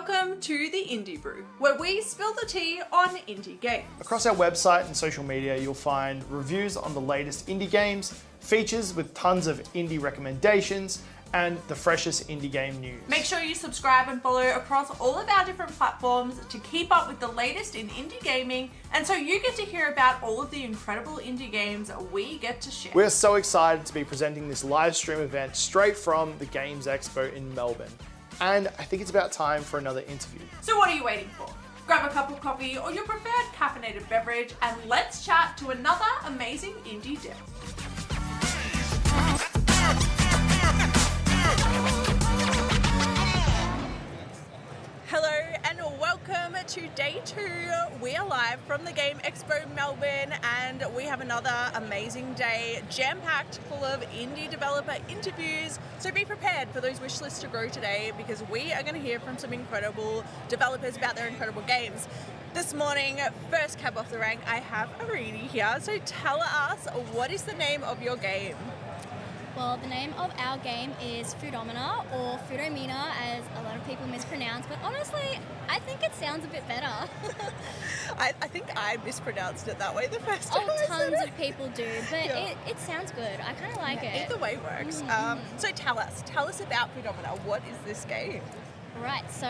Welcome to the Indie Brew, where we spill the tea on indie games. Across our website and social media, you'll find reviews on the latest indie games, features with tons of indie recommendations, and the freshest indie game news. Make sure you subscribe and follow across all of our different platforms to keep up with the latest in indie gaming, and so you get to hear about all of the incredible indie games we get to share. We're so excited to be presenting this live stream event straight from the Games Expo in Melbourne. And I think it's about time for another interview. So what are you waiting for? Grab a cup of coffee or your preferred caffeinated beverage and let's chat to another amazing indie dev. Hello and welcome to day 2. We are live from the Game Expo Melbourne and we have another amazing day jam-packed full of indie developer interviews. So be prepared for those wish lists to grow today because we are going to hear from some incredible developers about their incredible games. This morning, first cab off the rank, I have Arini here. So tell us, what is the name of your game? Well, the name of our game is Foodomina, or Foodomina, as a lot of people mispronounce, but honestly, I think it sounds a bit better. I think I mispronounced it that way the first time. Oh, tons of people do, but yeah. it sounds good. I kind of like it. Either way works. So tell us about Foodomina. What is this game? Right, so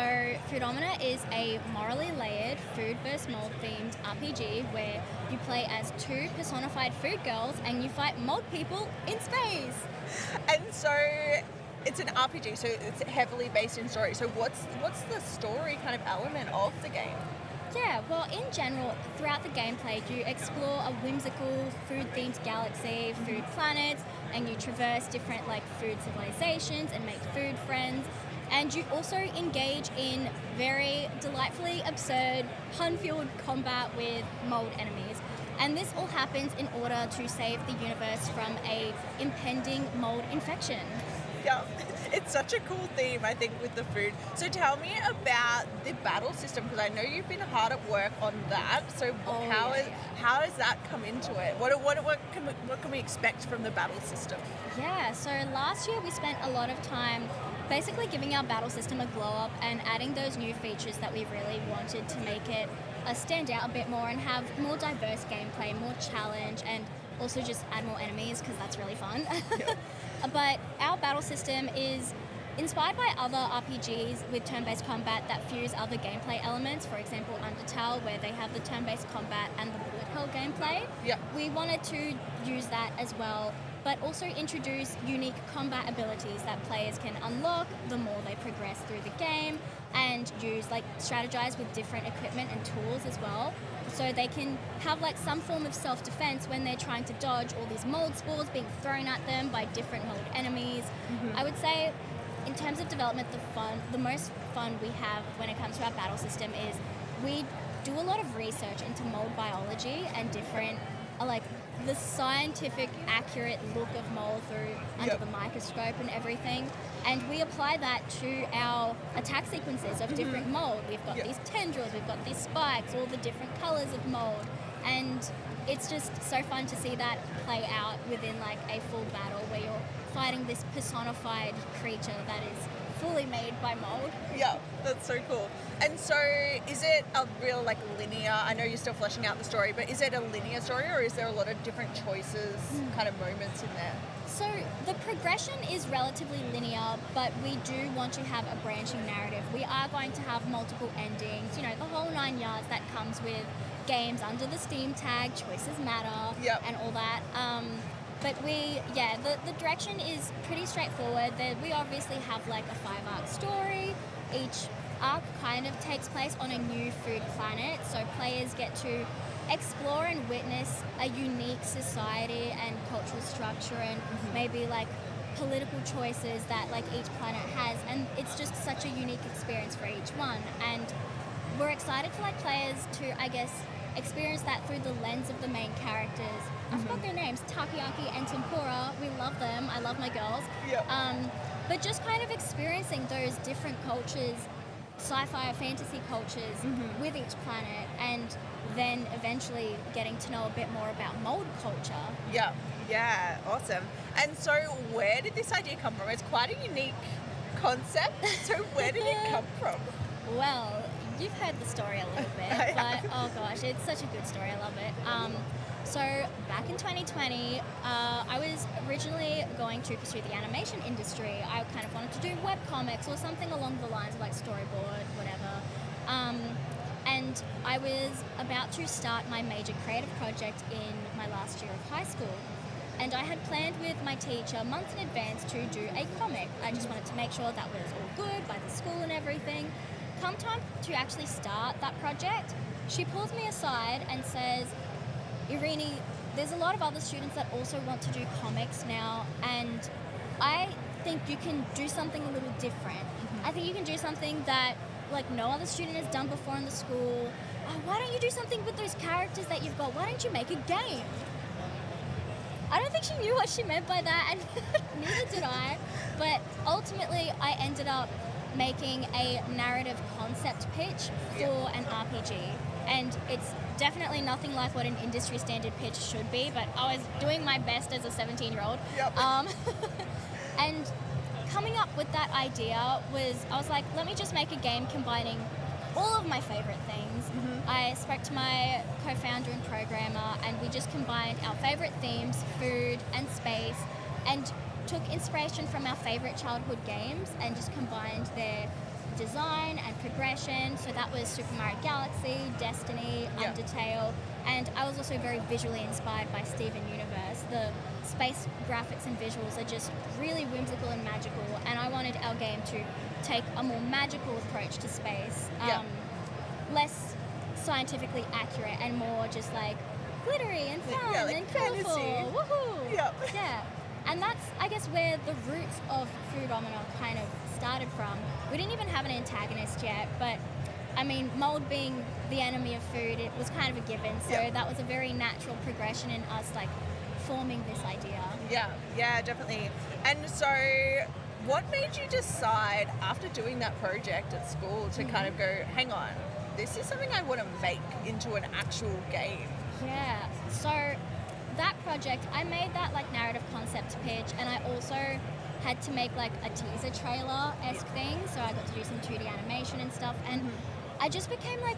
Foodomina is a morally layered food vs. mold themed RPG where you play as 2 personified food girls and you fight mold people in space. And so it's an RPG, so it's heavily based in story. So what's the story kind of element of the game? Yeah, well, in general, throughout the gameplay, you explore a whimsical food-themed galaxy, food planets, and you traverse different food civilizations and make food friends. And you also engage in very delightfully absurd, pun-fueled combat with mold enemies. And this all happens in order to save the universe from a impending mold infection. Yeah, it's such a cool theme, I think, with the food. So tell me about the battle system, because I know you've been hard at work on that. So how has that come into it? What can we expect from the battle system? Yeah, so last year we spent a lot of time basically giving our battle system a glow up and adding those new features that we really wanted to make it stand out a bit more and have more diverse gameplay, more challenge, and also just add more enemies because that's really fun. Yeah. But our battle system is inspired by other RPGs with turn-based combat that fuse other gameplay elements. For example, Undertale, where they have the turn-based combat and the bullet hell gameplay. Yeah. We wanted to use that as well, but also introduce unique combat abilities that players can unlock the more they progress through the game, and use strategize with different equipment and tools as well, so they can have some form of self-defense when they're trying to dodge all these mold spores being thrown at them by different mold enemies. I would say in terms of development, the most fun we have when it comes to our battle system is we do a lot of research into mold biology and different the scientific accurate look of mold under the microscope and everything, and we apply that to our attack sequences of different mold. We've got these tendrils, we've got these spikes, all the different colors of mold, and it's just so fun to see that play out within a full battle where you're fighting this personified creature that is fully made by mold. Yeah, that's so cool. And so is it a real linear, I know you're still fleshing out the story, but is it a linear story or is there a lot of different choices, kind of moments in there? So the progression is relatively linear, but we do want to have a branching narrative. We are going to have multiple endings, the whole 9 yards that comes with games under the Steam tag, choices matter, and all that. But the direction is pretty straightforward. We obviously have a 5-arc story. Each arc kind of takes place on a new food planet, so players get to explore and witness a unique society and cultural structure and maybe political choices that each planet has, and it's just such a unique experience for each one. And we're excited for players to, I guess, experience that through the lens of the main characters. I forgot their names, Takoyaki and Tempura. We love them. I love my girls. But just kind of experiencing those different cultures, sci-fi or fantasy cultures with each planet, and then eventually getting to know a bit more about mold culture. Yeah, awesome. And so where did this idea come from? It's quite a unique concept. So where did it come from? Well, you've heard the story a little bit, but oh gosh, it's such a good story. I love it. So back in 2020, I was originally going to pursue the animation industry. I kind of wanted to do webcomics or something along the lines of like storyboard, whatever. And I was about to start my major creative project in my last year of high school. And I had planned with my teacher months in advance to do a comic. I just wanted to make sure that was all good by the school and everything. Come time to actually start that project, she pulls me aside and says, Irini, there's a lot of other students that also want to do comics now, and I think you can do something a little different. I think you can do something that like no other student has done before in the school. Why don't you do something with those characters that you've got? Why don't you make a game? I don't think she knew what she meant by that, and neither did I. But ultimately, I ended up making a narrative concept pitch for an RPG. And it's definitely nothing like what an industry standard pitch should be, but I was doing my best as a 17-year-old. And coming up with that idea I was like, let me just make a game combining all of my favorite things. I spoke to my co-founder and programmer, and we just combined our favorite themes, food and space, and took inspiration from our favorite childhood games and just combined their design and progression. So that was Super Mario Galaxy, Destiny, Undertale, and I was also very visually inspired by Steven Universe. The space graphics and visuals are just really whimsical and magical, and I wanted our game to take a more magical approach to space, less scientifically accurate and more just like glittery and fun and colourful. Woohoo! Yeah. And that's, I guess, where the roots of Foodomino kind of started from. We didn't even have an antagonist yet, but I mean, mold being the enemy of food, it was kind of a given. So that was a very natural progression in us like forming this idea. Yeah, definitely. And so what made you decide after doing that project at school to kind of go, hang on, this is something I want to make into an actual game? Yeah, so that project, I made that like narrative concept pitch, and I also had to make like a teaser trailer-esque thing, so I got to do some 2D animation and stuff, and I just became like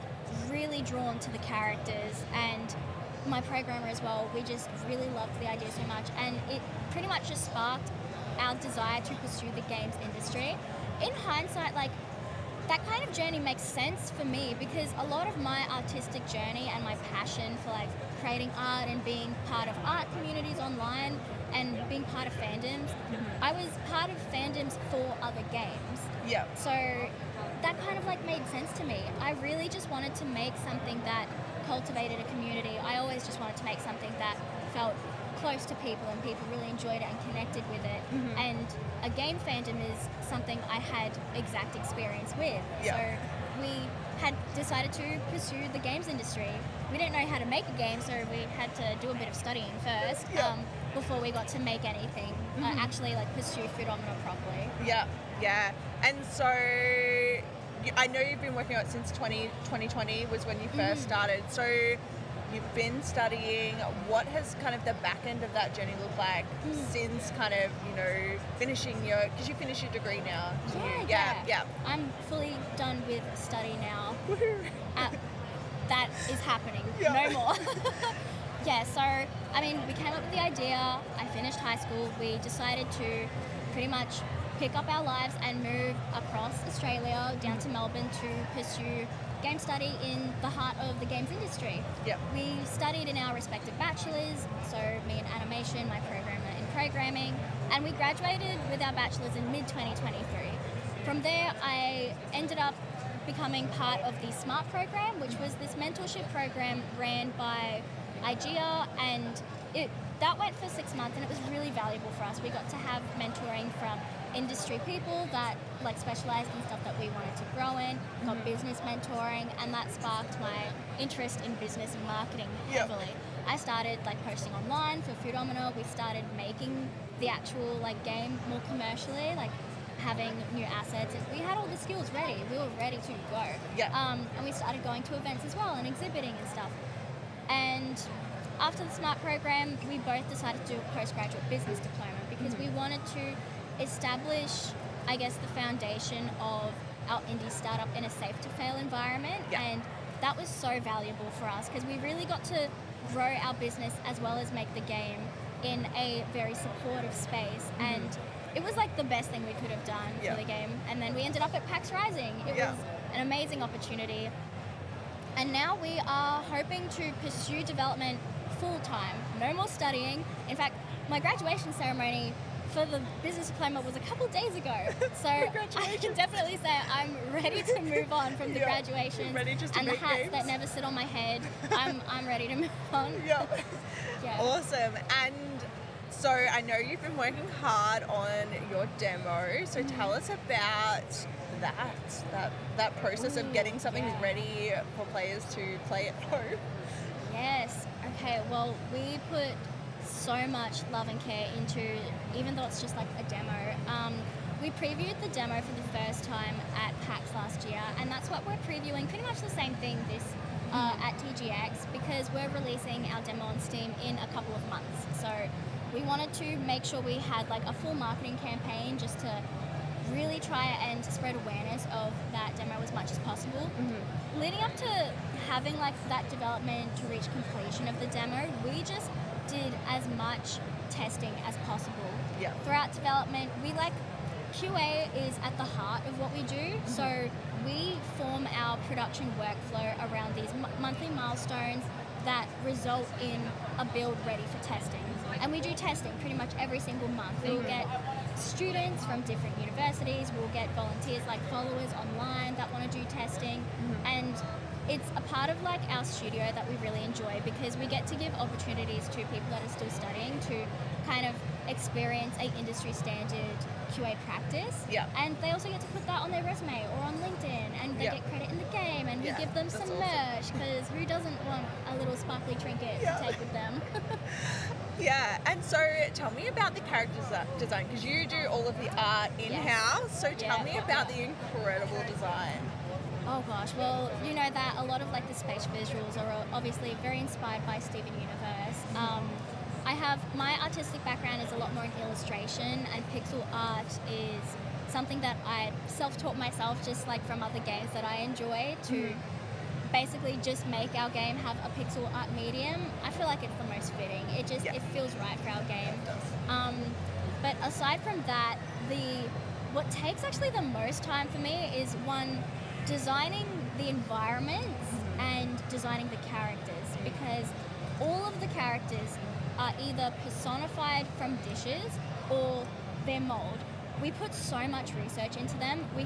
really drawn to the characters, and my programmer as well. We just really loved the idea so much, and it pretty much just sparked our desire to pursue the games industry. In hindsight, like, that kind of journey makes sense for me because a lot of my artistic journey and my passion for like creating art and being part of art communities online and being part of fandoms, I was part of fandoms for other games. So that kind of like made sense to me. I really just wanted to make something that cultivated a community. I always just wanted to make something that felt close to people and people really enjoyed it and connected with it. And a game fandom is something I had exact experience with. So we had decided to pursue the games industry. We didn't know how to make a game, so we had to do a bit of studying first before we got to make anything, actually like pursue Foodomino properly. And so I know you've been working on it since 2020 was when you first started. So you've been studying. What has kind of the back end of that journey looked like since kind of, you know, finishing because you finished your degree now? Yeah. I'm fully done with study now. That is happening. No more. So, I mean, we came up with the idea. I finished high school. We decided to pretty much pick up our lives and move across Australia down to Melbourne to pursue game study in the heart of the games industry. We studied in our respective bachelors, so me in animation, my programmer in programming, and we graduated with our bachelors in mid-2023. From there, I ended up becoming part of the SMART program, which was this mentorship program ran by IGEA, and that went for 6 months, and it was really valuable for us. We got to have mentoring from industry people that like specialized in stuff that we wanted to grow in, got business mentoring, and that sparked my interest in business and marketing heavily. I started like posting online for Foodomino. We started making the actual like game more commercially, like having new assets, and we had all the skills ready. We were ready to go. And we started going to events as well and exhibiting and stuff. And after the SMART program, we both decided to do a postgraduate business diploma because we wanted to establish, I guess, the foundation of our indie startup in a safe to fail environment. Yeah. And that was so valuable for us because we really got to grow our business as well as make the game in a very supportive space. And it was like the best thing we could have done Yeah. for the game. And then we ended up at PAX Rising. It Yeah. was an amazing opportunity. And now we are hoping to pursue development full time. No more studying. In fact, my graduation ceremony for the business diploma was a couple days ago. So I can definitely say I'm ready to move on from the Yeah. graduation Ready just to and the make hats games. that never sit on my head. I'm ready to move on. Yeah. Yeah. Awesome. And so I know you've been working hard on your demo. So tell us about that process of Ooh, getting something yeah. ready for players to play at home. Yes. Okay. Well, we put so much love and care into, even though it's just like a demo. We previewed the demo for the first time at PAX last year, and that's what we're previewing. Pretty much the same thing this at TGX, because we're releasing our demo on Steam in a couple of months. So we wanted to make sure we had like a full marketing campaign just to really try and spread awareness of that demo as much as possible. Leading up to having like that development to reach completion of the demo, we just did as much testing as possible. Yeah. Throughout development, we like QA is at the heart of what we do. So we form our production workflow around these monthly milestones that result in a build ready for testing. And we do testing pretty much every single month. We'll get students from different universities, we'll get volunteers like followers online that want to do testing. And it's a part of like our studio that we really enjoy because we get to give opportunities to people that are still studying to kind of experience a industry standard QA practice. Yeah. And they also get to put that on their resume or on LinkedIn, and they Yeah. get credit in the game, and we Yeah, give them that's some awesome. merch because who doesn't want a little sparkly trinket Yeah. to take with them? Yeah, and so tell me about the character design, because you do all of the art in-house. So tell Yeah. me about the incredible design. Oh gosh, well, you know that a lot of like the space visuals are obviously very inspired by Steven Universe. I have, my artistic background is a lot more in illustration, and pixel art is something that I self-taught myself just like from other games that I enjoy to basically just make our game have a pixel art medium. I feel like it's the most fitting. It just, Yeah. it feels right for our game. But aside from that, what takes actually the most time for me is one, designing the environments and designing the characters, because all of the characters are either personified from dishes or they're mold. We put so much research into them. We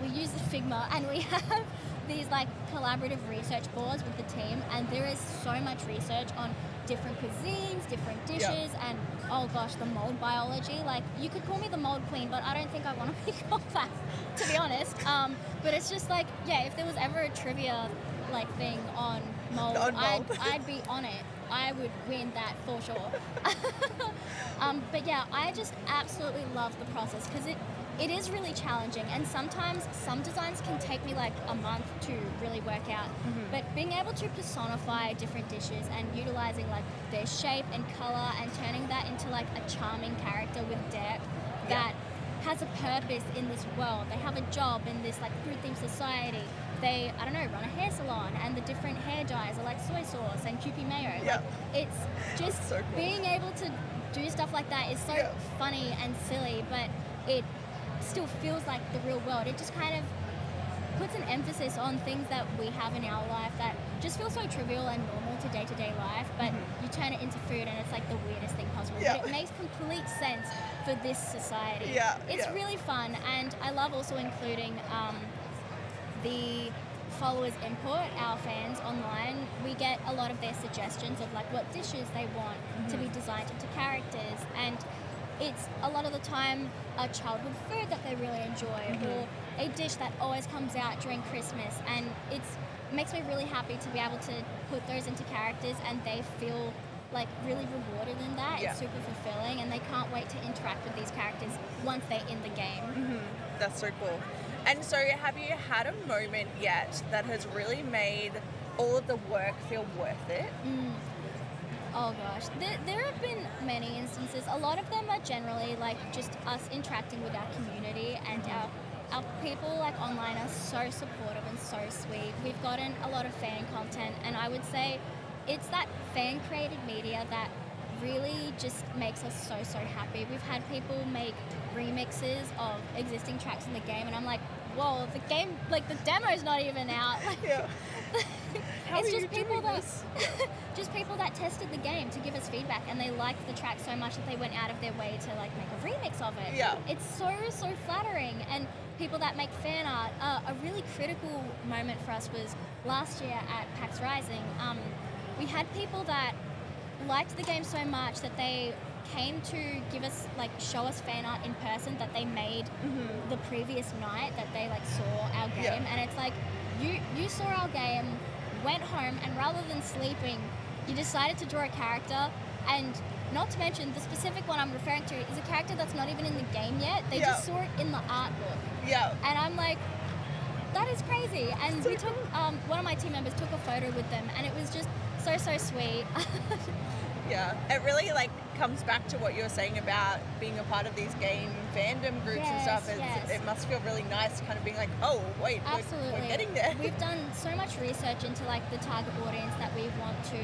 use the Figma, and we have these like collaborative research boards with the team, and there is so much research on different cuisines, different dishes, and oh gosh, the mold biology. Like, you could call me the mold queen, but I don't think I want to be called that, to be honest. But it's just like, yeah, if there was ever a trivia like thing on mold, I'd be on it. I would win that for sure. But yeah, I just absolutely love the process because it is really challenging, and sometimes some designs can take me like a month to really work out. But being able to personify different dishes and utilizing like their shape and color and turning that into like a charming character with depth that has a purpose in this world. They have a job in this like food themed society. They, I don't know, run a hair salon, and the different hair dyes are like soy sauce and Kewpie mayo. Yeah. Like, it's just That's so cool. being able to do stuff like that is so funny and silly, but it still feels like the real world. It just kind of puts an emphasis on things that we have in our life that just feel so trivial and normal to day-to-day life, but you turn it into food and it's like the weirdest thing possible. Yeah. But it makes complete sense for this society. Yeah, It's yeah. really fun, and I love also including the followers input, our fans online. We get a lot of their suggestions of like what dishes they want to be designed into characters, and it's a lot of the time a childhood food that they really enjoy or a dish that always comes out during Christmas, and it makes me really happy to be able to put those into characters and they feel like really rewarded in that. Yeah. It's super fulfilling, and they can't wait to interact with these characters once they're in the game. That's so cool. And so have you had a moment yet that has really made all of the work feel worth it? Oh gosh, there have been many instances. A lot of them are generally like just us interacting with our community and our people like online are so supportive and so sweet. We've gotten a lot of fan content, and I would say it's that fan created media that really just makes us so happy. We've had people make remixes of existing tracks in the game, and I'm like, whoa, the game, like the demo's not even out. Like, Yeah. How it's are just you people doing that this? just people that tested the game to give us feedback, and they liked the track so much that they went out of their way to like make a remix of it. Yeah. It's so flattering. And people that make fan art, a really critical moment for us was last year at PAX Rising. We had people that liked the game so much that they came to give us, like, show us fan art in person that they made the previous night that they like saw our game. Yeah. And it's like, you saw our game, went home, and rather than sleeping, you decided to draw a character. And not to mention, the specific one I'm referring to is a character that's not even in the game yet. They just saw it in the art book. Yeah. And I'm like, that is crazy. And So we took, one of my team members took a photo with them, and it was just so sweet. Yeah, it really like comes back to what you were saying about being a part of these game fandom groups and stuff. It must feel really nice kind of being like, oh wait, Absolutely. we're getting there. We've done so much research into like the target audience that we want to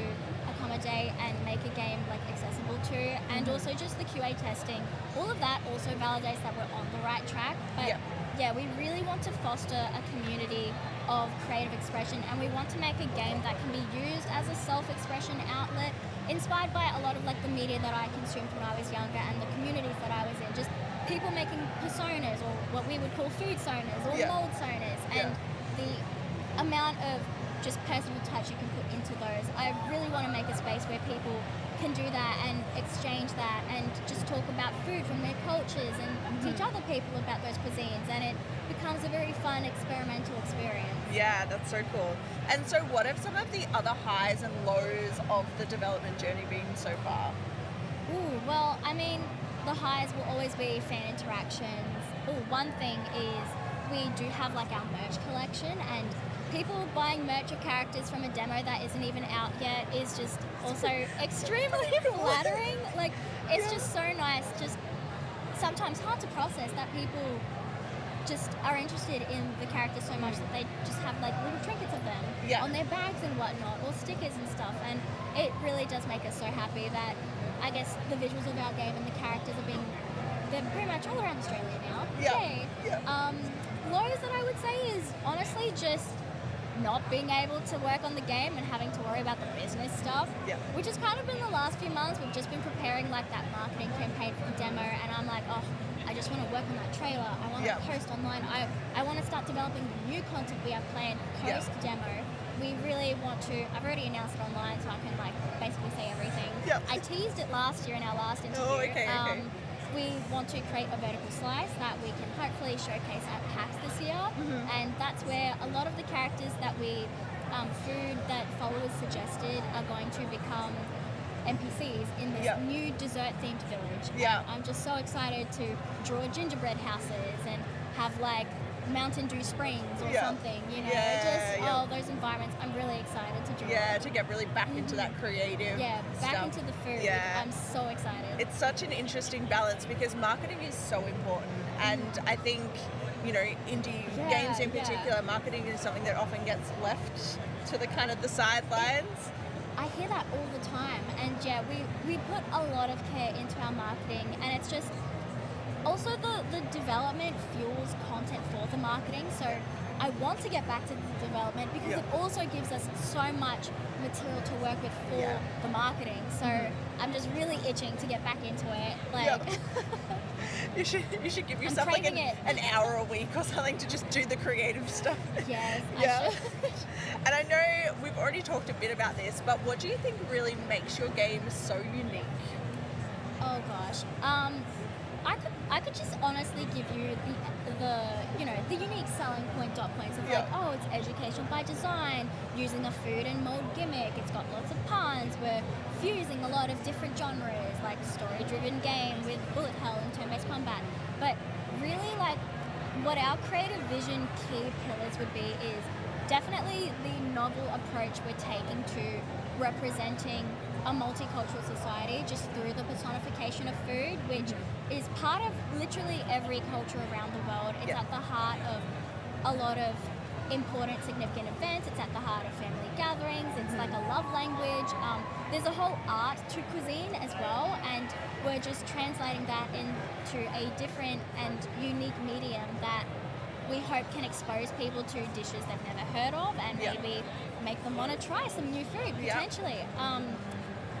accommodate and make a game like accessible to, and also just the QA testing. All of that also validates that we're on the right track. But yeah, we really want to foster a community of creative expression, and we want to make a game that can be used as a self-expression outlet, inspired by a lot of like the media that I consumed when I was younger and the communities that I was in. Just people making personas, or what we would call food sonas or mold sonas, and the amount of just personal touch you can put into those. I really want to make a space where people can do that and exchange that and just talk about food from their cultures and teach other people about those cuisines, and it becomes a very fun experimental experience. Yeah, that's so cool. And so what have some of the other highs and lows of the development journey been so far? Ooh, well, I mean, the highs will always be fan interactions. One thing is we do have like our merch collection, and people buying merch of characters from a demo that isn't even out yet is just also extremely flattering. Like, it's just so nice, just sometimes hard to process that people just are interested in the characters so much that they just have like little trinkets of them on their bags and whatnot, or stickers and stuff. And it really does make us so happy that I guess the visuals of our game and the characters they're pretty much all around Australia now. Yay. Lows that I would say is honestly just not being able to work on the game and having to worry about the business stuff, which has kind of been the last few months. We've just been preparing like that marketing campaign for the demo, and I'm like, oh, I just want to work on that trailer. I want to post online. I want to start developing the new content we have planned post demo. We really want to. I've already announced it online, so I can like basically say everything. I teased it last year in our last interview. Oh, okay. We want to create a vertical slice that we can hopefully showcase at PAX this year, and that's where a lot of the characters that food that followers suggested are going to become NPCs in this new dessert-themed village. I'm just so excited to draw gingerbread houses and have like Mountain Dew Springs or something, you know, all those environments. I'm really excited to draw. Yeah, to get really back into that creative back stuff. into the food. I'm so excited. It's such an interesting balance because marketing is so important, and I think, you know, indie games in particular, marketing is something that often gets left to the kind of the sidelines. I hear that all the time, and we put a lot of care into our marketing, and it's just also the development fuels content for the marketing. So I want to get back to the development because it also gives us so much material to work with for the marketing. So I'm just really itching to get back into it. Like you should give yourself like an hour a week or something to just do the creative stuff. Yes, I should. And I know we've already talked a bit about this, but what do you think really makes your game so unique? Oh gosh. I could just honestly give you the unique selling dot points of like, oh, it's educational by design, using a food and mold gimmick, it's got lots of puns, we're fusing a lot of different genres, like story-driven game with bullet hell and turn-based combat. But really, like, what our creative vision key pillars would be is definitely the novel approach we're taking to representing a multicultural society just through the personification of food, which is part of literally every culture around the world. It's at the heart of a lot of important, significant events. It's at the heart of family gatherings. It's like a love language. There's a whole art to cuisine as well, and we're just translating that into a different and unique medium that we hope can expose people to dishes they've never heard of, and maybe make them want to try some new food potentially.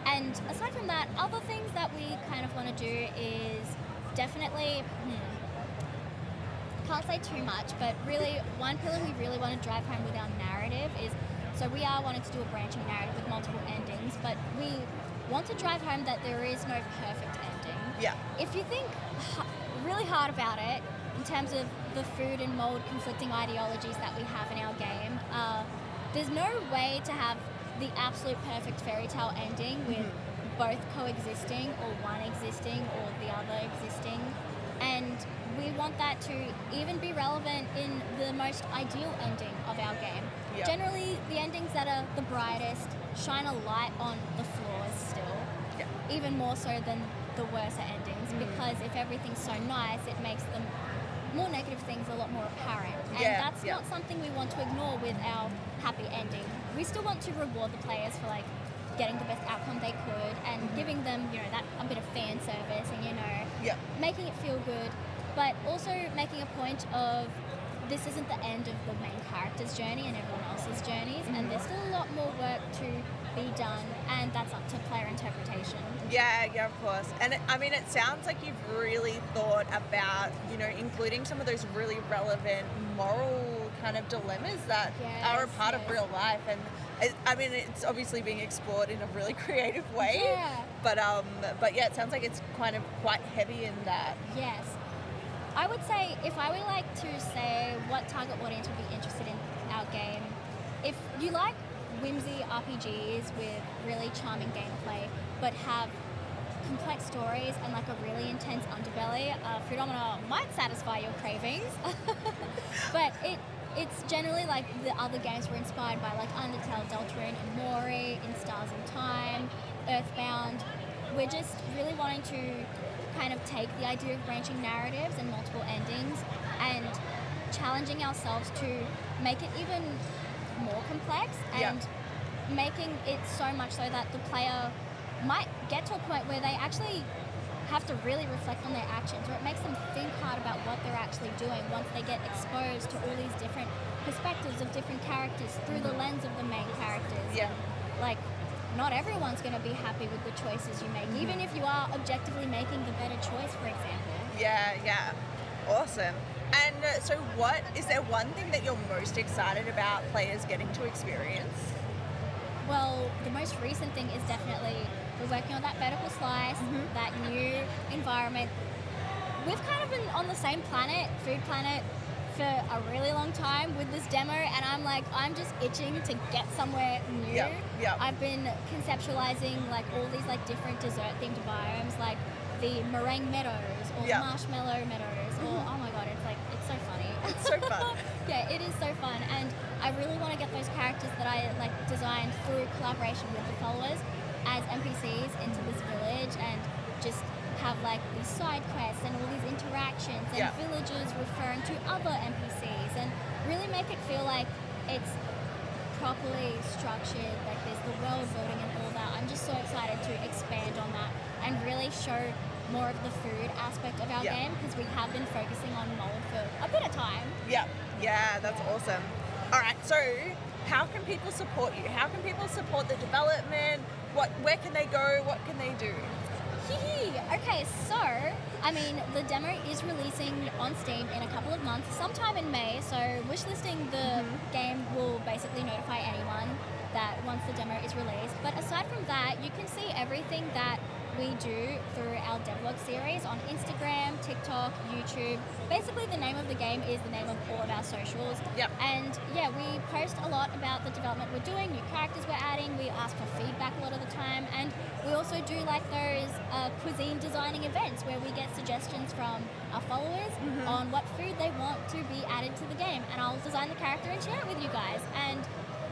And aside from that, other things that we kind of want to do is definitely, can't say too much, but really one pillar we really want to drive home with our narrative is, so we are wanting to do a branching narrative with multiple endings, but we want to drive home that there is no perfect ending. Yeah. If you think really hard about it, in terms of the food and mold conflicting ideologies that we have in our game, there's no way to have the absolute perfect fairy tale ending with both coexisting or one existing or the other existing. And we want that to even be relevant in the most ideal ending of our game. Yep. Generally, the endings that are the brightest shine a light on the flaws still, even more so than the worser endings, because if everything's so nice, it makes them more negative things a lot more apparent, and that's not something we want to ignore with our happy ending. We still want to reward the players for like getting the best outcome they could and giving them, you know, that a bit of fan service and, you know, making it feel good, but also making a point of this isn't the end of the main character's journey and everyone else's journeys, and there's still a lot more work to be done, and that's up to player interpretation. Yeah, of course. And it sounds like you've really thought about, you know, including some of those really relevant moral kind of dilemmas that are a part of real life. And it's obviously being explored in a really creative way. Yeah. But yeah, it sounds like it's kind of quite heavy in that. Yes. I would say, if I would like to say what target audience would be interested in our game, if you like whimsy RPGs with really charming gameplay, but have complex stories and like a really intense underbelly, Foodomina might satisfy your cravings. But it's generally like the other games were inspired by, like Undertale, Deltarune, and Mori, In Stars in Time, Earthbound. We're just really wanting to kind of take the idea of branching narratives and multiple endings and challenging ourselves to make it even more complex and making it so much so that the player might get to a point where they actually have to really reflect on their actions, or it makes them think hard about what they're actually doing once they get exposed to all these different perspectives of different characters through the lens of the main characters. Yeah. Like, not everyone's going to be happy with the choices you make, even if you are objectively making the better choice, for example. Yeah. Awesome. And so is there one thing that you're most excited about players getting to experience? Well, the most recent thing is definitely we're working on that vertical slice, that new environment. We've kind of been on the same planet, Food Planet, for a really long time with this demo, and I'm just itching to get somewhere new. Yeah. I've been conceptualizing like all these like different dessert themed biomes, like the meringue meadows or marshmallow meadows, or oh my god, it's so funny. It's so fun. Yeah, it is so fun, and I really want to get those characters that I like designed through collaboration with the followers as NPCs into this village, and just have like these side quests and all these interactions and villagers referring to other NPCs, and really make it feel like it's properly structured, like there's the world building and all that. I'm just so excited to expand on that and really show more of the food aspect of our game, because we have been focusing on mold for a bit of time. Yeah, that's awesome. All right, so how can people support you? How can people support the development? Where can they go? What can they do? Okay, so, the demo is releasing on Steam in a couple of months, sometime in May, so wishlisting the game will basically notify anyone that once the demo is released. But aside from that, you can see everything that we do through our devlog series on Instagram, TikTok, YouTube. Basically, the name of the game is the name of all of our socials. Yep. And yeah, we post a lot about the development we're doing, new characters we're adding, we ask for feedback a lot of the time, and we also do like those cuisine designing events where we get suggestions from our followers on what food they want to be added to the game, and I'll design the character and share it with you guys. And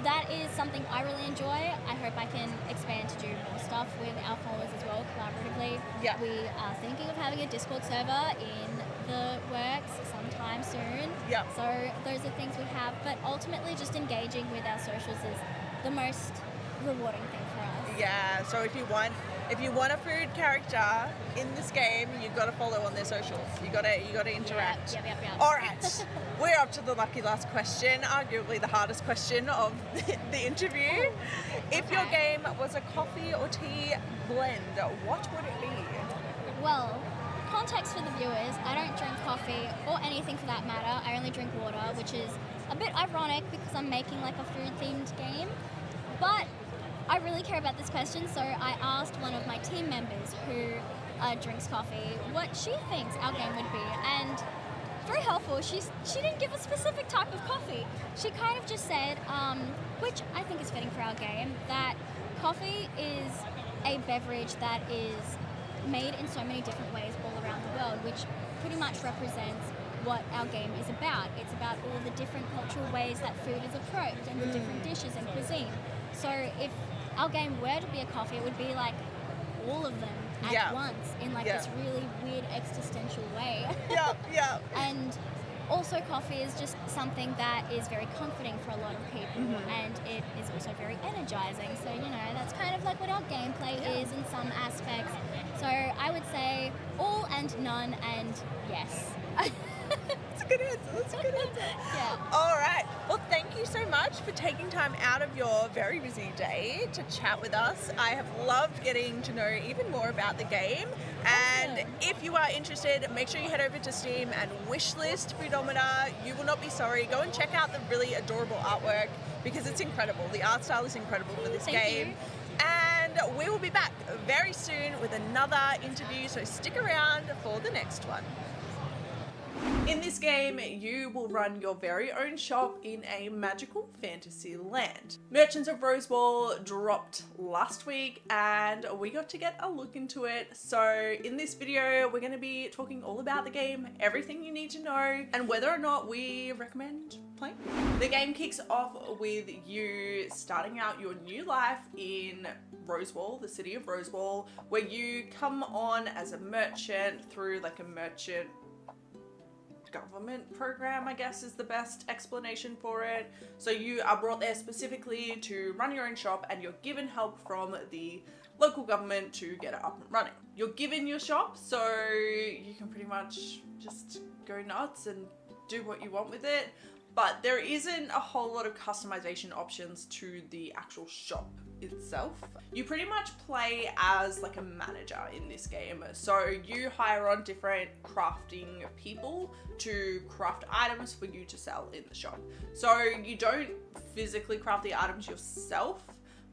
that is something I really enjoy. I hope I can expand to do more stuff with our followers as well, collaboratively. Yeah. We are thinking of having a Discord server in the works sometime soon. Yeah. So those are things we have, but ultimately just engaging with our socials is the most rewarding thing for us. Yeah, so if you want a food character in this game, you've got to follow on their socials. You got to interact. Yep. All right, we're up to the lucky last question, arguably the hardest question of the interview. If your game was a coffee or tea blend, what would it be? Well, context for the viewers, I don't drink coffee or anything for that matter. I only drink water, which is a bit ironic because I'm making like a food-themed game. But I really care about this question, so I asked one of my team members who drinks coffee what she thinks our game would be, and very helpful. She didn't give a specific type of coffee. She kind of just said, which I think is fitting for our game, that coffee is a beverage that is made in so many different ways all around the world, which pretty much represents what our game is about. It's about all the different cultural ways that food is approached and the different dishes and cuisine. So if our game were to be a coffee, it would be like all of them at once in like this really weird existential way. Yeah. And also coffee is just something that is very comforting for a lot of people, and it is also very energizing. So, you know, that's kind of like what our gameplay is in some aspects. So I would say all and none and yes. That's a good answer. Yeah. All right. Well, thank you so much for taking time out of your very busy day to chat with us. I have loved getting to know even more about the game. And if you are interested, make sure you head over to Steam and wishlist Foodometer. You will not be sorry. Go and check out the really adorable artwork because it's incredible. The art style is incredible for this game. And we will be back very soon with another interview, so stick around for the next one. In this game, you will run your very own shop in a magical fantasy land. Merchants of Rosewall dropped last week and we got to get a look into it. So in this video, we're going to be talking all about the game, everything you need to know, and whether or not we recommend playing. The game kicks off with you starting out your new life in Rosewall, the city of Rosewall, where you come on as a merchant through like a merchant government program, I guess is the best explanation for it. So you are brought there specifically to run your own shop and you're given help from the local government to get it up and running. You're given your shop so you can pretty much just go nuts and do what you want with it, but there isn't a whole lot of customization options to the actual shop itself. You pretty much play as like a manager in this game. So you hire on different crafting people to craft items for you to sell in the shop. So you don't physically craft the items yourself,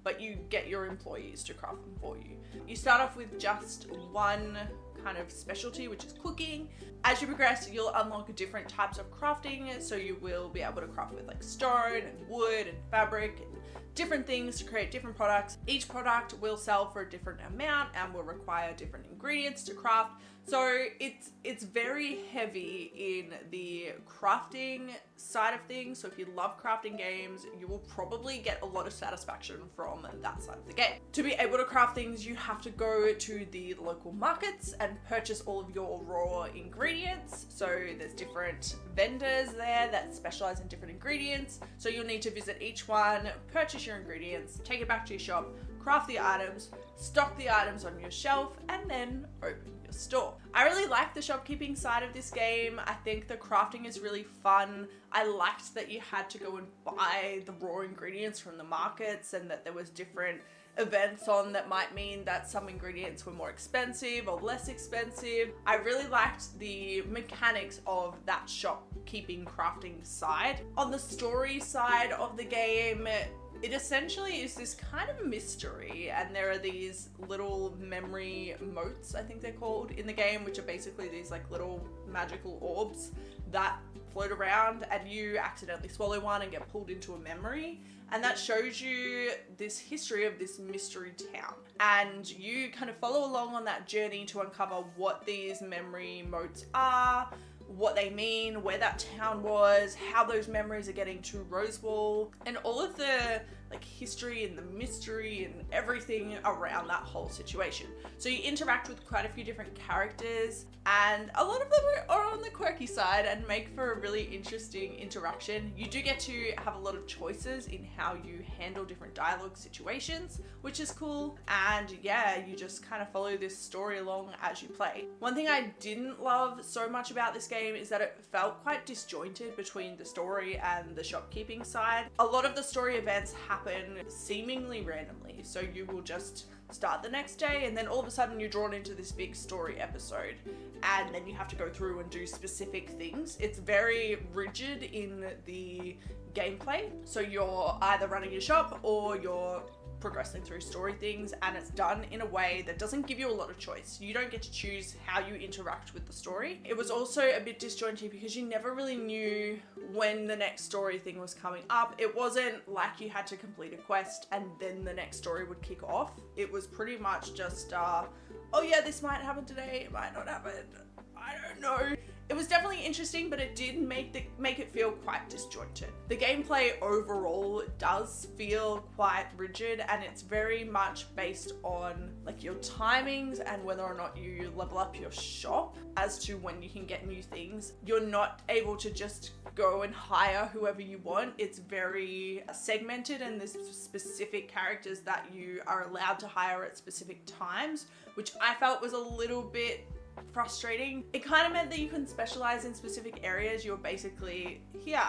but you get your employees to craft them for you. You start off with just one kind of specialty, which is cooking. As you progress, you'll unlock different types of crafting. So you will be able to craft with like stone and wood and fabric and different things to create different products. Each product will sell for a different amount and will require different ingredients to craft. So it's very heavy in the crafting side of things. So if you love crafting games, you will probably get a lot of satisfaction from that side of the game. To be able to craft things, you have to go to the local markets and purchase all of your raw ingredients. So there's different vendors there that specialize in different ingredients. So you'll need to visit each one, purchase your ingredients, take it back to your shop, craft the items, stock the items on your shelf, and then open your store. I really like the shopkeeping side of this game. I think the crafting is really fun. I liked that you had to go and buy the raw ingredients from the markets and that there was different events on that might mean that some ingredients were more expensive or less expensive. I really liked the mechanics of that shopkeeping crafting side. On the story side of the game, it essentially is this kind of mystery, and there are these little memory motes, I think they're called, in the game, which are basically these like little magical orbs that float around, and you accidentally swallow one and get pulled into a memory, and that shows you this history of this mystery town, and you kind of follow along on that journey to uncover what these memory motes are, what they mean, where that town was, how those memories are getting to Rosewall, and all of the like history and the mystery and everything around that whole situation. So you interact with quite a few different characters, and a lot of them are on the quirky side and make for a really interesting interaction. You do get to have a lot of choices in how you handle different dialogue situations, which is cool. And yeah, you just kind of follow this story along as you play. One thing I didn't love so much about this game is that it felt quite disjointed between the story and the shopkeeping side. A lot of the story events happen seemingly randomly. So you will just start the next day and then all of a sudden you're drawn into this big story episode, and then you have to go through and do specific things. It's very rigid in the gameplay. So you're either running your shop or you're progressing through story things, and it's done in a way that doesn't give you a lot of choice. You don't get to choose how you interact with the story. It was also a bit disjointed because you never really knew when the next story thing was coming up. It wasn't like you had to complete a quest and then the next story would kick off. It was pretty much just, oh yeah, this might happen today, it might not happen, I don't know. It was definitely interesting, but it did make it feel quite disjointed. The gameplay overall does feel quite rigid, and it's very much based on like your timings and whether or not you level up your shop as to when you can get new things. You're not able to just go and hire whoever you want. It's very segmented, and there's specific characters that you are allowed to hire at specific times, which I felt was a little bit frustrating. It kind of meant that you couldn't specialize in specific areas. You're basically here,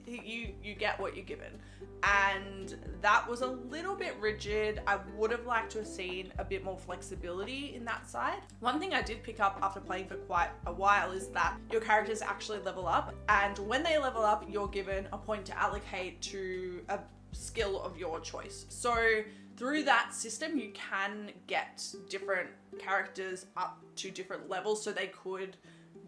you get what you're given, and that was a little bit rigid. I would have liked to have seen a bit more flexibility in that side. One thing I did pick up after playing for quite a while is that your characters actually level up, and when they level up you're given a point to allocate to a skill of your choice. So through that system you can get different characters up to different levels, so they could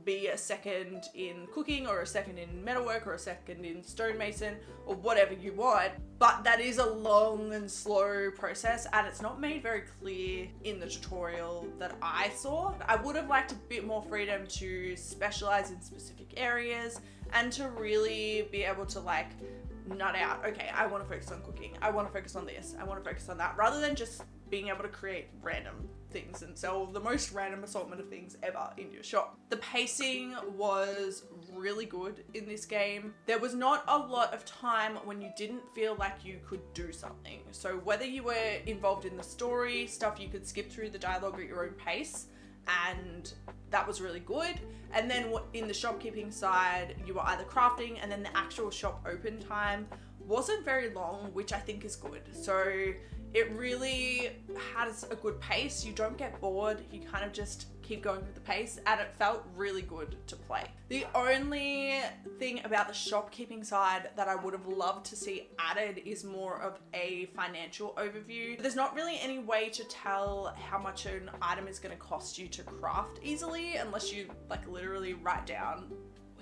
be a second in cooking or a second in metalwork or a second in stonemason or whatever you want. But that is a long and slow process, and it's not made very clear in the tutorial that I saw. I would have liked a bit more freedom to specialize in specific areas and to really be able to like nut out, okay, I want to focus on cooking, I want to focus on this, I want to focus on that, rather than just being able to create random things and sell the most random assortment of things ever in your shop. The pacing was really good in this game. There was not a lot of time when you didn't feel like you could do something. So whether you were involved in the story stuff, you could skip through the dialogue at your own pace, and that was really good. And then in the shopkeeping side, you were either crafting, and then the actual shop open time wasn't very long, which I think is good. So it really has a good pace. You don't get bored. You kind of just keep going with the pace, and it felt really good to play. The only thing about the shopkeeping side that I would have loved to see added is more of a financial overview. There's not really any way to tell how much an item is going to cost you to craft easily unless you like literally write down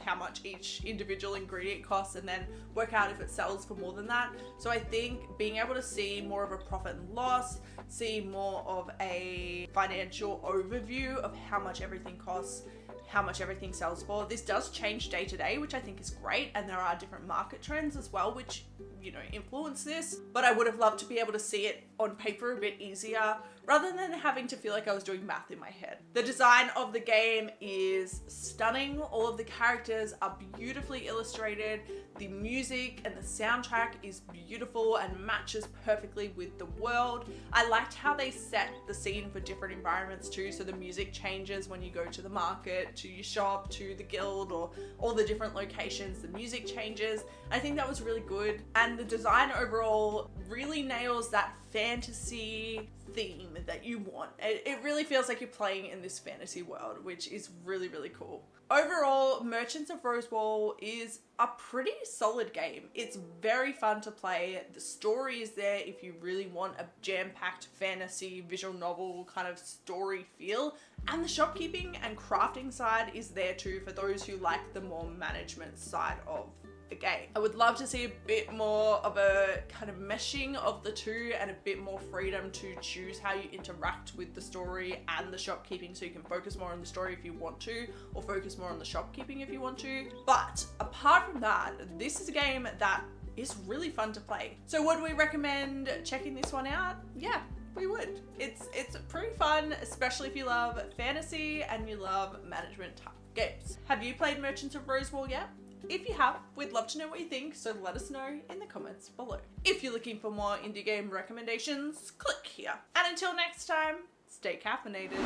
how much each individual ingredient costs and then work out if it sells for more than that. So I think being able to see more of a profit and loss, see more of a financial overview of how much everything costs, how much everything sells for. This does change day to day, which I think is great, and there are different market trends as well which, you know, influence this, but I would have loved to be able to see it on paper a bit easier rather than having to feel like I was doing math in my head. The design of the game is stunning. All of the characters are beautifully illustrated. The music and the soundtrack is beautiful and matches perfectly with the world. I liked how they set the scene for different environments too, so the music changes when you go to the market, to your shop, to the guild, or all the different locations, the music changes. I think that was really good, and the design overall really nails that fantasy theme that you want. It really feels like you're playing in this fantasy world, which is really, really cool. Overall, Merchants of Rosewall is a pretty solid game. It's very fun to play. The story is there if you really want a jam-packed fantasy visual novel kind of story feel, and the shopkeeping and crafting side is there too for those who like the more management side of the game. I would love to see a bit more of a kind of meshing of the two and a bit more freedom to choose how you interact with the story and the shopkeeping, so you can focus more on the story if you want to, or focus more on the shopkeeping if you want to. But apart from that, this is a game that is really fun to play. So would we recommend checking this one out? Yeah, we would. It's pretty fun, especially if you love fantasy and you love management type games. Have you played Merchants of Rosewall yet? If you have, we'd love to know what you think, so let us know in the comments below. If you're looking for more indie game recommendations, click here. And until next time, stay caffeinated.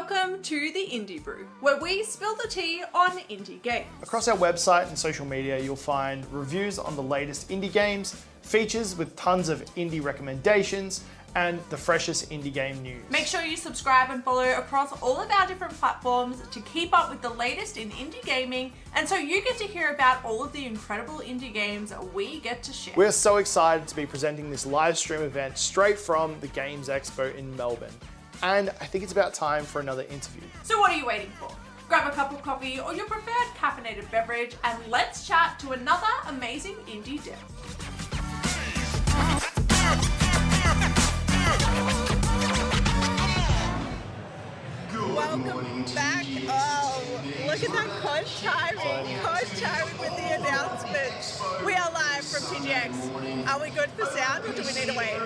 Welcome to the Indie Brew, where we spill the tea on indie games. Across our website and social media, you'll find reviews on the latest indie games, features with tons of indie recommendations, and the freshest indie game news. Make sure you subscribe and follow across all of our different platforms to keep up with the latest in indie gaming, and so you get to hear about all of the incredible indie games we get to share. We're so excited to be presenting this live stream event straight from the Games Expo in Melbourne. And I think it's about time for another interview. So what are you waiting for? Grab a cup of coffee or your preferred caffeinated beverage and let's chat to another amazing indie dev. Welcome back. Oh, look at that code timing with the announcement. We are live from TGX. Are we good for sound or do we need to wait?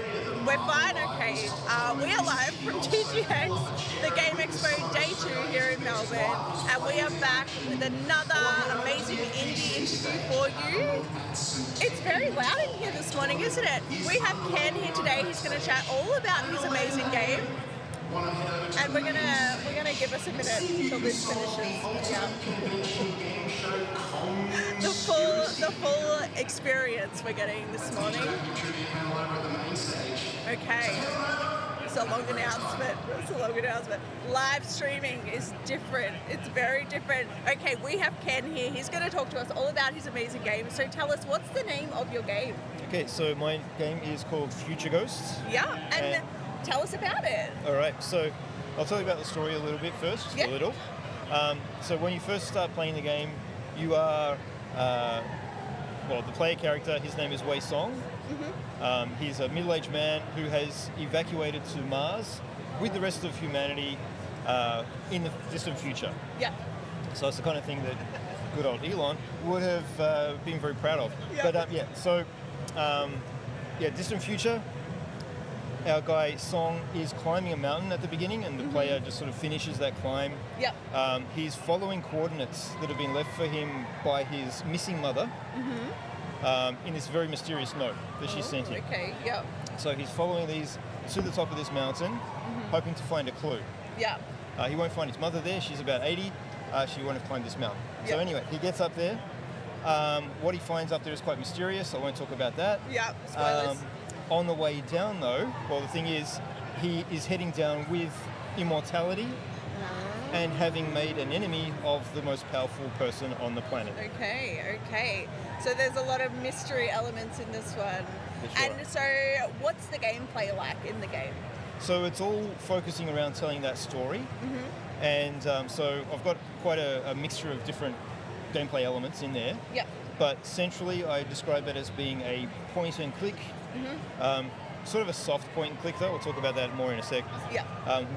We're fine, okay. We are live from TGX, the Game Expo Day 2 here in Melbourne, and we are back with another amazing indie interview for you. It's very loud in here this morning, isn't it? We have Ken here today. He's going to chat all about his amazing game. And we're gonna give us a minute until this finishes. Yeah. the full experience we're getting this morning. Okay. It's a long announcement. Live streaming is different. It's very different. Okay, we have Ken here. He's going to talk to us all about his amazing game. So tell us, what's the name of your game? Okay, so my game is called Future Ghosts. Yeah, and tell us about it. All right, so I'll tell you about the story a little bit first, just a little. So when you first start playing the game, you are, the player character, his name is Wei Song. Mm-hmm. He's a middle-aged man who has evacuated to Mars with the rest of humanity in the distant future. Yeah. So it's the kind of thing that good old Elon would have been very proud of. Yeah. But distant future. Our guy Song is climbing a mountain at the beginning, and the player just sort of finishes that climb. Yep. He's following coordinates that have been left for him by his missing mother in this very mysterious note that she sent him. Okay, yep. So he's following these to the top of this mountain, hoping to find a clue. Yeah. He won't find his mother there. She's about 80. She won't have climbed this mountain. Yep. So anyway, he gets up there. What he finds up there is quite mysterious. I won't talk about that. Yeah, spoilers. On the way down, though, well, the thing is, he is heading down with immortality and having made an enemy of the most powerful person on the planet. Okay. So there's a lot of mystery elements in this one. For sure. And so what's the gameplay like in the game? So it's all focusing around telling that story. And so I've got quite a mixture of different gameplay elements in there. Yep. But centrally, I describe it as being a point and click. Sort of a soft point and click, though. We'll talk about that more in a sec. Yeah.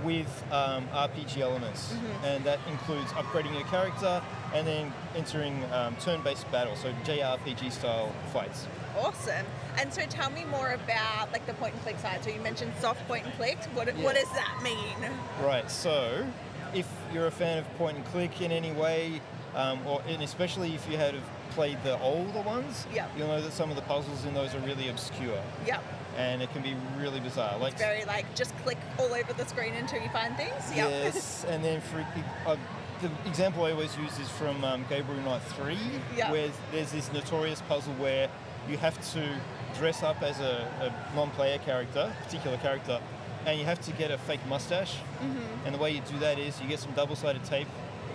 With RPG elements, and that includes upgrading your character and then entering turn-based battle, so JRPG style fights. Awesome. And so tell me more about like the point and click side. So you mentioned soft point and click. What does that mean? Right. So if you're a fan of point and click in any way, and especially if you had played the older ones, you'll know that some of the puzzles in those are really obscure. Yep. And it can be really bizarre. It's very just click all over the screen until you find things. Yep. Yes. And then for the example I always use is from Gabriel Knight 3, where there's this notorious puzzle where you have to dress up as a non-player character, particular character, and you have to get a fake mustache. And the way you do that is you get some double-sided tape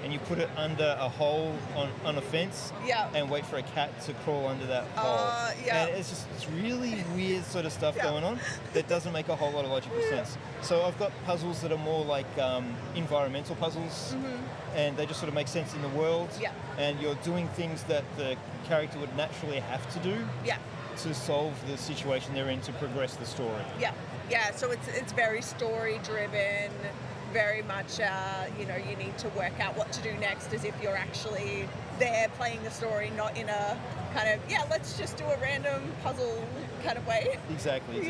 and you put it under a hole on a fence and wait for a cat to crawl under that hole. And it's really weird sort of stuff going on that doesn't make a whole lot of logical sense. So I've got puzzles that are more like environmental puzzles, and they just sort of make sense in the world. And you're doing things that the character would naturally have to do to solve the situation they're in to progress the story. So it's very story driven. Very much, you need to work out what to do next as if you're actually there playing the story, not in a kind of, let's just do a random puzzle kind of way. Exactly.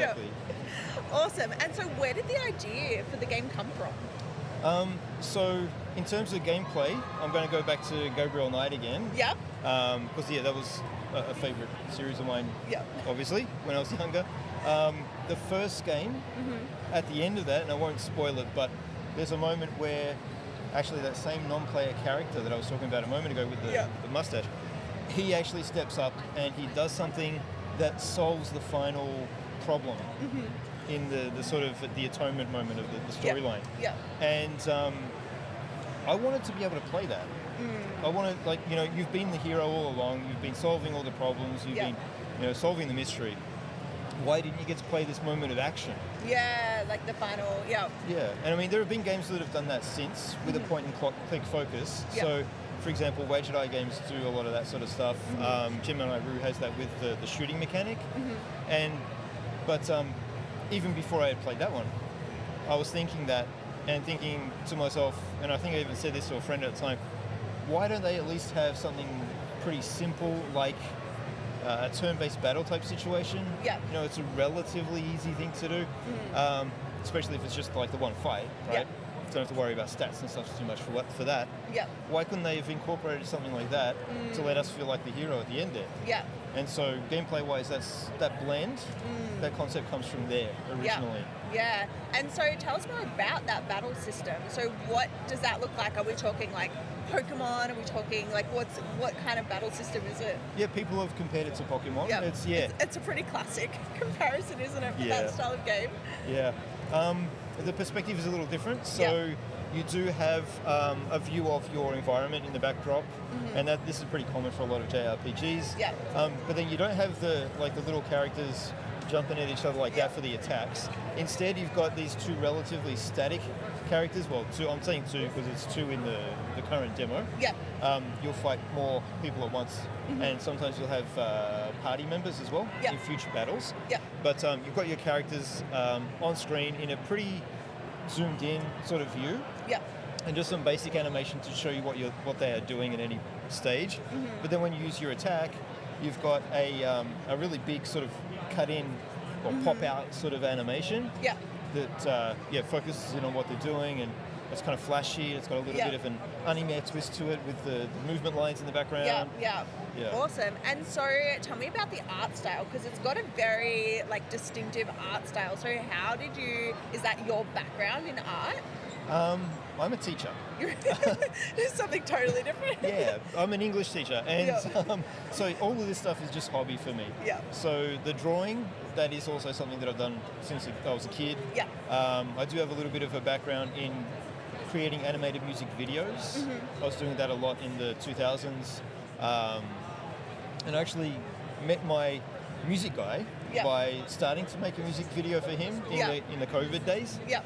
Awesome. And so where did the idea for the game come from? So in terms of gameplay, I'm going to go back to Gabriel Knight again. Because, that was a favourite series of mine, obviously, when I was younger. The first game, at the end of that, and I won't spoil it, but there's a moment where actually that same non-player character that I was talking about a moment ago with the mustache, he actually steps up and he does something that solves the final problem in the sort of the atonement moment of the storyline. Yeah. And I wanted to be able to play that. I wanted, like, you know, you've been the hero all along, you've been solving all the problems, you've been, you know, solving the mystery. Why didn't you get to play this moment of action? Yeah, like the final, Yeah, and I mean, there have been games that have done that since, with a point-and-click focus. So, for example, Wedge Eye games do a lot of that sort of stuff. Gemini Rue has that with the shooting mechanic. But even before I had played that one, I was thinking that, and thinking to myself, and I think I even said this to a friend at the time, why don't they at least have something pretty simple like a turn-based battle type situation? Yeah. You know, it's a relatively easy thing to do, especially if it's just like the one fight, right? Don't have to worry about stats and stuff too much for that. Yeah. Why couldn't they have incorporated something like that to let us feel like the hero at the end there? Yeah. And so gameplay-wise, that blend, that concept comes from there originally. Yeah. And so tell us more about that battle system. So what does that look like? Are we talking like Pokemon? Are we talking like what kind of battle system is it? Yeah, people have compared it to Pokemon. Yeah. It's a pretty classic comparison, isn't it, for that style of game? Yeah. The perspective is a little different. So you do have a view of your environment in the backdrop, and this is pretty common for a lot of JRPGs. Yeah. But then you don't have the little characters jumping at each other like that for the attacks. Instead, you've got these two relatively static characters. Well, two. I'm saying two because it's two in the current demo. Yeah. You'll fight more people at once, and sometimes you'll have party members as well in future battles. Yeah. But you've got your characters on screen in a pretty zoomed in sort of view. Yeah. And just some basic animation to show you what they are doing at any stage. But then when you use your attack, you've got a really big sort of cut in or pop out sort of animation. Yeah. That focuses in on what they're doing, and it's kind of flashy. It's got a little bit of an anime twist to it with the movement lines in the background. Yeah. Awesome. And so tell me about the art style, because it's got a very like distinctive art style. So is that your background in art? I'm a teacher. It's something totally different. Yeah, I'm an English teacher, and so all of this stuff is just hobby for me. Yeah. So the drawing, that is also something that I've done since I was a kid. Yeah. I do have a little bit of a background in creating animated music videos. I was doing that a lot in the 2000s, and I actually met my music guy by starting to make a music video for him in the COVID days. Yeah.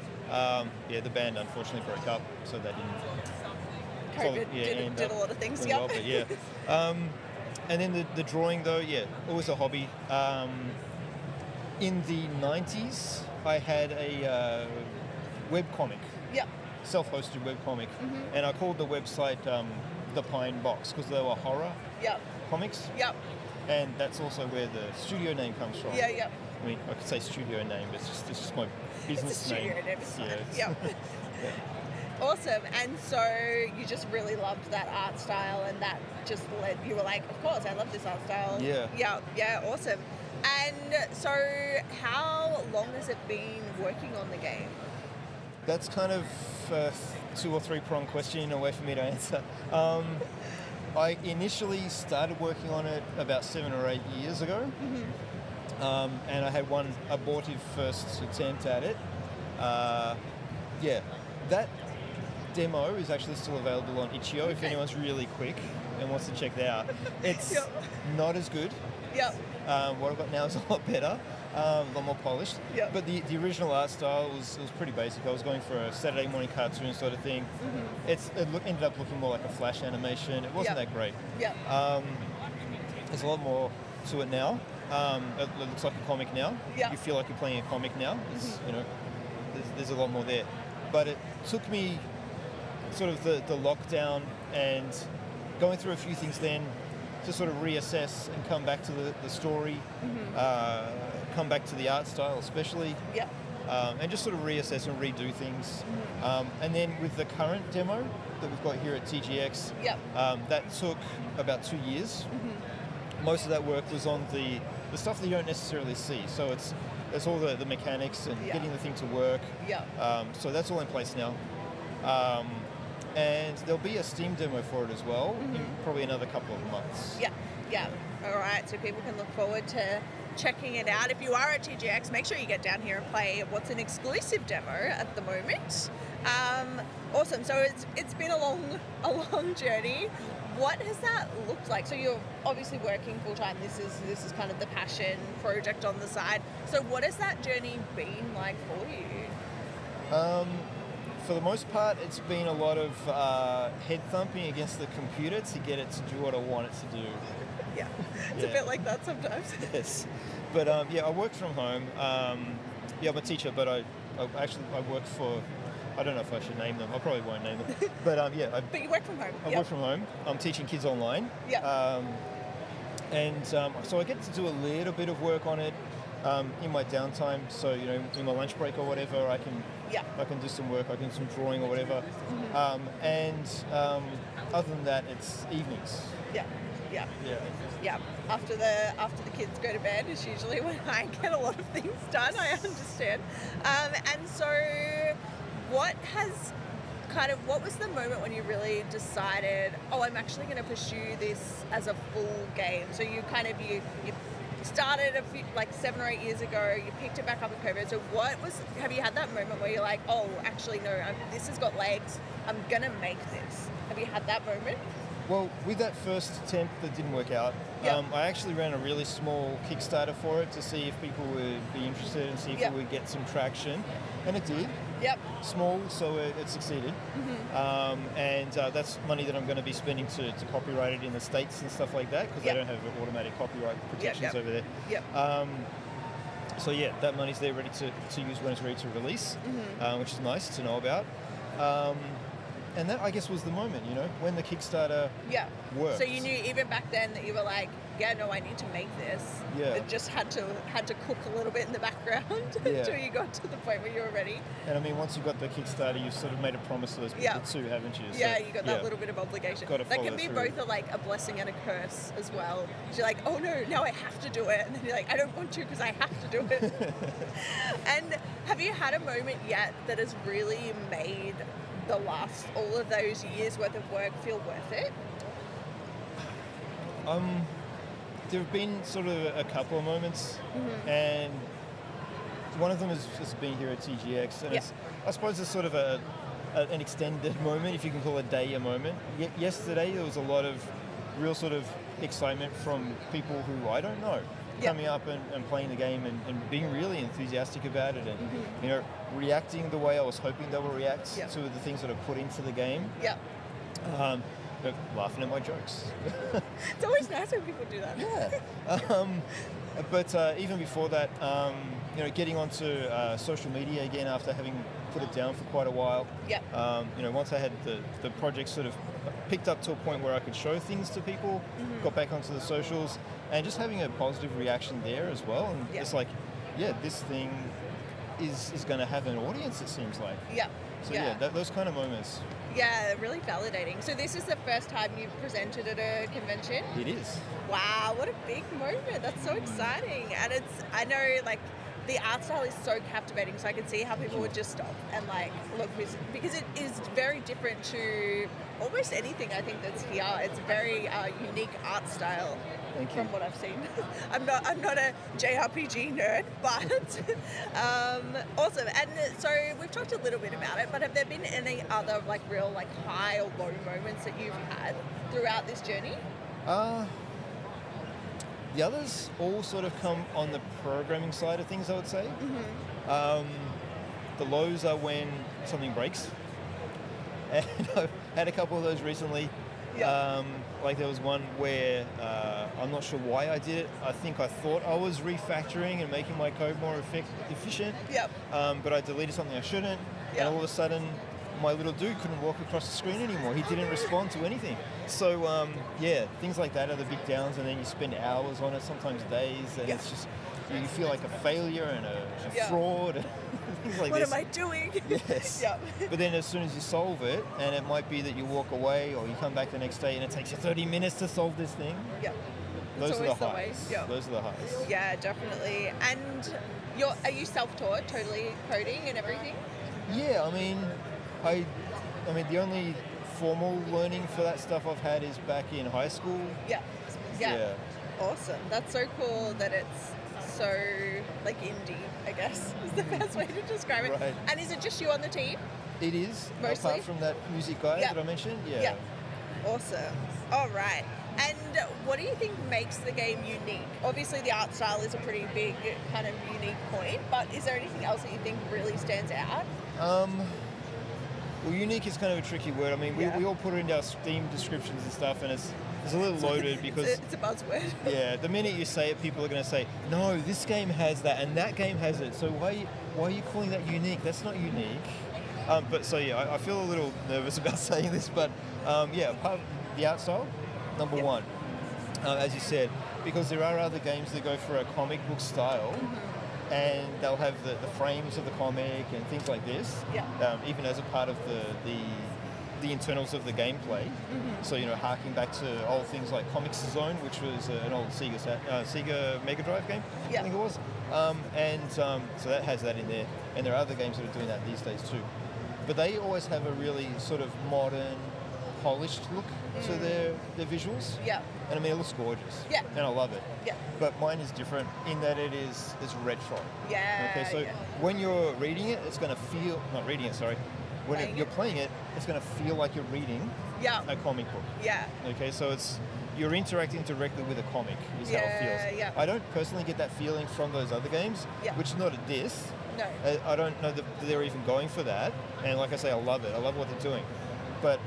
The band unfortunately broke up, so they didn't. COVID did a lot of things. Well, but and then the drawing though, always a hobby. In the 90s, I had a webcomic. Yeah. Self-hosted webcomic, and I called the website The Pine Box because they were horror comics. Yep. And that's also where the studio name comes from. Yeah. I mean, I could say studio name, but it's just my business name. It's a studio name. Yeah. Awesome. And so you just really loved that art style, and that just you were like, of course, I love this art style. Yeah. Awesome. And so how long has it been working on the game? That's kind of a 2 or 3 prong question in a way for me to answer. I initially started working on it about 7 or 8 years ago, and I had one abortive first attempt at it. That demo is actually still available on Itch.io if anyone's really quick and wants to check that out. It's not as good. What I've got now is a lot better, a lot more polished. But the original art style was pretty basic. I was going for a Saturday morning cartoon sort of thing. It ended up looking more like a flash animation. It wasn't that great. There's a lot more to it now. It looks like a comic now. You feel like you're playing a comic now. It's, there's a lot more there. But it took me sort of the lockdown and going through a few things then to sort of reassess and come back to the story, come back to the art style especially, and just sort of reassess and redo things. And then with the current demo that we've got here at TGX, that took about 2 years. Most of that work was on the stuff that you don't necessarily see. So it's all the mechanics and getting the thing to work. So that's all in place now. And there'll be a Steam demo for it as well in probably another couple of months. Yeah. All right, so people can look forward to checking it out. If you are at TGX, make sure you get down here and play what's an exclusive demo at the moment. Awesome. So it's been a long journey. What has that looked like? So you're obviously working full time. This is kind of the passion project on the side. So what has that journey been like for you? For the most part, it's been a lot of head thumping against the computer to get it to do what I want it to do. Yeah, it's a bit like that sometimes. Yes, but I work from home. I'm a teacher, but I work for. I don't know if I should name them. I probably won't name them. But But you work from home. I work from home. I'm teaching kids online. Yeah. So I get to do a little bit of work on it in my downtime. So in my lunch break or whatever, I can do some work. I can do some drawing or whatever. Other than that, it's evenings. Yeah. After the kids go to bed is usually when I get a lot of things done. I understand. And so, what was the moment when you really decided, I'm actually going to pursue this as a full game? So you started a few, 7 or 8 years ago. You picked it back up in COVID. So have you had that moment where you're like, actually no, this has got legs. I'm gonna make this. Have you had that moment? Well, with that first attempt that didn't work out, I actually ran a really small Kickstarter for it to see if people would be interested and see if it would get some traction, and it did. Yep. Small, so it succeeded. And that's money that I'm going to be spending to copyright it in the States and stuff like that, because they don't have automatic copyright protections over there. So that money's there ready to use when it's ready to release, which is nice to know about. And that, I guess, was the moment, when the Kickstarter worked. So you knew even back then that you were like, I need to make this. Yeah. It just had to cook a little bit in the background until you got to the point where you were ready. And I mean, once you got the Kickstarter, you sort of made a promise to those people too, haven't you? So, you got that little bit of obligation. That can be both a blessing and a curse as well. You're like, oh no, now I have to do it. And then you're like, I don't want to because I have to do it. And have you had a moment yet that has really made all of those years worth of work feel worth it? There have been sort of a couple of moments, and one of them is just being here at TGX, and I suppose it's sort of an extended moment, if you can call a day a moment. Yesterday there was a lot of real sort of excitement from people who I don't know, coming up and playing the game and being really enthusiastic about it, and reacting the way I was hoping they would react to the things that are put into the game. Laughing at my jokes. It's always nice when people do that. But even before that, getting onto social media again after having put it down for quite a while. Once I had the project sort of picked up to a point where I could show things to people, got back onto the socials, and just having a positive reaction there as well. And it's like, this thing is going to have an audience, it seems like. So those kind of moments. Yeah, really validating. So this is the first time you've presented at a convention? It is. Wow, what a big moment. That's so exciting. And I know the art style is so captivating, so I can see how people would just stop and look, because it is very different to almost anything I think that's here. It's a very unique art style. From what I've seen. I'm not a JRPG nerd, but awesome. And so we've talked a little bit about it, but have there been any other real high or low moments that you've had throughout this journey? The others all sort of come on the programming side of things, I would say. The lows are when something breaks. And I've had a couple of those recently. There was one where I'm not sure why I did it. I think I thought I was refactoring and making my code more efficient. But I deleted something I shouldn't. And all of a sudden, my little dude couldn't walk across the screen anymore. He didn't respond to anything. So, things like that are the big downs. And then you spend hours on it, sometimes days. And it's just, you feel like a failure and a fraud and things like what this. What am I doing? Yes. But then as soon as you solve it, and it might be that you walk away or you come back the next day and it takes you 30 minutes to solve this thing. Those are the highs. Those are the highs. Yeah, definitely. And are you self-taught, totally coding and everything? Yeah, I mean, I I mean, the only formal learning for that stuff I've had is back in high school. Yeah. Awesome. That's so cool that it's so like indie, I guess is the best way to describe it. Right. And is it just you on the team? It is, Mostly? apart from that music guy that I mentioned. Yeah. Awesome. All right. And what do you think makes the game unique? Obviously, the art style is a pretty big kind of unique point, but is there anything else that you think really stands out? Well, unique is kind of a tricky word. I mean, we all put it into our Steam descriptions and stuff, and it's a little loaded because... It's a buzzword. Yeah, the minute you say it, people are going to say, no, this game has that, and that game has it, so why are you calling that unique? That's not unique. I feel a little nervous about saying this, but apart from the art style, number one, as you said, because there are other games that go for a comic book style, and they'll have the frames of the comic and things like this, even as a part of the internals of the gameplay. So, harking back to old things like Comics Zone, which was an old Sega Mega Drive game, I think it was. So that has that in there, and there are other games that are doing that these days too. But they always have a really sort of modern, polished look to their visuals. Yeah. And I mean, it looks gorgeous. Yeah. And I love it. Yeah. But mine is different in that it's retro. Yeah. Okay, so when you're reading it, it's going to feel, not reading it, sorry. When you're playing it, it's going to feel like you're reading a comic book. Yeah. Okay, so you're interacting directly with a comic is how it feels. Yeah. I don't personally get that feeling from those other games, which is not a diss. No. I don't know that they're even going for that. And like I say, I love it. I love what they're doing. But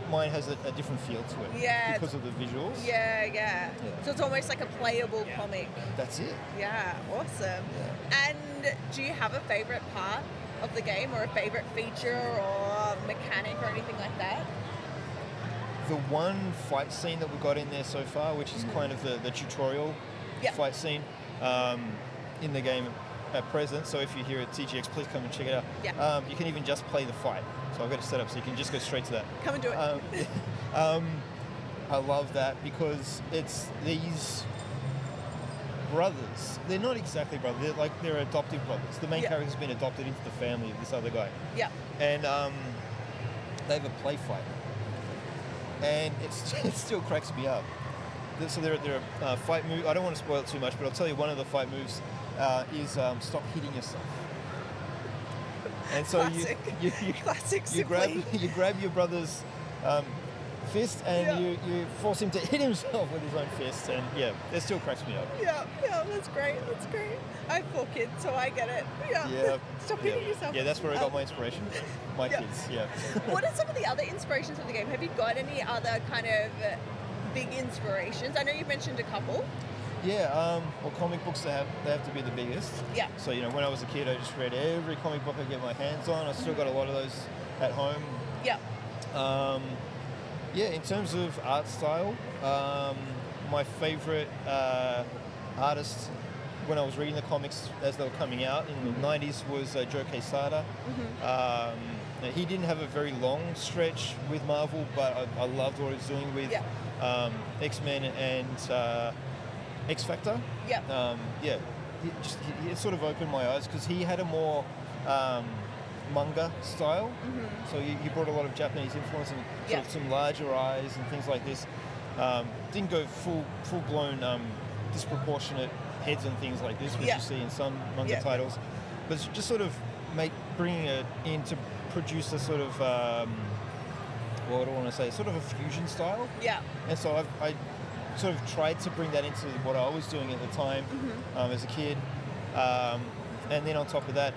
mine has a different feel to it because of the visuals. Yeah. So it's almost like a playable comic. That's it. Yeah, awesome. Yeah. And do you have a favourite part of the game or a favourite feature or mechanic or anything like that? The one fight scene that we've got in there so far, which is kind of the tutorial fight scene in the game at present. So if you're here at TGX, please come and check it out. Yeah. You can even just play the fight. So I've got it set up so you can just go straight to that. Come and do it. I love that because it's these brothers. They're not exactly brothers. They're adoptive brothers. The main character's been adopted into the family of this other guy. Yeah. And they have a play fight. And it still cracks me up. So there are fight moves. I don't want to spoil it too much, but I'll tell you one of the fight moves is stop hitting yourself. And so you grab your brother's fist and you force him to hit himself with his own fist, and it still cracks me up. Yeah, that's great. I have 4 kids, so I get it. Yeah. Stop hitting yourself. Yeah, that's where I got my inspiration. My kids. Yeah. What are some of the other inspirations of the game? Have you got any other kind of big inspirations? I know you mentioned a couple. Yeah, well, comic books, they have to be the biggest. Yeah. So, when I was a kid, I just read every comic book I could get my hands on. I still got a lot of those at home. Yeah. In terms of art style, my favorite artist when I was reading the comics as they were coming out in the 90s was Joe Quesada. He didn't have a very long stretch with Marvel, but I loved what he was doing with X-Men and X Factor. It sort of opened my eyes because he had a more manga style. So he brought a lot of Japanese influence and sort of some larger eyes and things like this. Didn't go full blown disproportionate heads and things like this, which you see in some manga titles, but it's just sort of bringing it in to produce a sort of what do I want to say? Sort of a fusion style. Yeah. And so I sort of tried to bring that into what I was doing at the time as a kid. And then on top of that,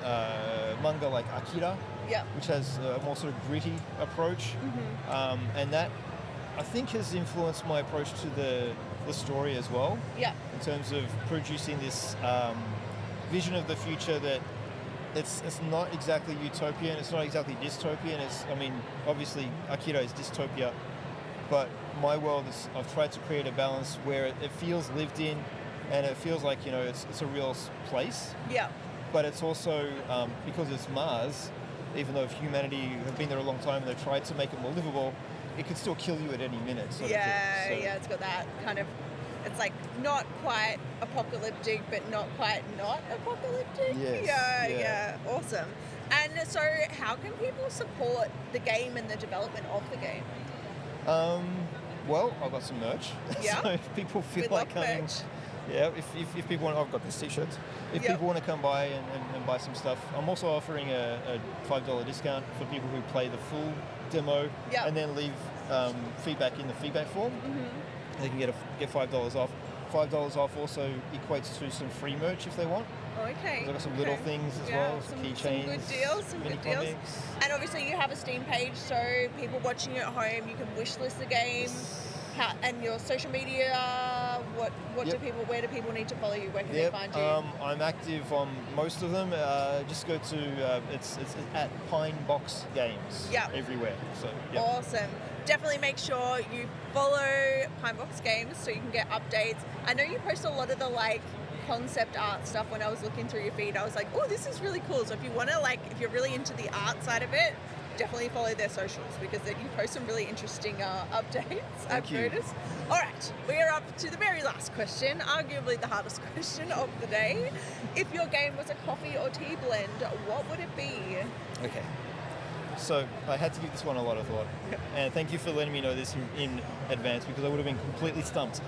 manga like Akira, which has a more sort of gritty approach. And that, I think, has influenced my approach to the story as well. Yeah. In terms of producing this vision of the future that it's not exactly utopian, it's not exactly dystopian. Obviously Akira is dystopia, but my world is, I've tried to create a balance where it feels lived in and it feels like, it's a real place. Yeah. But it's also, because it's Mars, even though if humanity have been there a long time and they've tried to make it more livable, it could still kill you at any minute. It's got that kind of It's like not quite apocalyptic, but not quite not apocalyptic. Yes, Yeah. Awesome. And so, how can people support the game and the development of the game? Well, I've got some merch. Yeah. So if people feel We like love coming, merch. yeah. If people want, I've got this T-shirt. If Yep. people want to come by and buy some stuff, I'm also offering a $5 discount for people who play the full demo Yep. and then leave feedback in the feedback form. They can get $5 off. $5 off also equates to some free merch if they want. Okay. I've got some little things as well, some keychains, good deals, some mini good deals. comics. And obviously, you have a Steam page, so people watching at home, you can wishlist the game. And your social media, what Yep. where do people need to follow you? Where can they Yep, find you? I'm active on most of them. Just go to it's at Pine Box Games. Yep. Everywhere. So yep. Awesome. Definitely make sure you follow Pinebox Games so you can get updates. I know you post a lot of the concept art stuff. When I was looking through your feed, I was like, oh, this is really cool. So if you want to if you're really into the art side of it, definitely follow their socials because you post some really interesting updates. I've noticed. All right, we are up to the very last question, arguably the hardest question of the day. If your game was a coffee or tea blend, what would it be? Okay. So I had to give this one a lot of thought, and thank you for letting me know this in advance because I would have been completely stumped.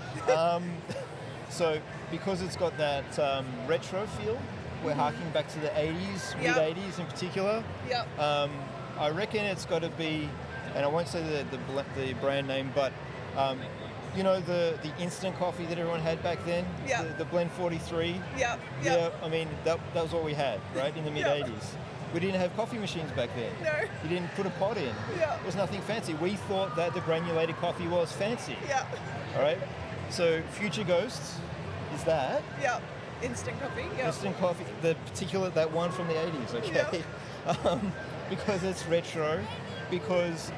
So because it's got that retro feel, we're harking back to the 80s, Yep. mid-80s in particular. Yep. I reckon it's got to be, and I won't say the brand name, but you know the instant coffee that everyone had back then, Yep. the Blend 43. Yep. Yeah, I mean that was what we had, right, in the mid 80s. We didn't have coffee machines back then. No. You didn't put a pot in. Yeah. It was nothing fancy. We thought that the granulated coffee was fancy. Yep. All right. So Future Ghosts is that. Yep. Instant coffee. Yep. Instant coffee, that one from the 80s, okay? Because it's retro, because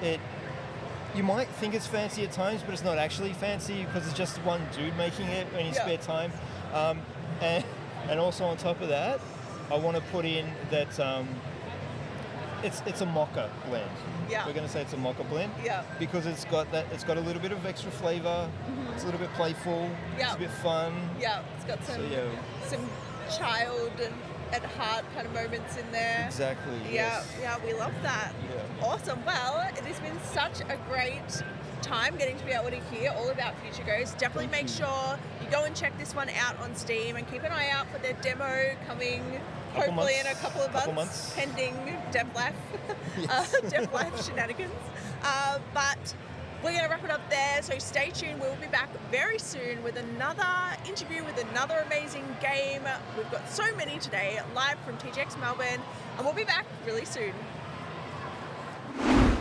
you might think it's fancy at times, but it's not actually fancy because it's just one dude making it in his spare time. And also on top of that, I want to put in that it's a mocha blend. Yeah. We're going to say it's a mocha blend. Yeah. Because it's got a little bit of extra flavor. It's a little bit playful. Yeah. It's a bit fun. Yeah, it's got some child and at heart kind of moments in there. Exactly. Yeah, Yes. yeah, we love that. Yeah. Awesome. Well, it has been such a great time getting to be able to hear all about Future Ghosts. Definitely make sure you go and check this one out on Steam and keep an eye out for their demo coming hopefully in a couple of months. Pending Dev Life, Dev Life shenanigans. But we're going to wrap it up there, so stay tuned. We'll be back very soon with another interview with another amazing game. We've got so many today, live from TGX Melbourne, and we'll be back really soon.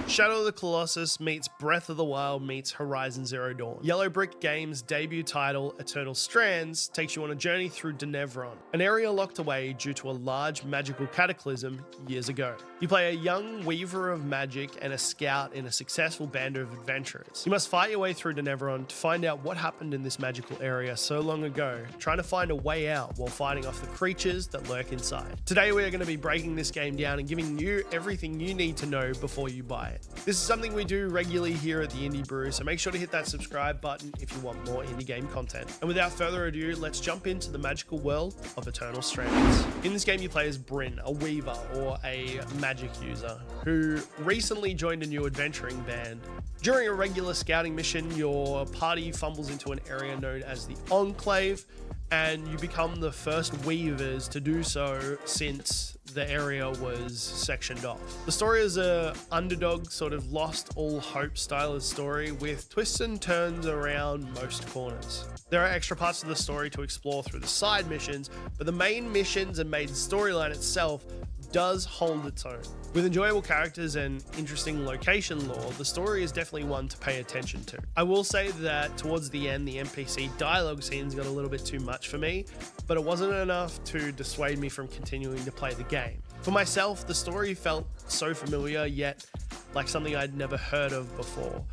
Shadow of the Colossus meets Breath of the Wild meets Horizon Zero Dawn. Yellow Brick Games' debut title, Eternal Strands, takes you on a journey through Denevron, an area locked away due to a large magical cataclysm years ago. You play a young weaver of magic and a scout in a successful band of adventurers. You must fight your way through Denevron to find out what happened in this magical area so long ago, trying to find a way out while fighting off the creatures that lurk inside. Today we are going to be breaking this game down and giving you everything you need to know before you buy it. This is something we do regularly here at the Indie Brew, so make sure to hit that subscribe button if you want more indie game content. And without further ado, let's jump into the magical world of Eternal Strands. In this game you play as Bryn, a weaver or a magic user, who recently joined a new adventuring band. During a regular scouting mission, your party fumbles into an area known as the Enclave, and you become the first weavers to do so since the area was sectioned off. The story is a underdog, sort of lost all hope style of story with twists and turns around most corners. There are extra parts of the story to explore through the side missions, but the main missions and main storyline itself does hold its own. With enjoyable characters and interesting location lore, the story is definitely one to pay attention to. I will say that towards the end, the NPC dialogue scenes got a little bit too much for me, but it wasn't enough to dissuade me from continuing to play the game. For myself, the story felt so familiar, yet like something I'd never heard of before.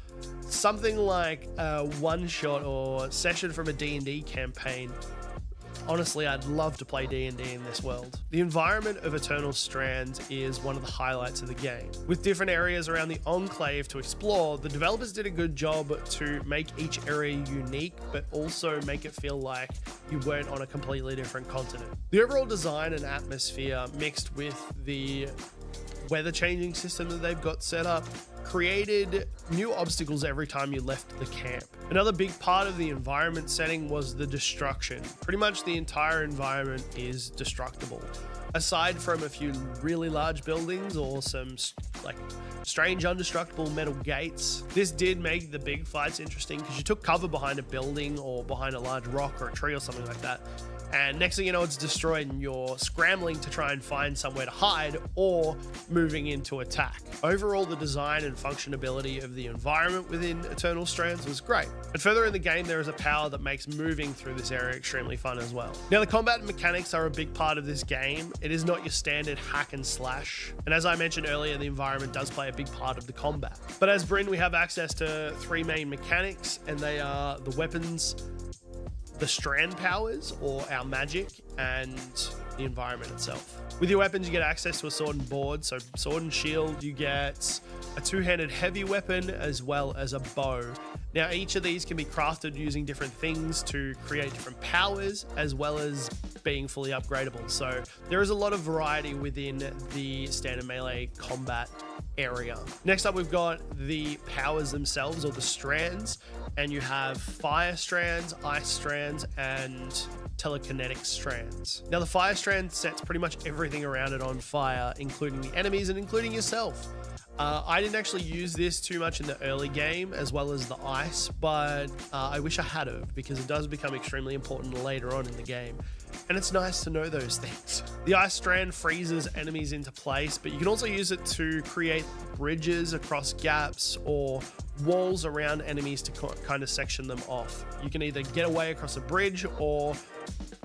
Something like a one-shot or session from a D&D campaign Honestly, I'd love to play D&D in this world. The environment of Eternal Strands is one of the highlights of the game. With different areas around the Enclave to explore, the developers did a good job to make each area unique, but also make it feel like you weren't on a completely different continent. The overall design and atmosphere, mixed with the weather changing system that they've got set up, created new obstacles every time you left the camp. Another big part of the environment setting was the destruction. Pretty much the entire environment is destructible. Aside from a few really large buildings or some like strange undestructible metal gates, this did make the big fights interesting because you took cover behind a building or behind a large rock or a tree or something like that. And next thing you know, it's destroyed and you're scrambling to try and find somewhere to hide or moving in to attack. Overall, the design and functionability of the environment within Eternal Strands was great. But further in the game, there is a power that makes moving through this area extremely fun as well. Now, the combat mechanics are a big part of this game. It is not your standard hack and slash. And as I mentioned earlier, the environment does play a big part of the combat. But as Bryn, we have access to 3 main mechanics, and they are the weapons, the strand powers or our magic, and the environment itself. With your weapons, you get access to a sword and board. So sword and shield, you get a 2-handed heavy weapon as well as a bow. Now each of these can be crafted using different things to create different powers as well as being fully upgradable. So there is a lot of variety within the standard melee combat area. Next up, we've got the powers themselves, or the strands, and you have fire strands, ice strands, and telekinetic strands. Now the fire strand sets pretty much everything around it on fire, including the enemies and including yourself. I didn't actually use this too much in the early game, as well as the ice, but I wish I had of, because it does become extremely important later on in the game. And it's nice to know those things. The ice strand freezes enemies into place, but you can also use it to create bridges across gaps or walls around enemies to kind of section them off. You can either get away across a bridge or,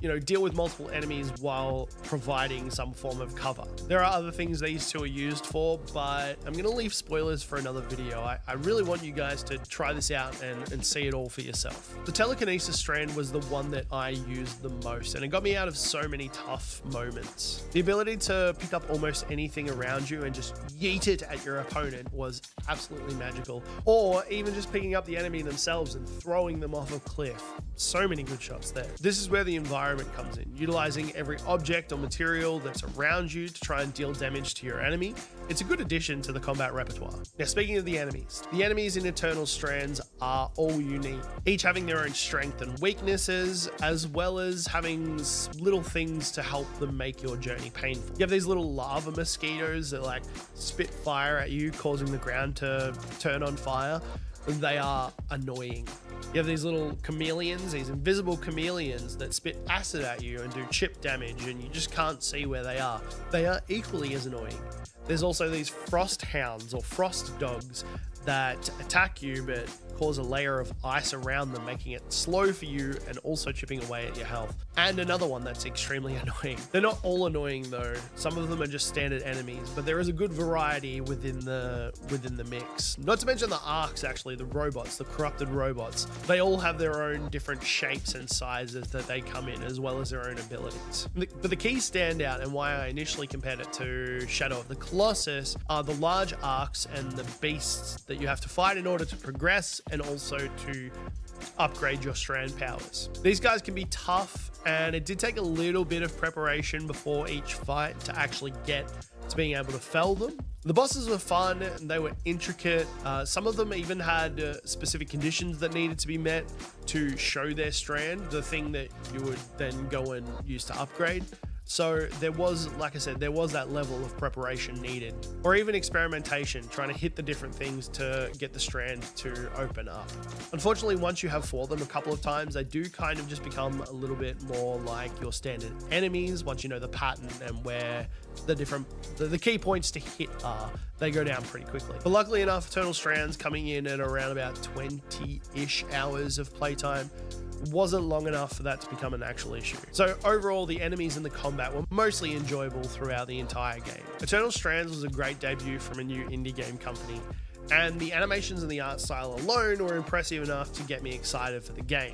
you know, deal with multiple enemies while providing some form of cover. There are other things these two are used for, but I'm gonna leave spoilers for another video. I really want you guys to try this out and see it all for yourself. The telekinesis strand was the one that I used the most, and it got me out of so many tough moments. The ability to pick up almost anything around you and just yeet it at your opponent was absolutely magical. Or even just picking up the enemy themselves and throwing them off a cliff. So many good shots there. This is where the environment comes in, utilizing every object or material that's around you to try and deal damage to your enemy. It's a good addition to the combat repertoire. Now, speaking of the enemies in Eternal Strands are all unique, each having their own strength and weaknesses, as well as having little things to help them make your journey painful. You have these little lava mosquitoes that like spit fire at you, causing the ground to turn on fire. They are annoying. You have these little chameleons, these invisible chameleons that spit acid at you and do chip damage, and you just can't see where they are. They are equally as annoying. There's also these frost hounds or frost dogs that attack you but cause a layer of ice around them, making it slow for you and also chipping away at your health. And another one that's extremely annoying. They're not all annoying though. Some of them are just standard enemies, but there is a good variety within the mix. Not to mention the arcs, actually, the robots, the corrupted robots. They all have their own different shapes and sizes that they come in, as well as their own abilities. But the key standout, and why I initially compared it to Shadow of the Colossus, are the large arcs and the beasts that you have to fight in order to progress, and also to upgrade your strand powers. These guys can be tough, and it did take a little bit of preparation before each fight to actually get to being able to fell them. The bosses were fun and they were intricate. Some of them even had specific conditions that needed to be met to show their strand, the thing that you would then go and use to upgrade. So there was, like I said, there was that level of preparation needed, or even experimentation, trying to hit the different things to get the strand to open up. Unfortunately, once you have fought them a couple of times, they do kind of just become a little bit more like your standard enemies. Once you know the pattern and where the key points to hit are, they go down pretty quickly. But luckily enough, Eternal Strands coming in at around about 20-ish hours of playtime wasn't long enough for that to become an actual issue. So overall, the enemies and the combat were mostly enjoyable throughout the entire game. Eternal Strands was a great debut from a new indie game company, and the animations and the art style alone were impressive enough to get me excited for the game.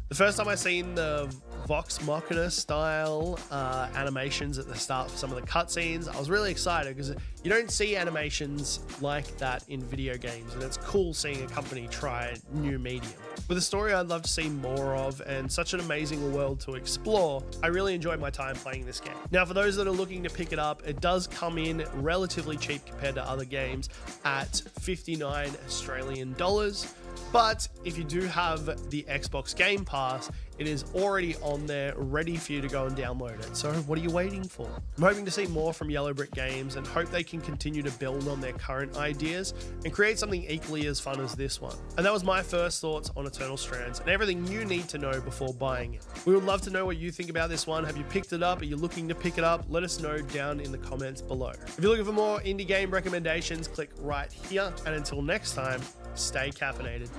The first time I seen the Vox Machina style animations at the start for some of the cutscenes. I was really excited because you don't see animations like that in video games, and it's cool seeing a company try new medium. With a story I'd love to see more of and such an amazing world to explore, I really enjoyed my time playing this game. Now, for those that are looking to pick it up, it does come in relatively cheap compared to other games at 59 Australian dollars. But if you do have the Xbox Game Pass, it is already on there, ready for you to go and download it. So what are you waiting for? I'm hoping to see more from Yellow Brick Games and hope they can continue to build on their current ideas and create something equally as fun as this one. And that was my first thoughts on Eternal Strands and everything you need to know before buying it. We would love to know what you think about this one. Have you picked it up? Are you looking to pick it up? Let us know down in the comments below. If you're looking for more indie game recommendations, click right here. And until next time, stay caffeinated.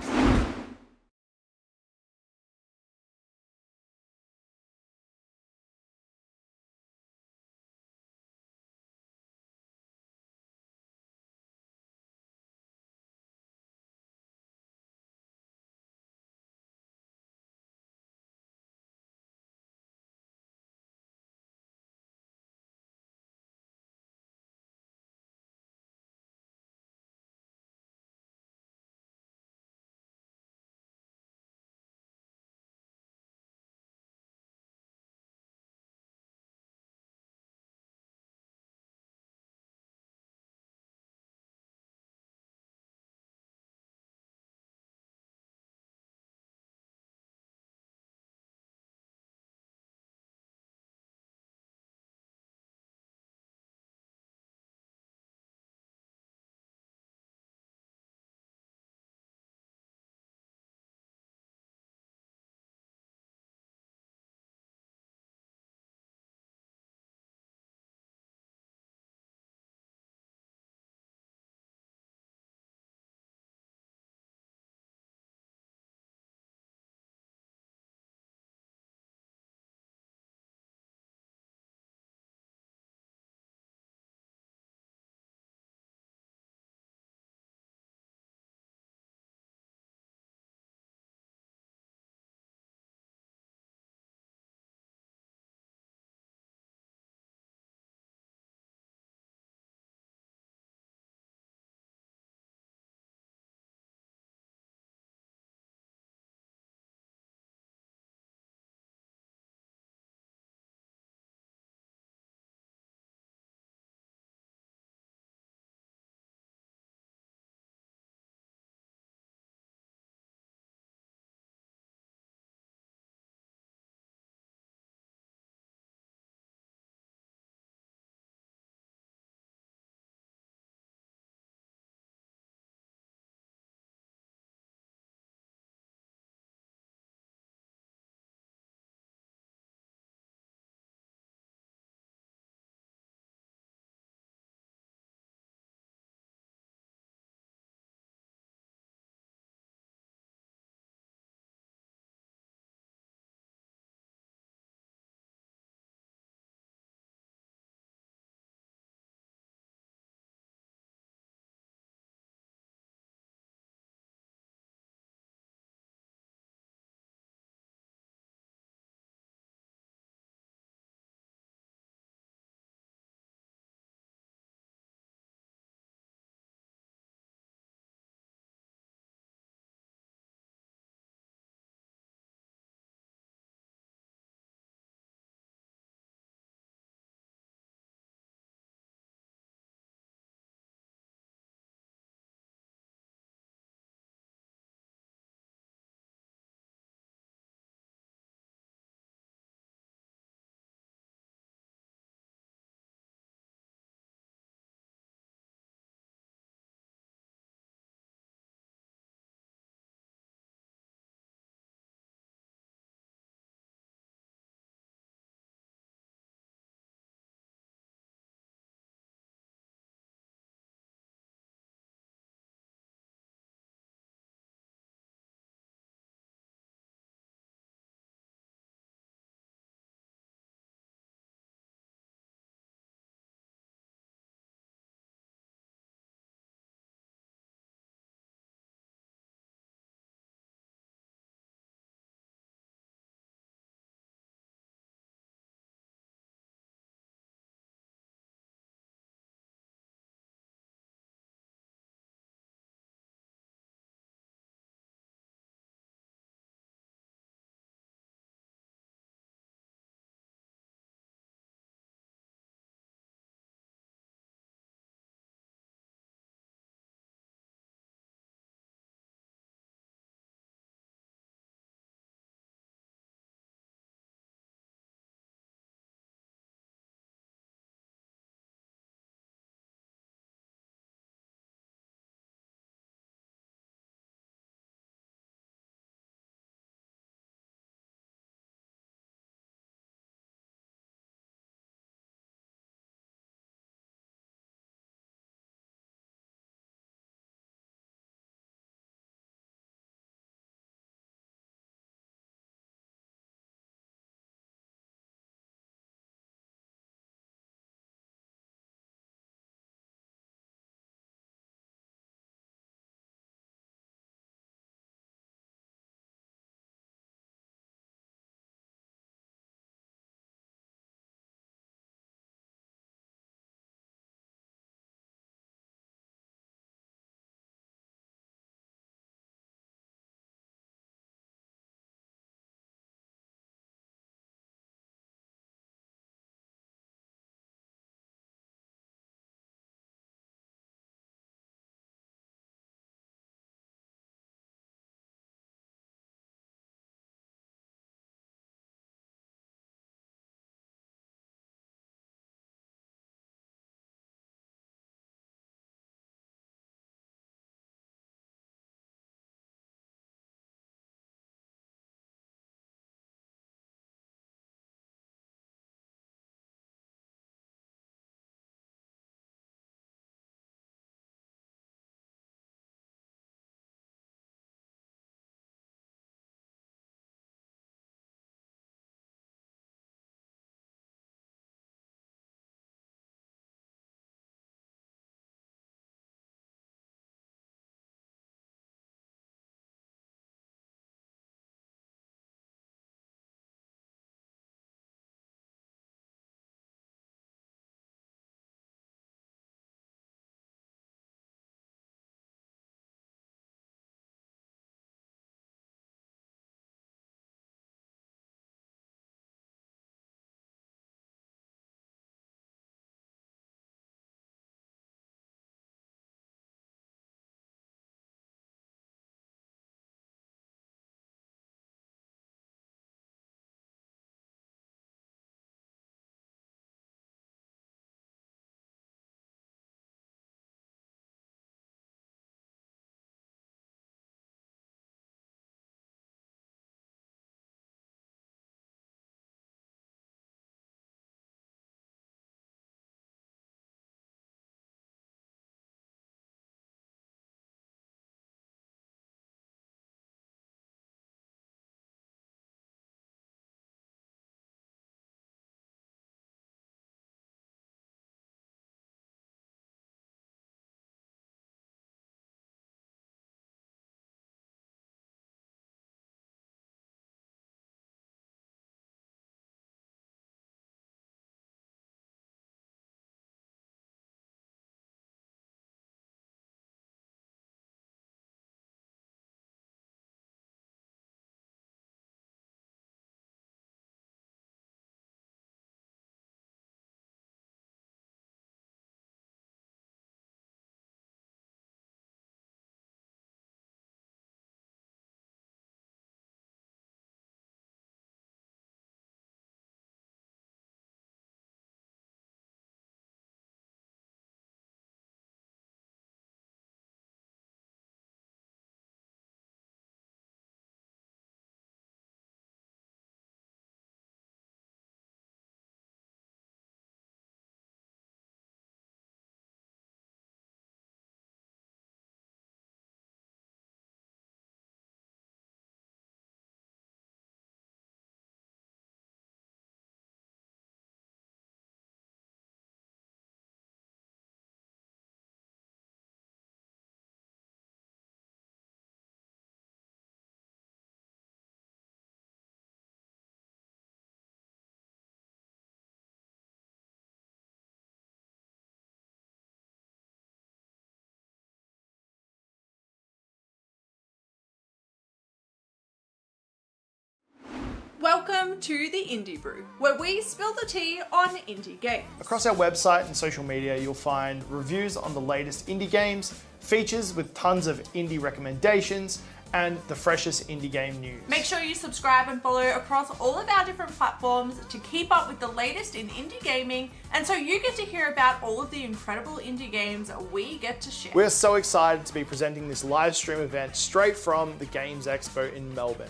welcome to the Indie Brew, where we spill the tea on indie games. Across our website and social media, you'll find reviews on the latest indie games, features with tons of indie recommendations, and the freshest indie game news. Make sure you subscribe and follow across all of our different platforms to keep up with the latest in indie gaming, and so you get to hear about all of the incredible indie games we get to share. We're so excited to be presenting this live stream event straight from the Games Expo in Melbourne.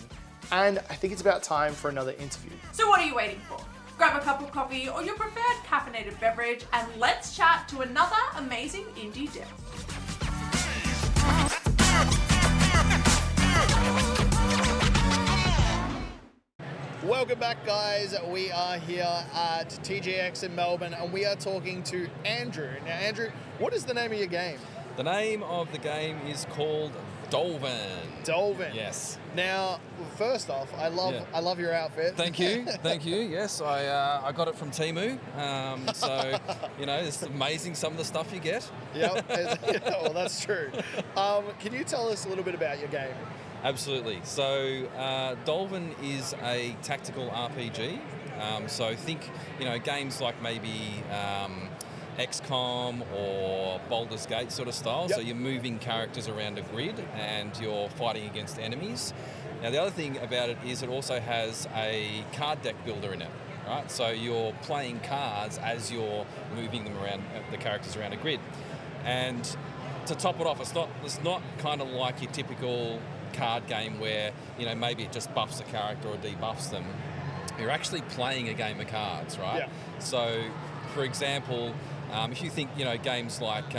And I think it's about time for another interview. So what are you waiting for? Grab a cup of coffee or your preferred caffeinated beverage and let's chat to another amazing indie dev. Welcome back, guys. We are here at TGX in Melbourne and we are talking to Andrew. Now, Andrew, what is the name of your game? The name of the game is called Dolphin. Dolphin. Yes. Now, first off, I love your outfit. Thank you. Yes, I got it from Temu. So, it's amazing some of the stuff you get. Yep. Well, that's true. Can you tell us a little bit about your game? Absolutely. So, Dolphin is a tactical RPG. So think, games like maybe XCOM or Baldur's Gate sort of style. Yep. So you're moving characters around a grid and you're fighting against enemies. Now, the other thing about it is it also has a card deck builder in it. Right? So you're playing cards as you're moving them around, the characters around a grid. And to top it off, it's not kind of like your typical card game where maybe it just buffs a character or debuffs them. You're actually playing a game of cards, right? Yeah. So, for example, if you think games like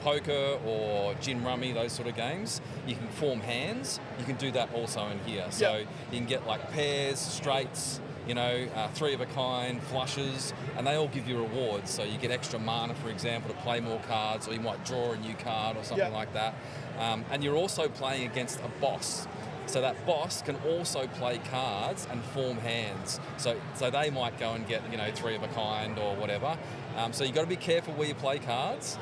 poker or gin rummy, those sort of games, you can form hands. You can do that also in here. So you can get like pairs, straights, three of a kind, flushes, and they all give you rewards. So you get extra mana, for example, to play more cards, or you might draw a new card or something like that. And you're also playing against a boss. So that boss can also play cards and form hands. So they might go and get, three of a kind or whatever. So you've got to be careful where you play cards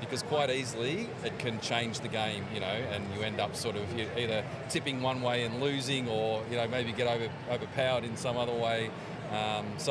because quite easily it can change the game, and you end up sort of either tipping one way and losing or, maybe get overpowered in some other way. That's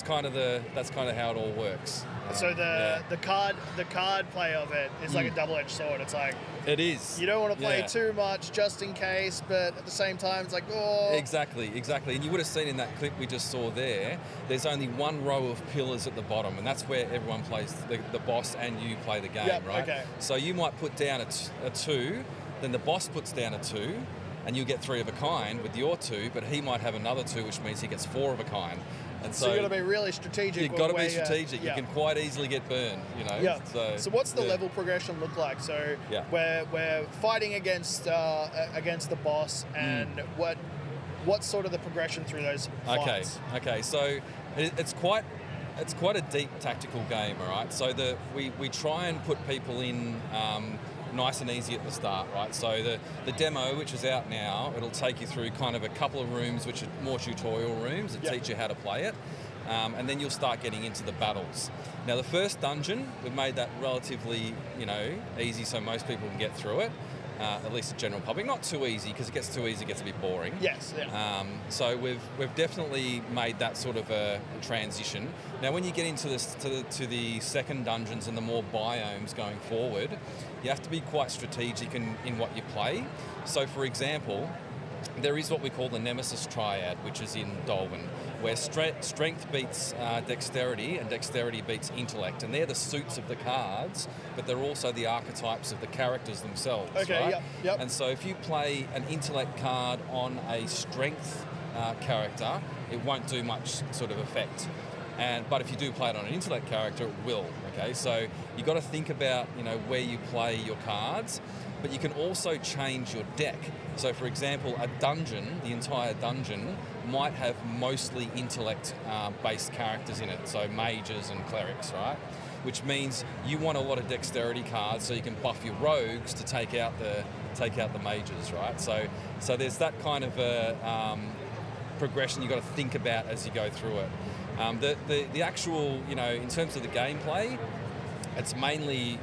kind of how it all works. So the card play of it is like a double-edged sword. It's like it is. You don't want to play too much just in case, but at the same time it's like Exactly. And you would have seen in that clip we just saw there's only one row of pillars at the bottom, and that's where everyone plays the boss and you play the game, right? Okay. So you might put down a 2, then the boss puts down a 2. And you get 3 of a kind with your 2, but he might have another 2, which means he gets 4 of a kind. And so you've got to be really strategic. You've got to be strategic. You can quite easily get burned, Yeah. So what's the level progression look like? So we're fighting against the boss, and what's sort of the progression through those fights? Okay. So it's quite a deep tactical game, all right. So we try and put people in. Nice and easy at the start, right? So the demo, which is out now, it'll take you through kind of a couple of rooms, which are more tutorial rooms that teach you how to play it. And then you'll start getting into the battles. Now, the first dungeon, we've made that relatively, easy so most people can get through it. At least the general public. Not too easy, because it gets too easy, it gets a bit boring. Yes, yeah. So we've definitely made that sort of a transition. Now, when you get into to the second dungeons and the more biomes going forward, you have to be quite strategic in what you play. So, for example, there is what we call the Nemesis Triad, which is in Dolphin, where strength beats dexterity and dexterity beats intellect. And they're the suits of the cards, but they're also the archetypes of the characters themselves. Okay, right? yep. And so if you play an intellect card on a strength character, it won't do much sort of effect. But if you do play it on an intellect character, it will. Okay, so you've got to think about where you play your cards, but you can also change your deck. So, for example, a dungeon, the entire dungeon, might have mostly intellect-based characters in it, so mages and clerics, right? Which means you want a lot of dexterity cards so you can buff your rogues to take out the mages, right? So there's that kind of a progression you've got to think about as you go through it. The actual, in terms of the gameplay, it's mainly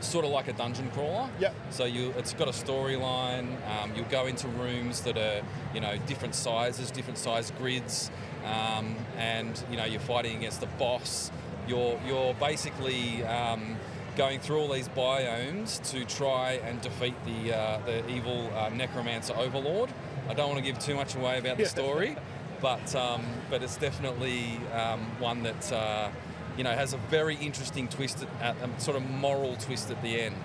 sort of like a dungeon crawler. Yep. So it's got a storyline. You'll go into rooms that are, different sizes, different size grids, and you're fighting against the boss. You're basically going through all these biomes to try and defeat the evil necromancer overlord. I don't want to give too much away about the story, but it's definitely one that has a very interesting twist, at sort of moral twist at the end.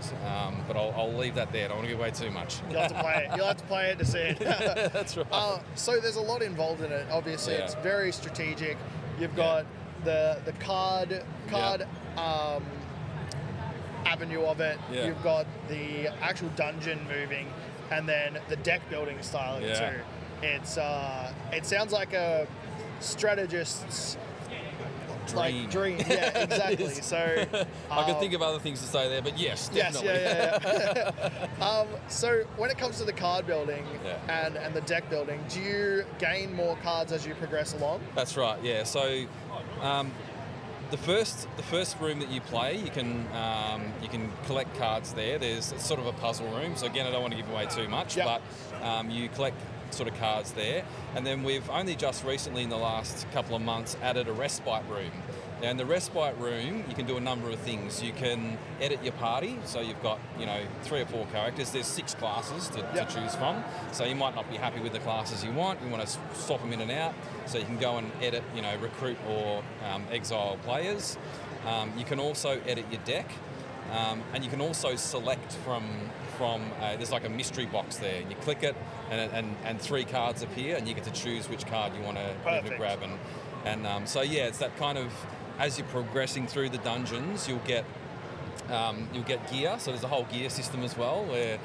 But I'll leave that there. I don't want to give away too much. You'll have to play it. You'll have to play it to see it. That's right. So there's a lot involved in it. Obviously, it's very strategic. You've got the card avenue of it. Yeah. You've got the actual dungeon moving, and then the deck building style of it too. It's it sounds like a strategist's dream. Yeah, exactly. So I could think of other things to say there, but yes, definitely. Yeah. So when it comes to the card building and the deck building, do you gain more cards as you progress along? That's right. Yeah. So the first room that you play, you can collect cards there. It's sort of a puzzle room. So again, I don't want to give away too much, but you collect sort of cards there. And then we've only just recently in the last couple of months added a respite room. Now in the respite room, you can do a number of things. You can edit your party, so you've got 3 or 4 characters. There's 6 classes to choose from, so you might not be happy with the classes you want. You want to swap them in and out, so you can go and edit, recruit or exile players. You can also edit your deck, and you can also select from there's like a mystery box there. You click it, and 3 cards appear, and you get to choose which card you want to grab. And so it's that kind of, as you're progressing through the dungeons, you'll get gear. So there's a whole gear system as well, where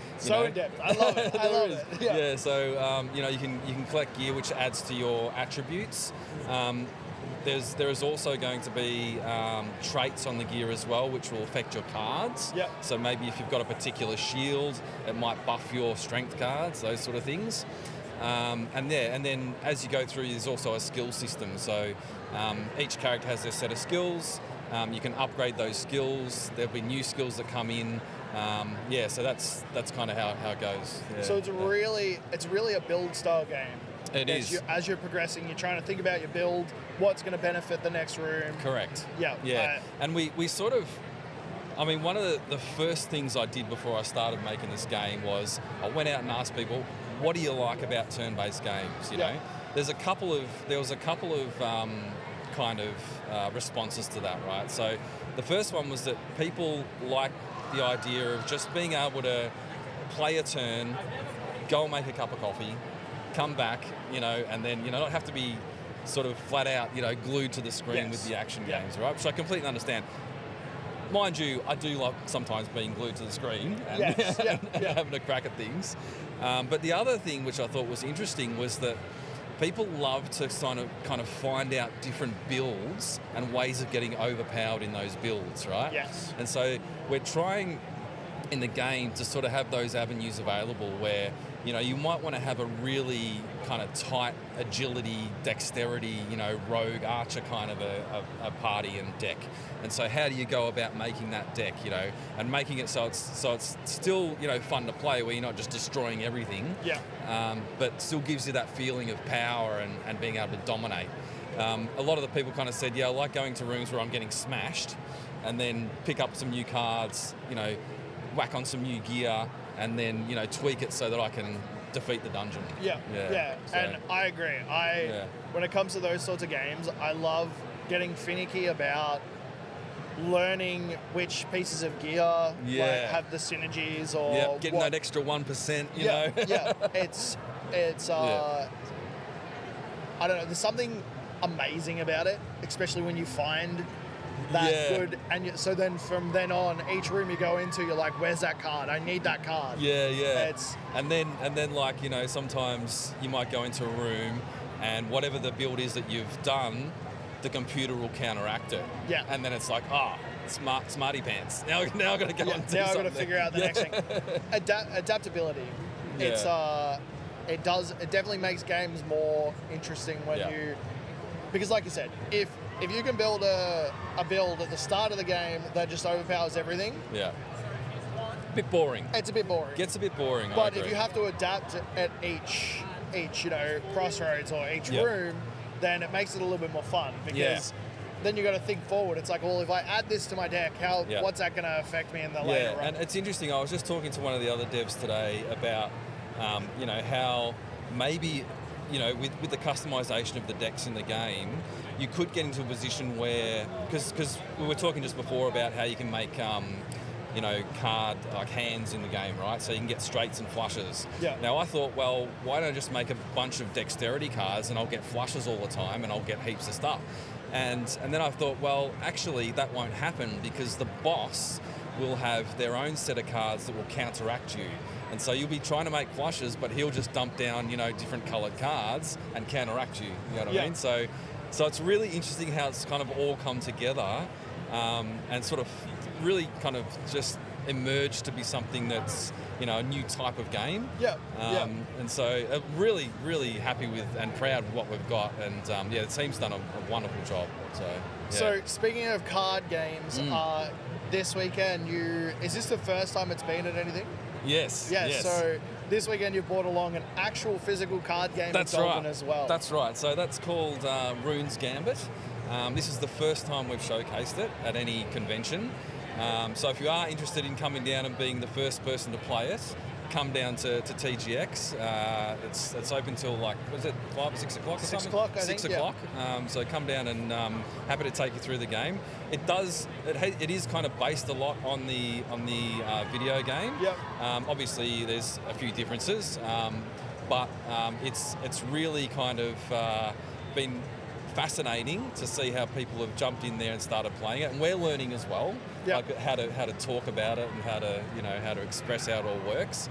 in depth. I love it. I love it. Yeah. So you can collect gear which adds to your attributes. There is also going to be traits on the gear as well, which will affect your cards. Yep. So maybe if you've got a particular shield, it might buff your strength cards, those sort of things. And then as you go through, there's also a skill system. So each character has their set of skills. You can upgrade those skills. There'll be new skills that come in. So that's kind of how it goes. Yeah. So it's really a build style game. It is. As you're progressing, you're trying to think about your build, what's going to benefit the next room. Correct. Yeah. And we sort of, one of the first things I did before I started making this game was I went out and asked people, what do you like about turn-based games? You know, there was a couple of kind of responses to that, right? So the first one was that people like the idea of just being able to play a turn, go and make a cup of coffee, come back, and then not have to be sort of flat out, glued to the screen with the action games, right? Which I completely understand. Mind you, I do love sometimes being glued to the screen and, and having a crack at things. But the other thing which I thought was interesting was that people love to kind of find out different builds and ways of getting overpowered in those builds, right? Yes. And so we're trying in the game to sort of have those avenues available where you might want to have a really kind of tight agility, dexterity, rogue archer kind of a party and deck. And so how do you go about making that deck, and making it so it's still, fun to play where you're not just destroying everything, but still gives you that feeling of power and being able to dominate. A lot of the people kind of said, I like going to rooms where I'm getting smashed and then pick up some new cards, whack on some new gear, and then tweak it so that I can defeat the dungeon. Yeah. So, and I agree. When it comes to those sorts of games, I love getting finicky about learning which pieces of gear have the synergies or getting that extra 1%. You know. It's I don't know. There's something amazing about it, especially when you find that good, and so then from then on, each room you go into, you're like, where's that card? I need that card. And then like sometimes you might go into a room and whatever the build is that you've done, the computer will counteract it. And then it's like, smarty pants. Now I've got to go and do something. Now I've got to figure out the next thing. Adaptability. It definitely makes games more interesting when you, because like you said, if you can build a build at the start of the game that just overpowers everything, bit boring. It's a bit boring. Gets a bit boring. But if you have to adapt at each crossroads or each room, then it makes it a little bit more fun because then you got to think forward. It's like, well, if I add this to my deck, what's that going to affect me in the later run? And it's interesting. I was just talking to one of the other devs today about how maybe with the customization of the decks in the game, you could get into a position where because we were talking just before about how you can make card like hands in the game, right? So you can get straights and flushes. Yeah. Now I thought, well, why don't I just make a bunch of dexterity cards and I'll get flushes all the time and I'll get heaps of stuff. And then I thought, well, actually that won't happen because the boss will have their own set of cards that will counteract you. And so you'll be trying to make flushes, but he'll just dump down, different coloured cards and counteract you. You know what I mean? So it's really interesting how it's kind of all come together and sort of really kind of just emerged to be something that's a new type of game. And so really, really happy with and proud of what we've got. And the team's done a wonderful job. So speaking of card games, this weekend is this the first time it's been at anything? Yes. So this weekend you brought along an actual physical card game at Melbourne as well. That's right. So that's called Rune's Gambit. This is the first time we've showcased it at any convention. So if you are interested in coming down and being the first person to play it, come down to TGX. It's open till 5 or 6 o'clock or something? 6 o'clock, I think. 6 o'clock. So come down and happy to take you through the game. It is kind of based a lot on the video game. Obviously, there's a few differences, but it's really kind of been fascinating to see how people have jumped in there and started playing it, and we're learning as well, like how to talk about it and how to express how it all works.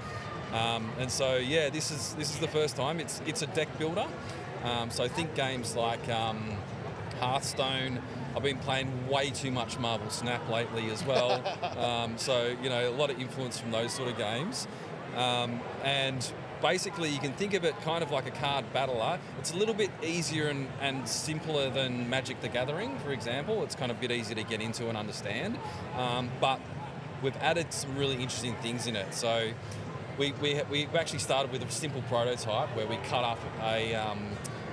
And so this is the first time. It's a deck builder. So think games like Hearthstone. I've been playing way too much Marvel Snap lately as well. So a lot of influence from those sort of games. And basically, you can think of it kind of like a card battler. It's a little bit easier and simpler than Magic the Gathering, for example. It's kind of a bit easier to get into and understand. But we've added some really interesting things in it. So we actually started with a simple prototype where we cut up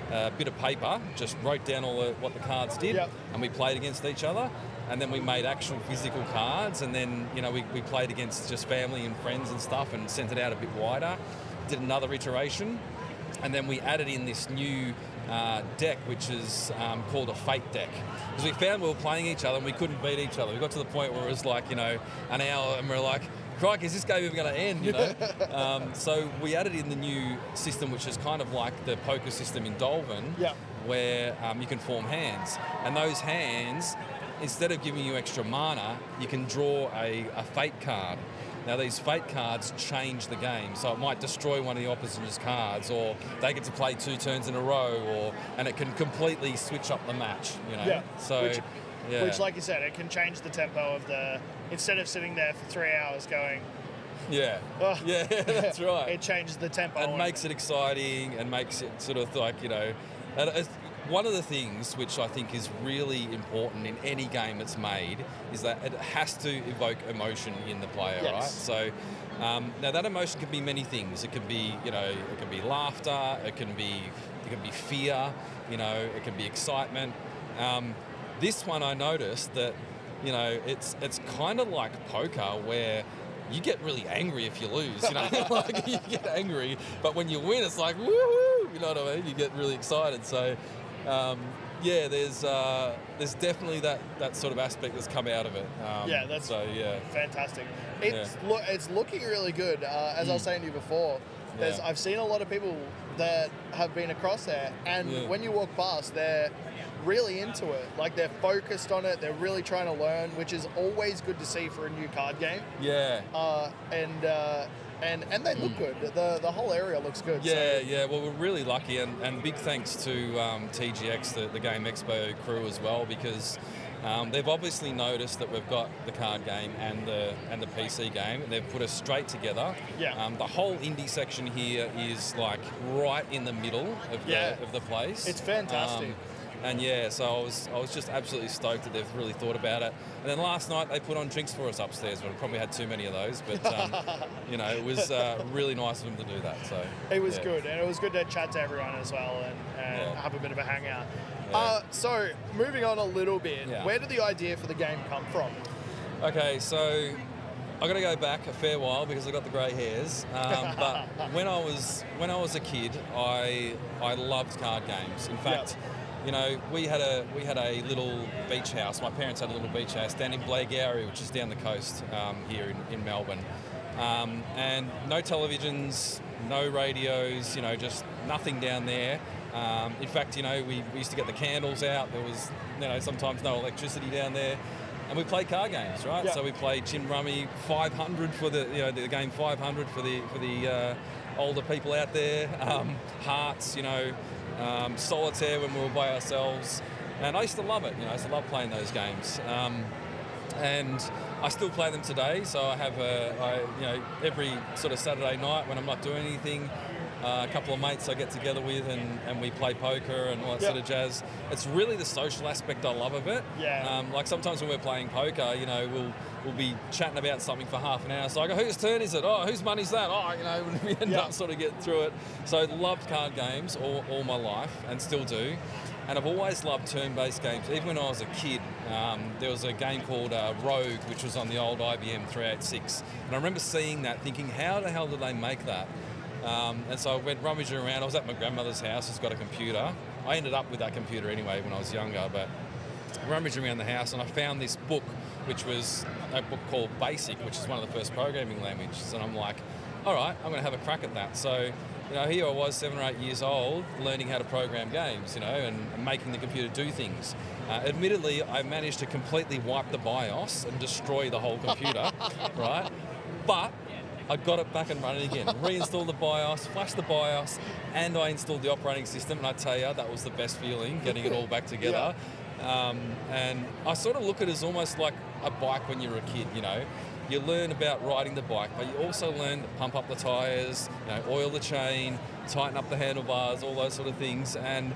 a bit of paper, just wrote down what the cards did, and we played against each other. And then we made actual physical cards, and then we played against just family and friends and stuff and sent it out a bit wider. Did another iteration, and then we added in this new deck, which is called a fate deck, because we found we were playing each other and we couldn't beat each other. We got to the point where it was like an hour, and we're like, crikey, is this game even going to end? So we added in the new system, which is kind of like the poker system in Dolphin, where you can form hands, and those hands, instead of giving you extra mana, you can draw a fate card. Now, these fate cards change the game, so it might destroy one of the opposition's cards, or they get to play 2 turns in a row, and it can completely switch up the match. Which, like you said, it can change the tempo of instead of sitting there for 3 hours going. That's right. It changes the tempo and makes it exciting, and makes it sort of like And one of the things which I think is really important in any game that's made is that it has to evoke emotion in the player, right? So now that emotion can be many things. It can be, it can be laughter. It can be fear. It can be excitement. This one I noticed that, it's kind of like poker where you get really angry if you lose. Like you get angry, but when you win, it's like woohoo! You know what I mean? You get really excited. So. There's definitely that sort of aspect that's come out of it. That's fantastic. It's looking really good. As I was saying to you before, I've seen a lot of people that have been across there, and when you walk past, they're really into it. Like, they're focused on it. They're really trying to learn, which is always good to see for a new card game. And they look good. The whole area looks good. Well, we're really lucky, and big thanks to TGX, the Game Expo crew as well, because they've obviously noticed that we've got the card game and the PC game, and they've put us straight together. The whole indie section here is like right in the middle of the place. It's fantastic. And yeah, so I was just absolutely stoked that they've really thought about it. And then last night they put on drinks for us upstairs. We probably had too many of those, but you know, it was really nice of them to do that. So it was good, and it was good to chat to everyone as well and have a bit of a hangout. So moving on a little bit, where did the idea for the game come from? Okay, so I've got to go back a fair while because I got the grey hairs. But when I was a kid, I loved card games. In fact, you know, we had a little beach house. My parents had a little beach house down in Blairgowrie, which is down the coast here in Melbourne. And no televisions, no radios, you know, just nothing down there. In fact, you know, we used to get the candles out. There was, you know, sometimes no electricity down there. And we played card games, right? So we played Gin Rummy 500 for the game 500 for the older people out there. Hearts, you know, solitaire when we were by ourselves, and I used to love it. You know, I used to love playing those games, and I still play them today. So I have you know, every sort of Saturday night when I'm not doing anything. A couple of mates I get together with and we play poker and all that sort of jazz. It's really the social aspect I love of it. Like sometimes when we're playing poker, you know, we'll be chatting about something for half an hour. So I go, whose turn is it? Oh, whose money's that? Oh, you know, we end up sort of getting through it. So loved card games all my life and still do. And I've always loved turn-based games. Even when I was a kid, there was a game called Rogue, which was on the old IBM 386. And I remember seeing that thinking, how the hell did they make that? And so I went rummaging around. I was at my grandmother's house, who's got a computer. I ended up with that computer anyway when I was younger, but rummaging around the house, and I found this book, which was a book called Basic, which is one of the first programming languages. And I'm like, all right, I'm going to have a crack at that. So, you know, here I was 7 or 8 years old, learning how to program games, you know, and making the computer do things. Admittedly, I managed to completely wipe the BIOS and destroy the whole computer, right? But I got it back and running again. Reinstalled the BIOS, flashed the BIOS, and I installed the operating system. And I tell you, that was the best feeling, getting it all back together. And I sort of look at it as almost like a bike when you're a kid, you know. You learn about riding the bike, but you also learn to pump up the tyres, you know, oil the chain, tighten up the handlebars, all those sort of things. And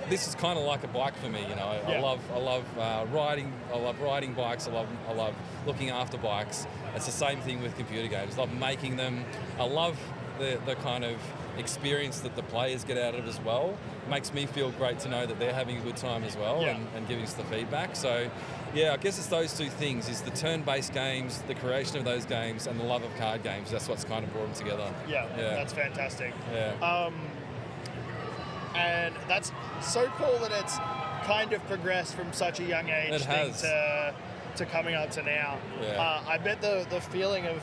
this is kind of like a bike for me, you know. I love riding. I love riding bikes. I love looking after bikes. It's the same thing with computer games. I love making them. I love the kind of experience that the players get out of it as well. It makes me feel great to know that they're having a good time as well and giving us the feedback. So, yeah, I guess it's those two things, is the turn-based games, the creation of those games, and the love of card games. That's what's kind of brought them together. Yeah. That's fantastic. Yeah. And that's so cool that it's kind of progressed from such a young age to coming up to now. I bet the feeling of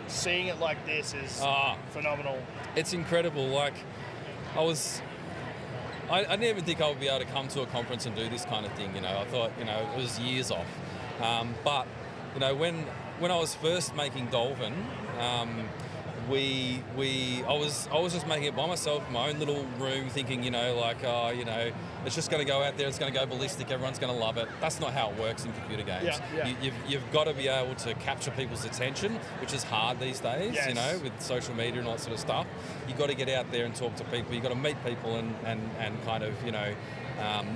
seeing it like this is phenomenal. It's incredible. Like, I didn't even think I would be able to come to a conference and do this kind of thing, you know. I thought, you know, it was years off. But, you know, when I was first making Dolphin, I was just making it by myself in my own little room, thinking, you know, like, you know, it's just going to go out there, it's going to go ballistic, everyone's going to love it. That's not how it works in computer games. You've got to be able to capture people's attention, which is hard these days, you know, with social media and all that sort of stuff. You've got to get out there and talk to people. You've got to meet people and kind of, you know,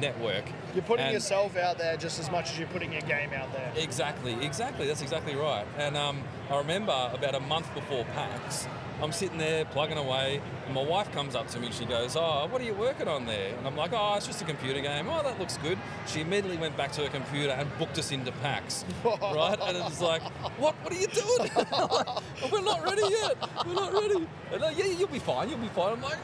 network. You're putting yourself out there just as much as you're putting your game out there. Exactly. That's exactly right. And I remember about a month before PAX, I'm sitting there plugging away, and my wife comes up to me and she goes, "Oh, what are you working on there?" And I'm like, "Oh, it's just a computer game." "Oh, that looks good." She immediately went back to her computer and booked us into PAX, right? And it was like, what are you doing? Like, we're not ready yet. We're not ready. And like, yeah, you'll be fine. I'm like,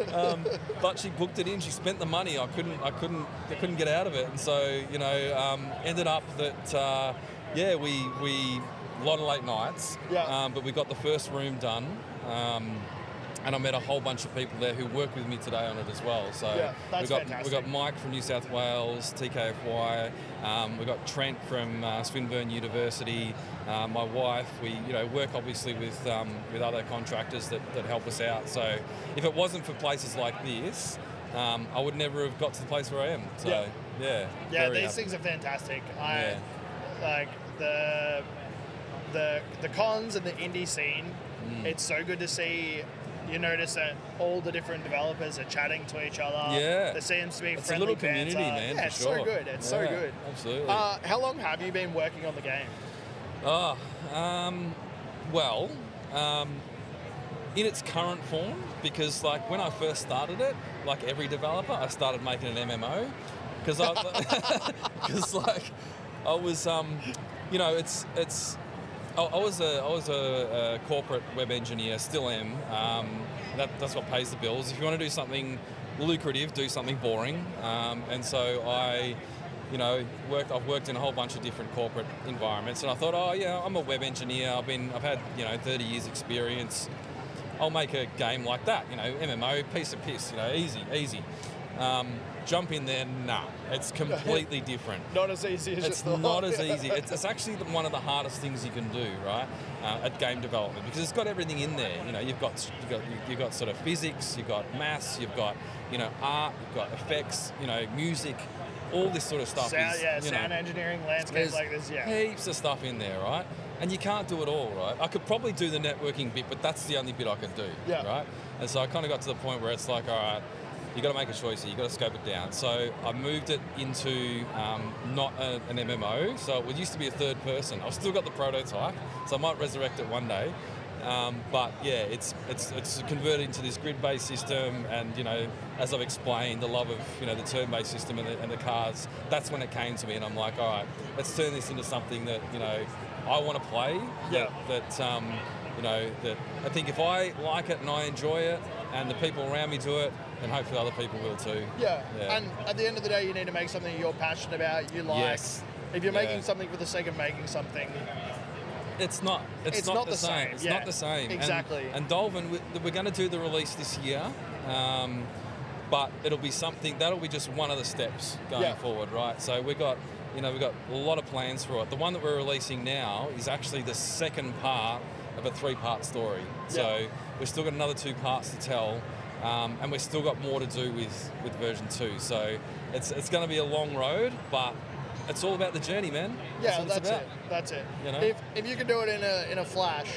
no. But she booked it in. She spent the money. I couldn't get out of it. And so, you know, ended up that, we a lot of late nights, but we got the first room done, and I met a whole bunch of people there who work with me today on it as well. So we got Mike from New South Wales, TKFY, we got Trent from Swinburne University, my wife. We work obviously with other contractors that help us out. So if it wasn't for places like this, I would never have got to the place where I am. So these things are fantastic. Like the cons and the indie scene. It's so good to see you notice that all the different developers are chatting to each other. Yeah. There seems to be It's a friendly little community, banter. man, Yeah, for it's sure. so good. It's so Yeah, good. absolutely. How long have you been working on the game? Well, in its current form, because like when I first started it, like every developer, I started making an MMO because I was I was a corporate web engineer, still am. That's what pays the bills. If you want to do something lucrative, do something boring. And so I've worked in a whole bunch of different corporate environments, and I thought, I'm a web engineer. I've had 30 years experience. I'll make a game like that, MMO, piece of piss, easy. Jump in there, nah, it's completely different. Not as easy as it's not as easy. It's actually one of the hardest things you can do, right, at game development, because it's got everything in there. You've got sort of physics, you've got maths, you've got art, you've got effects, music, all this sort of stuff. Sound engineering, landscape like this, heaps of stuff in there, right? And you can't do it all, right? I could probably do the networking bit, but that's the only bit I could do, right? And so I kind of got to the point where it's like, all right, you got to make a choice here. You got to scope it down. So I moved it into not an MMO. So it used to be a third person. I've still got the prototype, so I might resurrect it one day. But yeah, it's converted into this grid-based system, and as I've explained, the love of the turn-based system and the cards. That's when it came to me, and I'm like, all right, let's turn this into something that I want to play. That I think if I like it and I enjoy it, and the people around me do it, and hopefully other people will too. Yeah. And at the end of the day, you need to make something you're passionate about, you like. Yes. If you're making something for the sake of making something, it's not the same. It's not the same. Exactly. And Dolphin, we're going to do the release this year, but it'll be something that'll be just one of the steps going forward, right? So we've got a lot of plans for it. The one that we're releasing now is actually the second part of a 3-part story. So we've still got another 2 parts to tell. And we've still got more to do with version 2. So it's going to be a long road, but it's all about the journey, man. That's it. If you could do it in a flash,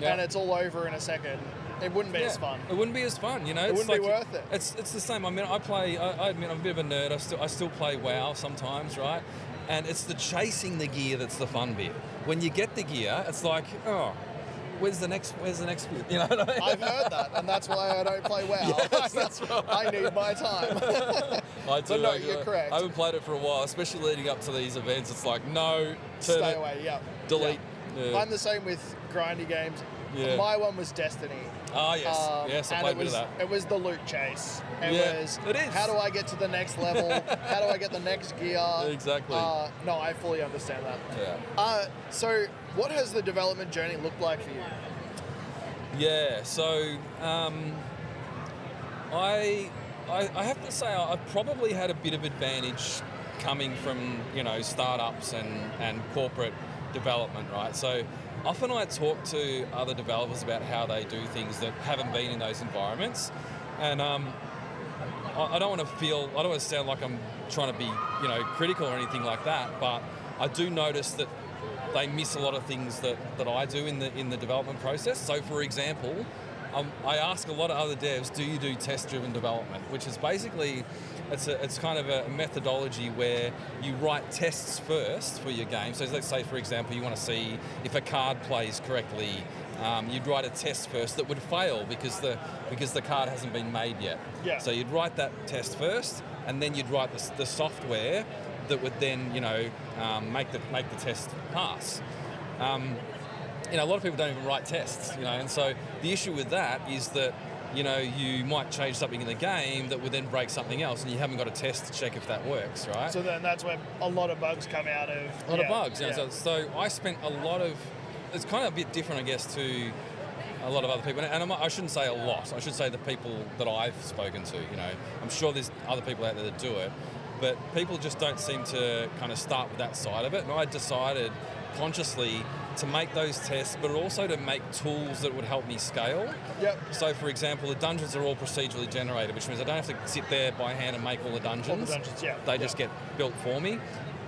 and it's all over in a second, it wouldn't be as fun. It wouldn't be as fun, It wouldn't be worth it. It's the same. I mean, I admit I'm a bit of a nerd. I still play WoW sometimes, right? And it's the chasing the gear that's the fun bit. When you get the gear, it's like, where's the next bit? You know what I mean? I've heard that, and that's why I don't play WoW. Yes, that's right. I need my time. I do. But no, you're correct. I haven't played it for a while, especially leading up to these events. It's like, no, Stay away, delete. Yeah. I'm the same with grindy games. Yeah. My one was Destiny. Oh, yes. Yes, I played a bit of that. It was the loot chase. It is. How do I get to the next level? How do I get the next gear? Exactly. No, I fully understand that. Yeah. So what has the development journey looked like for you? Yeah, so I have to say I probably had a bit of advantage coming from startups and corporate development, right? So often I talk to other developers about how they do things that haven't been in those environments, and I don't want to sound like I'm trying to be critical or anything like that, but I do notice that they miss a lot of things that I do in the development process. So, for example, I ask a lot of other devs, do you do test-driven development? Which is basically, it's kind of a methodology where you write tests first for your game. So let's say, for example, you want to see if a card plays correctly. You'd write a test first that would fail because the card hasn't been made yet. Yeah. So you'd write that test first, and then you'd write the software that would then make the test pass. A lot of people don't even write tests, and so the issue with that is that you might change something in the game that would then break something else, and you haven't got a test to check if that works, right? So then that's where a lot of bugs come out of. A lot of bugs. So I spent a lot of. It's kind of a bit different, I guess, to a lot of other people, and I shouldn't say a lot. I should say the people that I've spoken to. I'm sure there's other people out there that do it, but people just don't seem to kind of start with that side of it. And I decided consciously to make those tests, but also to make tools that would help me scale. Yep. So, for example, the dungeons are all procedurally generated, which means I don't have to sit there by hand and make all the dungeons. All the dungeons, yeah. They just get built for me.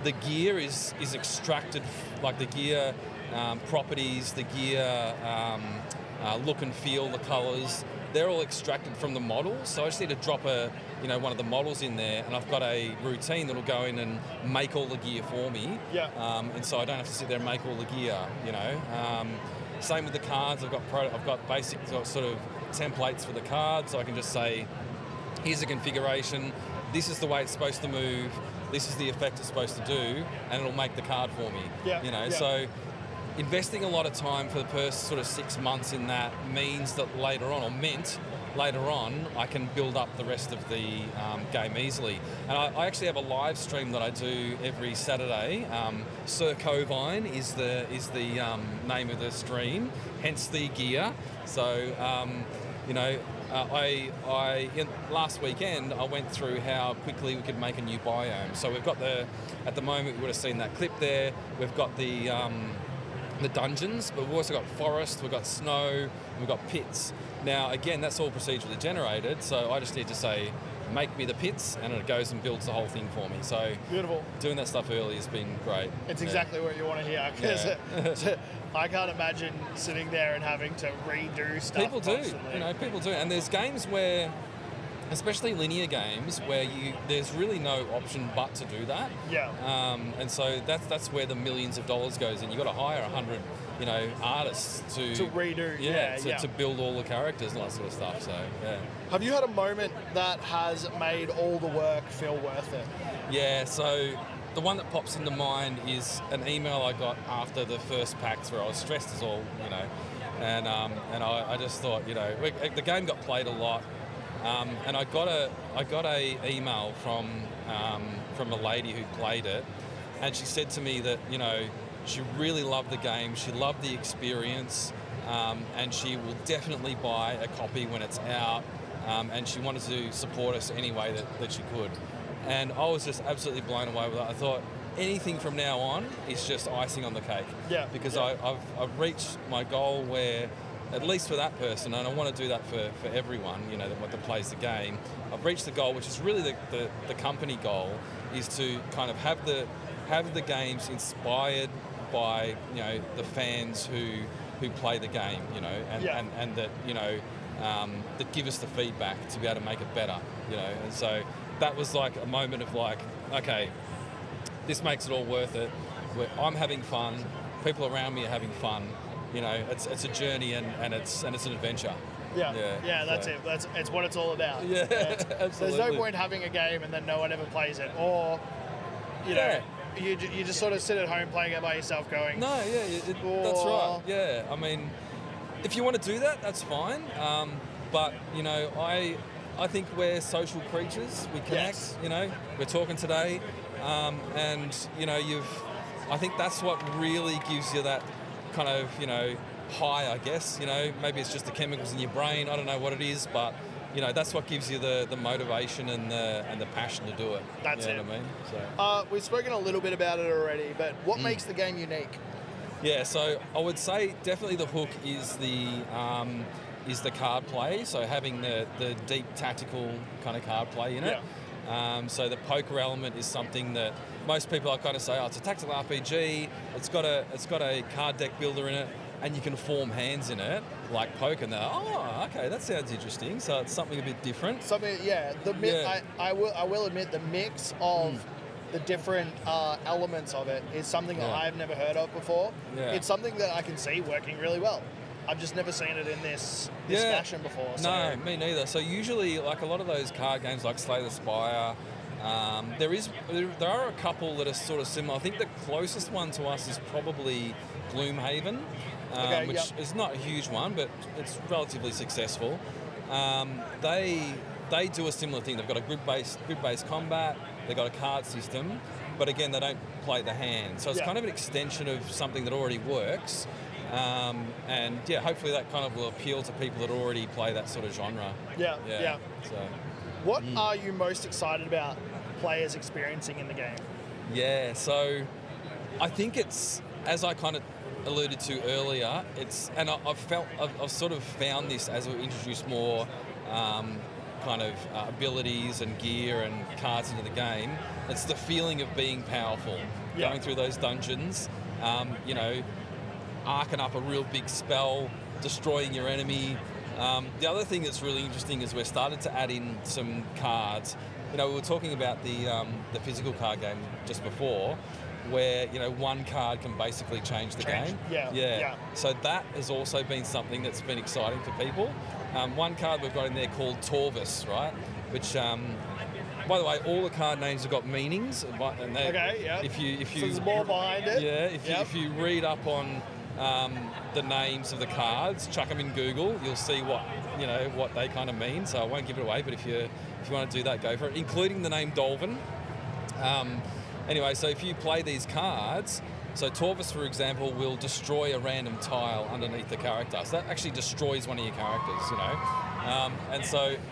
The gear is extracted, like the gear properties, the gear look and feel, the colours, they're all extracted from the models. So I just need to drop one of the models in there, and I've got a routine that'll go in and make all the gear for me. Yeah. And so I don't have to sit there and make all the gear. Same with the cards. I've got basic sort of templates for the cards. So I can just say, here's the configuration. This is the way it's supposed to move. This is the effect it's supposed to do, and it'll make the card for me. Yeah. So investing a lot of time for the first sort of 6 months in that means that later on, I can build up the rest of the game easily. And I actually have a live stream that I do every Saturday. Sir Covine is the name of the stream, hence the gear. So, last weekend I went through how quickly we could make a new biome. So we've got at the moment you would have seen that clip there. We've got the dungeons, but we've also got forest, we've got snow, and we've got pits. Now, again, that's all procedurally generated, so I just need to say, make me the pits, and it goes and builds the whole thing for me. So beautiful. Doing that stuff early has been great. It's exactly what you want to hear, because I can't imagine sitting there and having to redo stuff People do, constantly. People do. And there's games where, especially linear games, where there's really no option but to do that. Yeah. And so that's where the millions of dollars goes in. You've got to hire 100, artists to redo. To build all the characters and that sort of stuff. So yeah. Have you had a moment that has made all the work feel worth it? Yeah. So the one that pops into mind is an email I got after the first PAX where I was stressed as all, and I just thought, the game got played a lot. And I got a email from a lady who played it, and she said to me that she really loved the game, she loved the experience, and she will definitely buy a copy when it's out, and she wanted to support us any way that she could. And I was just absolutely blown away with that. I thought anything from now on is just icing on the cake. Yeah. Because yeah. I've reached my goal where, at least for that person, and I want to do that for everyone, that plays the game. I've reached the goal, which is really the company goal, is to kind of have the games inspired by the fans who play the game, and that that give us the feedback to be able to make it better, And so that was like a moment of like, okay, this makes it all worth it. I'm having fun. People around me are having fun. It's a journey and it's an adventure. Yeah, that's it. It's what it's all about. Yeah, absolutely. There's no point having a game and then no one ever plays it, or you just sort of sit at home playing it by yourself, going. No, that's right. Yeah, I mean, if you want to do that, that's fine. But I think we're social creatures. We connect. Yes. We're talking today, and I think that's what really gives you that kind of, high, I guess. Maybe it's just the chemicals in your brain. I don't know what it is, but that's what gives you the motivation and the passion to do it. That's it. What I mean? So. We've spoken a little bit about it already, but what makes the game unique? Yeah, so I would say definitely the hook is the card play. So having the deep tactical kind of card play in it. Yeah. So the poker element is something that most people are kind of say, it's a tactical RPG. It's got a card deck builder in it, and you can form hands in it like poker. And they're like, okay, that sounds interesting. So it's something a bit different. I will admit the mix of the different elements of it is something that I've never heard of before. Yeah. It's something that I can see working really well. I've just never seen it in this fashion before. So. No, me neither. So usually, like a lot of those card games, like Slay the Spire, there are a couple that are sort of similar. I think the closest one to us is probably Gloomhaven, which is not a huge one, but it's relatively successful. They do a similar thing. They've got a grid-based combat. They've got a card system, but again, they don't play the hand. So it's kind of an extension of something that already works. And hopefully that kind of will appeal to people that already play that sort of genre. Yeah. So, what are you most excited about players experiencing in the game? Yeah, so I think it's, as I kind of alluded to earlier, I've sort of found this as we introduce more kind of abilities and gear and cards into the game. It's the feeling of being powerful, going through those dungeons, arcing up a real big spell, destroying your enemy, The other thing that's really interesting is we've started to add in some cards. We were talking about the physical card game just before, where one card can basically change the game. Yeah. So that has also been something that's been exciting for people. One card we've got in there called Torvus, right? Which, by the way, all the card names have got meanings. And If you so there's more behind it. Yeah. If you read up on the names of the cards, chuck them in Google, you'll see what they kind of mean. So I won't give it away, but if you want to do that, go for it, including the name Dolvin. Anyway, so if you play these cards, so Torvus, for example, will destroy a random tile underneath the character. So that actually destroys one of your characters,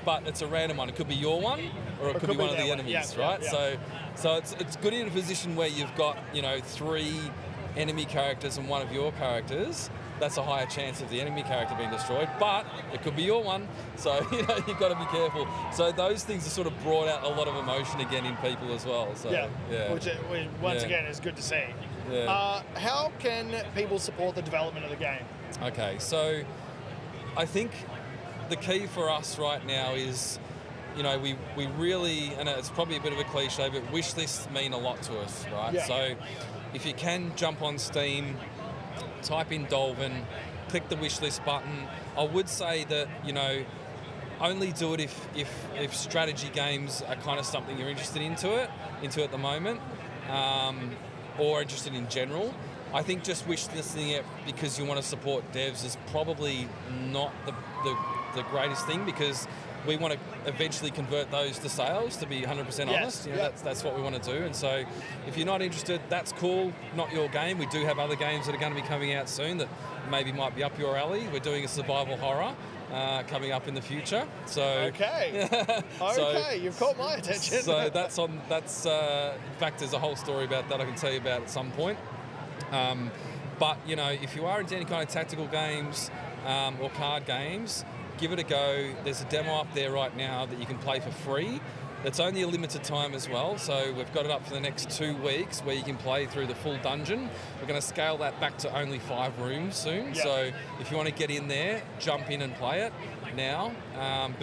but it's a random one. It could be your one, or it could be one of the enemies, right? Yeah. So it's good in a position where you've got 3 enemy characters and one of your characters. That's a higher chance of the enemy character being destroyed, but it could be your one. So, you've got to be careful. So those things have sort of brought out a lot of emotion again in people as well. So, which once again is good to see. Yeah. How can people support the development of the game? Okay, so I think the key for us right now is, we really, and it's probably a bit of a cliche, but wish lists mean a lot to us, right? Yeah. So if you can jump on Steam, type in Dolvin, click the wish list button. I would say that, only do it if strategy games are kind of something you're interested into at the moment, or interested in general. I think just wish listing it because you want to support devs is probably not the greatest thing, because we want to eventually convert those to sales, to be 100% honest. That's what we want to do. And so if you're not interested, that's cool, not your game. We do have other games that are going to be coming out soon that maybe might be up your alley. We're doing a survival horror coming up in the future. So Okay, you've caught my attention. So that's in fact, there's a whole story about that I can tell you about at some point. But if you are into any kind of tactical games or card games, give it a go. There's a demo up there right now that you can play for free. It's only a limited time as well, so we've got it up for the next 2 weeks where you can play through the full dungeon. We're going to scale that back to only 5 rooms soon, so if you want to get in there, jump in and play it now. Then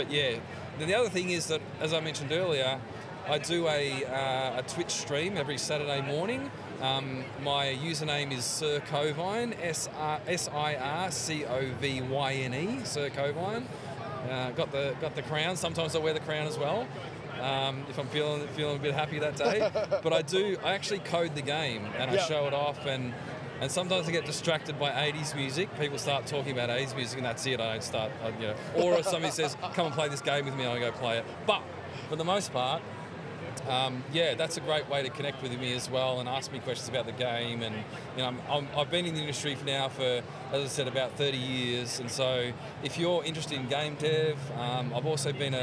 the other thing is that, as I mentioned earlier, I do a Twitch stream every Saturday morning. My username is Sir Covine, SIRCOVYNE, Sir Covine. Got the crown. Sometimes I wear the crown as well, if I'm feeling a bit happy that day. But I actually code the game and I show it off, and sometimes I get distracted by 80s music. People start talking about 80s music and that's it. I don't start, or if somebody says, come and play this game with me, I go play it. But for the most part, that's a great way to connect with me as well and ask me questions about the game. And I've been in the industry now for, as I said, about 30 years. And so if you're interested in game dev, I've also been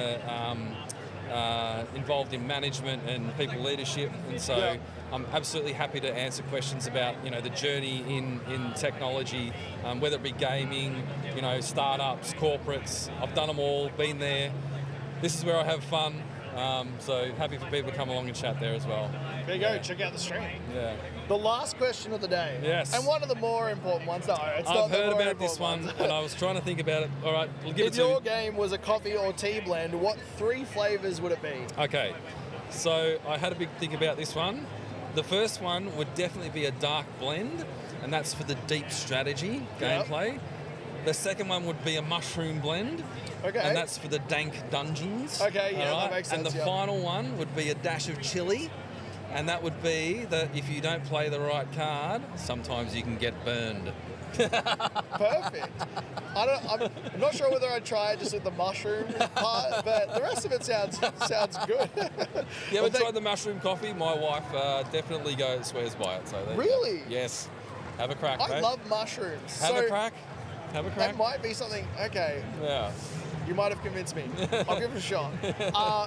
involved in management and people leadership. And so I'm absolutely happy to answer questions about the journey in technology, whether it be gaming, startups, corporates. I've done them all, been there. This is where I have fun. So happy for people to come along and chat there as well. There you go, check out the stream. Yeah. The last question of the day. Yes. And one of the more important ones. No, it's not I've the heard more about this important one ones. and I was trying to think about it. All right, we'll give it If to you. your game was a coffee or tea blend, what 3 flavours would it be? Okay, so I had a big think about this one. The first one would definitely be a dark blend, and that's for the deep strategy gameplay. The second one would be a mushroom blend. Okay. And that's for the dank dungeons. Okay, that makes sense. And the final one would be a dash of chili. And that would be that if you don't play the right card, sometimes you can get burned. Perfect. I'm not sure whether I'd try it just with the mushroom part, but the rest of it sounds good. You ever tried the mushroom coffee? My wife definitely swears by it. So really? Yes. Have a crack, I love mushrooms. Have a crack. That might be something. Okay. Yeah. You might have convinced me. I'll give it a shot.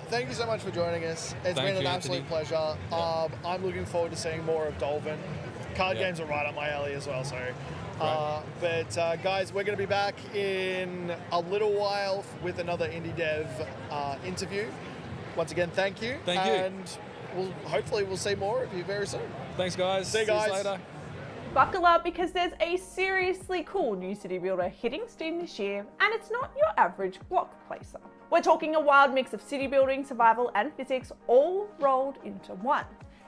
Thank you so much for joining us. It's been an absolute pleasure. Yeah. I'm looking forward to seeing more of Dolvin. Card games are right up my alley as well. So, guys, we're going to be back in a little while with another indie dev interview. Once again, thank you. Thank you. And hopefully we'll see more of you very soon. Thanks, guys. See you guys later. Buckle up because there's a seriously cool new city builder hitting Steam this year, and it's not your average block placer. We're talking a wild mix of city building, survival, and physics all rolled into one.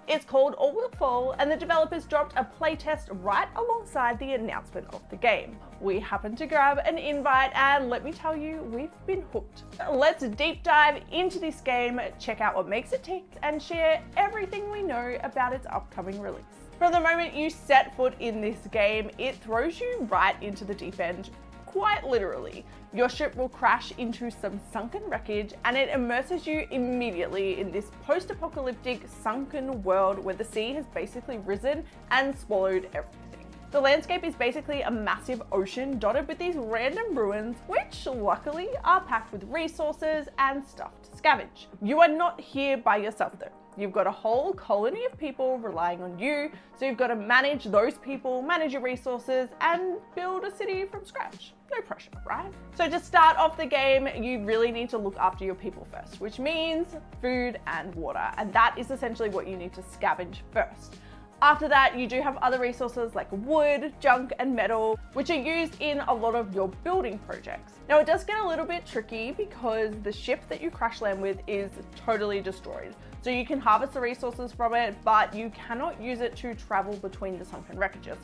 It's called All Will Fall, and the developers dropped a playtest right alongside the announcement of the game. We happened to grab an invite, and let me tell you, we've been hooked. Let's deep dive into this game, check out what makes it tick, and share everything we know about its upcoming release. From the moment you set foot in this game, it throws you right into the deep end, quite literally. Your ship will crash into some sunken wreckage, and it immerses you immediately in this post-apocalyptic sunken world where the sea has basically risen and swallowed everything. The landscape is basically a massive ocean dotted with these random ruins, which luckily are packed with resources and stuff to scavenge. You are not here by yourself though. You've got a whole colony of people relying on you, so you've got to manage those people, manage your resources, and build a city from scratch. No pressure, right? So to start off the game, you really need to look after your people first, which means food and water, and that is essentially what you need to scavenge first. After that, you do have other resources like wood, junk, and metal, which are used in a lot of your building projects. Now, it does get a little bit tricky because the ship that you crash land with is totally destroyed. So you can harvest the resources from it, but you cannot use it to travel between the sunken wreckages.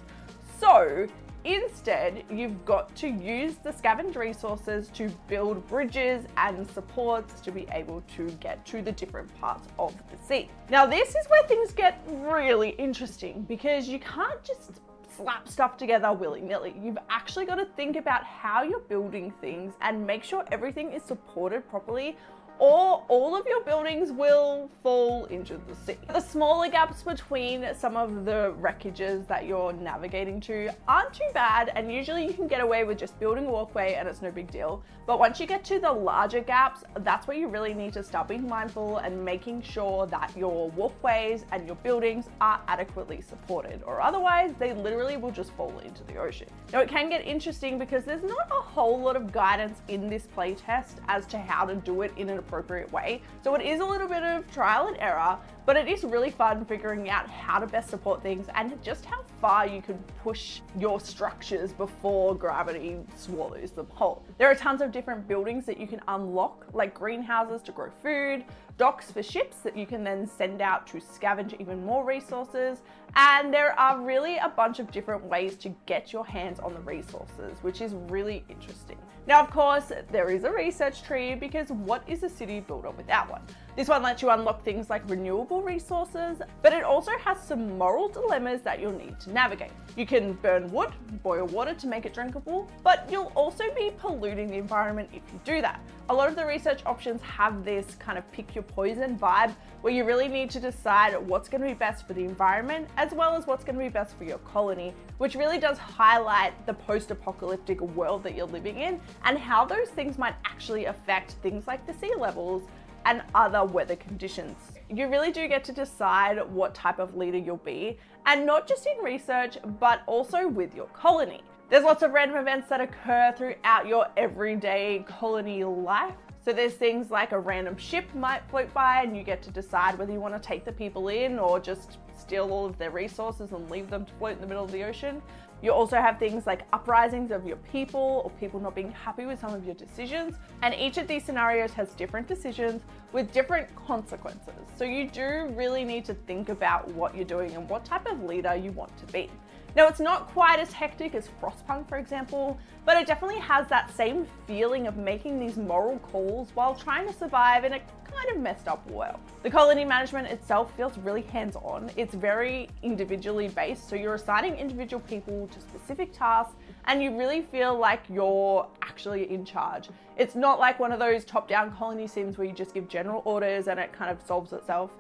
So instead, you've got to use the scavenged resources to build bridges and supports to be able to get to the different parts of the sea. Now, this is where things get really interesting because you can't just slap stuff together willy-nilly. You've actually got to think about how you're building things and make sure everything is supported properly, or all of your buildings will fall into the sea. The smaller gaps between some of the wreckages that you're navigating to aren't too bad, and usually you can get away with just building a walkway and it's no big deal. But once you get to the larger gaps, that's where you really need to start being mindful and making sure that your walkways and your buildings are adequately supported, or otherwise they literally will just fall into the ocean. Now, it can get interesting because there's not a whole lot of guidance in this playtest as to how to do it in an appropriate way. So it is a little bit of trial and error, but it is really fun figuring out how to best support things and just how far you can push your structures before gravity swallows them whole. There are tons of different buildings that you can unlock, like greenhouses to grow food, docks for ships that you can then send out to scavenge even more resources, and there are really a bunch of different ways to get your hands on the resources, which is really interesting. Now, of course, there is a research tree because what is a city builder without one? This one lets you unlock things like renewable resources, but it also has some moral dilemmas that you'll need to navigate. You can burn wood, boil water to make it drinkable, but you'll also be polluting the environment if you do that. A lot of the research options have this kind of pick your poison vibe where you really need to decide what's going to be best for the environment as well as what's going to be best for your colony, which really does highlight the post-apocalyptic world that you're living in and how those things might actually affect things like the sea levels and other weather conditions. You really do get to decide what type of leader you'll be, and not just in research, but also with your colony. There's lots of random events that occur throughout your everyday colony life. So there's things like a random ship might float by and you get to decide whether you want to take the people in or just steal all of their resources and leave them to float in the middle of the ocean. You also have things like uprisings of your people or people not being happy with some of your decisions. And each of these scenarios has different decisions with different consequences. So you do really need to think about what you're doing and what type of leader you want to be. Now, it's not quite as hectic as Frostpunk, for example, but it definitely has that same feeling of making these moral calls while trying to survive in a kind of messed up world. The colony management itself feels really hands-on. It's very individually based, so you're assigning individual people to specific tasks and you really feel like you're actually in charge. It's not like one of those top-down colony sims where you just give general orders and it kind of solves itself.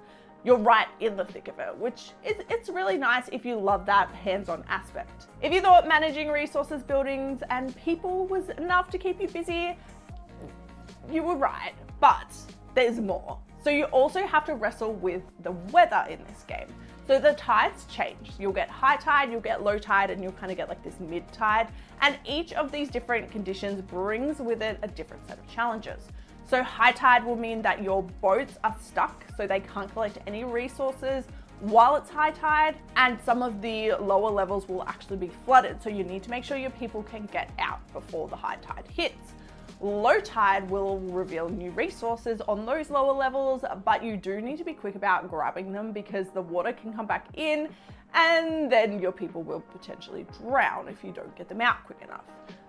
You're right in the thick of it, which it's really nice if you love that hands-on aspect. If you thought managing resources, buildings, and people was enough to keep you busy, you were right, but there's more. So you also have to wrestle with the weather in this game. So the tides change. You'll get high tide, you'll get low tide, and you'll kind of get like this mid tide. And each of these different conditions brings with it a different set of challenges. So high tide will mean that your boats are stuck, so they can't collect any resources while it's high tide, and some of the lower levels will actually be flooded. So you need to make sure your people can get out before the high tide hits. Low tide will reveal new resources on those lower levels, but you do need to be quick about grabbing them because the water can come back in and then your people will potentially drown if you don't get them out quick enough.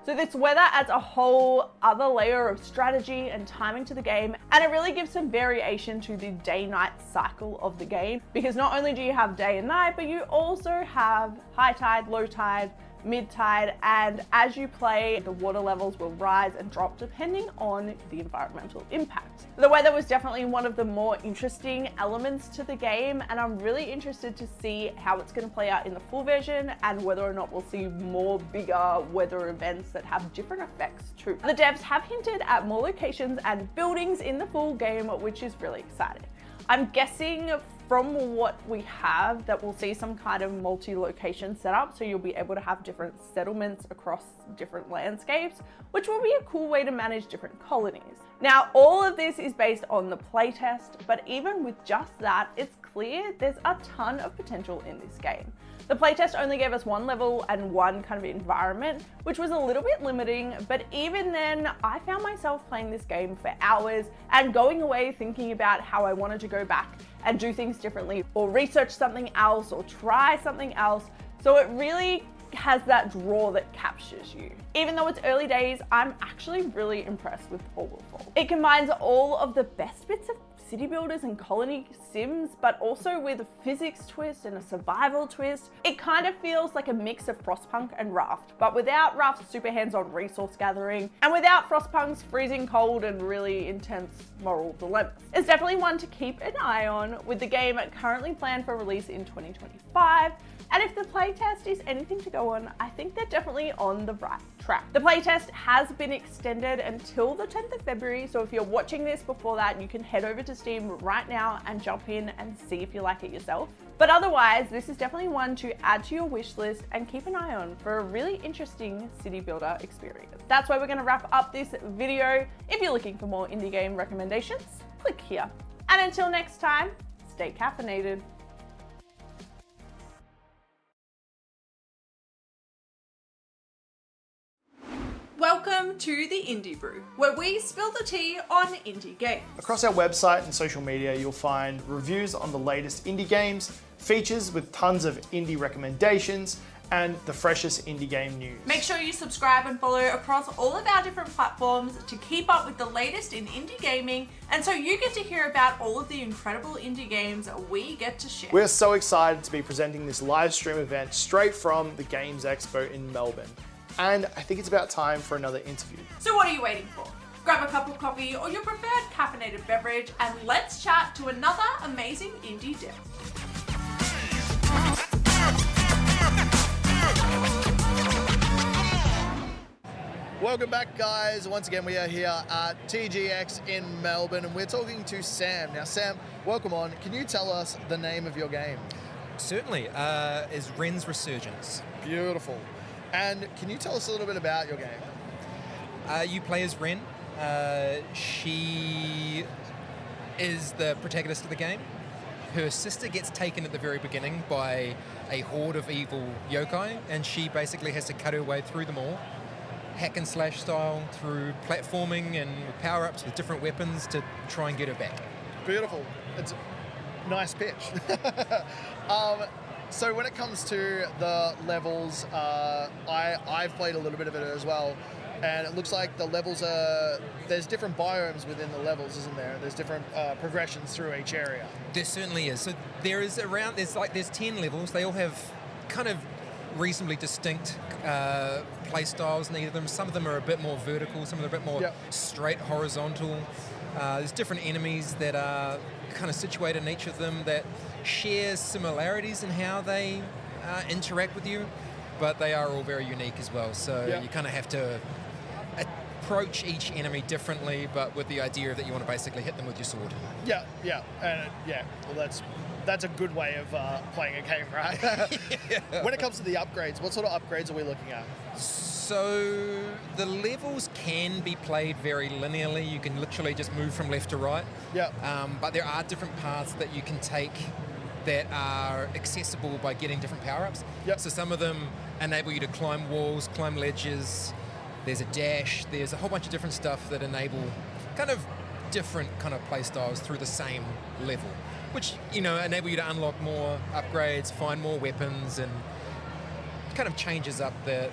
So this weather adds a whole other layer of strategy and timing to the game, and it really gives some variation to the day-night cycle of the game, because not only do you have day and night, but you also have high tide, low tide, mid-tide, and as you play, the water levels will rise and drop depending on the environmental impact. The weather was definitely one of the more interesting elements to the game, and I'm really interested to see how it's going to play out in the full version and whether or not we'll see more bigger weather events that have different effects too. The devs have hinted at more locations and buildings in the full game, which is really exciting. I'm guessing from what we have that we'll see some kind of multi-location setup, so you'll be able to have different settlements across different landscapes, which will be a cool way to manage different colonies. Now, all of this is based on the playtest, but even with just that, it's clear there's a ton of potential in this game. The playtest only gave us one level and one kind of environment, which was a little bit limiting, but even then, I found myself playing this game for hours and going away thinking about how I wanted to go back and do things differently, or research something else, or try something else. So it really has that draw that captures you. Even though it's early days, I'm actually really impressed with Overfall. It combines all of the best bits of city builders and colony sims, but also with a physics twist and a survival twist. It kind of feels like a mix of Frostpunk and Raft, but without Raft's super hands-on resource gathering, and without Frostpunk's freezing cold and really intense moral dilemmas. It's definitely one to keep an eye on, with the game currently planned for release in 2025. And if the playtest is anything to go on, I think they're definitely on the right track. The playtest has been extended until the 10th of February, so if you're watching this before that, you can head over to Steam right now and jump in and see if you like it yourself. But otherwise, this is definitely one to add to your wish list and keep an eye on for a really interesting city builder experience. That's where we're going to wrap up this video. If you're looking for more indie game recommendations, click here. And until next time, stay caffeinated. Welcome to the Indie Brew, where we spill the tea on indie games. Across our website and social media, you'll find reviews on the latest indie games, features with tons of indie recommendations, and the freshest indie game news. Make sure you subscribe and follow across all of our different platforms to keep up with the latest in indie gaming, and so you get to hear about all of the incredible indie games we get to share. We're so excited to be presenting this live stream event straight from the Games Expo in Melbourne. And I think it's about time for another interview. So what are you waiting for? Grab a cup of coffee or your preferred caffeinated beverage and let's chat to another amazing indie dev. Welcome back, guys. Once again, we are here at TGX in Melbourne and we're talking to Sam. Now, Sam, welcome on. Can you tell us the name of your game? Certainly, is Ren's Resurgence. Beautiful. And can you tell us a little bit about your game? You play as Ren. She is the protagonist of the game. Her sister gets taken at the very beginning by a horde of evil yokai, and she basically has to cut her way through them all, hack and slash style, through platforming and power-ups with different weapons to try and get her back. Beautiful. It's a nice pitch. So when it comes to the levels, I've played a little bit of it as well, and it looks like the levels there's different biomes within the levels, isn't there? There's different progressions through each area. There certainly is. So there's 10 levels. They all have kind of reasonably distinct play styles in each of them. Some of them are a bit more vertical, some of them are a bit more straight horizontal. There's different enemies that are kind of situated in each of them that share similarities in how they interact with you, but they are all very unique as well. So you kind of have to approach each enemy differently, but with the idea that you want to basically hit them with your sword. Well, that's a good way of playing a game, right? When it comes to the upgrades, what sort of upgrades are we looking at? So the levels can be played very linearly. You can literally just move from left to right. But there are different paths that you can take that are accessible by getting different power-ups. Yep. So some of them enable you to climb walls, climb ledges. There's a dash. There's a whole bunch of different stuff that enable kind of different kind of play styles through the same level, which, you know, enable you to unlock more upgrades, find more weapons, and kind of changes up the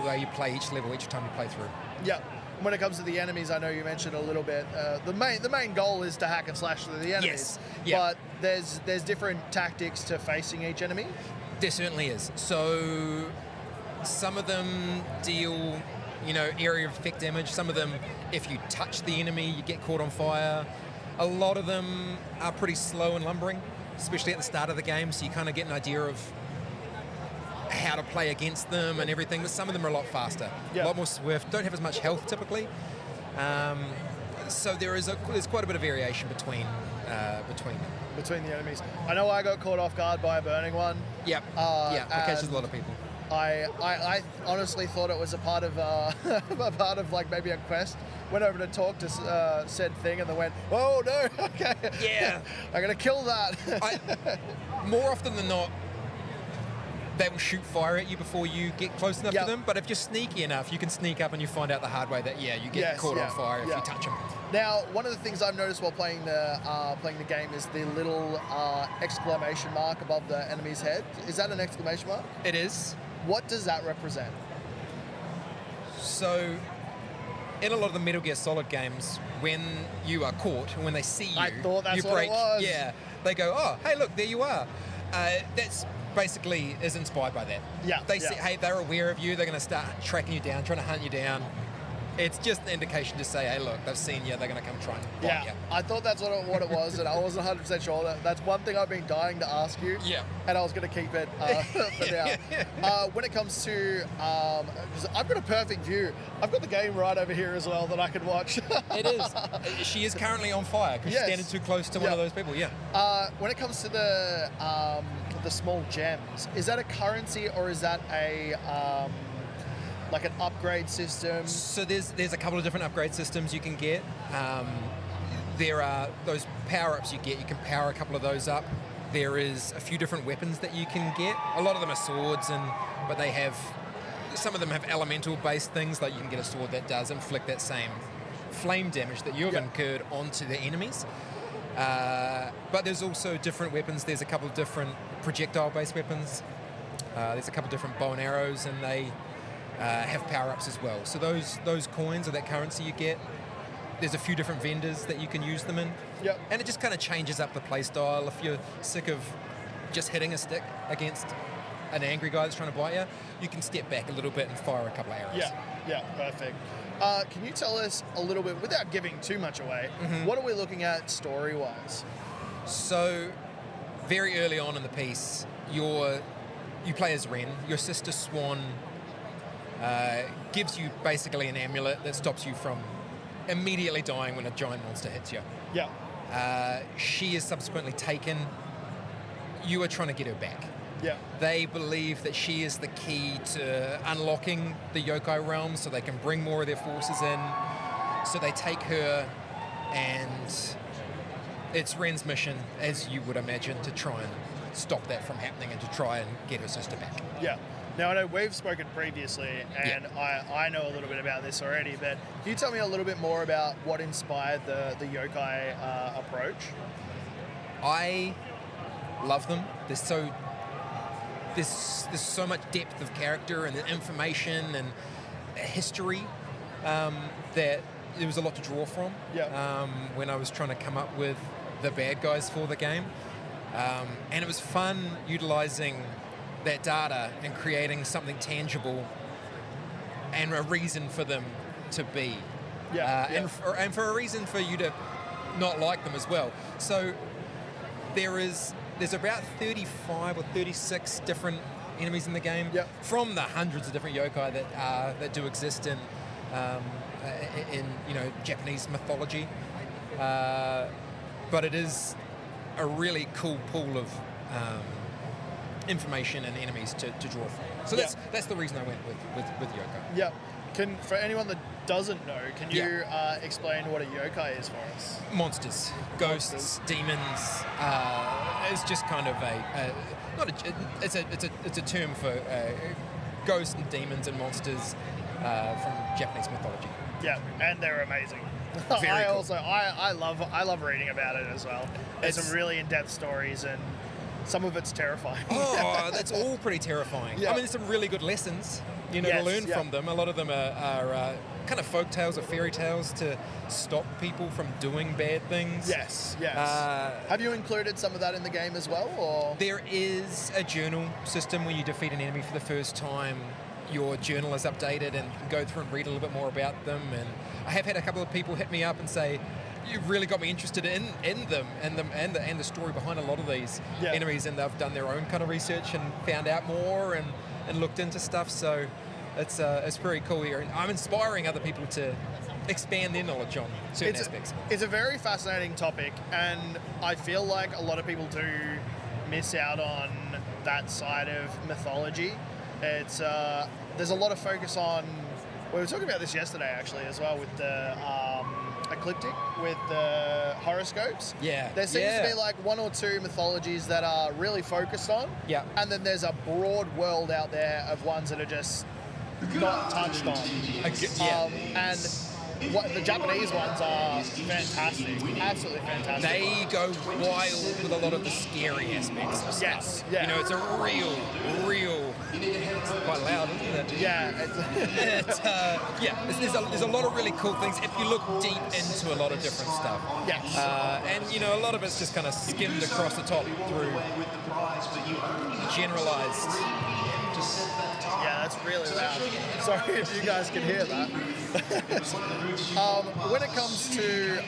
way you play each level each time you play through. Yeah. When it comes to the enemies, I know you mentioned a little bit. The main goal is to hack and slash through the enemies. Yes. Yeah. But there's different tactics to facing each enemy. There certainly is. So some of them deal, you know, area of effect damage. Some of them, if you touch the enemy, you get caught on fire. A lot of them are pretty slow and lumbering, especially at the start of the game. So you kind of get an idea of how to play against them and everything, but some of them are a lot faster, a lot more swift, don't have as much health typically. So there's quite a bit of variation between the enemies. I know I got caught off guard by a burning one. Yep. It catches a lot of people. I honestly thought it was a part of like maybe a quest. Went over to talk to said thing and they went, oh no, okay, yeah, I'm gonna kill that. More often than not, they will shoot fire at you before you get close enough to them. But if you're sneaky enough, you can sneak up and you find out the hard way that you get caught on fire if you touch them. Now, one of the things I've noticed while playing the game is the little exclamation mark above the enemy's head. Is that an exclamation mark? It is. What does that represent? So, in a lot of the Metal Gear Solid games, when you are caught, when they see you, I thought that's you what break. it was. Yeah, they go, oh, hey, look, there you are. That's basically is inspired by that. Yeah. They see, hey, they're aware of you. They're going to start tracking you down, trying to hunt you down. It's just an indication to say, hey, look, they've seen you. They're going to come try and bite you. I thought that's what it was, and I wasn't 100% sure. That's one thing I've been dying to ask you. Yeah. And I was going to keep it for now. When it comes to, because I've got a perfect view. I've got the game right over here as well that I can watch. It is. She is currently on fire because she's standing too close to one of those people. Yeah. When it comes to the small gems, is that a currency or is that a like an upgrade system? So there's a couple of different upgrade systems you can get. There are those power-ups you get. You can power a couple of those up. There is a few different weapons that you can get. A lot of them are swords, but they have, some of them have elemental-based things, like you can get a sword that does inflict that same flame damage that you've incurred onto the enemies. But there's also different weapons. There's a couple of different projectile-based weapons. There's a couple of different bow and arrows, and they have power-ups as well. So those coins or that currency you get, there's a few different vendors that you can use them in. Yep. And it just kind of changes up the play style. If you're sick of just hitting a stick against an angry guy that's trying to bite you, you can step back a little bit and fire a couple of arrows. Yeah, perfect. Can you tell us a little bit, without giving too much away, what are we looking at story-wise? So, very early on in the piece, you play as Ren. Your sister Swan gives you basically an amulet that stops you from immediately dying when a giant monster hits you. Yeah. She is subsequently taken. You are trying to get her back. Yeah. They believe that she is the key to unlocking the yokai realm so they can bring more of their forces in. So they take her, and it's Ren's mission, as you would imagine, to try and stop that from happening and to try and get her sister back. Yeah. Now, I know we've spoken previously, and I know a little bit about this already, but can you tell me a little bit more about what inspired the yokai approach? I love them. There's so much depth of character and information and history that there was a lot to draw from when I was trying to come up with the bad guys for the game. And it was fun utilizing that data and creating something tangible and a reason for them to be. And for a reason for you to not like them as well. So there's about 35 or 36 different enemies in the game from the hundreds of different yokai that do exist in Japanese mythology. But it is a really cool pool of information and enemies to draw from. So that's the reason I went with yokai. Yeah. For anyone that doesn't know, can you explain what a yokai is for us? Monsters, ghosts, demons. It's just kind of it's a term for ghosts and demons and monsters from Japanese mythology. Yeah, and they're amazing. Very cool. I love reading about it as well. There's some really in-depth stories, and some of it's terrifying. Oh, that's all pretty terrifying. Yeah. I mean, there's some really good lessons, to learn from them. A lot of them are kind of folk tales or fairy tales to stop people from doing bad things. Yes. Have you included some of that in the game as well, or? There is a journal system where you defeat an enemy for the first time. Your journal is updated and you can go through and read a little bit more about them. And I have had a couple of people hit me up and say, "You've really got me interested in them and the story behind a lot of these enemies," and they've done their own kind of research and found out more and looked into stuff. So it's pretty cool here, and I'm inspiring other people to expand their knowledge on certain aspects. It's a very fascinating topic, and I feel like a lot of people do miss out on that side of mythology. It's there's a lot of focus on. We were talking about this yesterday actually as well with the ecliptic, with the horoscopes. Yeah. There seems to be like one or two mythologies that are really focused on. Yeah. And then there's a broad world out there of ones that are just not touched on. And the Japanese ones are fantastic, absolutely fantastic. They go wild with a lot of the scary aspects of stuff. Yes, yeah. It's a real, quite loud, isn't it? Yeah. There's a lot of really cool things if you look deep into a lot of different stuff. Yes. And a lot of it's just kind of skimmed across the top through generalized. Yeah, that's really loud. Sorry if you guys can hear that. When it comes to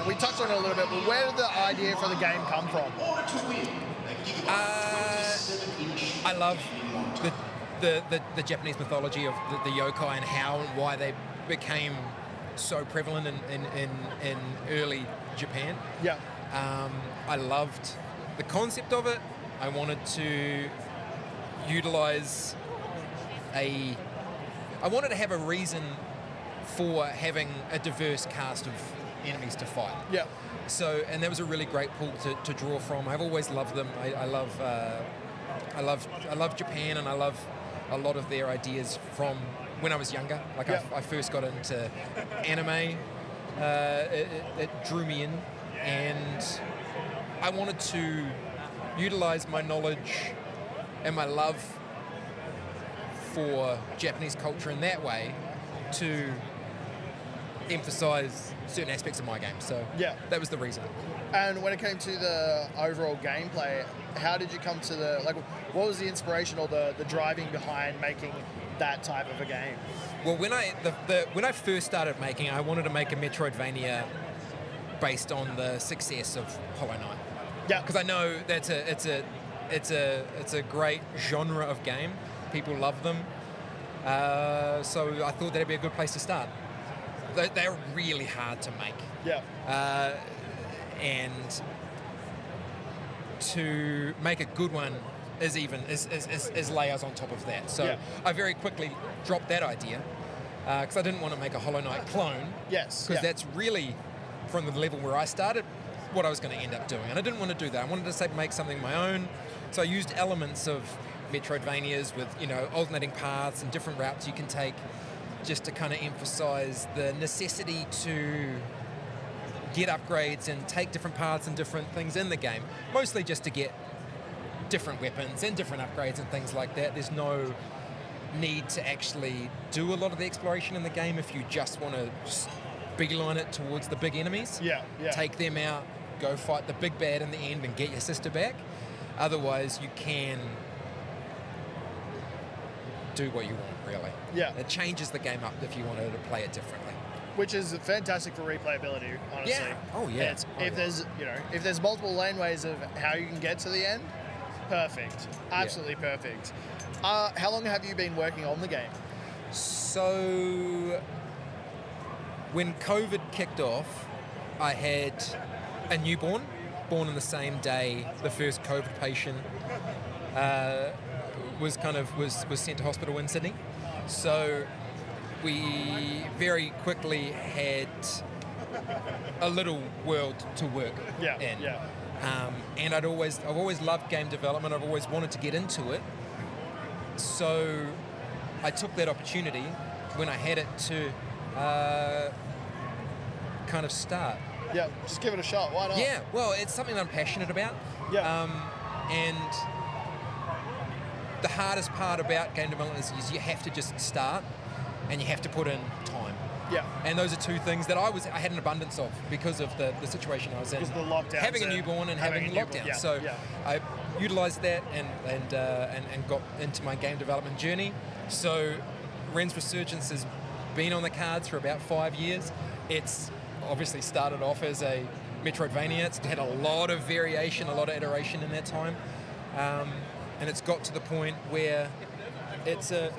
we touched on it a little bit, but where did the idea for the game come from? I love the Japanese mythology of the yokai and how and why they became so prevalent in early Japan. Yeah. I loved the concept of it. I wanted to utilize I wanted to have a reason for having a diverse cast of enemies to fight. Yeah. So, and that was a really great pool to draw from. I've always loved them. I love Japan, and I love a lot of their ideas from when I was younger. Like I first got into anime. It drew me in, and I wanted to utilize my knowledge and my love for Japanese culture in that way to emphasize certain aspects of my game. So that was the reason. And when it came to the overall gameplay, how did you come to what was the inspiration or the driving behind making that type of a game? Well, when I first started making, I wanted to make a Metroidvania based on the success of Hollow Knight. Yeah. Because I know it's a great genre of game. People love them. So I thought that'd be a good place to start. They're really hard to make. Yeah. And to make a good one is layers on top of that. So I very quickly dropped that idea because I didn't want to make a Hollow Knight clone. Yes. Because that's really, from the level where I started, what I was going to end up doing. And I didn't want to do that. I wanted to make something of my own. So I used elements of Metroidvanias with, alternating paths and different routes you can take, just to kind of emphasize the necessity to get upgrades and take different paths and different things in the game. Mostly just to get different weapons and different upgrades and things like that. There's no need to actually do a lot of the exploration in the game if you just want to beeline it towards the big enemies. Yeah. Take them out, go fight the big bad in the end and get your sister back. Otherwise, you can do what you want, really. Yeah. It changes the game up if you wanted to play it differently. Which is fantastic for replayability, honestly. Yeah. Oh, yeah. If there's multiple laneways of how you can get to the end, perfect. Absolutely perfect. How long have you been working on the game? So, when COVID kicked off, I had a newborn, born on the same day the first COVID patient was sent to hospital in Sydney. So we very quickly had a little world to work in. And I've always loved game development. I've always wanted to get into it. So I took that opportunity when I had it to kind of start. Yeah, just give it a shot. Why not? Yeah, well, it's something that I'm passionate about. Yeah. And the hardest part about game development is you have to just start and you have to put in time. Yeah. And those are two things that I had an abundance of because of the situation I was in. Because the lockdowns. Having a newborn and having lockdowns. Yeah. So I utilised that and got into my game development journey. So Ren's Resurgence has been on the cards for about 5 years. It's obviously started off as a Metroidvania. It's had a lot of variation, a lot of iteration in that time. And it's got to the point where it's a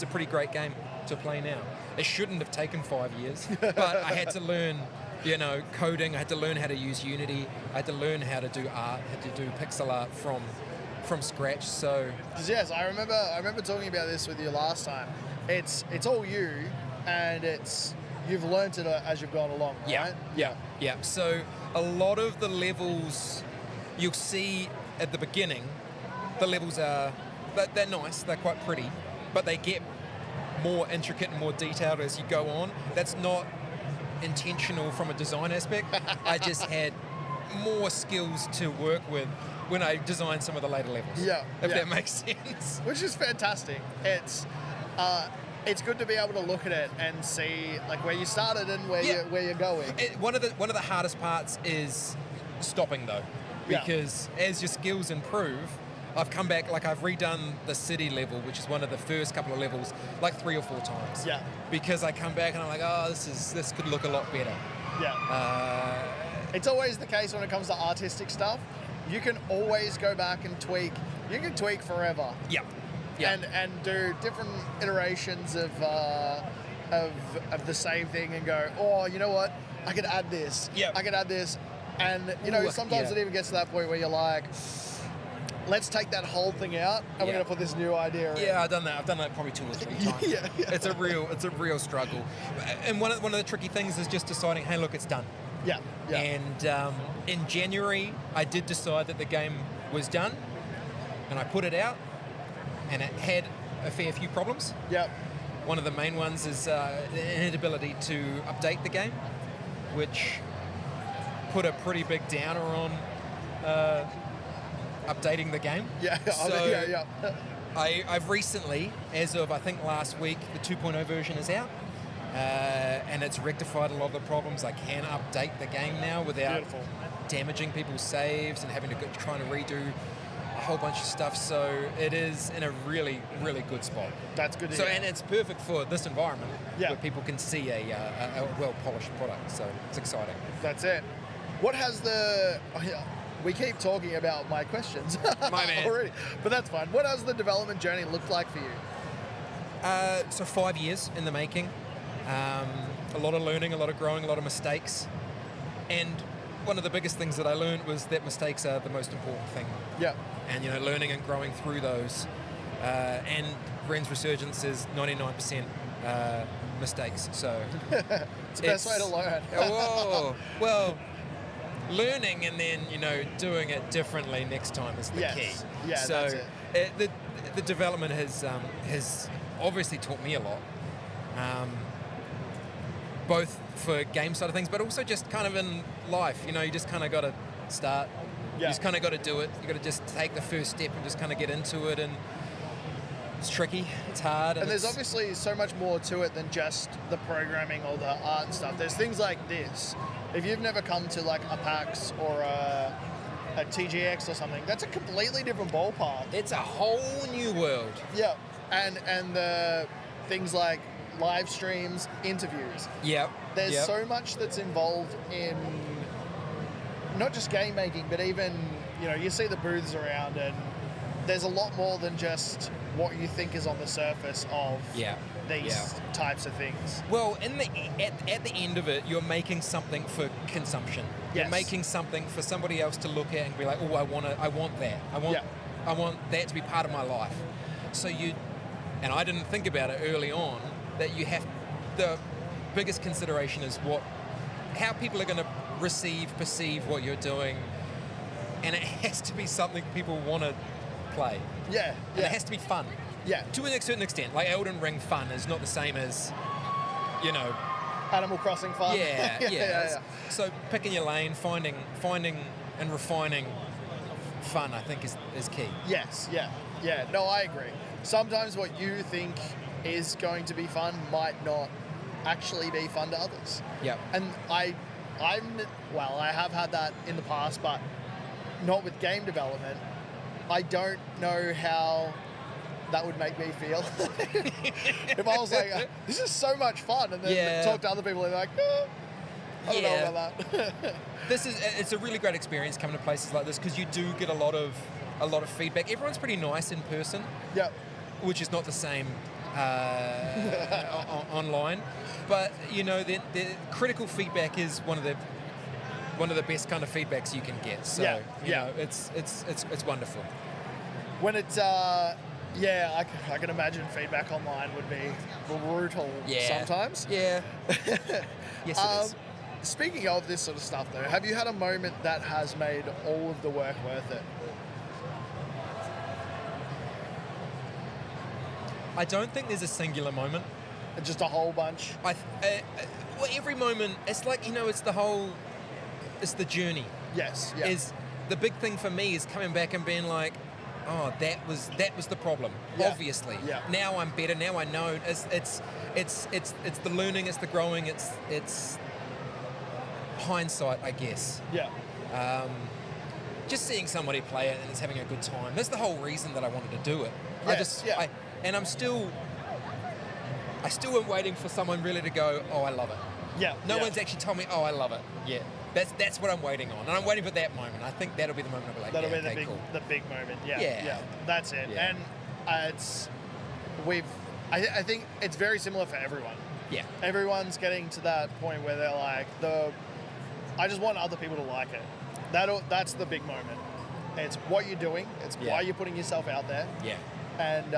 pretty great game to play now. It shouldn't have taken 5 years, but I had to learn, coding. I had to learn how to use Unity. I had to learn how to do art. I had to do pixel art from scratch. So yes, I remember talking about this with you last time. It's all you, and you've learnt it as you've gone along, right? Yeah. So a lot of the levels you'll see at the beginning, the levels they're nice, they're quite pretty, but they get more intricate and more detailed as you go on. That's not intentional from a design aspect. I just had more skills to work with when I designed some of the later levels. If that makes sense. Which is fantastic. It's good to be able to look at it and see like where you started and where you're going. One of the hardest parts is stopping though, because as your skills improve, I've come back, like I've redone the city level, which is one of the first couple of levels, like 3 or 4 times. Yeah. Because I come back and I'm like, this could look a lot better. Yeah. It's always the case when it comes to artistic stuff. You can always go back and tweak. You can tweak forever. Yeah. And do different iterations of the same thing and go, oh, you know what? I could add this. Yeah. I could add this. And sometimes it even gets to that point where you're like, let's take that whole thing out and we're going to put this new idea in. Yeah, I've done that probably 2 or 3 times. It's a real struggle. And one of the tricky things is just deciding, hey, look, it's done. Yeah. And in January, I did decide that the game was done, and I put it out, and it had a fair few problems. Yeah. One of the main ones is an inability to update the game, which put a pretty big downer on updating the game. Yeah. So I've recently, as of I think last week, the 2.0 version is out. And it's rectified a lot of the problems. I can update the game now without damaging people's saves and having to trying to redo a whole bunch of stuff. So it is in a really, really good spot. That's good to hear. And it's perfect for this environment where people can see a well-polished product. So it's exciting. That's it. What has we keep talking about my questions My man. already, but that's fine. What has the development journey looked like for you? So 5 years in the making. A lot of learning, a lot of growing, a lot of mistakes. And one of the biggest things that I learned was that mistakes are the most important thing. Yeah. And, learning and growing through those. And Ren's Resurgence is 99% mistakes. So it's the best way to learn. Well, learning and then, doing it differently next time is the key. Yeah, so that's it. The development has obviously taught me a lot. Both for game side of things, but also just kind of in life. You just kind of got to start. You just kind of got to do it. You got to just take the first step and just kind of get into it. And it's tricky. It's hard. And there's obviously so much more to it than just the programming or the art and stuff. There's things like this. If you've never come to like a PAX or a TGX or something, that's a completely different ballpark. It's a whole new world. Yeah. And the things like live streams, interviews. Yep. There's so much that's involved in not just game making, but even, you see the booths around and there's a lot more than just what you think is on the surface of these types of things. Well, at the end of it, you're making something for consumption. You're making something for somebody else to look at and be like, oh, I want that. I want that to be part of my life. So and I didn't think about it early on, that the biggest consideration is how people are going to perceive what you're doing, and it has to be something people want to play. Yeah. And it has to be fun. Yeah. To a certain extent, like Elden Ring fun is not the same as, Animal Crossing fun. Yeah. So picking your lane, finding and refining fun, I think is key. Yes, yeah. No, I agree. Sometimes what you think is going to be fun might not actually be fun to others. Yeah. And I have had that in the past, but not with game development. I don't know how that would make me feel. If I was like, this is so much fun, and then talk to other people and they're like, I don't know about that. It's a really great experience coming to places like this, because you do get a lot of feedback. Everyone's pretty nice in person. Yeah. Which is not the same online. But the critical feedback is one of the best kind of feedbacks you can get. So it's wonderful. When it's I can imagine feedback online would be brutal sometimes. Yeah. Yes, it is. Speaking of this sort of stuff, though, have you had a moment that has made all of the work worth it? I don't think there's a singular moment. Just a whole bunch? Every moment, it's like, it's the journey. Yes, yeah. Is the big thing for me is coming back and being like, oh, that was the problem. Yeah. Obviously. Yeah. Now I'm better. Now I know. It's the learning. It's the growing. It's hindsight, I guess. Yeah. Just seeing somebody play it and it's having a good time. That's the whole reason that I wanted to do it. Yes, I still am waiting for someone really to go, oh, I love it. Yeah. No one's actually told me, oh, I love it. Yeah. That's what I'm waiting on. And I'm waiting for that moment. I think that'll be the moment I'll be like, that'll be okay, cool. the big moment. Yeah. Yeah. That's it. Yeah. And I think it's very similar for everyone. Yeah. Everyone's getting to that point where they're like, I just want other people to like it. That's the big moment. It's what you're doing. It's why you're putting yourself out there. Yeah. And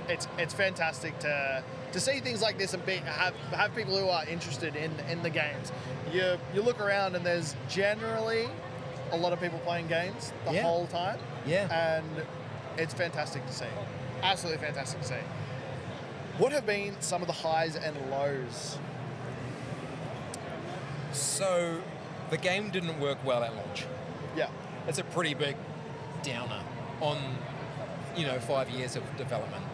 it's fantastic to see things like this and have people who are interested in the games. You look around and there's generally a lot of people playing games the whole time. Yeah. And it's fantastic to see. Absolutely fantastic to see. What have been some of the highs and lows? So the game didn't work well at launch. Yeah. It's a pretty big downer on 5 years of development.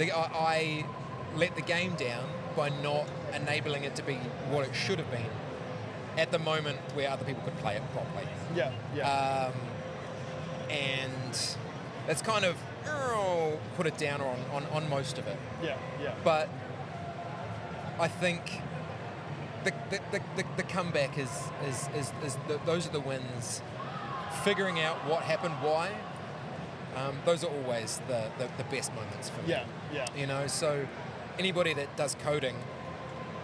I let the game down by not enabling it to be what it should have been at the moment where other people could play it properly. Yeah. And that's kind of put a downer on most of it. Yeah. But I think the comeback is those are the wins. Figuring out what happened, why. Those are always the best moments for me. Yeah. So anybody that does coding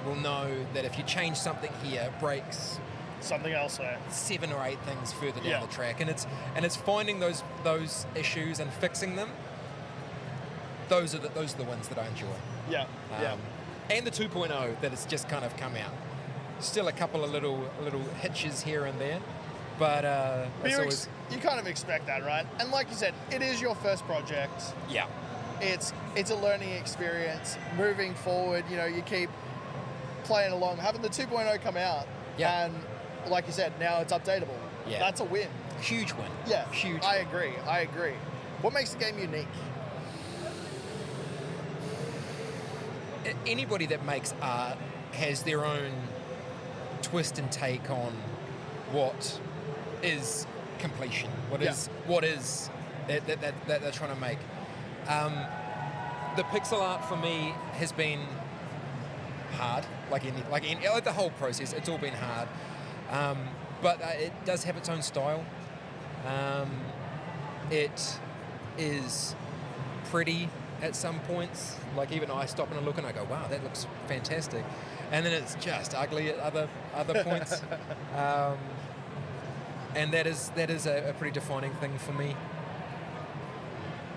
will know that if you change something here, it breaks Something else there. 7 or 8 things further down the track, and it's finding those issues and fixing them. Those are the ones that I enjoy. Yeah. And the 2.0 that has just kind of come out. Still a couple of little hitches here and there, but you kind of expect that, right? And like you said, it is your first project. Yeah. It's a learning experience. Moving forward, you keep playing along. Having the 2.0 come out, and like you said, now it's updatable. Yeah. That's a win. Huge win. Yeah. Huge. I agree. What makes the game unique? Anybody that makes art has their own twist and take on what is completion. What is that they're trying to make. The pixel art for me has been hard, like the whole process. It's all been hard, but it does have its own style. It is pretty at some points. Like even I stop and I look and I go, wow, that looks fantastic. and then it's just ugly at other points. And that is a pretty defining thing for me.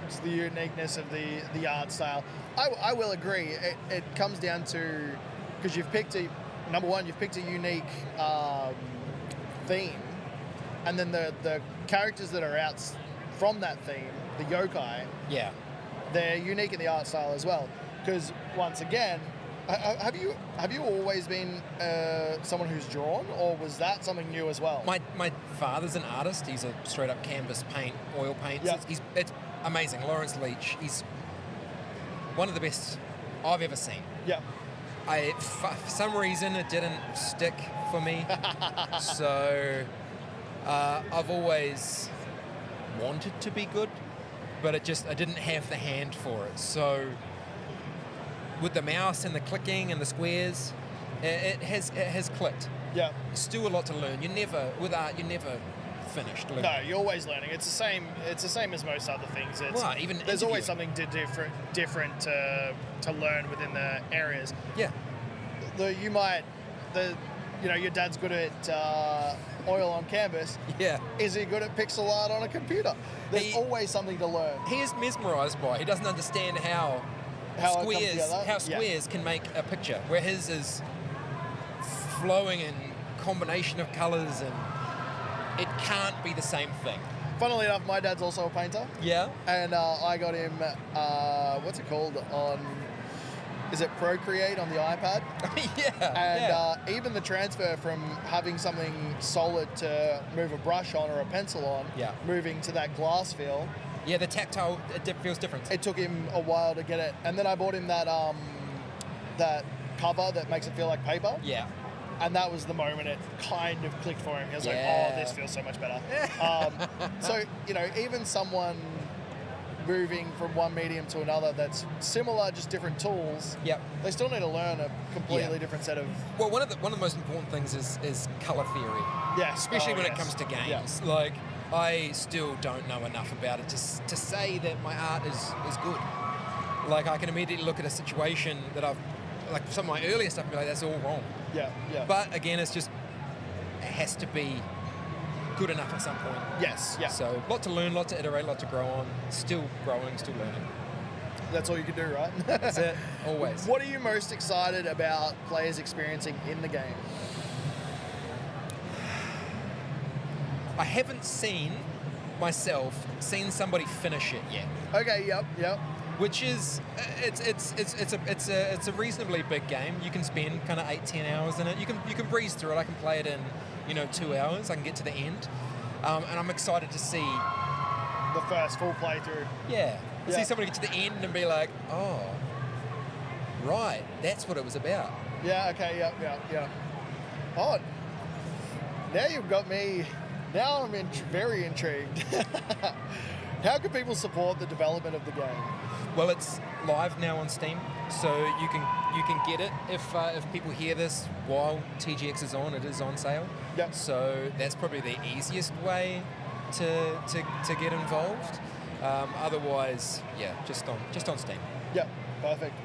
It's the uniqueness of the art style. I will agree. It comes down to, because you've picked a unique theme, and then the characters that are out from that theme, the yokai, Yeah. they're unique in the art style as well. Because once again, have you always been someone who's drawn, or was that something new as well? My father's an artist. He's a straight up canvas paint, oil paint. Yeah. It's amazing. Lawrence Leach. He's one of the best I've ever seen. Yeah. For some reason, it didn't stick for me. So I've always wanted to be good, but I didn't have the hand for it. So with the mouse and the clicking and the squares, it has clicked. Yeah. Still a lot to learn. With art, you're never finished learning. No, you're always learning. It's the same as most other things. There's always something different to learn within the areas. Yeah. Your dad's good at oil on canvas. Yeah. Is he good at pixel art on a computer? There's always something to learn. He is mesmerised by it. He doesn't understand how squares can make a picture, where his is flowing in combination of colours, and it can't be the same thing. Funnily enough, my dad's also a painter. Yeah. And I got him, what's it called, is it Procreate on the iPad? Yeah. And even the transfer from having something solid to move a brush on or a pencil on, moving to that glass feel. Yeah, the tactile, it feels different. It took him a while to get it. And then I bought him that cover that makes it feel like paper. Yeah. And that was the moment it kind of clicked for him. He was like, oh, this feels so much better. So, even someone moving from one medium to another that's similar, just different tools, they still need to learn a completely different set of... Well, one of the most important things is colour theory. Yeah. Especially when it comes to games. Yeah. Like, I still don't know enough about it to say that my art is good. Like, I can immediately look at a situation that like some of my earlier stuff and be like, that's all wrong. Yeah. But again, it has to be good enough at some point. Yes, yeah. So, lot to learn, lot to iterate, lot to grow on. Still growing, still learning. That's all you can do, right? That's it, always. What are you most excited about players experiencing in the game? I haven't seen somebody finish it yet. Okay, yep. Which is, it's a reasonably big game. You can spend kind of 8-10 hours in it. You can breeze through it. I can play it in 2 hours. I can get to the end, and I'm excited to see the first full playthrough. Yeah, see somebody get to the end and be like, oh, right, that's what it was about. Yeah. Okay. Yep. Oh, now you've got me. Now I'm very intrigued. How can people support the development of the game? Well, it's live now on Steam, so you can get it if people hear this while TGX is on. It is on sale. Yep. So that's probably the easiest way to get involved. Otherwise, just on Steam. Yep. Perfect.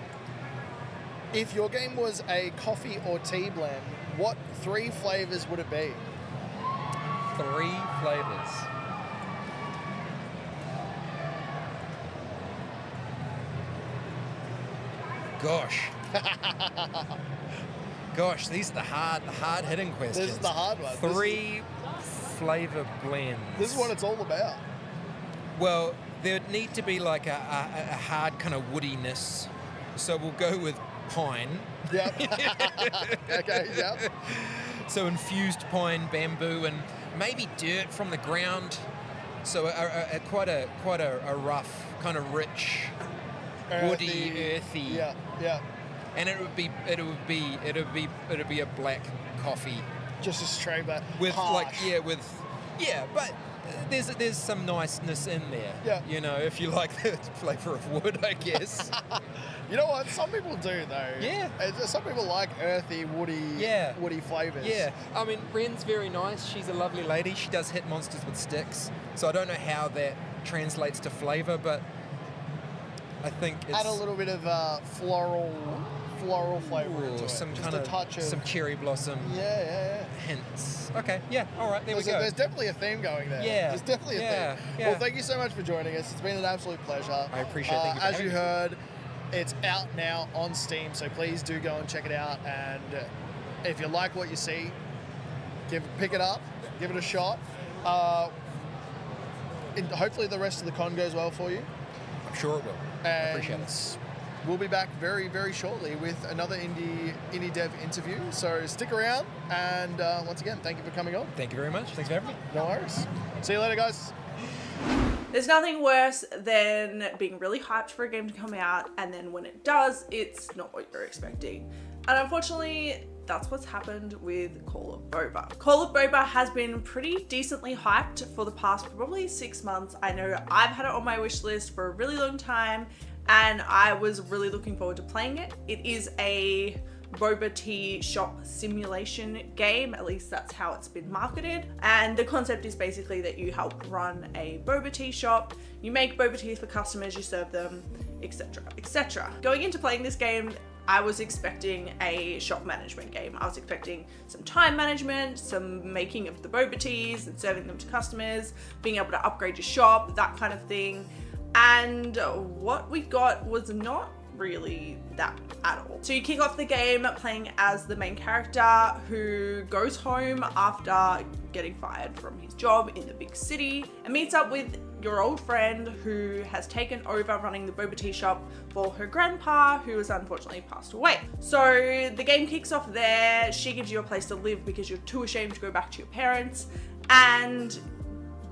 If your game was a coffee or tea blend, what 3 flavors would it be? 3 flavors. Gosh, these are the hard hitting questions. This is the hard one. 3 flavor blends. This is what it's all about. Well, there'd need to be like a hard kind of woodiness. So we'll go with pine. Yep. Okay, yep. So infused pine, bamboo, and maybe dirt from the ground. So quite a rough, kind of rich, woody, earthy. Yeah. And it would be a black coffee. Just a straight black. With harsh. but there's some niceness in there. Yeah. If you like the flavour of wood, I guess. You know what? Some people do though. Yeah. Some people like earthy, woody flavours. Yeah. I mean, Ren's very nice. She's a lovely lady. She does hit monsters with sticks. So I don't know how that translates to flavour, but I think it's... Add a little bit of floral floral flavor Ooh, into it. some Just kind a of touch of some cherry blossom yeah. hints. Okay, yeah, all right, there we go. There's definitely a theme going there. Yeah. There's definitely a theme. Yeah. Well, thank you so much for joining us. It's been an absolute pleasure. I appreciate it. Thank you for As having you me. heard, it's out now on Steam, so please do go and check it out. And if you like what you see, pick it up, give it a shot. Hopefully the rest of the con goes well for you. I'm sure it will. I And appreciate it. we'll be back very, very shortly with another indie dev interview. So stick around, and once again, thank you for coming on. Thank you very much. Thanks for having me. No worries. See you later, guys. There's nothing worse than being really hyped for a game to come out, and then when it does, it's not what you're expecting. And unfortunately, that's what's happened with Call of Boba. Call of Boba has been pretty decently hyped for the past probably 6 months. I know I've had it on my wish list for a really long time, and I was really looking forward to playing it. It is a boba tea shop simulation game, at least that's how it's been marketed. And the concept is basically that you help run a boba tea shop, you make boba teas for customers, you serve them, etc, etc. Going into playing this game, I was expecting a shop management game. I was expecting some time management, some making of the boba teas and serving them to customers, being able to upgrade your shop, that kind of thing. And what we got was not really that at all. So you kick off the game playing as the main character who goes home after getting fired from his job in the big city and meets up with your old friend who has taken over running the boba tea shop for her grandpa, who has unfortunately passed away. So the game kicks off there. She gives you a place to live because you're too ashamed to go back to your parents, and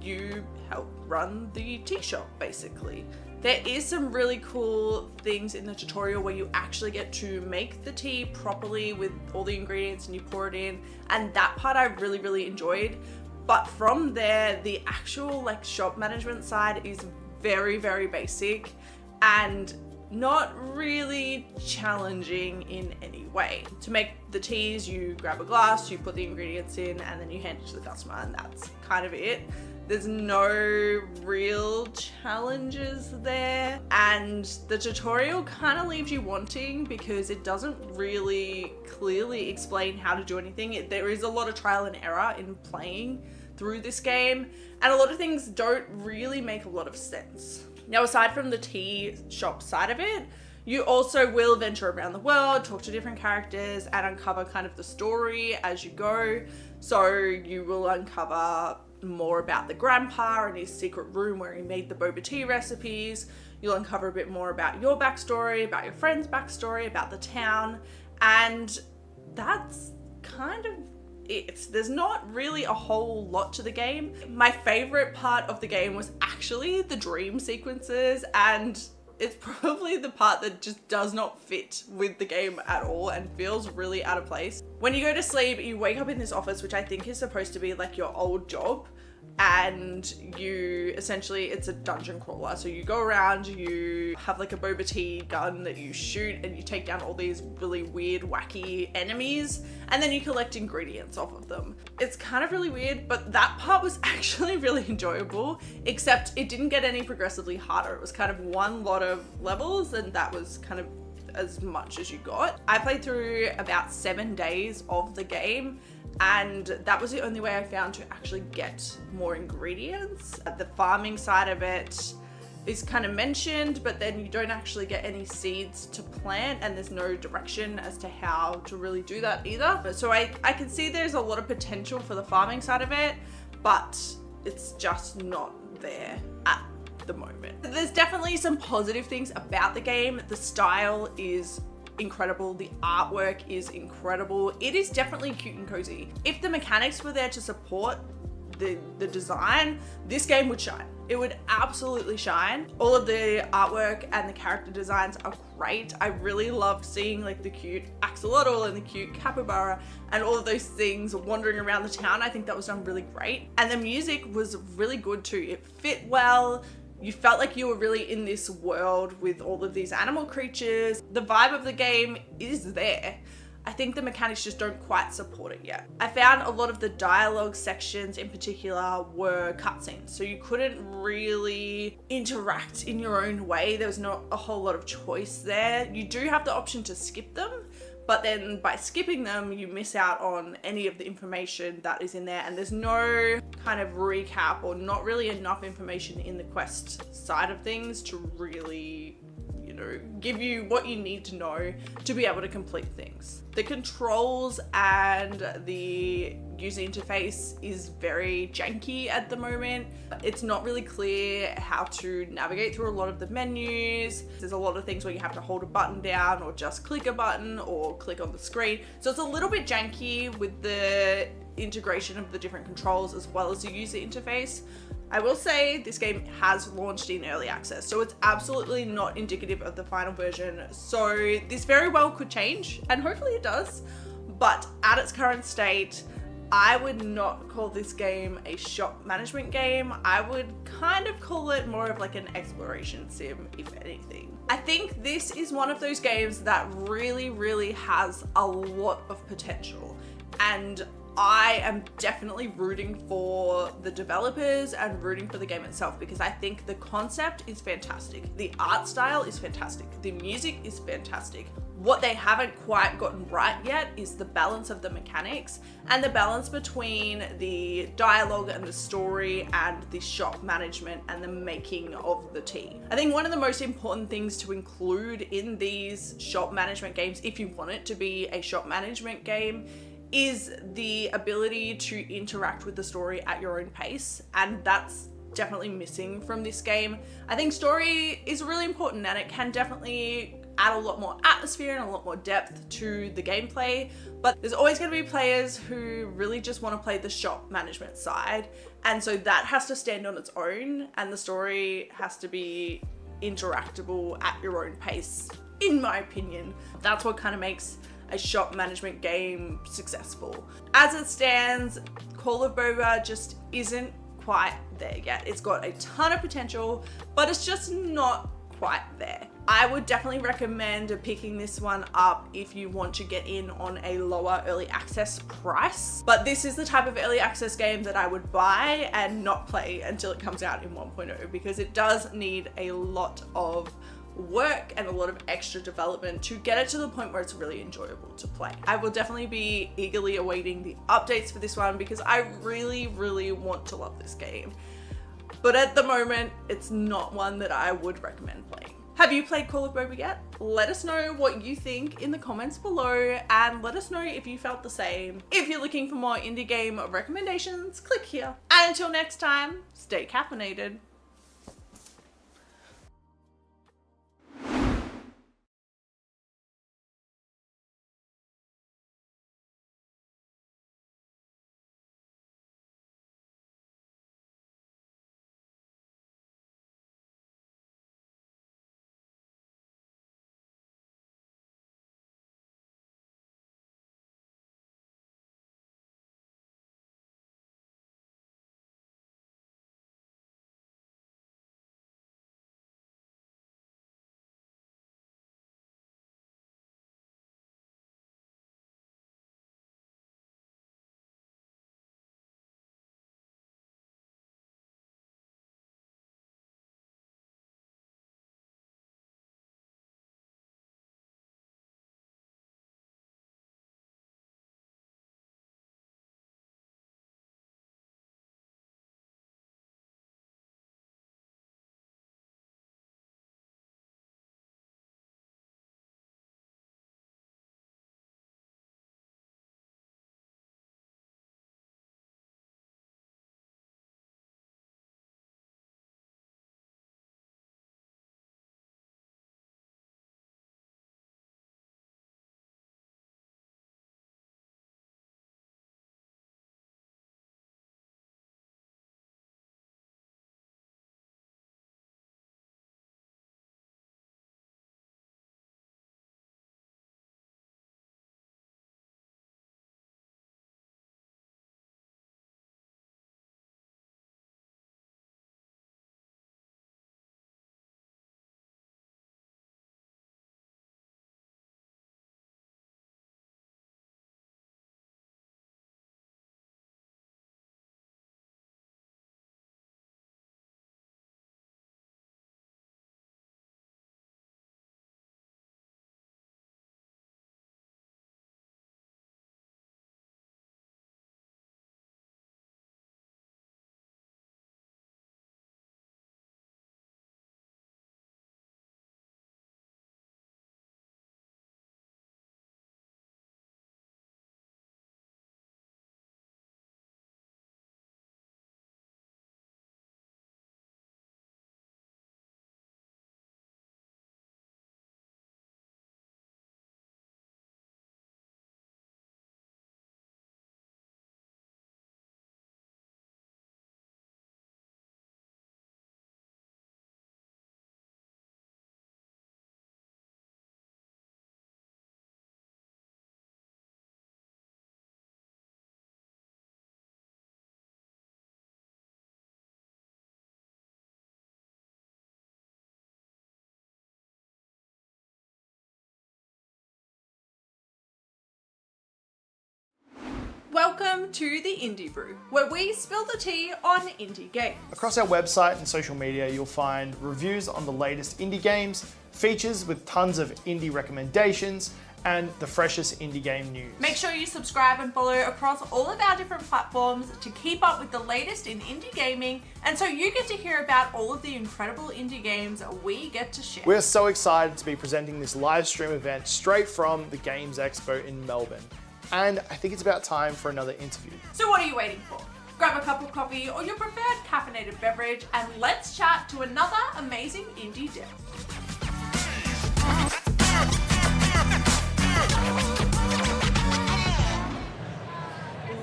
you help run the tea shop basically. There is some really cool things in the tutorial where you actually get to make the tea properly with all the ingredients and you pour it in, and that part I really, really enjoyed. But from there, the actual like shop management side is very, very basic and not really challenging in any way. To make the teas, you grab a glass, you put the ingredients in, and then you hand it to the customer, and that's kind of it. There's no real challenges there, and the tutorial kind of leaves you wanting because it doesn't really clearly explain how to do anything. There is a lot of trial and error in playing through this game, and a lot of things don't really make a lot of sense. Now, aside from the tea shop side of it, you also will venture around the world, talk to different characters, and uncover kind of the story as you go. So you will uncover more about the grandpa and his secret room where he made the boba tea recipes. You'll uncover a bit more about your backstory, about your friend's backstory, about the town, and that's kind of it. There's not really a whole lot to the game. My favorite part of the game was actually the dream sequences, and it's probably the part that just does not fit with the game at all and feels really out of place. When you go to sleep, you wake up in this office, which I think is supposed to be like your old job, and you essentially, it's a dungeon crawler. So you go around, you have like a boba tea gun that you shoot, and you take down all these really weird, wacky enemies, and then you collect ingredients off of them. It's kind of really weird, but that part was actually really enjoyable, except it didn't get any progressively harder. It was kind of one lot of levels, and that was kind of as much as you got. I played through about 7 days of the game, and that was the only way I found to actually get more ingredients. The farming side of it is kind of mentioned, but then you don't actually get any seeds to plant, and there's no direction as to how to really do that either. So I can see there's a lot of potential for the farming side of it, but it's just not there at the moment. There's definitely some positive things about the game. The style is incredible. The artwork is incredible. It is definitely cute and cozy. If the mechanics were there to support the design, this game would shine. It would absolutely shine. All of the artwork and the character designs are great. I really loved seeing like the cute axolotl and the cute capybara and all of those things wandering around the town. I think that was done really great. And the music was really good too. It fit well. You felt like you were really in this world with all of these animal creatures. The vibe of the game is there. I think the mechanics just don't quite support it yet. I found a lot of the dialogue sections in particular were cutscenes, so you couldn't really interact in your own way. There was not a whole lot of choice there. You do have the option to skip them, but then by skipping them, you miss out on any of the information that is in there, and there's no kind of recap or not really enough information in the quest side of things to really, you know, give you what you need to know to be able to complete things. The controls and the user interface is very janky at the moment. It's not really clear how to navigate through a lot of the menus. There's a lot of things where you have to hold a button down or just click a button or click on the screen. So it's a little bit janky with the integration of the different controls as well as the user interface. I will say this game has launched in early access, so it's absolutely not indicative of the final version. So this very well could change, and hopefully it does. But at its current state, I would not call this game a shop management game. I would kind of call it more of like an exploration sim, if anything. I think this is one of those games that really has a lot of potential, and I am definitely rooting for the developers and rooting for the game itself, because I think the concept is fantastic. The art style is fantastic. The music is fantastic. What they haven't quite gotten right yet is the balance of the mechanics and the balance between the dialogue and the story and the shop management and the making of the tea. I think one of the most important things to include in these shop management games, if you want it to be a shop management game, is the ability to interact with the story at your own pace, and that's definitely missing from this game. I think story is really important, and it can definitely add a lot more atmosphere and a lot more depth to the gameplay, but there's always going to be players who really just want to play the shop management side, and so that has to stand on its own, and the story has to be interactable at your own pace, in my opinion. That's what kind of makes a shop management game successful. As it stands, Call of Boba just isn't quite there yet. It's got a ton of potential, but it's just not quite there. I would definitely recommend picking this one up if you want to get in on a lower early access price. But this is the type of early access game that I would buy and not play until it comes out in 1.0, because it does need a lot of work and a lot of extra development to get it to the point where it's really enjoyable to play. I will definitely be eagerly awaiting the updates for this one, because I really want to love this game. But at the moment, it's not one that I would recommend playing. Have you played Call of Boba yet? Let us know what you think in the comments below, and let us know if you felt the same. If you're looking for more indie game recommendations, click here. And until next time, stay caffeinated. Welcome to the Indie Brew, where we spill the tea on indie games. Across our website and social media, you'll find reviews on the latest indie games, features with tons of indie recommendations, and the freshest indie game news. Make sure you subscribe and follow across all of our different platforms to keep up with the latest in indie gaming, and so you get to hear about all of the incredible indie games we get to share. We're so excited to be presenting this live stream event straight from the Games Expo in Melbourne. And I think it's about time for another interview. So what are you waiting for? Grab a cup of coffee or your preferred caffeinated beverage and let's chat to another amazing indie dev.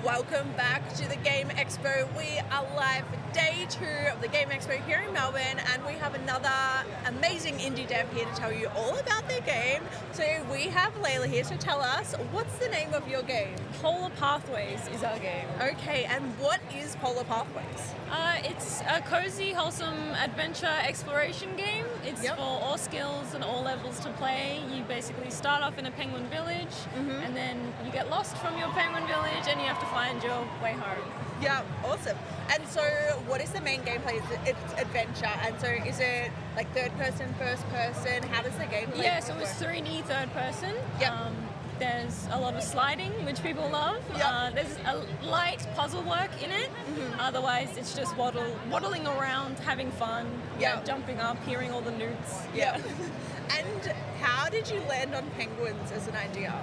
Welcome back to the Game Expo. We are live for day 2 of the Game Expo here in Melbourne, and we have another amazing indie dev here to tell you all about their game. So we have Layla here to tell us, what's the name of your game? Polar Pathways is our game. Okay, and what is Polar Pathways? It's a cozy, wholesome adventure exploration game. It's Yep. for all skills and all levels to play. You basically start off in a penguin village, and then you get lost from your penguin village, and you have to find your way home. Yeah, awesome. And so what is the main gameplay? It's adventure, and so is it like third person, first person? How does the gameplay Yeah, so work? it's 3D third person. Yep. There's a lot of sliding, which people love. Yep. There's a light puzzle work in it. Otherwise, it's just waddling around, having fun, Yep. jumping up, hearing all the newts. Yeah. And how did you land on penguins as an idea?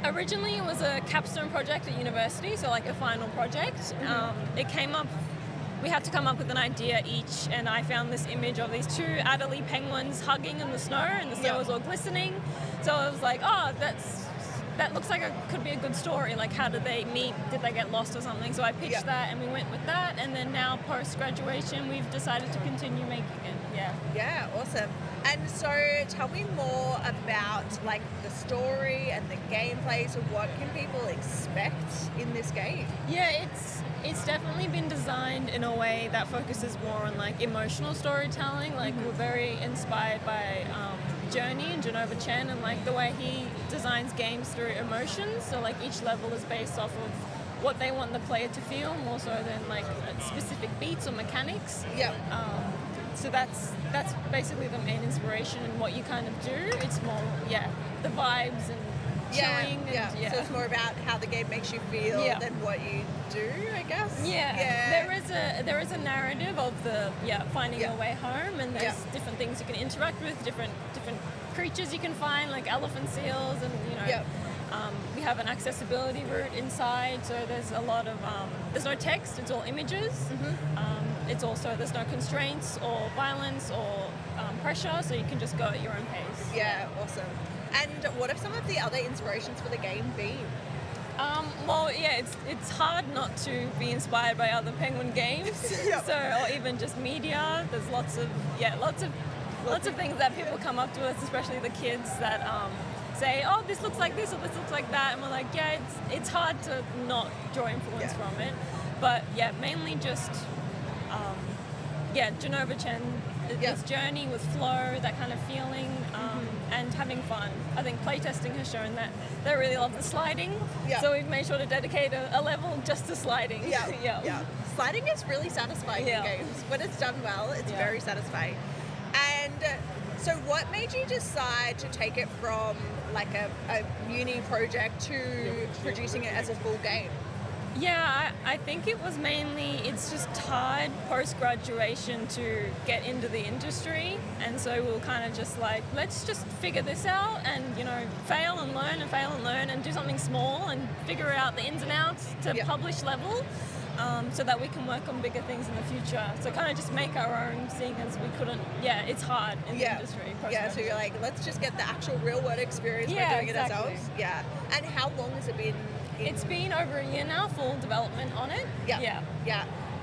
Originally, it was a capstone project at university, so like a final project. It came up, we had to come up with an idea each, and I found this image of these 2 Adderley penguins hugging in the snow, and the snow Yeah. was all glistening. So I was like, oh, that looks like it could be a good story. Like, how did they meet? Did they get lost or something? So I pitched Yeah. that, and we went with that. And then now, post-graduation, we've decided to continue making it. Yeah. Yeah, awesome. And so tell me more about like the story and the gameplay. So what can people expect in this game? Yeah, it's definitely been designed in a way that focuses more on like emotional storytelling. Like we're very inspired by Journey and Genova Chen and like the way he designs games through emotions. So like each level is based off of what they want the player to feel more so than like specific beats or mechanics. Yeah. So that's basically the main inspiration and what you kind of do. It's more the vibes and chilling and So it's more about how the game makes you feel Yeah. than what you do, I guess. Yeah. There is a narrative of the finding Yeah. your way home, and there's different things you can interact with, different creatures you can find, like elephant seals, and Yeah. we have an accessibility route inside, so there's a lot of there's no text, it's all images. It's also there's no constraints or violence or pressure, so you can just go at your own pace. Yeah, awesome. And what have some of the other inspirations for the game been? It's hard not to be inspired by other penguin games. Yep. Or even just media. There's lots of things that people come up to us, especially the kids that say, "Oh, this looks like this or this looks like that," and we're like, "Yeah, it's hard to not draw influence from it." But mainly just Genova Chen. This journey with flow, that kind of feeling, and having fun. I think playtesting has shown that they really love the sliding, so we've made sure to dedicate a level just to sliding. Yeah. Sliding is really satisfying in games. When it's done well, it's very satisfying. And so what made you decide to take it from like a uni project to producing it as a full game? Yeah, I think it was mainly, it's just hard post-graduation to get into the industry, and so we were kind of just like, let's just figure this out and, fail and learn and do something small and figure out the ins and outs to publish level, so that we can work on bigger things in the future. So kind of just make our own, seeing as we couldn't, it's hard in the industry. Yeah, so you're like, let's just get the actual real world experience by doing it ourselves. Yeah. And how long has it been? It's been over a year now, full development on it. Yeah.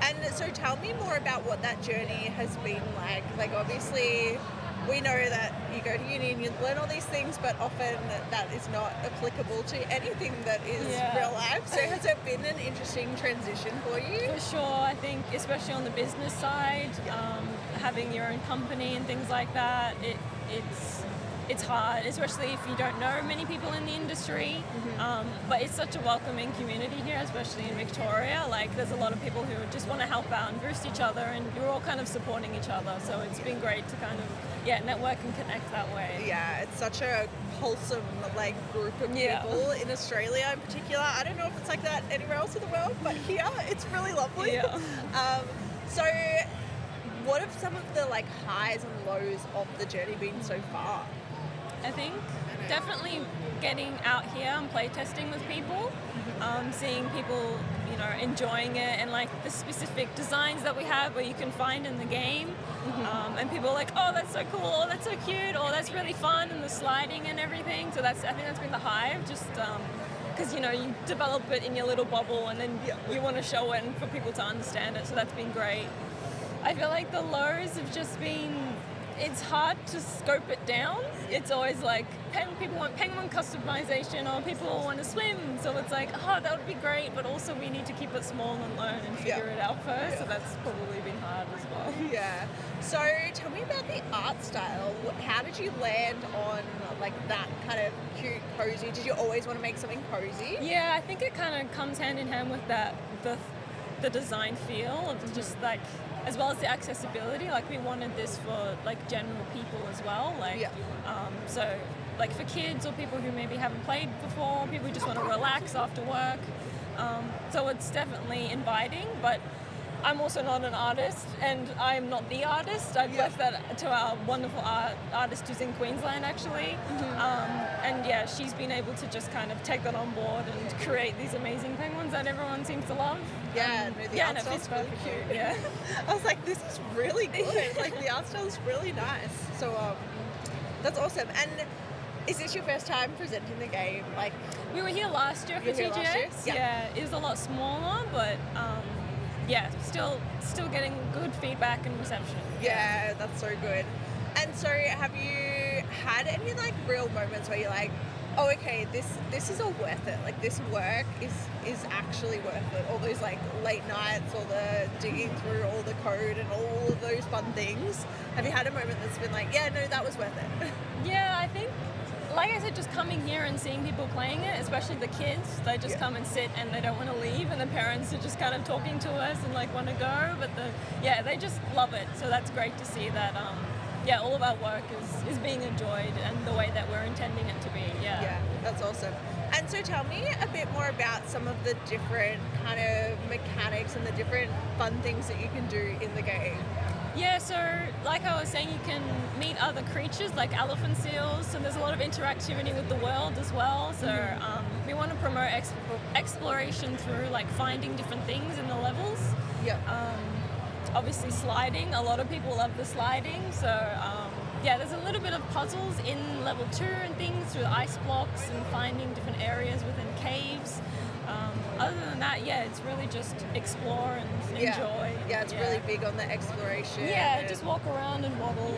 And so tell me more about what that journey has been like. Like obviously we know that you go to uni and you learn all these things, but often that is not applicable to anything that is real life. So has it been an interesting transition for you? For sure. I think especially on the business side, having your own company and things like that, it's hard, especially if you don't know many people in the industry. But it's such a welcoming community here, especially in Victoria. Like, there's a lot of people who just want to help out and boost each other, and you're all kind of supporting each other. So it's been great to kind of, network and connect that way. Yeah, it's such a wholesome, like, group of people in Australia in particular. I don't know if it's like that anywhere else in the world, but here it's really lovely. Yeah. So what have some of the, like, highs and lows of the journey been so far? I think definitely getting out here and playtesting with people, seeing people, enjoying it, and like the specific designs that we have where you can find in the game, and people are like, oh, that's so cool, oh, that's so cute, oh, that's really fun, and the sliding and everything. So I think that's been the hive, just because you develop it in your little bubble, and then you want to show it and for people to understand it. So that's been great. I feel like the lows have just been, it's hard to scope it down. It's always like, people want penguin customization, or people want to swim. So it's like, oh, that would be great, but also we need to keep it small and learn and figure it out first. So that's probably been hard as well. Yeah. So tell me about the art style. How did you land on, like, that kind of cute, cozy? Did you always want to make something cozy? Yeah, I think it kind of comes hand in hand with that, the design feel of just like, as well as the accessibility. Like, we wanted this for like general people as well. Like, so like for kids or people who maybe haven't played before, people who just want to relax after work. So it's definitely inviting, but I'm also not an artist, and I'm not the artist. I've left that to our wonderful artist who's in Queensland, actually. And she's been able to just kind of take that on board and create these amazing penguins that everyone seems to love. The art style's really cute. Yeah. I was like, this is really good. Like, the art style is really nice. So that's awesome. And is this your first time presenting the game? Like, we were here last year for TGX. Yeah, it was a lot smaller, but still getting good feedback and reception. Yeah, that's so good. And so, have you had any, like, real moments where you're like, oh, okay, this is all worth it. Like, this work is actually worth it. All those, like, late nights, all the digging through all the code and all of those fun things. Have you had a moment that's been like, yeah, no, that was worth it? Yeah, I think, like I said, just coming here and seeing people playing it, especially the kids, they just come and sit and they don't want to leave, and the parents are just kind of talking to us and like want to go, but they just love it. So that's great to see that all of our work is being enjoyed and the way that we're intending it to be. Yeah, that's awesome. And so tell me a bit more about some of the different kind of mechanics and the different fun things that you can do in the game. Yeah, so like I was saying, you can meet other creatures like elephant seals, so there's a lot of interactivity with the world as well. So we want to promote exploration through like finding different things in the levels. Obviously sliding, a lot of people love the sliding, so there's a little bit of puzzles in level 2 and things through the ice blocks and finding different areas within caves. Other than that, it's really just explore and enjoy. Yeah, it's really big on the exploration. Yeah, just walk around and waddle.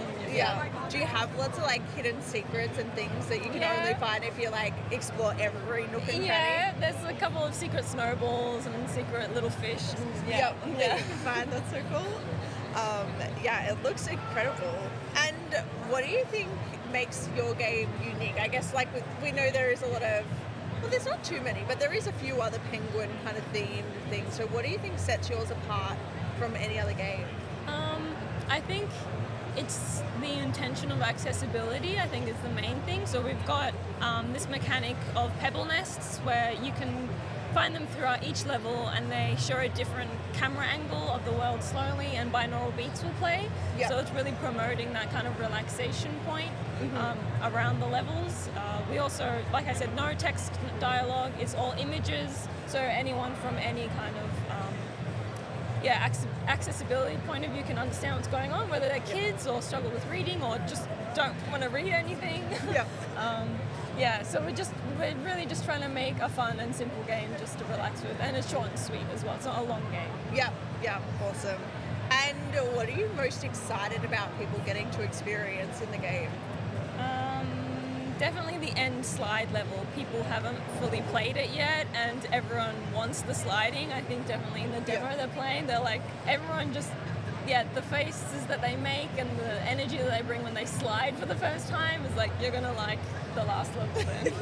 Do you have lots of like hidden secrets and things that you can only find if you like explore every nook and cranny? Yeah, there's a couple of secret snowballs and secret little fish. That you can find. That's so cool. It looks incredible. And what do you think makes your game unique? I guess like we know there is a lot of, well, there's not too many, but there is a few other penguin kind of themed things. So what do you think sets yours apart from any other game? I think it's the intention of accessibility, I think, is the main thing. So we've got this mechanic of pebble nests where you can find them throughout each level, and they show a different camera angle of the world slowly, and binaural beats will play. So it's really promoting that kind of relaxation point around the levels. We also, like I said, no text dialogue, it's all images, so anyone from any kind of accessibility point of view can understand what's going on, whether they're kids or struggle with reading or just don't want to read anything. So we're really just trying to make a fun and simple game just to relax with, and it's short and sweet as well. It's not a long game. Awesome. And what are you most excited about people getting to experience in the game? Definitely the end slide level. People haven't fully played it yet, and everyone wants the sliding. I think definitely in the demo they're playing, they're like, everyone just the faces that they make and the energy that they bring when they slide for the first time is like, you're gonna like the last level then.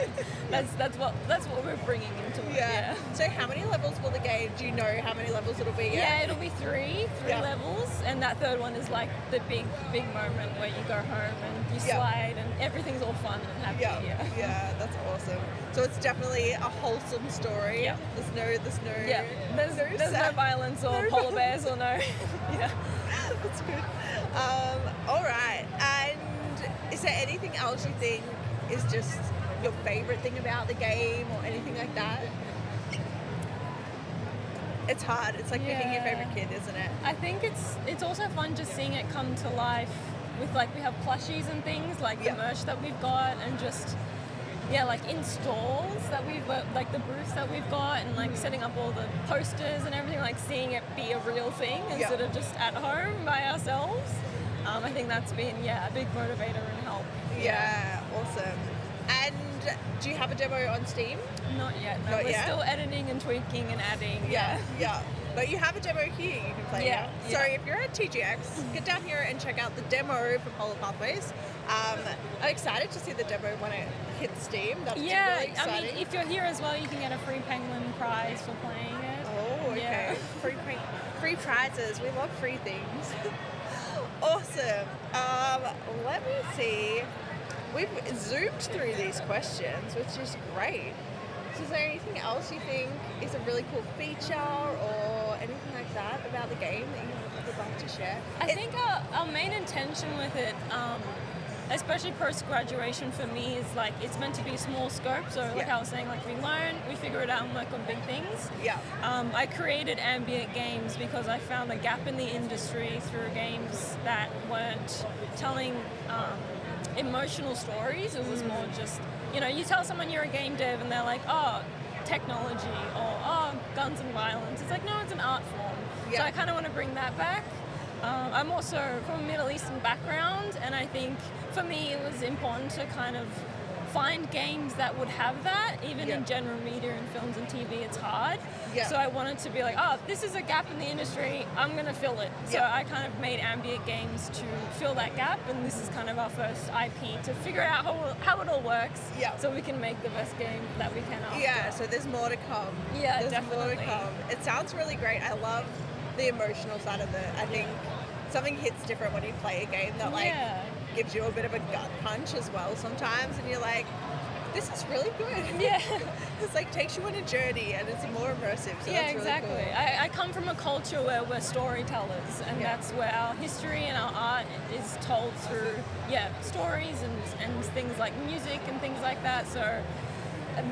That's what we're bringing into it. Yeah. So how many levels will the game? Do you know how many levels it'll be? Yeah, it'll be three levels, and that third one is like the big moment where you go home and you slide and everything's all fun and happy. Yeah, that's awesome. So it's definitely a wholesome story. Yeah. There's no violence or polar bears or no. Yeah. That's good. All right. And is there anything else you think is just your favorite thing about the game or anything like that? It's hard. It's like picking your favorite kid, isn't it? I think it's also fun just seeing it come to life with like we have plushies and things like the merch that we've got and just like in stalls that we've like the booths that we've got and like setting up all the posters and everything, like seeing it be a real thing instead of just at home by ourselves. I think that's been a big motivator and help. Yeah, awesome. And do you have a demo on Steam? Not yet. No, we're still editing and tweaking and adding. Yeah. But you have a demo here you can play. Yeah. So if you're at TGX, get down here and check out the demo for Polar Pathways. I'm excited to see the demo when it hits Steam. That's really exciting. I mean, if you're here as well, you can get a free penguin prize for playing it. Oh, okay. Yeah. Free prizes. We love free things. Awesome. Let me see. We've zoomed through these questions, which is great. So is there anything else you think is a really cool feature or anything like that about the game that you would like to share? I think our main intention with it, especially post-graduation for me, is like it's meant to be small scope. So like I was saying, like we learn, we figure it out and work on big things. Yeah. I created ambient games because I found a gap in the industry through games that weren't telling emotional stories. It was more just, you tell someone you're a game dev and they're like, oh, technology or oh, guns and violence. It's like, no, it's an art form. So I kind of want to bring that back. I'm also from a Middle Eastern background, and I think for me it was important to kind of find games that would have that. Even in general media and films and TV, it's hard. So I wanted to be like, oh, this is a gap in the industry, I'm going to fill it. So I kind of made ambient games to fill that gap, and this is kind of our first IP to figure out how it all works so we can make the best game that we can after. Yeah, so there's more to come. Yeah, there's definitely. more to come. It sounds really great. I love the emotional side of it. I think something hits different when you play a game that like gives you a bit of a gut punch as well sometimes, and you're like, this is really good. Yeah. It's like takes you on a journey and it's more immersive. So that's exactly. Really cool. I come from a culture where we're storytellers, and that's where our history and our art is told through stories and things like music and things like that. So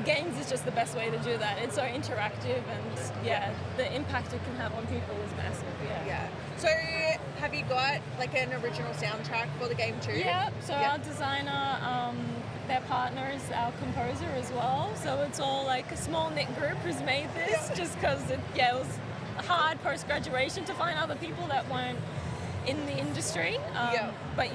games is just the best way to do that. It's so interactive, and the impact it can have on people is massive. Yeah. So have you got like an original soundtrack for the game too? Yeah. So our designer, their partner is our composer as well. So it's all like a small knit group who's made this, just because it was hard post graduation to find other people that weren't in the industry. But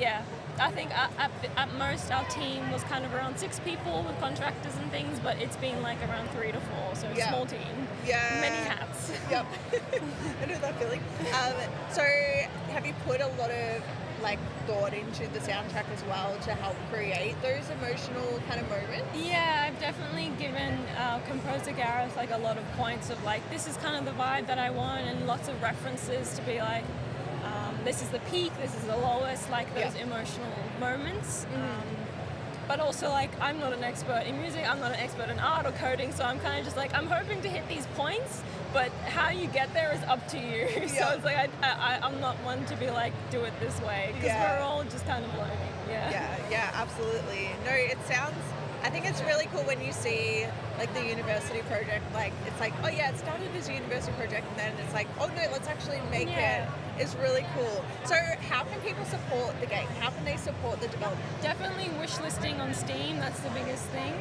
I think at most our team was kind of around 6 people with contractors and things, but it's been like around 3 to 4, so a small team. Yeah. Many hats. Yep. I know that feeling. So have you put a lot of like thought into the soundtrack as well to help create those emotional kind of moments? Yeah, I've definitely given composer Gareth like a lot of points of like, this is kind of the vibe that I want, and lots of references to be like, this is the peak, this is the lowest, like those emotional moments. But also like, I'm not an expert in music, I'm not an expert in art or coding, so I'm kind of just like, I'm hoping to hit these points, but how you get there is up to you. So it's like, I'm not one to be like, do it this way, because we're all just kind of learning. Yeah, absolutely. No, it sounds, I think it's really cool when you see like the university project, like it's like, oh yeah, it started as a university project, and then it's like, oh no, let's actually make it. It's really cool. So how can people support the game? How can they support the development? Definitely wish listing on Steam, that's the biggest thing.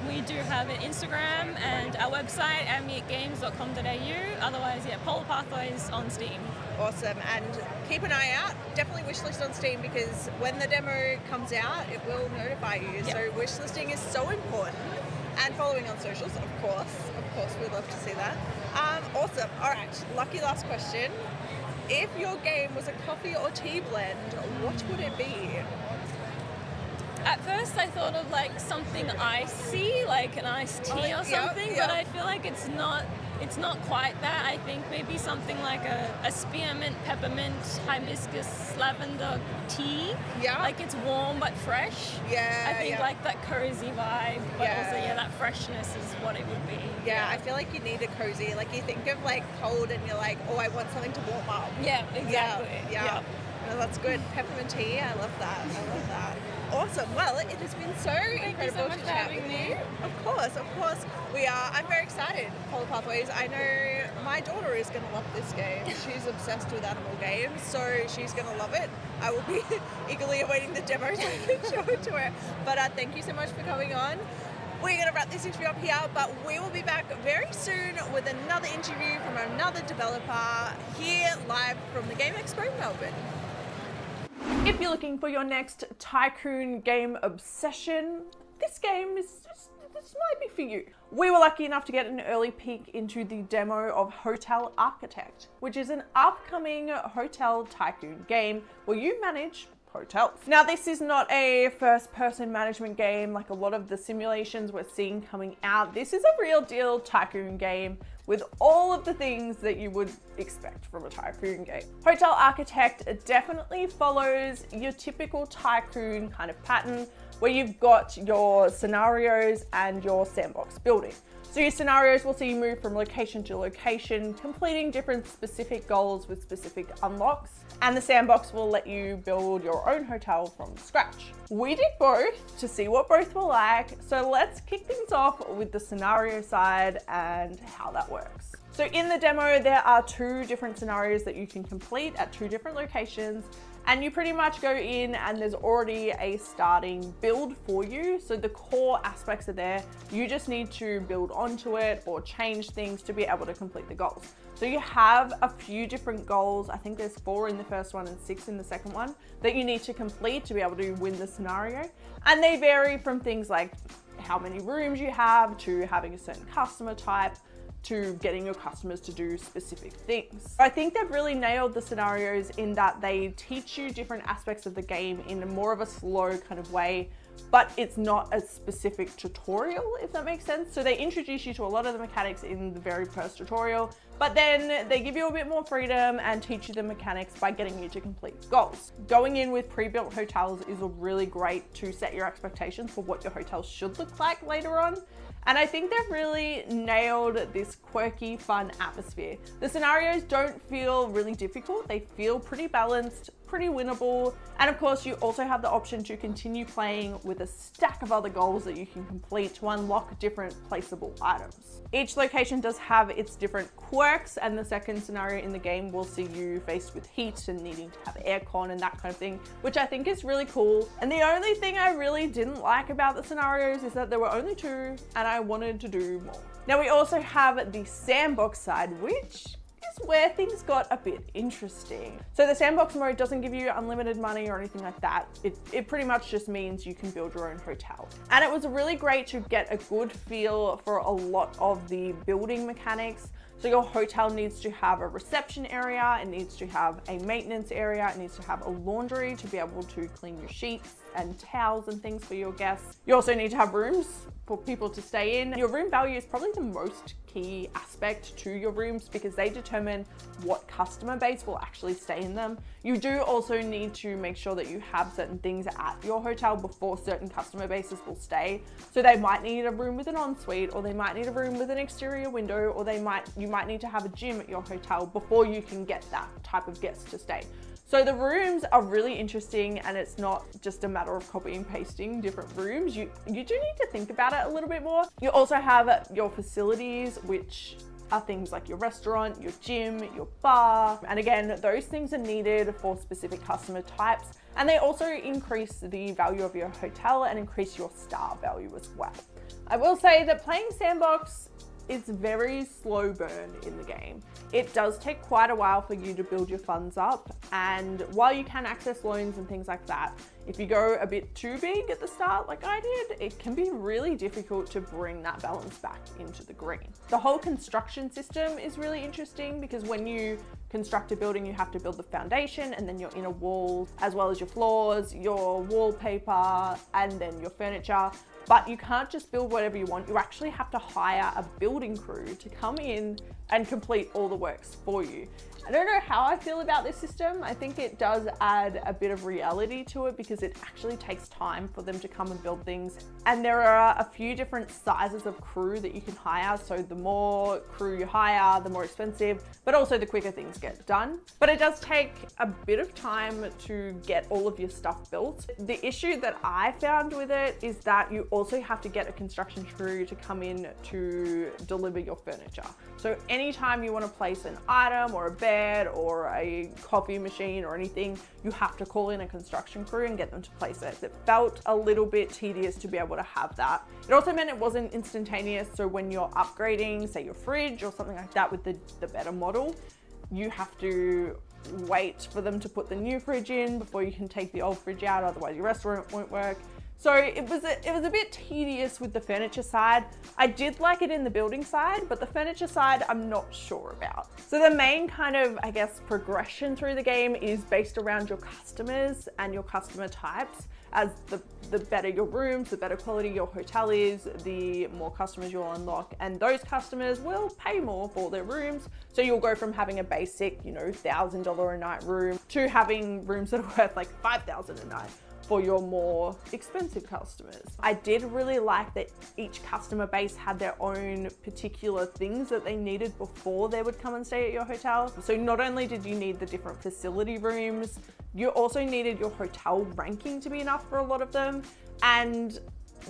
We do have an Instagram and our website, ambientgames.com.au. Otherwise, Polar Pathways on Steam. Awesome. And keep an eye out. Definitely wish list on Steam, because when the demo comes out, it will notify you. So wish listing is so important. And following on socials, of course, we'd love to see that. Awesome. All right, lucky last question. if your game was a coffee or tea blend, what would it be? At first I thought of like something icy, like an iced tea or something, but I feel like it's not quite that. I think maybe something like a spearmint, peppermint, hibiscus, lavender tea. Yeah. Like it's warm but fresh. Yeah. I think like that cozy vibe, but also that freshness is what it would be. Yeah, I feel like you need a cozy. Like you think of like cold and you're like, oh, I want something to warm up. Yeah, exactly. Yeah. No, that's good. Peppermint tea, I love that. Awesome. Well, it has been so incredible so much to for chat having with me. you. Of course. We are. I'm very excited. Polar Pathways. I know my daughter is going to love this game. She's obsessed with animal games, so she's going to love it. I will be eagerly awaiting the demo so I can show it to her. But thank you so much for coming on. We're going to wrap this interview up here, but we will be back very soon with another interview from another developer here live from the Game Expo Melbourne. If you're looking for your next tycoon game obsession, this might be for you. We were lucky enough to get an early peek into the demo of Hotel Architect, which is an upcoming hotel tycoon game where you manage hotels. Now, this is not a first-person management game like a lot of the simulations we're seeing coming out. This is a real deal tycoon game with all of the things that you would expect from a tycoon game. Hotel Architect definitely follows your typical tycoon kind of pattern where you've got your scenarios and your sandbox building. So your scenarios will see you move from location to location, completing different specific goals with specific unlocks, and the sandbox will let you build your own hotel from scratch. We did both to see what both were like, so let's kick things off with the scenario side and how that works. So in the demo, there are 2 different scenarios that you can complete at 2 different locations, and you pretty much go in and there's already a starting build for you. So the core aspects are there. You just need to build onto it or change things to be able to complete the goals. So you have a few different goals. I think there's 4 in the first one and 6 in the second one that you need to complete to be able to win the scenario. And they vary from things like how many rooms you have to having a certain customer type to getting your customers to do specific things. I think they've really nailed the scenarios in that they teach you different aspects of the game in a more of a slow kind of way, but it's not a specific tutorial, if that makes sense. So they introduce you to a lot of the mechanics in the very first tutorial, but then they give you a bit more freedom and teach you the mechanics by getting you to complete goals. Going in with pre-built hotels is really great to set your expectations for what your hotel should look like later on. And I think they've really nailed this quirky, fun atmosphere. The scenarios don't feel really difficult. They feel pretty balanced, pretty winnable. And of course, you also have the option to continue playing with a stack of other goals that you can complete to unlock different placeable items. Each location does have its different quirks, and the second scenario in the game will see you faced with heat and needing to have aircon and that kind of thing, which I think is really cool. And the only thing I really didn't like about the scenarios is that there were only 2 and I wanted to do more. Now we also have the sandbox side, which is where things got a bit interesting. So the sandbox mode doesn't give you unlimited money or anything like that. It pretty much just means you can build your own hotel. And it was really great to get a good feel for a lot of the building mechanics. So your hotel needs to have a reception area, it needs to have a maintenance area, it needs to have a laundry to be able to clean your sheets and towels and things for your guests. You also need to have rooms for people to stay in. Your room value is probably the most key aspect to your rooms because they determine what customer base will actually stay in them. You do also need to make sure that you have certain things at your hotel before certain customer bases will stay. So they might need a room with an ensuite, or they might need a room with an exterior window, or you might need to have a gym at your hotel before you can get that type of guest to stay. So the rooms are really interesting, and it's not just a matter of copy and pasting different rooms. You do need to think about it a little bit more. You also have your facilities, which are things like your restaurant, your gym, your bar. And again, those things are needed for specific customer types. And they also increase the value of your hotel and increase your star value as well. I will say that playing Sandbox, it's very slow burn in the game. It does take quite a while for you to build your funds up, and while you can access loans and things like that, if you go a bit too big at the start like I did, it can be really difficult to bring that balance back into the green. The whole construction system is really interesting because when you construct a building, you have to build the foundation and then your inner walls, as well as your floors, your wallpaper, and then your furniture. But you can't just build whatever you want. You actually have to hire a building crew to come in and complete all the works for you. I don't know how I feel about this system. I think it does add a bit of reality to it because it actually takes time for them to come and build things. And there are a few different sizes of crew that you can hire. So the more crew you hire, the more expensive, but also the quicker things get done. But it does take a bit of time to get all of your stuff built. The issue that I found with it is that you also have to get a construction crew to come in to deliver your furniture. So anytime you want to place an item or a bed or a coffee machine or anything, you have to call in a construction crew and get them to place it. It felt a little bit tedious to be able to have that. It also meant it wasn't instantaneous. So when you're upgrading, say your fridge or something like that with the better model, you have to wait for them to put the new fridge in before you can take the old fridge out, otherwise your restaurant won't work. So it was a bit tedious with the furniture side. I did like it in the building side, but the furniture side, I'm not sure about. So the main kind of, I guess, progression through the game is based around your customers and your customer types. As the better your rooms, the better quality your hotel is, the more customers you'll unlock, and those customers will pay more for their rooms. So you'll go from having a basic, $1,000 a night room to having rooms that are worth like $5,000 a night for your more expensive customers. I did really like that each customer base had their own particular things that they needed before they would come and stay at your hotel. So not only did you need the different facility rooms, you also needed your hotel ranking to be enough for a lot of them. And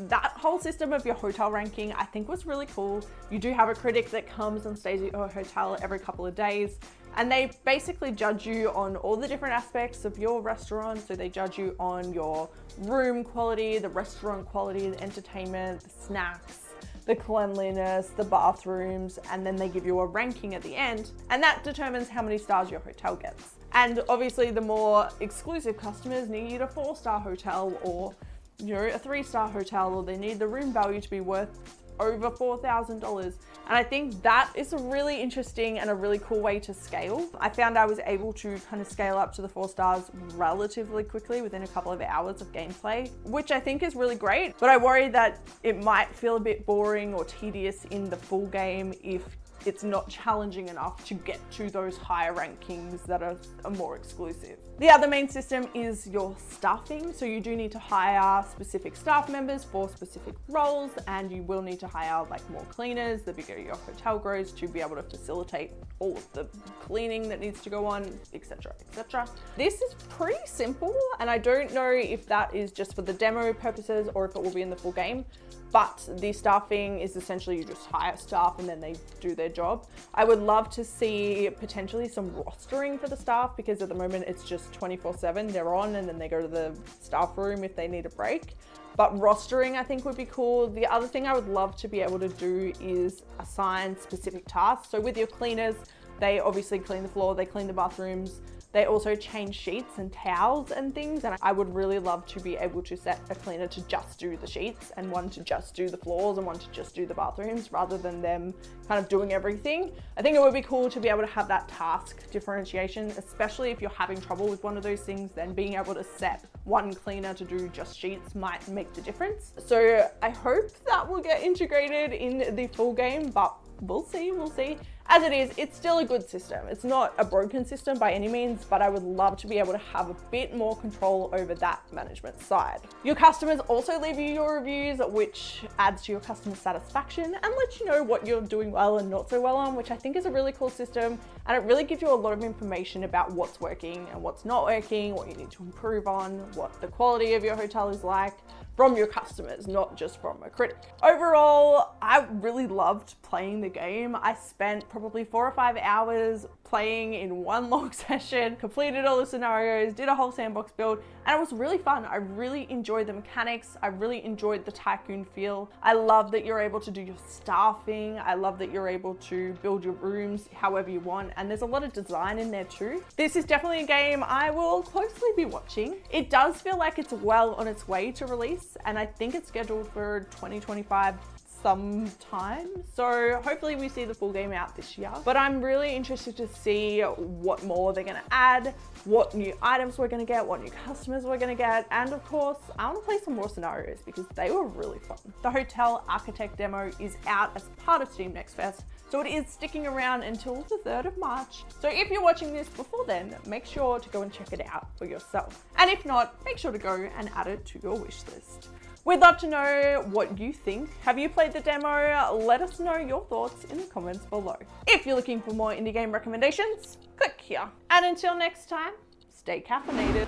that whole system of your hotel ranking, I think, was really cool. You do have a critic that comes and stays at your hotel every couple of days, and they basically judge you on all the different aspects of your restaurant. So they judge you on your room quality, the restaurant quality, the entertainment, the snacks, the cleanliness, the bathrooms, and then they give you a ranking at the end, and that determines how many stars your hotel gets. And obviously the more exclusive customers need a 4-star hotel or a 3-star hotel, or they need the room value to be worth over $4,000. And I think that is a really interesting and a really cool way to scale. I found I was able to kind of scale up to the 4 stars relatively quickly within a couple of hours of gameplay, which I think is really great. But I worry that it might feel a bit boring or tedious in the full game if it's not challenging enough to get to those higher rankings that are more exclusive. The other main system is your staffing. So you do need to hire specific staff members for specific roles, and you will need to hire more cleaners the bigger your hotel grows to be able to facilitate all of the cleaning that needs to go on, etc., etc. This is pretty simple, and I don't know if that is just for the demo purposes or if it will be in the full game. But the staffing is essentially you just hire staff and then they do their job. I would love to see potentially some rostering for the staff, because at the moment it's just 24/7. They're on and then they go to the staff room if they need a break. But rostering, I think, would be cool. The other thing I would love to be able to do is assign specific tasks. So with your cleaners, they obviously clean the floor, they clean the bathrooms. They also change sheets and towels and things, and I would really love to be able to set a cleaner to just do the sheets and one to just do the floors and one to just do the bathrooms, rather than them kind of doing everything. I think it would be cool to be able to have that task differentiation, especially if you're having trouble with one of those things. Then being able to set one cleaner to do just sheets might make the difference. So I hope that will get integrated in the full game, but we'll see. As it is, it's still a good system. It's not a broken system by any means, but I would love to be able to have a bit more control over that management side. Your customers also leave you your reviews, which adds to your customer satisfaction and lets you know what you're doing well and not so well on, which I think is a really cool system. And it really gives you a lot of information about what's working and what's not working, what you need to improve on, what the quality of your hotel is like, from your customers, not just from a critic. Overall, I really loved playing the game. I spent probably 4 or 5 hours playing in one long session, completed all the scenarios, did a whole sandbox build, and it was really fun. I really enjoyed the mechanics. I really enjoyed the tycoon feel. I love that you're able to do your staffing. I love that you're able to build your rooms however you want, and there's a lot of design in there too. This is definitely a game I will closely be watching. It does feel like it's well on its way to release, and I think it's scheduled for 2025 some time. So hopefully we see the full game out this year. But I'm really interested to see what more they're gonna add, what new items we're gonna get, what new customers we're gonna get. And of course, I wanna play some more scenarios because they were really fun. The Hotel Architect demo is out as part of Steam Next Fest, so it is sticking around until the 3rd of March. So if you're watching this before then, make sure to go and check it out for yourself. And if not, make sure to go and add it to your wish list. We'd love to know what you think. Have you played the demo? Let us know your thoughts in the comments below. If you're looking for more indie game recommendations, click here. And until next time, stay caffeinated.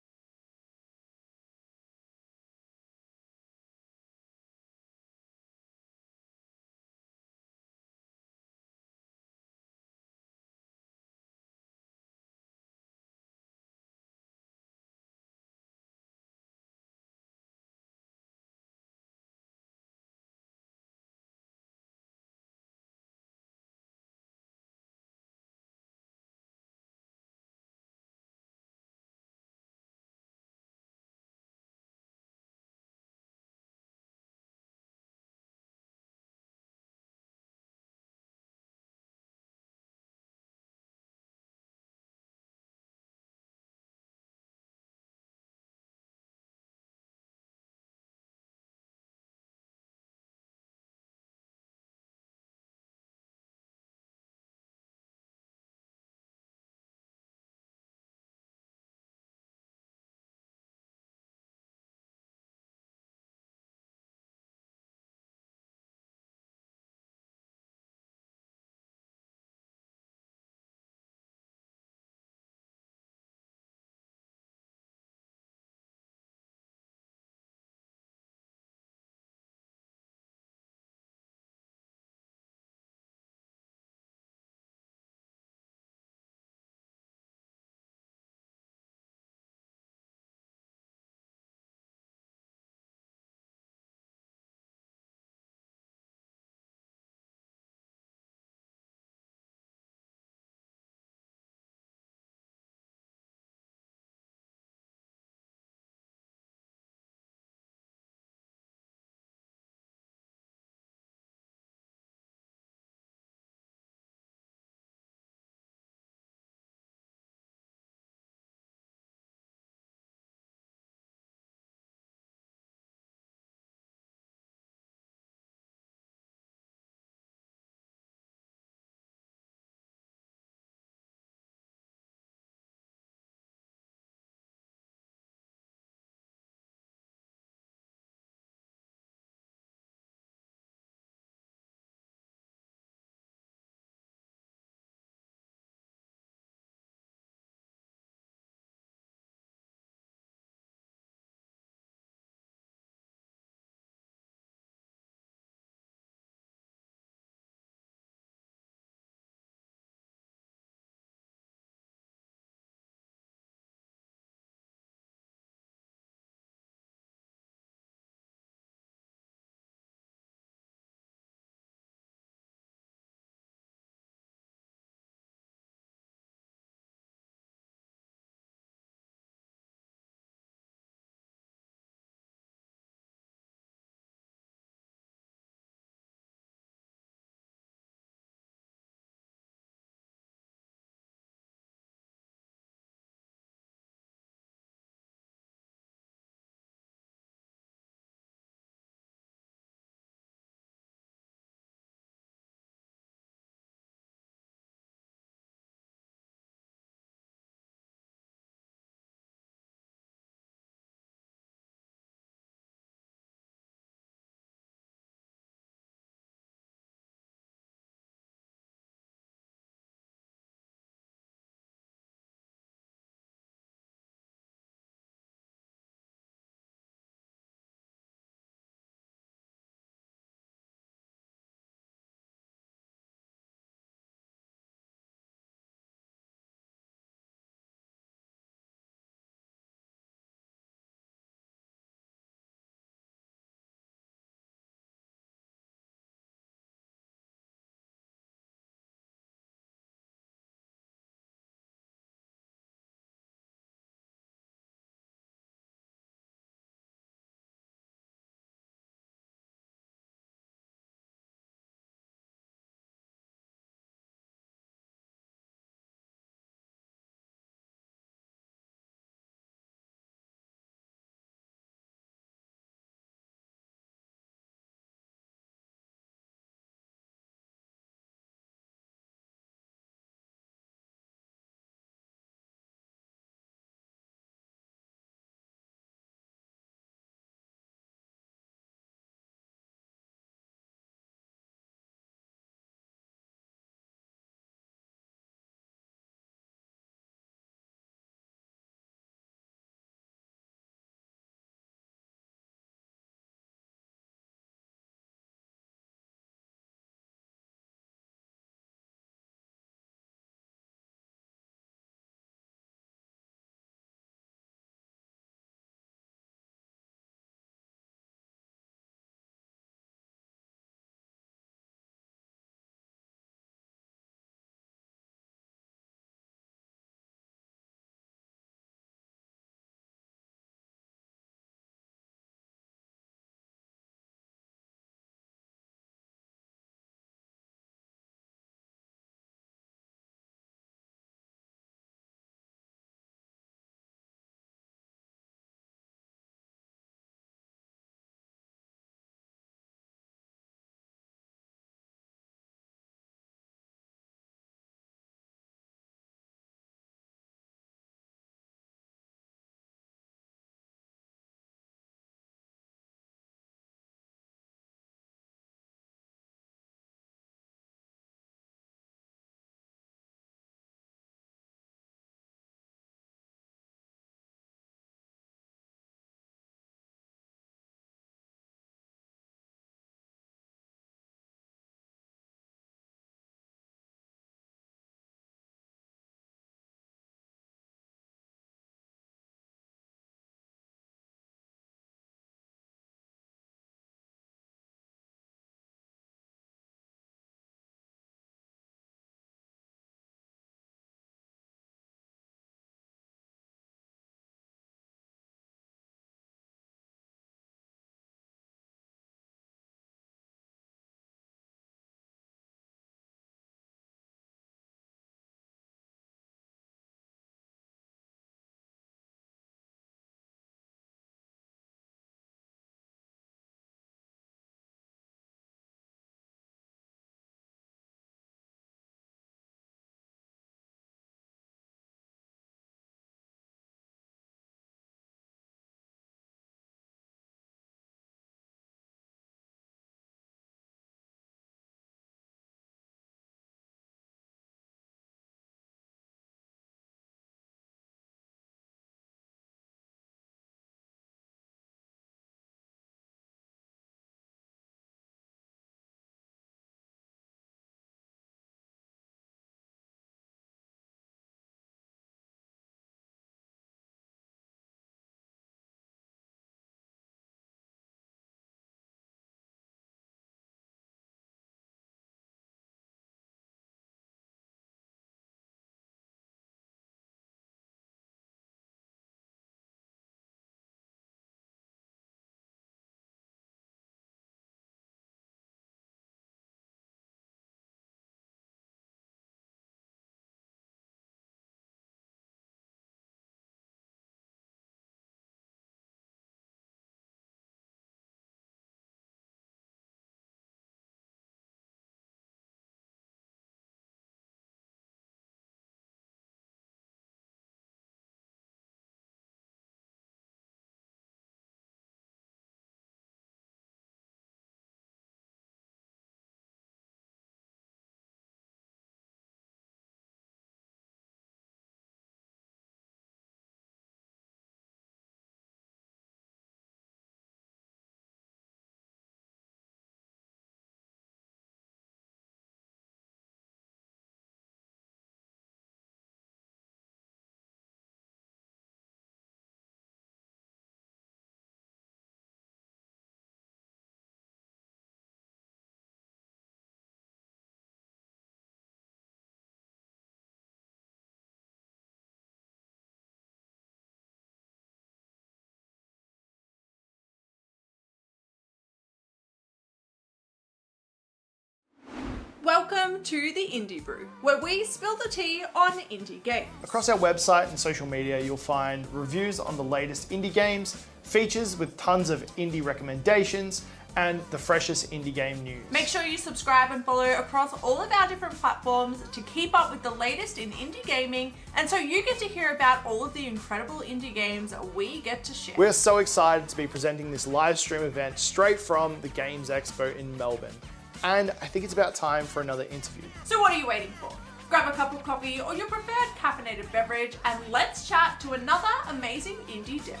Welcome to the Indie Brew, where we spill the tea on indie games. Across our website and social media, you'll find reviews on the latest indie games, features with tons of indie recommendations, and the freshest indie game news. Make sure you subscribe and follow across all of our different platforms to keep up with the latest in indie gaming, and so you get to hear about all of the incredible indie games we get to share. We're so excited to be presenting this live stream event straight from the Games Expo in Melbourne. And I think it's about time for another interview. So what are you waiting for? Grab a cup of coffee or your preferred caffeinated beverage and let's chat to another amazing indie dev.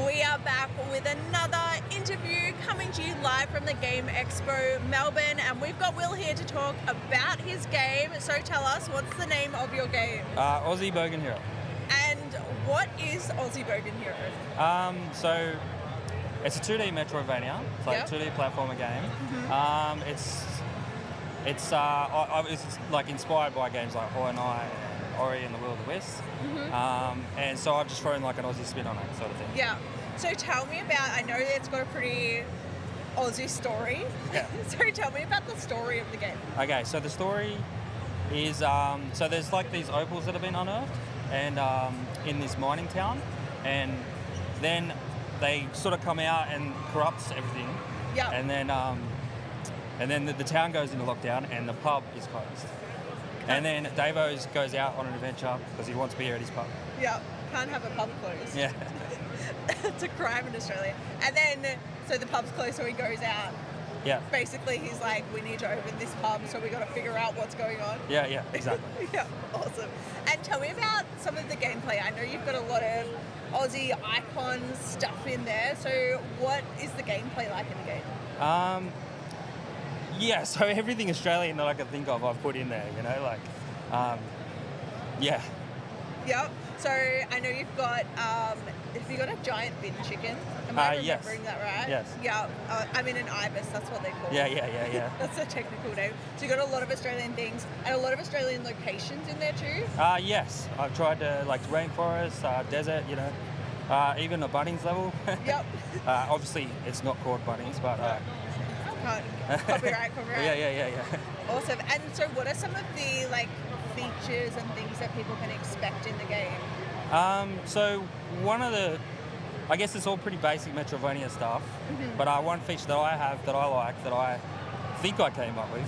We are back with another interview coming to you live from the Game Expo Melbourne, and we've got Will here to talk about his game. So tell us, what's the name of your game? Aussie Bogan Hero. And what is Aussie Bogan Hero? So it's a 2D Metroidvania. It's like a 2D platformer game. Mm-hmm. It's like inspired by games like Hollow Knight and Ori and the Will of the Wisps. Mm-hmm. And so I've just thrown like an Aussie spin on it, sort of thing. Yeah. So tell me about, I know it's got a pretty Aussie story. Yeah. So tell me about the story of the game. Okay, so the story is, so there's like these opals that have been unearthed and in this mining town, and then they sort of come out and corrupts everything. Yeah. And then the town goes into lockdown and the pub is closed. And then Davo's goes out on an adventure because he wants beer at his pub. Yeah, can't have a pub closed. Yeah. It's a crime in Australia. And then, so the pub's closed, so he goes out. Yeah. Basically, he's like, we need to open this pub, so we got to figure out what's going on. Yeah, exactly. Yeah, awesome. And tell me about some of the gameplay. I know you've got a lot of Aussie icon stuff in there. So what is the gameplay like in the game? Yeah, so everything Australian that I could think of, I've put in there, you know, like, yeah. Yep. So I know you've got a giant bin chicken. Am I remembering that right? Yes. Yeah. I mean an ibis. That's what they call it. Yeah. That's a technical name. So you've got a lot of Australian things and a lot of Australian locations in there too. Yes. I've tried to like rainforest, desert, you know, even a Bunnings level. Yep. Obviously, it's not called Bunnings, but. Copyright. Yeah. Awesome. And so, what are some of the like features and things that people can expect in the game? So one of the, I guess it's all pretty basic Metroidvania stuff, but one feature that I have that I like, that I think I came up with,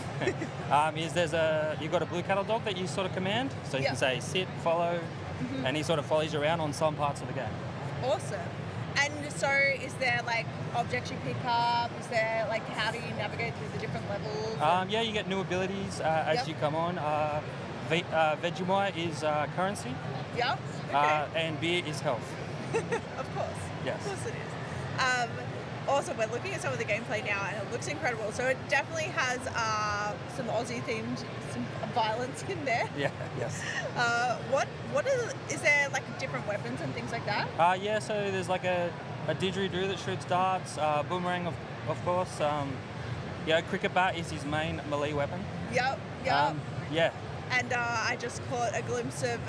is you've got a blue cattle dog that you sort of command, so you can say sit, follow, and he sort of follows you around on some parts of the game. Awesome. And so is there like objects you pick up? Is there like, how do you navigate through the different levels? Yeah, you get new abilities as you come on. Vegemite is currency. Yeah. Okay. And beer is health. Of course. Yes. Of course it is. Also, we're looking at some of the gameplay now, and it looks incredible. So it definitely has some Aussie-themed, some violence in there. Yeah. Yes. Is there like different weapons and things like that? Yeah. So there's like a didgeridoo that shoots darts. Boomerang, of course. Cricket bat is his main melee weapon. Yep. Yeah. And I just caught a glimpse of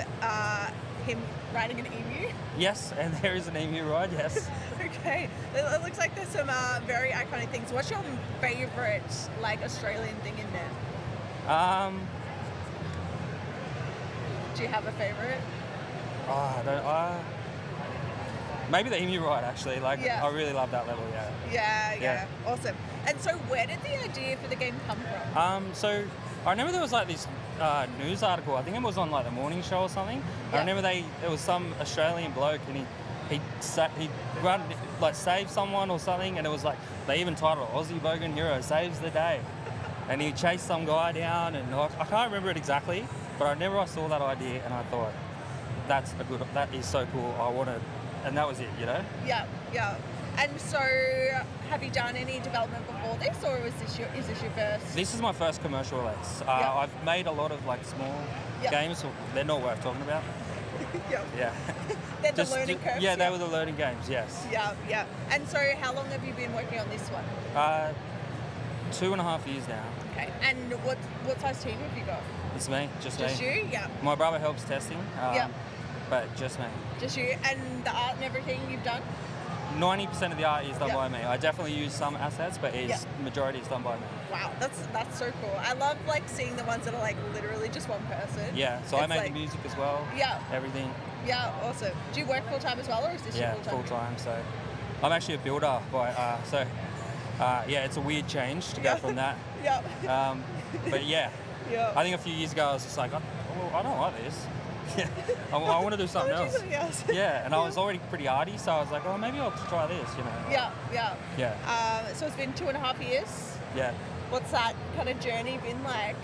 him riding an emu. Yes, and there is an emu ride, yes. Okay. It looks like there's some very iconic things. What's your favourite like Australian thing in there? Do you have a favourite? Maybe the emu ride, actually. Yeah. I really love that level, yeah. Yeah. Awesome. And so where did the idea for the game come from? So I remember there was like this news article, I think it was on like the morning show or something. Yeah. I remember there was some Australian bloke and he saved someone or something, and it was like, they even titled it Aussie Bogan Hero Saves the Day. And he chased some guy down, and I can't remember it exactly, but I remember I saw that idea and I thought, that is so cool, and that was it, you know? Yeah. And so, have you done any development before this, or is this your first? This is my first commercial release. I've made a lot of like small games. They're not worth talking about. Yeah. They're the learning curves. Yeah, they were the learning games. Yes. Yeah. And so, how long have you been working on this one? 2.5 years now. Okay. And what size team have you got? It's me, just me. Just you? Yeah. My brother helps testing. But just me. Just you, and the art and everything you've done? 90% of the art is done by me. I definitely use some assets, but majority is done by me. Wow, that's so cool. I love like seeing the ones that are like literally just one person. Yeah, so I made the music as well. Yeah. Everything. Yeah, awesome. Do you work full time as well, or is this your full time? Yeah, full time. So I'm actually a builder, it's a weird change to go from that. Yeah. But yeah, I think a few years ago I was just like, I don't like this. Yeah, I want to do something else. Yeah, and I was already pretty arty, so I was like, oh, maybe I'll try this, you know. Yeah. So it's been 2.5 years. Yeah. What's that kind of journey been like?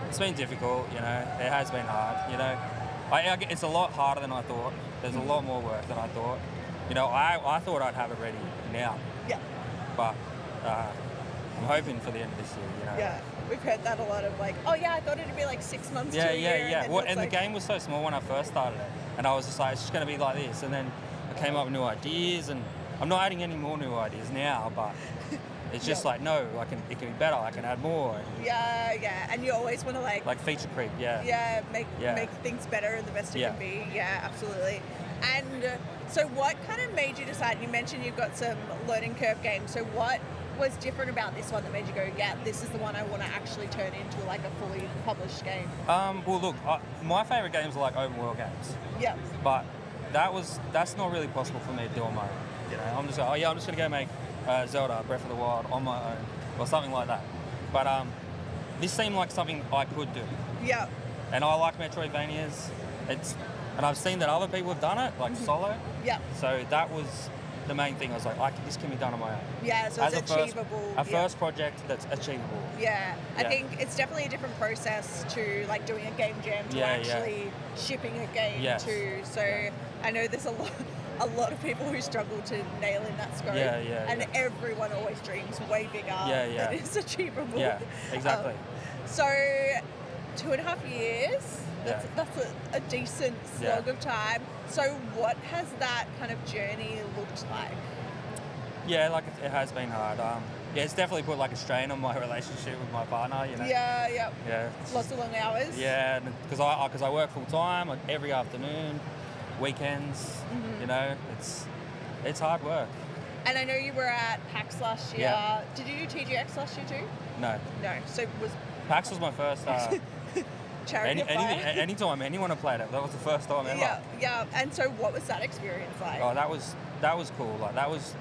It's been difficult, you know. It has been hard, you know. It's a lot harder than I thought. There's a lot more work than I thought. You know, I thought I'd have it ready now. Yeah. But I'm hoping for the end of this year, you know. Yeah. We've heard that a lot of like, oh yeah, I thought it'd be like 6 months to a year. Yeah. And the game was so small when I first started it. And I was just like, it's just going to be like this. And then I came up with new ideas, and I'm not adding any more new ideas now, but it's just like, no, it can be better. I can add more. Yeah. And you always want to like feature creep, make things better and the best it can be. Yeah, absolutely. And so what kind of made you decide, you mentioned you've got some learning curve games, so what was different about this one that made you go, yeah, this is the one I want to actually turn into like a fully published game? Well, look, my favourite games are like open world games. Yeah. But that's not really possible for me to do on my own. You know, I'm just going to go make Zelda Breath of the Wild on my own or something like that. But this seemed like something I could do. Yeah. And I like Metroidvanias. And I've seen that other people have done it, like solo. Yeah. So that was the main thing. I was like, this can be done on my own. Yeah, so it's achievable. First project that's achievable. Yeah, I think it's definitely a different process to like doing a game jam to actually shipping a game to. So I know there's a lot of people who struggle to nail in that scope. And everyone always dreams way bigger than is achievable. Yeah, exactly. So 2.5 years. That's a decent slog of time. So what has that kind of journey looked like? Yeah, like it has been hard. It's definitely put like a strain on my relationship with my partner, you know. Yeah. Lots just, of long hours. Yeah, because I work full time, like every afternoon, weekends. You know, it's hard work. And I know you were at PAX last year. Yeah. Did you do TGX last year too? No. So PAX was my first. Anytime anyone had played it, that was the first time ever. Yeah. And so, what was that experience like? Oh, that was cool. Like that was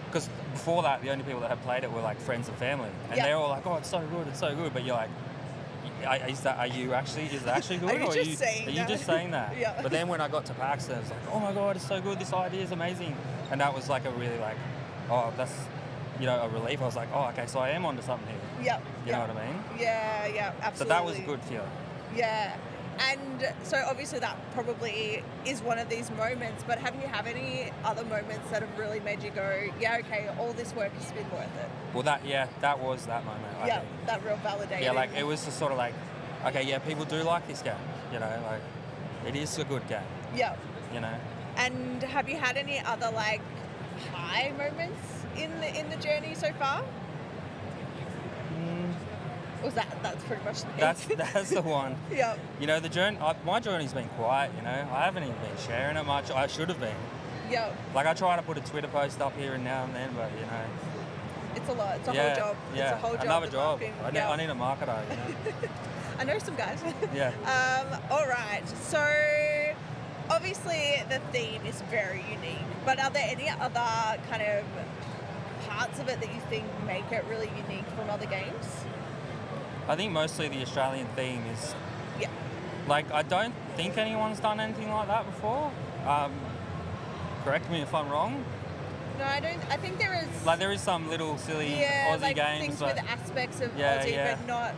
because before that, the only people that had played it were like friends and family, and they're all like, "Oh, it's so good." But you're like, is it actually good? Are you just saying that? Yeah. But then when I got to PAX, I was like, "Oh my god, it's so good! This idea is amazing!" And that was like a really like, oh, that's. You know, a relief. I was like, oh, okay, so I am onto something here. Yeah. You know what I mean? Yeah, absolutely. So that was a good feeling. Yeah. And so obviously that probably is one of these moments, but have you had any other moments that have really made you go, yeah, okay, all this work has been worth it? Well, that was that moment. I think. That real validation. Yeah, like it was just sort of like, okay, yeah, people do like this game. You know, like it is a good game. Yeah. You know. And have you had any other like high moments in the journey so far? Was that's pretty much that's the one. Yeah. You know, the journey. My journey's been quiet. You know, I haven't even been sharing it much. I should have been. Yeah. Like I try to put a Twitter post up here and now and then, but you know. It's a lot. It's a whole job. Yeah. It's a whole job. Another job. I need a marketer. You know. I know some guys. Yeah. All right. So. Obviously, the theme is very unique, but are there any other kind of parts of it that you think make it really unique from other games? I think mostly the Australian theme is... Yeah. Like, I don't think anyone's done anything like that before. Correct me if I'm wrong. No, I don't. I think there is... Like, there is some little silly Aussie games. Things with aspects of Aussie, but not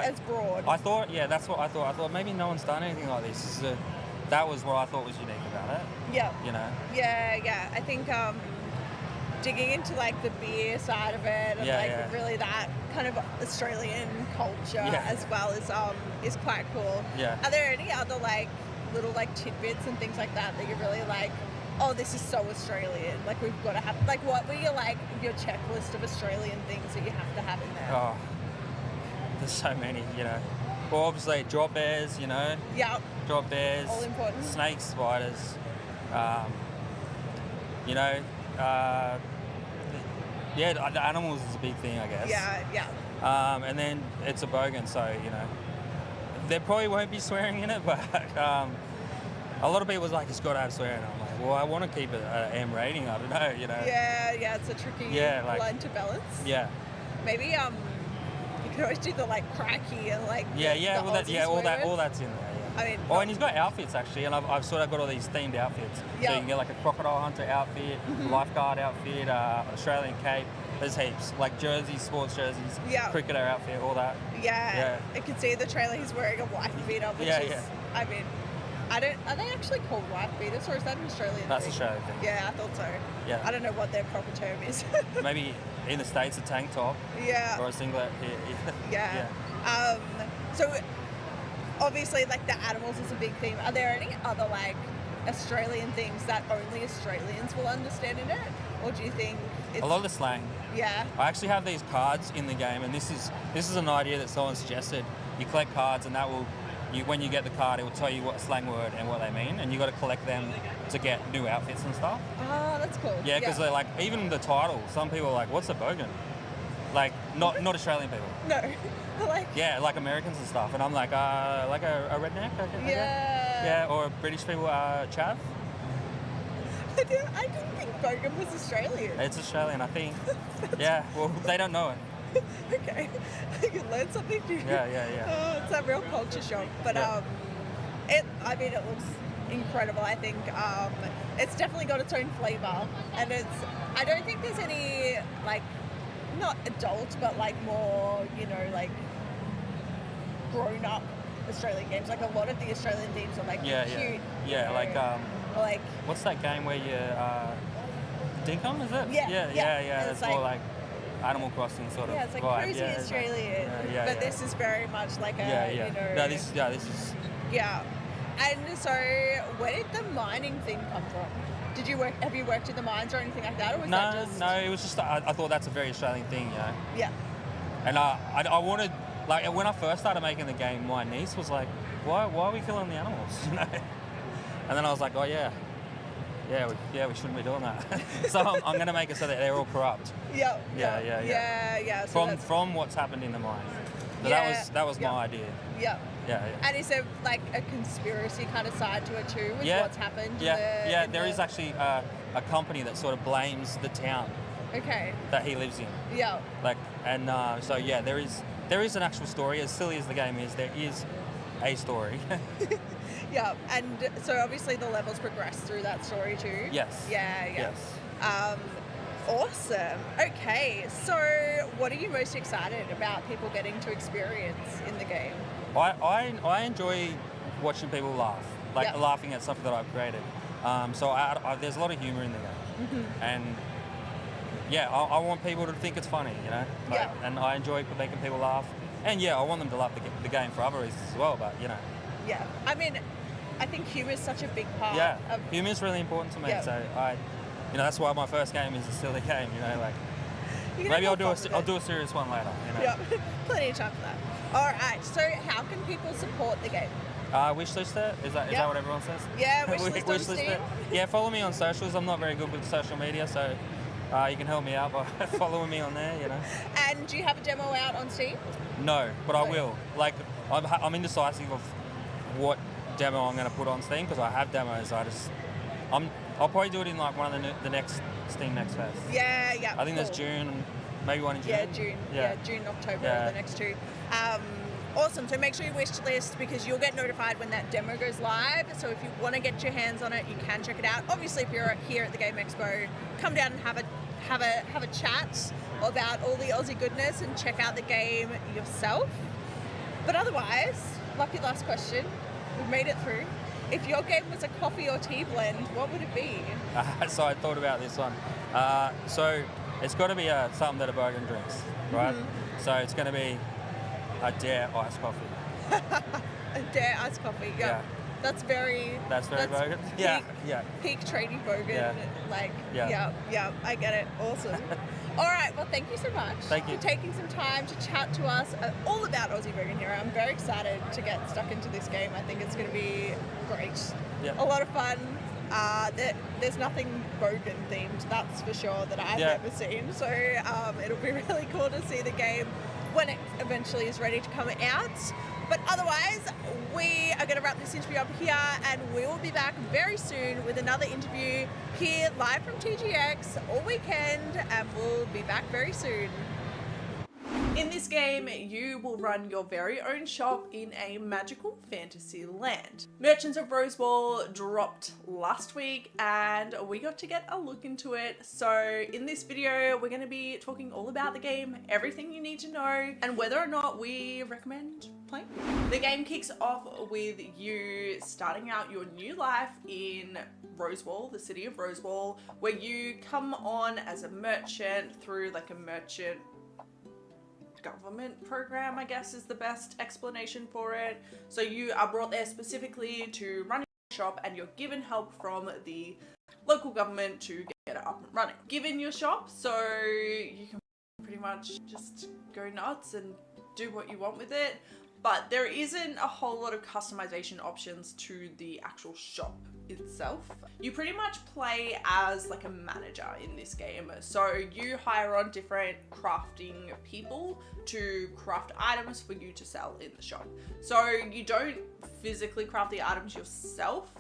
as broad. I thought, that's what I thought. I thought maybe no one's done anything like this. That was what I thought was unique about it. Yeah. You know? Yeah. I think digging into like the beer side of it and really that kind of Australian culture as well is quite cool. Yeah. Are there any other like little like tidbits and things like that you're really like, oh, this is so Australian, like we've got to have, like what were your checklist of Australian things that you have to have in there? Oh, there's so many, you know. Well, obviously drop bears, you know. Yeah. Drop bears. All important. Snakes, spiders. You know, the animals is a big thing, I guess. Yeah. And then it's a bogan, so you know, there probably won't be swearing in it, but a lot of people's like, it's got to have swearing. I'm like, well, I want to keep it at an M rating. I don't know, you know. Yeah, it's a tricky line to balance. Yeah. Maybe you can always do the like cracky and like all Aussie that's in there. Yeah. I mean, and he's got outfits actually, and I've sort of got all these themed outfits. Yeah. So you can get like a crocodile hunter outfit, lifeguard outfit, Australian cape. There's heaps, like jerseys, sports jerseys, cricketer outfit, all that. Yeah. I can see the trailer. He's wearing a wife beater, which is, I mean, are they actually called wife beaters, or is that an Australian That's thing? Australian thing. Yeah, I thought so. Yeah. I don't know what their proper term is. Maybe in the States a tank top. Yeah. Or a singlet. Yeah. So obviously, like the animals is a big theme. Are there any other like Australian things that only Australians will understand in it, or do you think it's... A lot of the slang. Yeah. I actually have these cards in the game, and this is an idea that someone suggested. You collect cards, and that will, when you get the card, it will tell you what slang word and what they mean, and you got to collect them to get new outfits and stuff. Oh, that's cool. Yeah, because they're like, even the title, some people are like, what's a bogan? Like, not Australian people. No, like... Yeah, like Americans and stuff, and I'm like a redneck? Yeah, or British people, chav? I didn't think bogan was Australian. It's Australian, I think. Yeah, well, they don't know it. Okay, you learn something new. Yeah. Oh, it's a real culture shock, but it looks incredible. I think it's definitely got its own flavour, and I don't think there's any like, not adult, but like more, you know, like grown up Australian games. Like a lot of the Australian themes are like cute. Yeah, like what's that game where you Dinkum, is it? Yeah. It's more like Animal Crossing sort of. Yeah, it's like vibe. crazy Australian. But this is very much like a you know. No, this is. Yeah, and so where did the mining thing come from? Have you worked in the mines or anything like that, or was that just? No, it was just I thought that's a very Australian thing, you know. Yeah. And I wanted, like, when I first started making the game, my niece was like, why are we killing the animals? You know? And then I was like, oh yeah, we shouldn't be doing that. So I'm going to make it so that they're all corrupt. Yeah. So from what's happened in the mine. So that was my idea. Yeah. Yeah. And is there like a conspiracy kind of side to it too, with what's happened? There is actually a company that sort of blames the town. Okay. That he lives in. Yeah. There is an actual story. As silly as the game is, there is a story. Yeah, and so obviously the levels progress through that story too. Yes. Yeah. Yes. Awesome. Okay, so what are you most excited about people getting to experience in the game? I enjoy watching people laugh, laughing at something that I've created. There's a lot of humour in the game, and I want people to think it's funny, you know. And I enjoy making people laugh, and I want them to love the game for other reasons as well. But you know. Yeah, I mean, I think humour is such a big part. Yeah, humour is really important to me. Yeah. So that's why my first game is a silly game. You know, like maybe I'll do a serious one later. You know? Yeah, plenty of time for that. All right. So how can people support the game? Wishlist it. Is that what everyone says? Yeah, wishlist on Steam. it. Yeah, follow me on socials. I'm not very good with social media, so you can help me out by following me on there. You know. And do you have a demo out on Steam? No, but I will. Like I'm indecisive of what demo I'm going to put on Steam because I have demos. I'll probably do it in like one of the next Steam Next Fest. Yeah. I think there's June, maybe one in June. Yeah, June. Yeah, June, October are the next two. Awesome. So make sure you wish list because you'll get notified when that demo goes live. So if you want to get your hands on it, you can check it out. Obviously, if you're here at the Game Expo, come down and have a chat about all the Aussie goodness and check out the game yourself. But otherwise, lucky last question. We've made it through. If your game was a coffee or tea blend, what would it be? So I thought about this one. So it's got to be something that a bogan drinks, right? Mm-hmm. So it's going to be a Dare iced coffee. A Dare iced coffee, yeah. That's very bogan. Peak trading bogan. Yeah. Yeah, I get it. Awesome. All right, well, thank you so much for taking some time to chat to us all about Aussie Bogan Hero. I'm very excited to get stuck into this game. I think it's going to be great. Yeah. A lot of fun. There's nothing Bogan themed, that's for sure, that I've ever seen. So it'll be really cool to see the game when it eventually is ready to come out. But otherwise, we are going to wrap this interview up here, and we will be back very soon with another interview here live from TGX all weekend, and we'll be back very soon. In this game, you will run your very own shop in a magical fantasy land. Merchants of Rosewall dropped last week and we got to get a look into it. So in this video, we're going to be talking all about the game, everything you need to know, and whether or not we recommend playing. The game kicks off with you starting out your new life in Rosewall, the city of Rosewall, where you come on as a merchant through like a merchant government program, I guess is the best explanation for it. So you are brought there specifically to run your shop, and you're given help from the local government to get it up and running. Given your shop, so you can pretty much just go nuts and do what you want with it, but there isn't a whole lot of customization options to the actual shop itself. You pretty much play as like a manager in this game. So you hire on different crafting people to craft items for you to sell in the shop. So you don't physically craft the items yourself,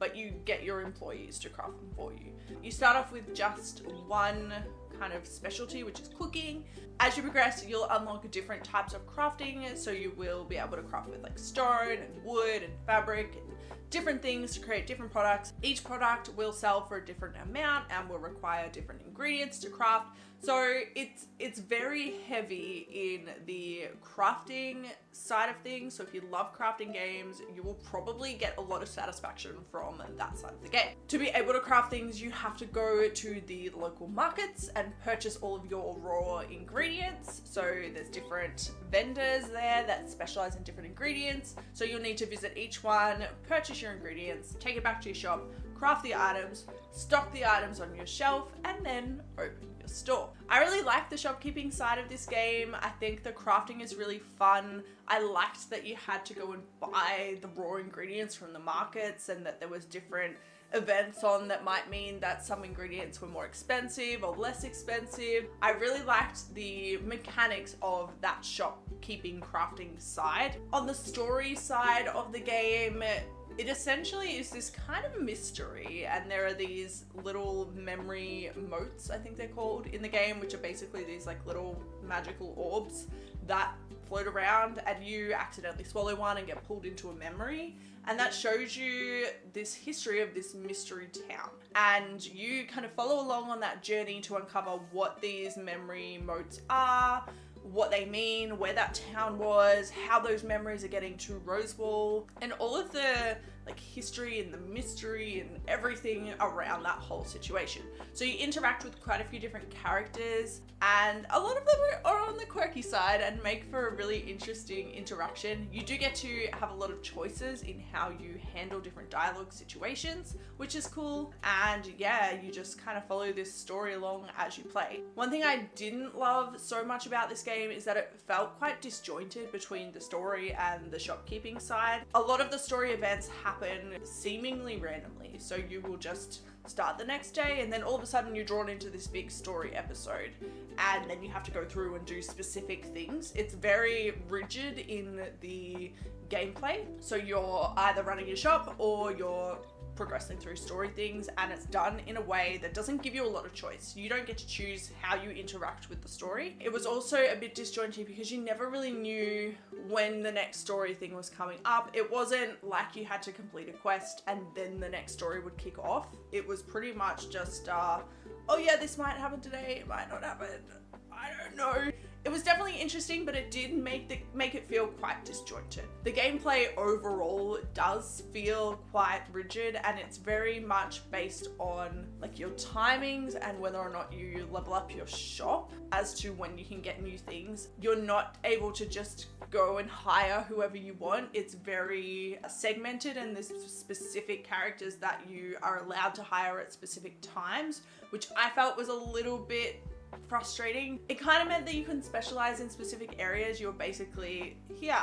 but you get your employees to craft them for you. You start off with just one kind of specialty, which is cooking. As you progress, you'll unlock different types of crafting. So you will be able to craft with like stone and wood and fabric and different things to create different products. Each product will sell for a different amount and will require different ingredients to craft. So it's very heavy in the crafting side of things. So if you love crafting games, you will probably get a lot of satisfaction from that side of the game. To be able to craft things, you have to go to the local markets and purchase all of your raw ingredients. So there's different vendors there that specialize in different ingredients. So you'll need to visit each one, purchase your ingredients, take it back to your shop, craft the items, stock the items on your shelf, and then open your store. I really like the shopkeeping side of this game. I think the crafting is really fun. I liked that you had to go and buy the raw ingredients from the markets, and that there was different events on that might mean that some ingredients were more expensive or less expensive. I really liked the mechanics of that shopkeeping crafting side. On the story side of the game, it essentially is this kind of mystery, and there are these little memory motes, I think they're called, in the game, which are basically these like little magical orbs that float around, and you accidentally swallow one and get pulled into a memory, and that shows you this history of this mystery town, and you kind of follow along on that journey to uncover what these memory motes are, what they mean, where that town was, how those memories are getting to Rosewall, and all of the like history and the mystery and everything around that whole situation. So you interact with quite a few different characters, and a lot of them are on the quirky side and make for a really interesting interaction. You do get to have a lot of choices in how you handle different dialogue situations, which is cool. And yeah, you just kind of follow this story along as you play. One thing I didn't love so much about this game is that it felt quite disjointed between the story and the shopkeeping side. A lot of the story events happen seemingly randomly. So you will just start the next day, and then all of a sudden you're drawn into this big story episode, and then you have to go through and do specific things. It's very rigid in the gameplay. So you're either running your shop or you're progressing through story things, and it's done in a way that doesn't give you a lot of choice. You don't get to choose how you interact with the story. It was also a bit disjointed because you never really knew when the next story thing was coming up. It wasn't like you had to complete a quest and then the next story would kick off. It was pretty much just, oh yeah, this might happen today, it might not happen, I don't know. It was definitely interesting, but it did make it feel quite disjointed. The gameplay overall does feel quite rigid, and it's very much based on like your timings and whether or not you level up your shop as to when you can get new things. You're not able to just go and hire whoever you want. It's very segmented, and there's specific characters that you are allowed to hire at specific times, which I felt was a little bit frustrating. It kind of meant that you couldn't specialize in specific areas. You were basically, here,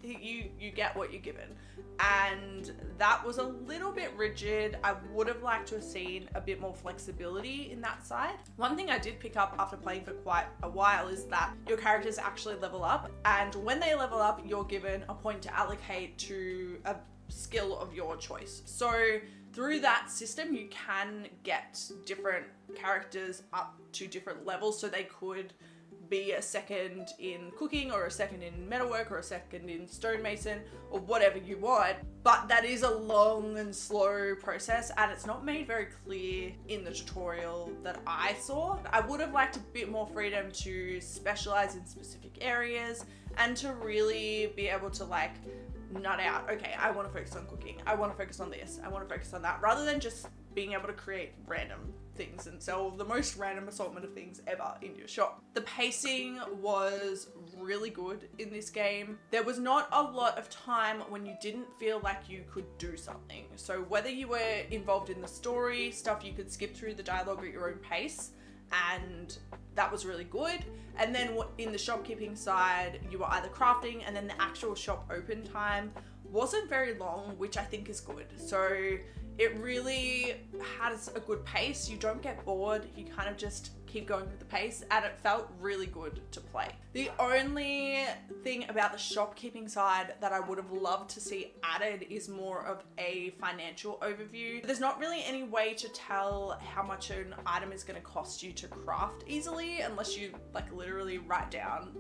you get what you're given, and that was a little bit rigid. I would have liked to have seen a bit more flexibility in that side. One thing I did pick up after playing for quite a while is that your characters actually level up, and when they level up, you're given a point to allocate to a skill of your choice. So through that system, you can get different characters up to different levels, so they could be a second in cooking, or a second in metalwork, or a second in stonemason, or whatever you want. But that is a long and slow process, and it's not made very clear in the tutorial that I saw. I would have liked a bit more freedom to specialize in specific areas and to really be able to like nut out, okay, I want to focus on cooking, I want to focus on this, I want to focus on that, rather than just being able to create random things and sell the most random assortment of things ever in your shop. The pacing was really good in this game. There was not a lot of time when you didn't feel like you could do something. So whether you were involved in the story stuff, you could skip through the dialogue at your own pace, and that was really good. And then in the shopkeeping side, you were either crafting, and then the actual shop open time wasn't very long, which I think is good. So it really has a good pace. You don't get bored. You kind of just keep going with the pace, and it felt really good to play. The only thing about the shopkeeping side that I would have loved to see added is more of a financial overview. There's not really any way to tell how much an item is going to cost you to craft easily, unless you like literally write down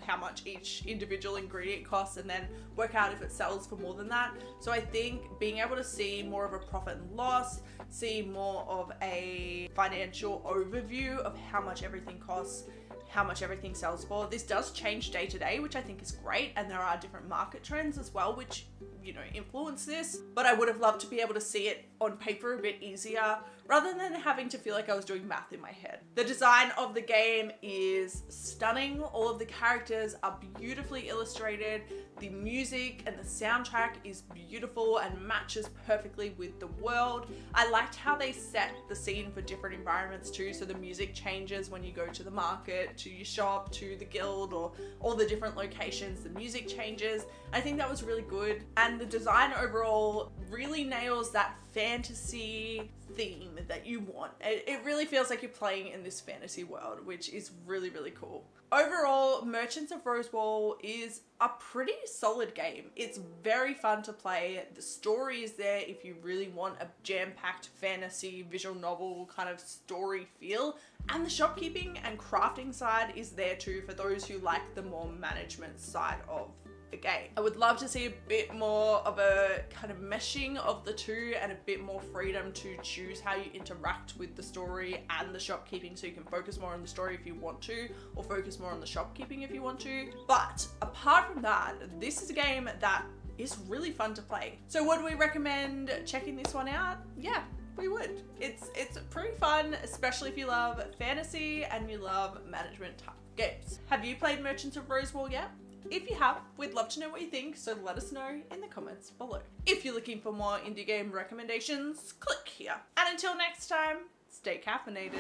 how much each individual ingredient costs and then work out if it sells for more than that. So I think being able to see more of a profit and loss, see more of a financial overview of how much everything costs, how much everything sells for. This does change day to day, which I think is great, and there are different market trends as well, which, you know, influence this. But I would have loved to be able to see it on paper a bit easier, rather than having to feel like I was doing math in my head. The design of the game is stunning. All of the characters are beautifully illustrated. The music and the soundtrack is beautiful and matches perfectly with the world. I liked how they set the scene for different environments too, so the music changes when you go to the market, to your shop, to the guild, or all the different locations, the music changes. I think that was really good, and the design overall really nails that fantasy theme that you want. It really feels like you're playing in this fantasy world, which is really, really cool. Overall, Merchants of Rosewall is a pretty solid game. It's very fun to play. The story is there if you really want a jam-packed fantasy visual novel kind of story feel, and the shopkeeping and crafting side is there too for those who like the more management side of the game. I would love to see a bit more of a kind of meshing of the two, and a bit more freedom to choose how you interact with the story and the shopkeeping, so you can focus more on the story if you want to, or focus more on the shopkeeping if you want to. But apart from that, this is a game that is really fun to play. So would we recommend checking this one out? Yeah, we would. It's pretty fun, especially if you love fantasy and you love management type games. Have you played Merchants of Rosewall yet? If you have, we'd love to know what you think, so let us know in the comments below. If you're looking for more indie game recommendations, click here. And until next time, stay caffeinated.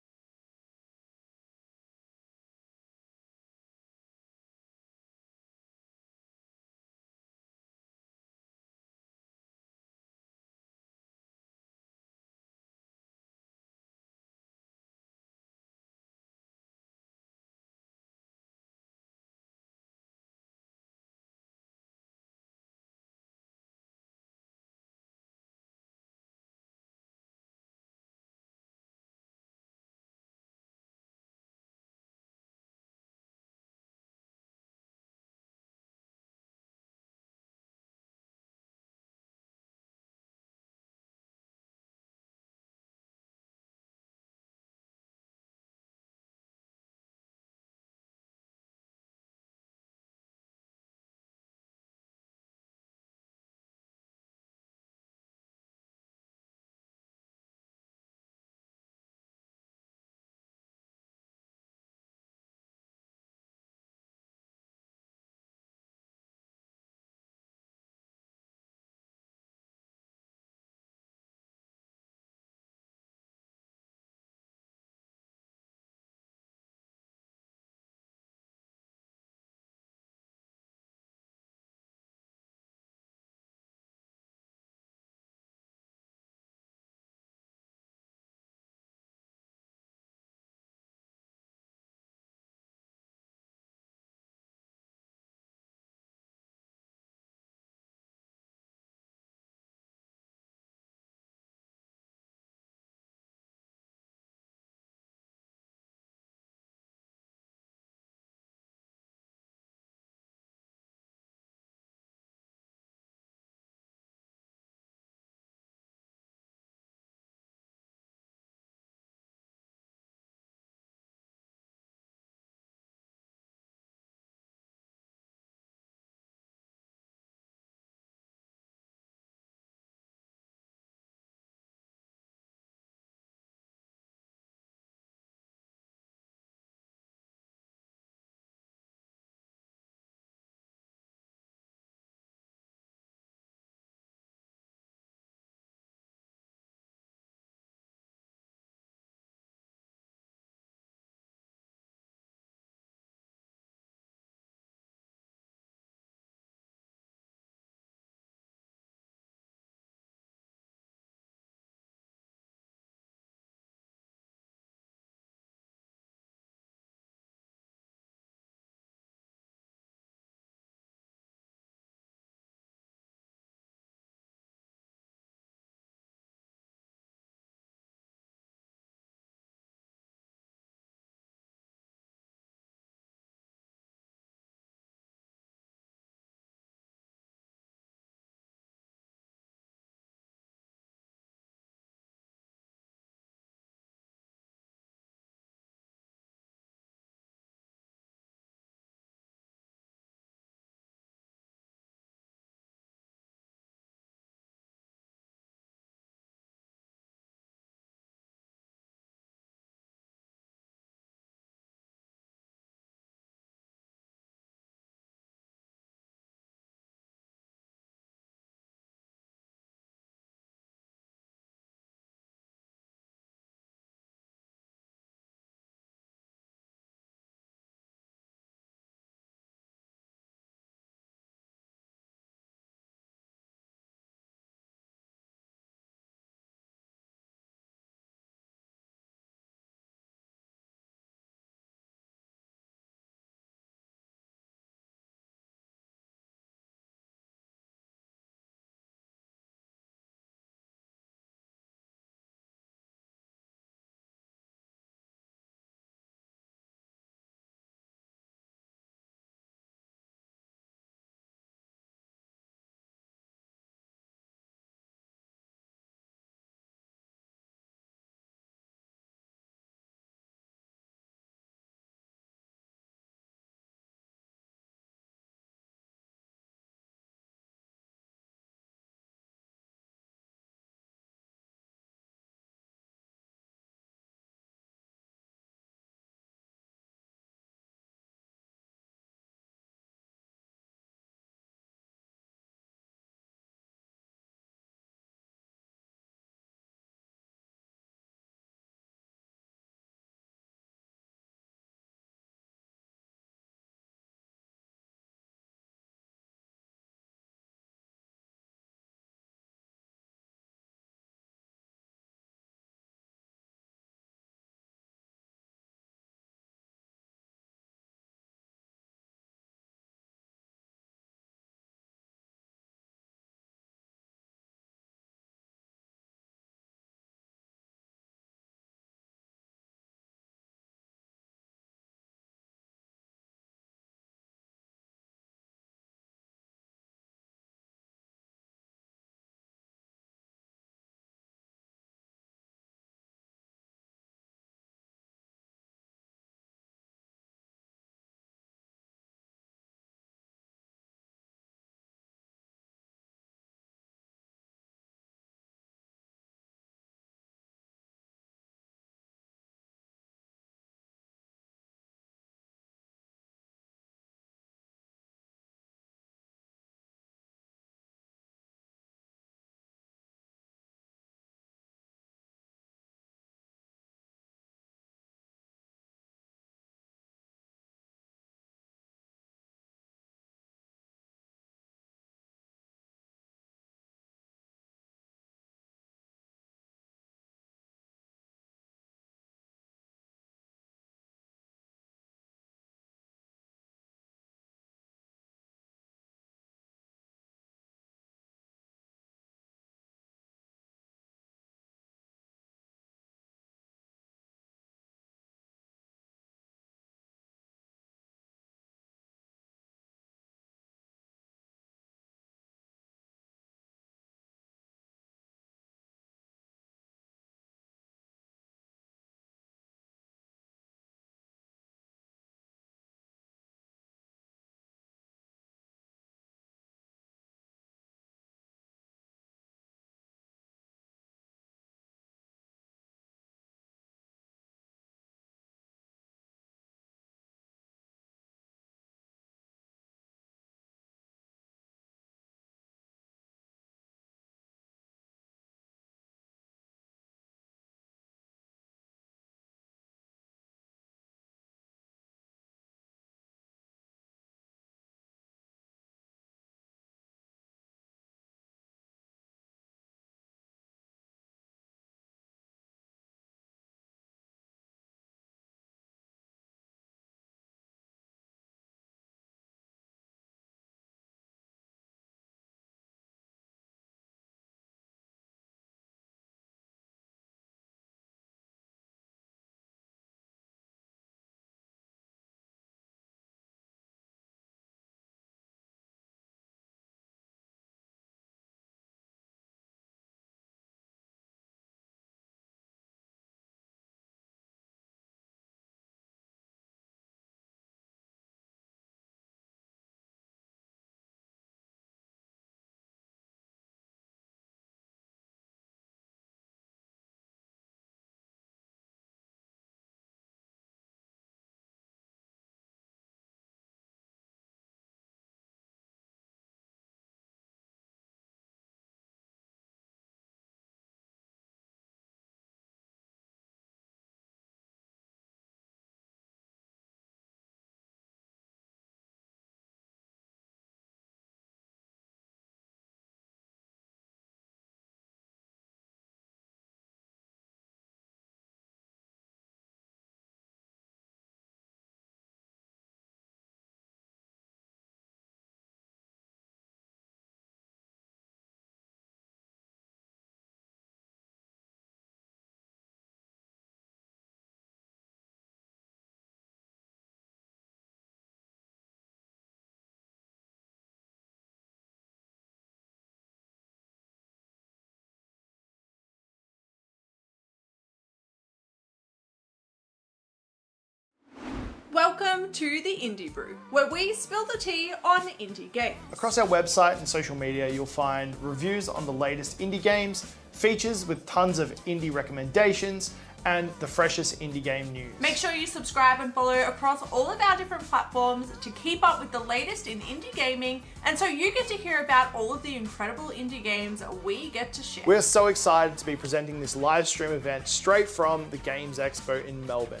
welcome to the Indie Brew, where we spill the tea on indie games. Across our website and social media, you'll find reviews on the latest indie games, features with tons of indie recommendations, and the freshest indie game news. Make sure you subscribe and follow across all of our different platforms to keep up with the latest in indie gaming, and so you get to hear about all of the incredible indie games we get to share. We're so excited to be presenting this live stream event straight from the Games Expo in Melbourne.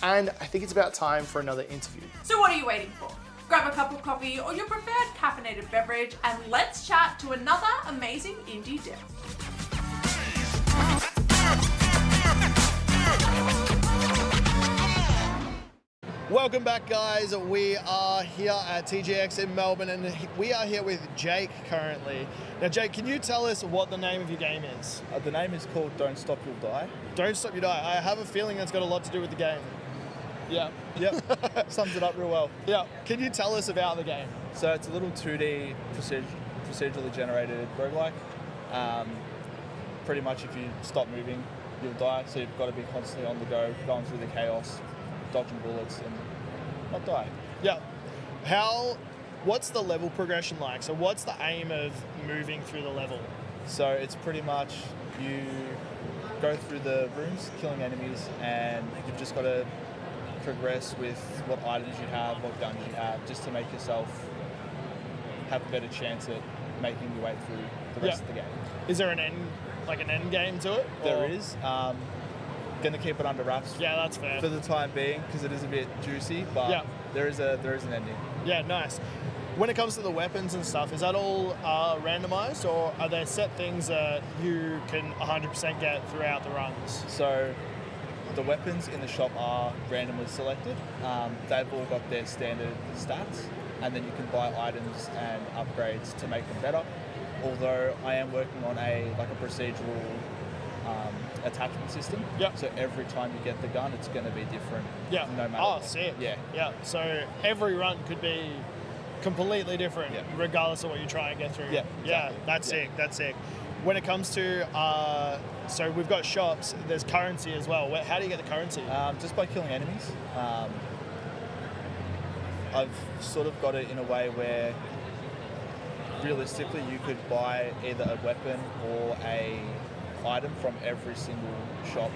And I think it's about time for another interview. So what are you waiting for? Grab a cup of coffee or your preferred caffeinated beverage and let's chat to another amazing indie dev. Welcome back, guys. We are here at TGX in Melbourne and we are here with Jake currently. Now, Jake, can you tell us what the name of your game is? The name is called Don't Stop You'll Die. Don't Stop You Die. I have a feeling that's got a lot to do with the game. Yeah, yep. Sums it up real well. Yeah. Can you tell us about the game? So it's a little 2D procedurally generated roguelike. Pretty much if you stop moving, you'll die. So you've got to be constantly on the go, going through the chaos, dodging bullets and not die. Yeah. What's the level progression like? So what's the aim of moving through the level? So it's pretty much you go through the rooms, killing enemies, and you've just got to progress with what items you have, what guns you have, just to make yourself have a better chance at making your way through the rest of the game. Is there an end game to it? There is. Going to keep it under wraps. Yeah, that's fair. For the time being, because it is a bit juicy, but there is an ending. Yeah, nice. When it comes to the weapons and stuff, is that all randomized, or are there set things that you can 100% get throughout the runs? So the weapons in the shop are randomly selected. They've all got their standard stats, and then you can buy items and upgrades to make them better. Although I am working on a procedural attachment system. Yeah. So every time you get the gun, it's going to be different. Yeah. No matter. Oh, what. sick. Yeah. Yeah. So every run could be completely different, regardless of what you try and get through. Yeah. Yeah. Exactly. That's sick. That's sick. When it comes to so we've got shops. There's currency as well. How do you get the currency? Just by killing enemies. I've sort of got it in a way where realistically you could buy either a weapon or a item from every single shop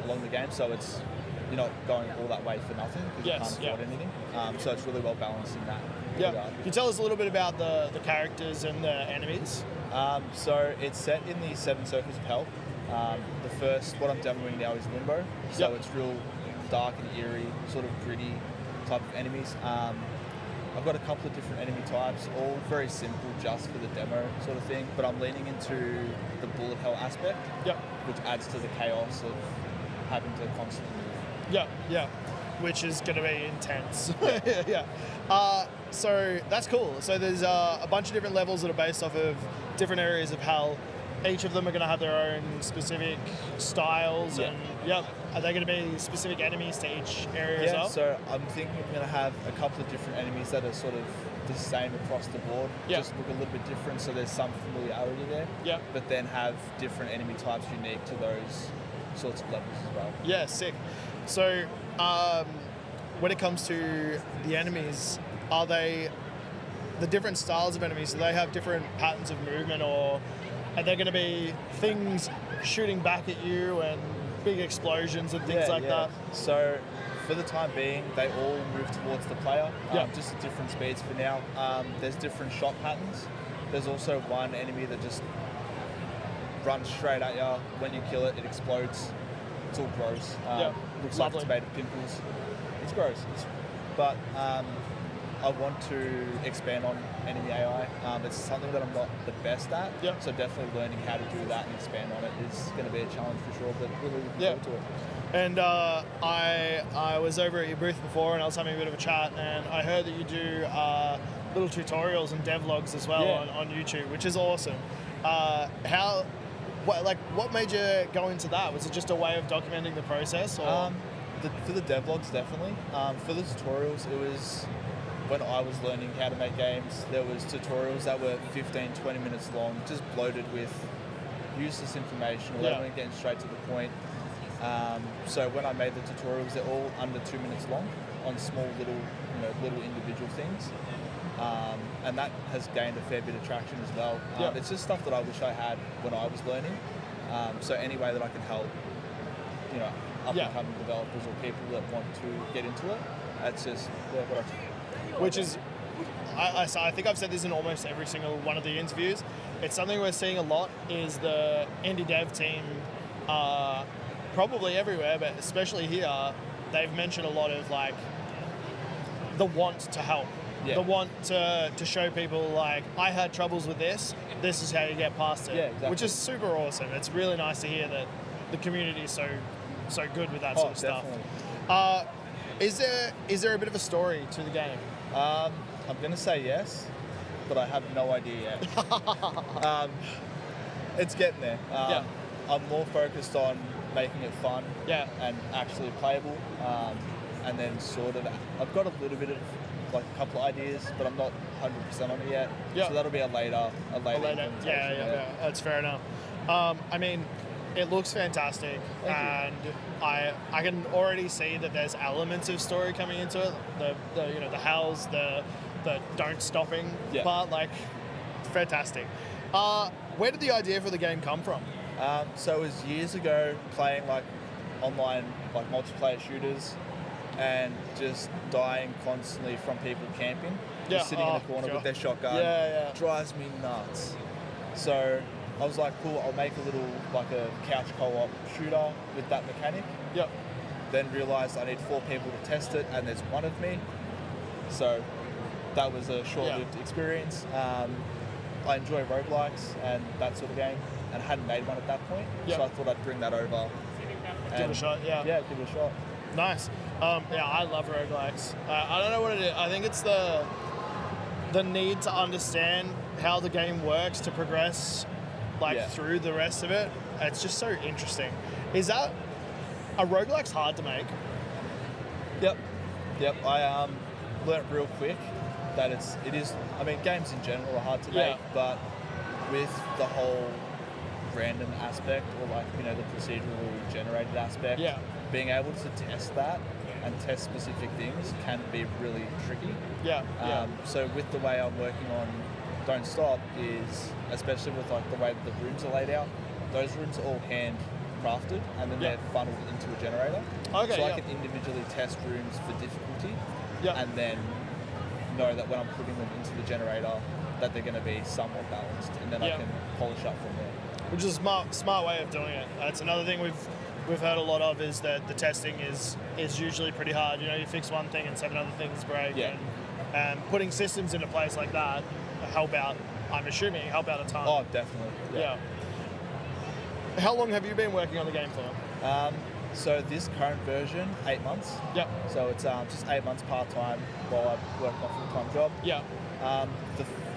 along the game, so you're not going all that way for nothing because you can't afford anything. So it's really well balanced in that. Yeah. Can you tell us a little bit about the characters and the enemies? So it's set in the 7 Circles of Hell. What I'm demoing now is Limbo, so it's real dark and eerie, sort of gritty type of enemies. I've got a couple of different enemy types, all very simple just for the demo sort of thing, but I'm leaning into the bullet hell aspect, which adds to the chaos of having to constantly move. Yeah, which is going to be intense. Yeah. So that's cool. So there's a bunch of different levels that are based off of different areas of hell. Each of them are going to have their own specific styles, and are they going to be specific enemies to each area as well? So I'm thinking I'm going to have a couple of different enemies that are sort of the same across the board, just look a little bit different, so there's some familiarity there, but then have different enemy types unique to those sorts of levels as well. Yeah, sick. So when it comes to the enemies, are they the different styles of enemies? Do they have different patterns of movement, or are there going to be things shooting back at you and big explosions and things like that? So for the time being, they all move towards the player, just at different speeds for now. There's different shot patterns. There's also one enemy that just runs straight at you. When you kill it, it explodes. It's all gross. Looks like it's made of pimples. It's gross. But I want to expand on enemy AI. It's something that I'm not the best at, so definitely learning how to do that and expand on it is going to be a challenge for sure, but really looking forward to it. And I was over at your booth before and I was having a bit of a chat, and I heard that you do little tutorials and devlogs as well on YouTube, which is awesome. What made you go into that? Was it just a way of documenting the process? Or? For the devlogs, definitely. For the tutorials, it was when I was learning how to make games, there was tutorials that were 15, 20 minutes long, just bloated with useless information, or they weren't getting straight to the point. So when I made the tutorials, they're all under 2 minutes long on small little individual things. And that has gained a fair bit of traction as well. It's just stuff that I wish I had when I was learning. So any way that I can help, up and coming developers or people that want to get into it, that's just what I. Which is, I think I've said this in almost every single one of the interviews. It's something we're seeing a lot is the indie dev team, probably everywhere, but especially here, they've mentioned a lot of like the want to help. The want to show people like, I had troubles with this is how you get past it. Exactly. Which is super awesome. It's really nice to hear that the community is so good with that sort of definitely. Stuff. Is there a bit of a story to the game? I'm going to say yes, but I have no idea yet. It's getting there. I'm more focused on making it fun and actually playable. And then sort of, I've got a little bit of like a couple of ideas, but I'm not 100% on it yet. So that'll be a later Yeah, that's fair enough. I mean, it looks fantastic, and I can already see that there's elements of story coming into it. The howls, the don't stopping part, like, it's fantastic. Where did the idea for the game come from? So it was years ago playing like online like multiplayer shooters and just dying constantly from people camping. Just sitting in a corner with their shotgun. Drives me nuts. So I was like, cool, I'll make a little, like a couch co-op shooter with that mechanic. Then realised I need 4 people to test it, and there's one of me. So that was a short-lived experience. I enjoy roguelikes and that sort of game, and I hadn't made one at that point. So I thought I'd bring that over. Give it a shot, Yeah, give it a shot. Nice. I love roguelikes. I don't know what it is. I think it's the need to understand how the game works to progress through the rest of it. It's just so interesting. Is that a roguelike's hard to make? Yep. I learnt real quick that it is. I mean, games in general are hard to make, but with the whole random aspect or the procedurally generated aspect, being able to test that and test specific things can be really tricky. So with the way I'm working on Don't Stop is, especially with like the way that the rooms are laid out, those rooms are all hand crafted and then they're funneled into a generator. I can individually test rooms for difficulty and then know that when I'm putting them into the generator that they're going to be somewhat balanced, and then I can polish up from there. Which is a smart way of doing it. That's another thing we've heard a lot of, is that the testing is usually pretty hard. You fix one thing and 7 other things break. And putting systems into place like that help out a ton. Oh, definitely. Yeah. How long have you been working on the game for? So this current version, 8 months. So it's just 8 months part-time while I work my full-time job.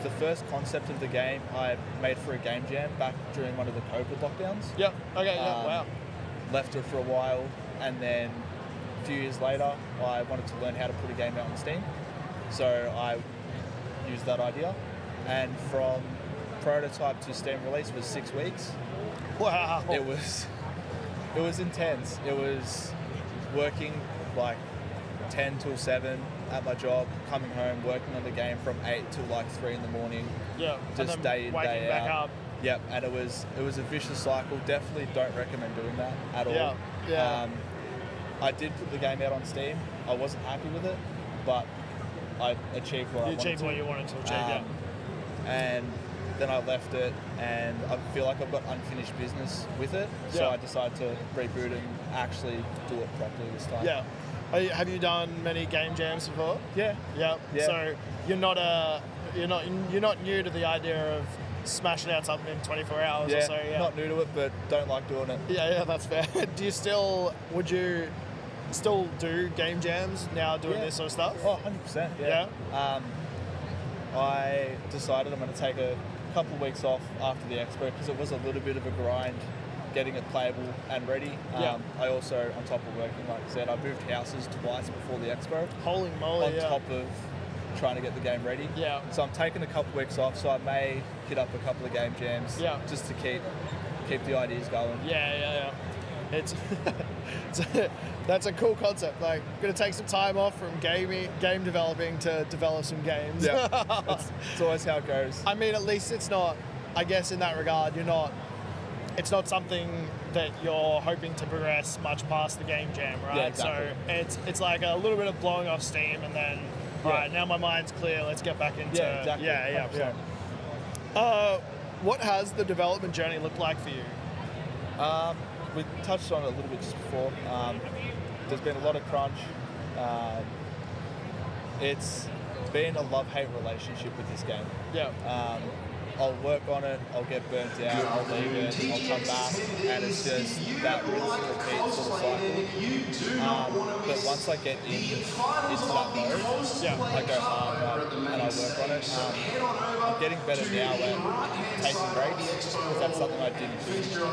The first concept of the game I made for a game jam back during one of the COVID lockdowns. Wow. Left it for a while, and then a few years later I wanted to learn how to put a game out on Steam. So I used that idea, and from prototype to Steam release was 6 weeks. Wow. It was intense. It was working like 10 till 7 at my job, coming home, working on the game from 8 till like 3 in the morning. Just day in, day out. And it was a vicious cycle. Definitely don't recommend doing that at all. I did put the game out on Steam. I wasn't happy with it, but I achieved what I wanted to. You achieved what you wanted to achieve, And then I left it, and I feel like I've got unfinished business with it. So I decided to reboot and actually do it properly this time. Have you done many game jams before? Yeah. So you're not new to the idea of smashing out something in 24 hours or so. Not new to it, but don't like doing it. That's fair. Would you still do game jams now doing this sort of stuff? Oh, 100%. I decided I'm going to take a couple of weeks off after the expo because it was a little bit of a grind getting it playable and ready. I also, on top of working, like I said, I moved houses twice before the expo. Holy moly, on top of trying to get the game ready. So I'm taking a couple of weeks off, so I may hit up a couple of game jams just to keep the ideas going. it's, that's a cool concept. Like, gonna take some time off from game developing to develop some games. Yeah, it's always how it goes. I mean, at least it's not. I guess in that regard, it's not something that you're hoping to progress much past the game jam, right? Yeah, exactly. So it's like a little bit of blowing off steam, and then all right, now my mind's clear. Let's get back into exactly. yeah. What has the development journey looked like for you? We touched on it a little bit just before. There's been a lot of crunch. It's been a love-hate relationship with this game. Yeah. I'll work on it, I'll get burnt out, I'll leave it, I'll come back, and it's just that rinse and repeat sort of cycle. But once I get into that mode, I go hard and I work on it. I'm getting better now at taking breaks, because that's something I didn't do.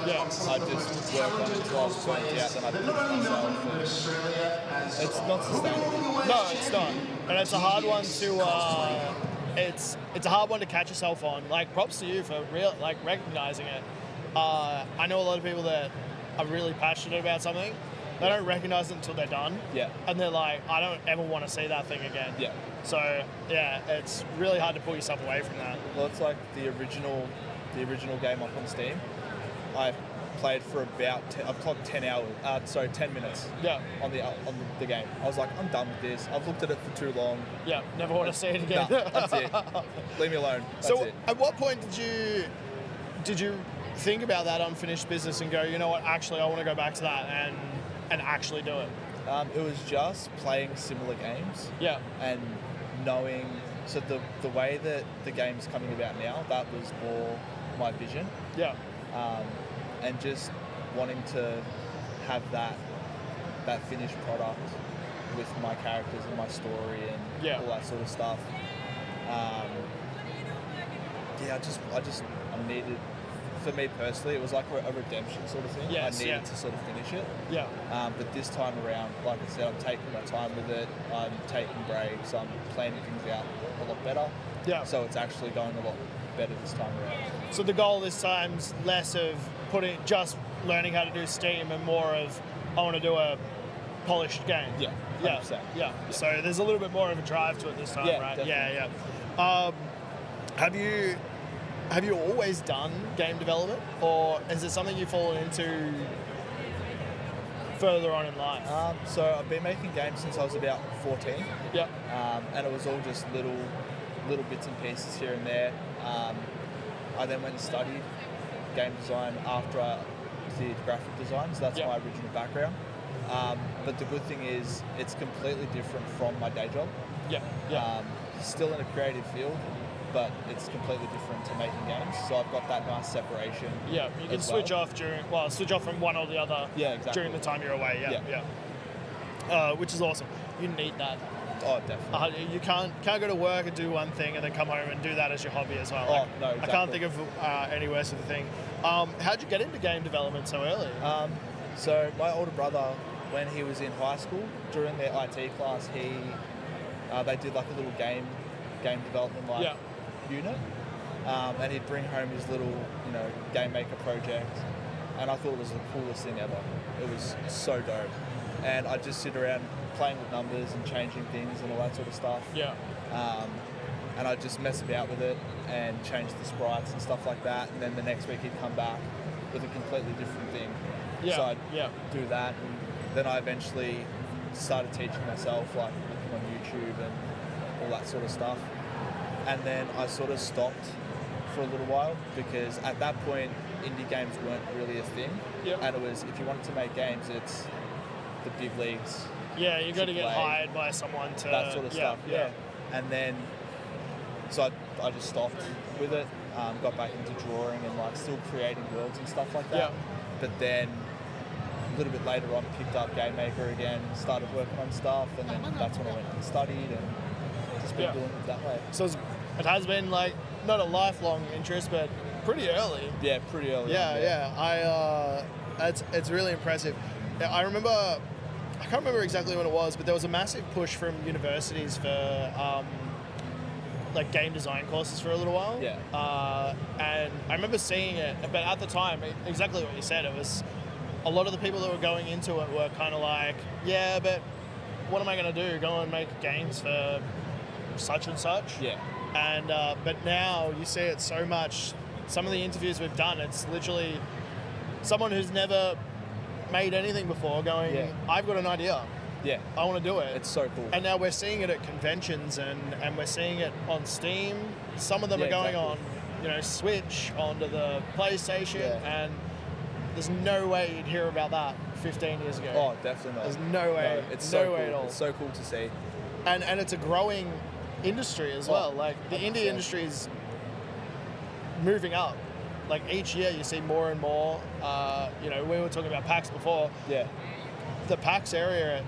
Yeah. I just work on it until I was burnt out, then I push myself. And it's not sustainable. No, it's not, and it's a hard one to. It's a hard one to catch yourself on. Like, props to you for recognizing it. I know a lot of people that are really passionate about something. They don't recognize it until they're done. Yeah. And they're like, I don't ever want to see that thing again. Yeah. So yeah, it's really hard to pull yourself away from that. Well, it's like the original game up on Steam. I played for about I've clocked 10 minutes. Yeah. On the game. I was like, I'm done with this. I've looked at it for too long. Yeah. Never want to see it again. Nah, that's it. Leave me alone. That's it. At what point did you think about that unfinished business and go, you know what, actually I want to go back to that and actually do it? It was just playing similar games. Yeah. And knowing, so the way that the game's coming about now, that was more my vision. Yeah. And just wanting to have that finished product with my characters and my story and all that sort of stuff. I needed, for me personally, it was like a redemption sort of thing. Yes, I needed to sort of finish it. Yeah. But this time around, like I said, I'm taking my time with it. I'm taking breaks. I'm planning things out a lot better. Yeah. So it's actually going a lot better this time around. So the goal this time's less of just learning how to do Steam and more of, I want to do a polished game. Yeah. 100%. Yeah. So there's a little bit more of a drive to it this time, right? Definitely. Yeah. Have you always done game development, or is it something you've fallen into further on in life? So I've been making games since I was about 14. Yeah. And it was all just little bits and pieces here and there. I then went and studied game design after I did graphic design, so that's my original background. But the good thing is it's completely different from my day job. Yeah. Still in a creative field, but it's completely different to making games. So I've got that nice separation. Yeah, you can switch off from one or the other during the time you're away. Yeah. Which is awesome. You need that. Oh, definitely. You can't go to work and do one thing and then come home and do that as your hobby as well. No, exactly. I can't think of any worse of a thing. How'd you get into game development so early? So my older brother, when he was in high school, during their IT class, they did like a little game development unit, and he'd bring home his little game maker project, and I thought it was the coolest thing ever. It was so dope, and I'd just sit around playing with numbers and changing things and all that sort of stuff. Yeah. And I'd just mess about with it and change the sprites and stuff like that, and then the next week he'd come back with a completely different thing. Yeah. So I'd do that, and then I eventually started teaching myself, like looking on YouTube and all that sort of stuff. And then I sort of stopped for a little while because at that point indie games weren't really a thing. Yep. And it was, if you wanted to make games, it's the big leagues. Yeah, you got to get AAA, hired by someone to that sort of stuff. Yeah. And then so I just stopped with it, got back into drawing and like still creating worlds and stuff like that. Yeah. But then a little bit later on picked up Game Maker again, started working on stuff, and then that's when I went and studied and just been doing it that way. So it has been like not a lifelong interest, but pretty early. Yeah, pretty early. It's really impressive. I remember, I can't remember exactly when it was, but there was a massive push from universities for like game design courses for a little while. Yeah. And I remember seeing it, but at the time, exactly what you said, it a lot of the people that were going into it were kind of like, yeah, but what am I going to do? Go and make games for such and such? Yeah. And but now you see it so much. Some of the interviews we've done, it's literally someone who's never made anything before going, Yeah. I've got an idea. Yeah. I want to do it. It's so cool. And now we're seeing it at conventions and we're seeing it on Steam. Some of them Yeah, are going exactly. on, Switch, onto the PlayStation, Yeah. and there's no way you'd hear about that 15 years ago. Oh, definitely not. There's no way. No, it's no so way cool. at all. It's so cool to see. And it's a growing industry as well. Oh, Like the indie 100%. industry is moving up. Like each year you see more and more. We were talking about PAX before. Yeah. The PAX area,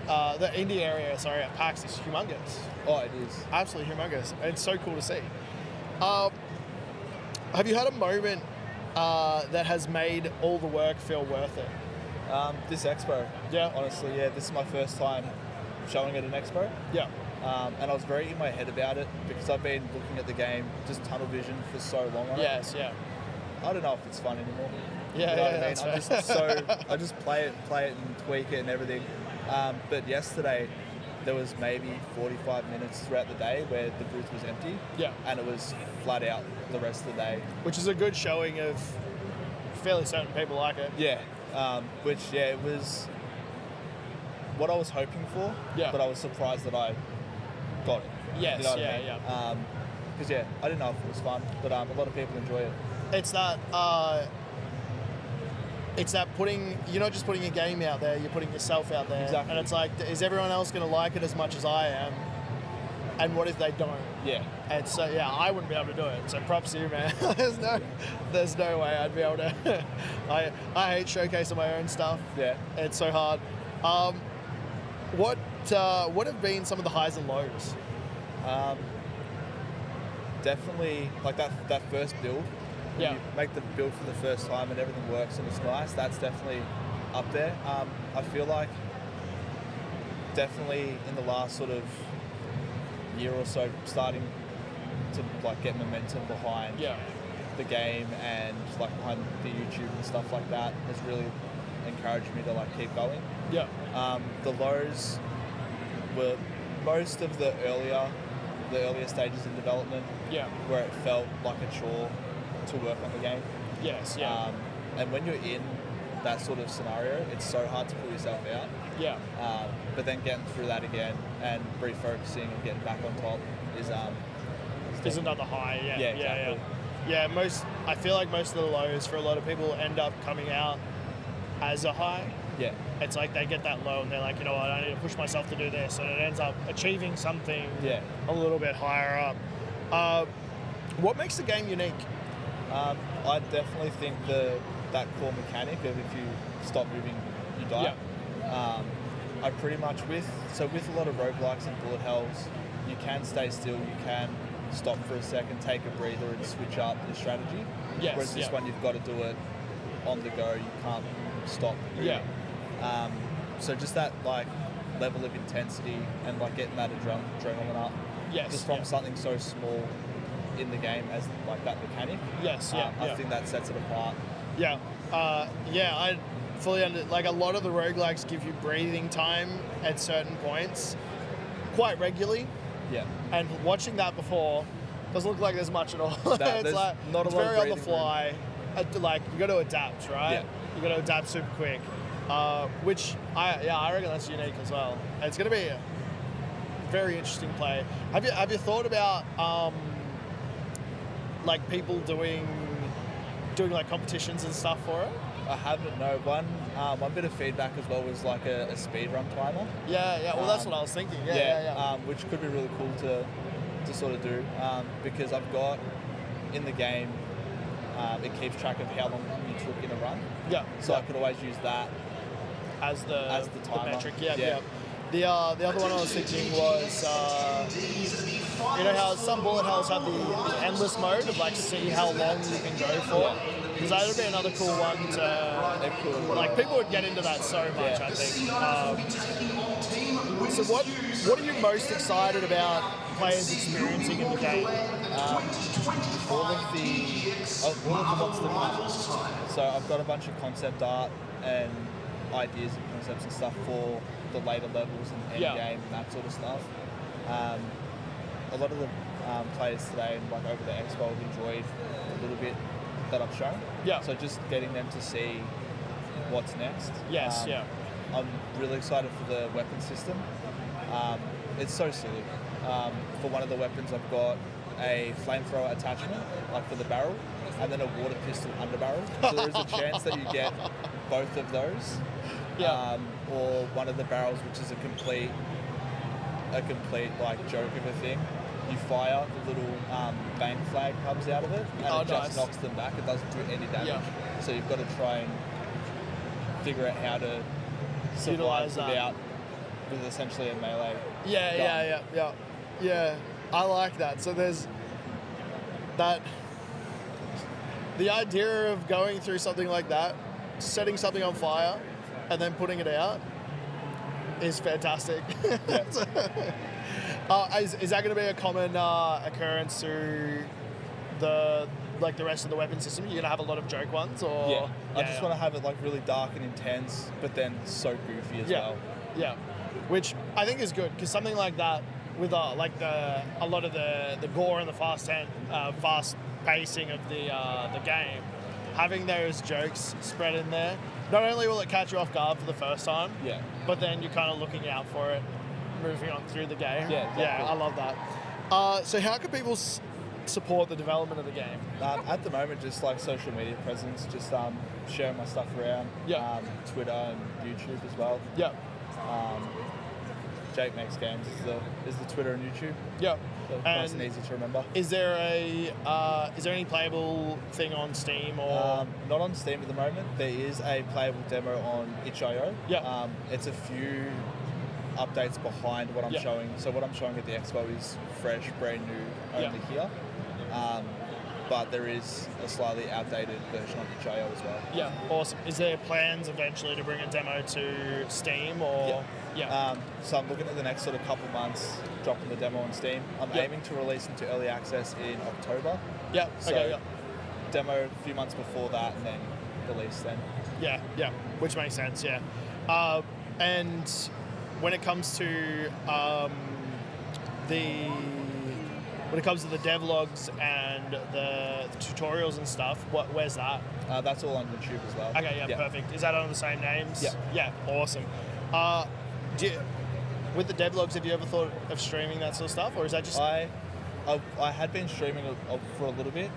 the indie area, sorry, at PAX is humongous. Oh, it is. Absolutely humongous. It's so cool to see. Have you had a moment that has made all the work feel worth it? This expo. Yeah. Honestly, yeah. This is my first time showing at an expo. Yeah. And I was very in my head about it because I've been looking at the game just tunnel vision for so long on Yes, yeah. it. I don't know if it's fun anymore. Yeah, You know what I mean? that's I'm fair. just I just play it and tweak it and everything. But yesterday there was maybe 45 minutes throughout the day where the booth was empty. Yeah. And it was flat out the rest of the day. Which is a good showing of fairly certain people like it. Yeah. It was what I was hoping for. Yeah. But I was surprised that I got it. Yes, You know what yeah, I mean? yeah. Because I didn't know if it was fun, but a lot of people enjoy it. It's that you're not just putting a game out there, you're putting yourself out there. Exactly. And it's like, is everyone else going to like it as much as I am? And what if they don't? Yeah. And so, I wouldn't be able to do it. So props to you, man. there's no way I'd be able to. I hate showcasing my own stuff. Yeah. It's so hard. What have been some of the highs and lows? Definitely, like that first build. When Yeah. You make the build for the first time and everything works and it's nice. That's definitely up there. I feel like definitely in the last sort of year or so, starting to like get momentum behind the game and like behind the YouTube and stuff like that has really encouraged me to like keep going. Yeah. The lows were most of the earlier stages in development, Yeah. where it felt like a chore to work on the game. Yes, yeah. And when you're in that sort of scenario, it's so hard to pull yourself out. Yeah. But then getting through that again and refocusing and getting back on top Is another high, yeah. Yeah, exactly. Yeah, I feel like most of the lows for a lot of people end up coming out as a high. Yeah. It's like they get that low and they're like, you know what, I need to push myself to do this, and it ends up achieving something a little bit higher up. What makes the game unique? I definitely think that core mechanic of if you stop moving, you die. I pretty much with a lot of roguelikes and bullet hells, you can stay still, you can stop for a second, take a breather and switch up your strategy. Yes, Whereas this one you've got to do it on the go, you can't stop. Yeah. So just that like level of intensity and like getting that adrenaline up. Yes. Just from something so small in the game as like that mechanic. Yes, I think that sets it apart. Yeah. I fully like a lot of the roguelikes give you breathing time at certain points quite regularly. Yeah. And watching that before doesn't look like there's much at all. No, it's there's like not a it's lot very of on the breathing room. fly. Like you got to adapt, right? Yeah. You got to adapt super quick, which I reckon that's unique as well. It's going to be a very interesting play. Have you thought about like people doing like competitions and stuff for it? I haven't. No. One bit of feedback as well was like a speed run timer. Yeah. Well, that's what I was thinking. Yeah. Which could be really cool to sort of do because I've got in the game. It keeps track of how long you took in a run. Yeah. So I could always use that as the timer. metric. Yeah. The other one I was thinking was you know how some bullet hells have the endless mode of like see how long you can go for. Because that would be another cool one to like people would get into that so much. I think. So what are you most excited about players experiencing in the game? All of the what's to come. So I've got a bunch of concept art and ideas and concepts and stuff for the later levels and end game and that sort of stuff. A lot of the players today and like over the expo have enjoyed a little bit that I've shown. Yeah. So just getting them to see what's next. Yes. I'm really excited for the weapon system. It's so silly. For one of the weapons, I've got a flamethrower attachment, like for the barrel, and then a water pistol under barrel. So there is a chance that you get both of those. Yeah. Or one of the barrels, which is a complete like joke of a thing. You fire, the little bang flag comes out of it, and it just knocks them back. It doesn't do any damage. Yeah. So you've got to try and figure out how to Utilize survive that. with essentially a melee. Yeah. I like that. So there's that. The idea of going through something like that, setting something on fire, and then putting it out is fantastic. Is that going to be a common occurrence through the rest of the weapon system? You're going to have a lot of joke ones, or I just want to have it like really dark and intense, but then so goofy as well. Yeah, which I think is good because something like that with a lot of the gore and the fast pacing of the game, having those jokes spread in there, not only will it catch you off guard for the first time, but then you're kind of looking out for it moving on through the game. Yeah, I love that. So how can people support the development of the game? At the moment, just like social media presence, just sharing my stuff around. Twitter and YouTube as well. Jake Makes Games is the Twitter and YouTube. So nice and easy to remember. Is there any playable thing on Steam or? Not on Steam at the moment. There is a playable demo on itch.io. It's a few updates behind what I'm showing. So what I'm showing at the expo is fresh, brand new, only here. But there is a slightly outdated version on itch.io as well. Yeah, awesome. Is there plans eventually to bring a demo to Steam or? So I'm looking at the next sort of couple months dropping the demo on Steam. I'm aiming to release into early access in October. Demo a few months before that and then release then. Which makes sense, and when it comes to the devlogs and the tutorials and stuff, where's that? That's all on YouTube as well. Perfect. Is that on the same names? Yeah, awesome. With the devlogs, have you ever thought of streaming that sort of stuff, or is that just? I had been streaming for a little bit.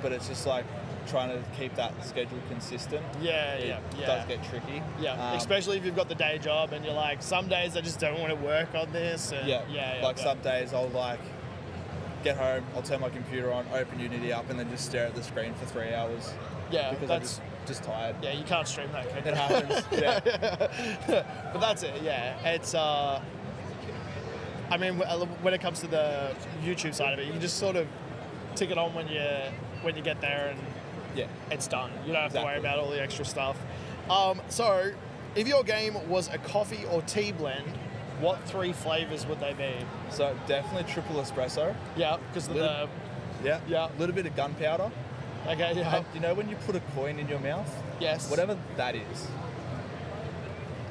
But it's just like trying to keep that schedule consistent. It does get tricky. Especially if you've got the day job and you're like, some days I just don't want to work on this. And some days I'll like get home, I'll turn my computer on, open Unity up, and then just stare at the screen for 3 hours. Because I'm just tired. Yeah, you can't stream that. It happens. But that's it. It's. I mean, when it comes to the YouTube side of it, you can just sort of tick it on when you get there, and it's done. You don't have to worry about all the extra stuff. So, if your game was a coffee or tea blend, what 3 flavors would they be? So definitely triple espresso. Because of the. A little bit of gunpowder. Okay. And you know when you put a coin in your mouth? Yes. Whatever that is.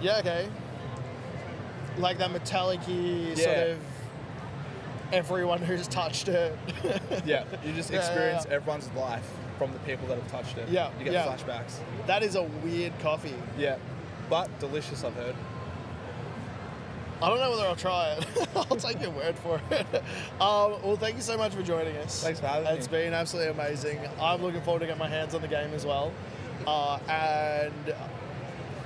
Okay. Like that metallic-y sort of everyone who's touched it. You just experience everyone's life from the people that have touched it. You get flashbacks. That is a weird coffee. But delicious, I've heard. I don't know whether I'll try it. I'll take your word for it. Well, thank you so much for joining us. Thanks for having me. It's been absolutely amazing. I'm looking forward to getting my hands on the game as well.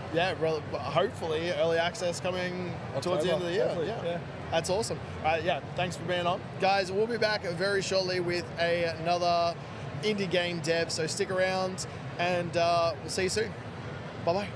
Hopefully early access coming towards the end of the year. That's awesome. Thanks for being on. Guys, we'll be back very shortly with another indie game dev, so stick around and we'll see you soon. Bye-bye.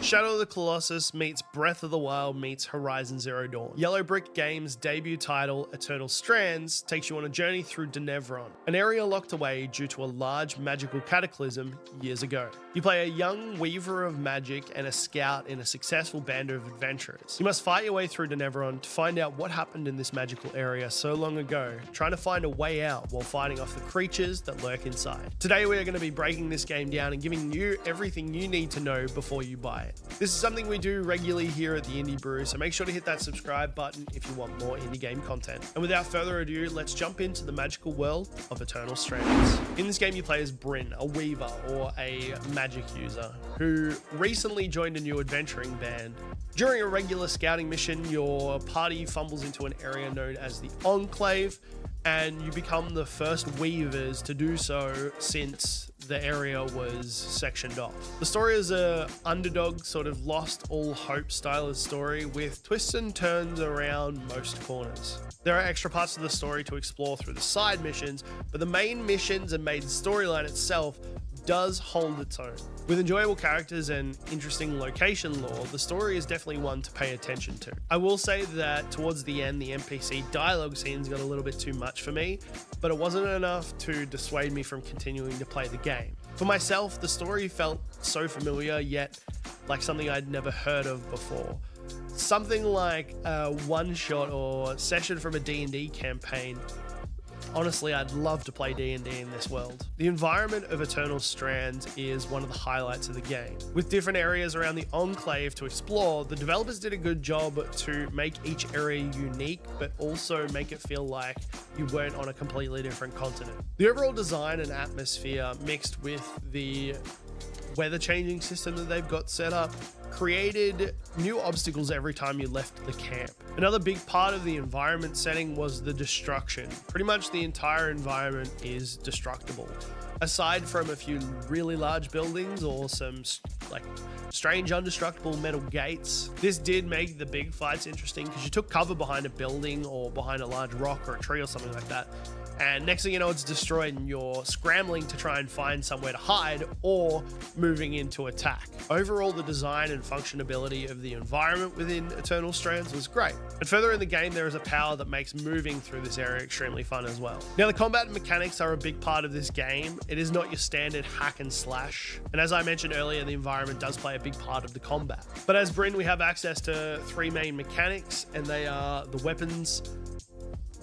Shadow of the Colossus meets Breath of the Wild meets Horizon Zero Dawn. Yellow Brick Games' debut title, Eternal Strands, takes you on a journey through Denevron, an area locked away due to a large magical cataclysm years ago. You play a young weaver of magic and a scout in a successful band of adventurers. You must fight your way through Denevron to find out what happened in this magical area so long ago, trying to find a way out while fighting off the creatures that lurk inside. Today we are going to be breaking this game down and giving you everything you need to know before you buy it. This is something we do regularly here at the Indie Brew, so make sure to hit that subscribe button if you want more indie game content. And without further ado, let's jump into the magical world of Eternal Strands. In this game you play as Bryn, a weaver or a magic user, who recently joined a new adventuring band. During a regular scouting mission, your party fumbles into an area known as the Enclave, and you become the first weavers to do so since the area was sectioned off. The story is a underdog, sort of lost all hope style of story with twists and turns around most corners. There are extra parts of the story to explore through the side missions, but the main missions and main storyline itself does hold its own. With enjoyable characters and interesting location lore, the story is definitely one to pay attention to. I will say that towards the end, the NPC dialogue scenes got a little bit too much for me, but it wasn't enough to dissuade me from continuing to play the game. For myself, the story felt so familiar, yet like something I'd never heard of before. Something like a one-shot or session from a D&D campaign. Honestly, I'd love to play D&D in this world. The environment of Eternal Strands is one of the highlights of the game. With different areas around the Enclave to explore, the developers did a good job to make each area unique, but also make it feel like you weren't on a completely different continent. The overall design and atmosphere, mixed with the weather changing system that they've got set up, created new obstacles every time you left the camp. Another big part of the environment setting was the destruction. Pretty much the entire environment is destructible. Aside from a few really large buildings or some like strange undestructible metal gates, this did make the big fights interesting because you took cover behind a building or behind a large rock or a tree or something like that. And next thing you know, it's destroyed and you're scrambling to try and find somewhere to hide or moving in to attack. Overall, the design and functionality of the environment within Eternal Strands was great. But further in the game, there is a power that makes moving through this area extremely fun as well. Now, the combat mechanics are a big part of this game. It is not your standard hack and slash. And as I mentioned earlier, the environment does play a big part of the combat. But as Bryn, we have access to three main mechanics, and they are the weapons,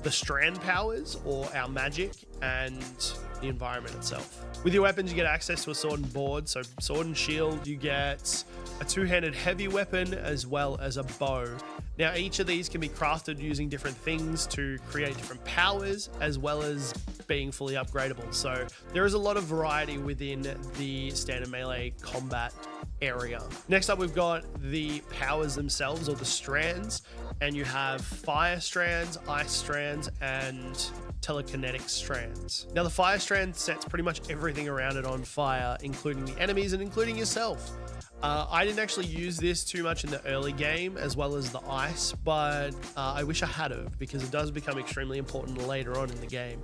the strand powers or our magic, and the environment itself. With your weapons, you get access to a sword and board, so sword and shield. You get a two-handed heavy weapon as well as a bow. Now, each of these can be crafted using different things to create different powers as well as being fully upgradable. So there is a lot of variety within the standard melee combat area. Next up, we've got the powers themselves, or the strands, and you have fire strands, ice strands, and telekinetic strands. Now, the fire strand sets pretty much everything around it on fire, including the enemies and including yourself. I didn't actually use this too much in the early game, as well as the ice, but I wish I had have, because it does become extremely important later on in the game.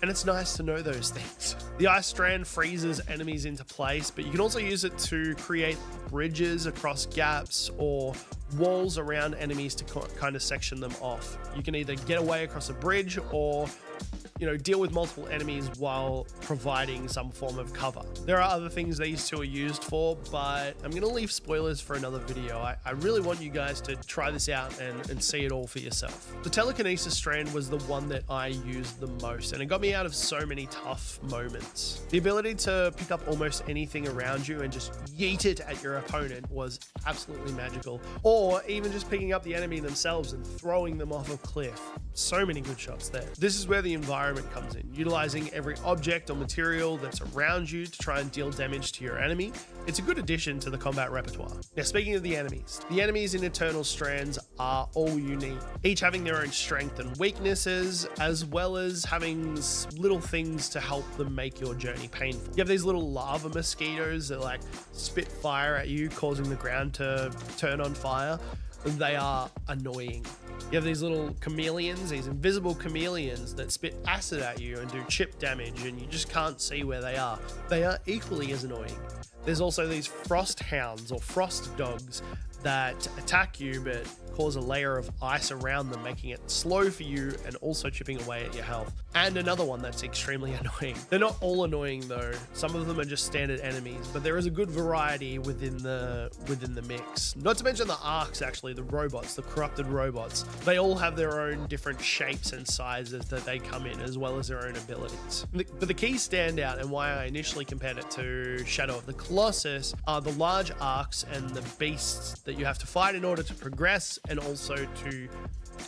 And it's nice to know those things. The ice strand freezes enemies into place, but you can also use it to create bridges across gaps or walls around enemies to kind of section them off. You can either get away across a bridge or deal with multiple enemies while providing some form of cover. There are other things these two are used for, but I'm going to leave spoilers for another video. I really want you guys to try this out and see it all for yourself. The telekinesis strand was the one that I used the most, and it got me out of so many tough moments. The ability to pick up almost anything around you and just yeet it at your opponent was absolutely magical. Or even just picking up the enemy themselves and throwing them off a cliff. So many good shots there. This is where the environment comes in, utilizing every object or material that's around you to try and deal damage to your enemy. It's a good addition to the combat repertoire. Now, speaking of the enemies in Eternal Strands are all unique, each having their own strength and weaknesses, as well as having little things to help them make your journey painful. You have these little lava mosquitoes that like spit fire at you, causing the ground to turn on fire. They are annoying. You have these little chameleons, these invisible chameleons that spit acid at you and do chip damage, and you just can't see where they are. They are equally as annoying. There's also these frost hounds or frost dogs that attack you but cause a layer of ice around them, making it slow for you and also chipping away at your health. And another one that's extremely annoying. They're not all annoying though. Some of them are just standard enemies, but there is a good variety within the mix. Not to mention the arcs, actually, the robots, the corrupted robots. They all have their own different shapes and sizes that they come in, as well as their own abilities. But the key standout and why I initially compared it to Shadow of the Colossus are the large arcs and the beasts that you have to fight in order to progress, and also to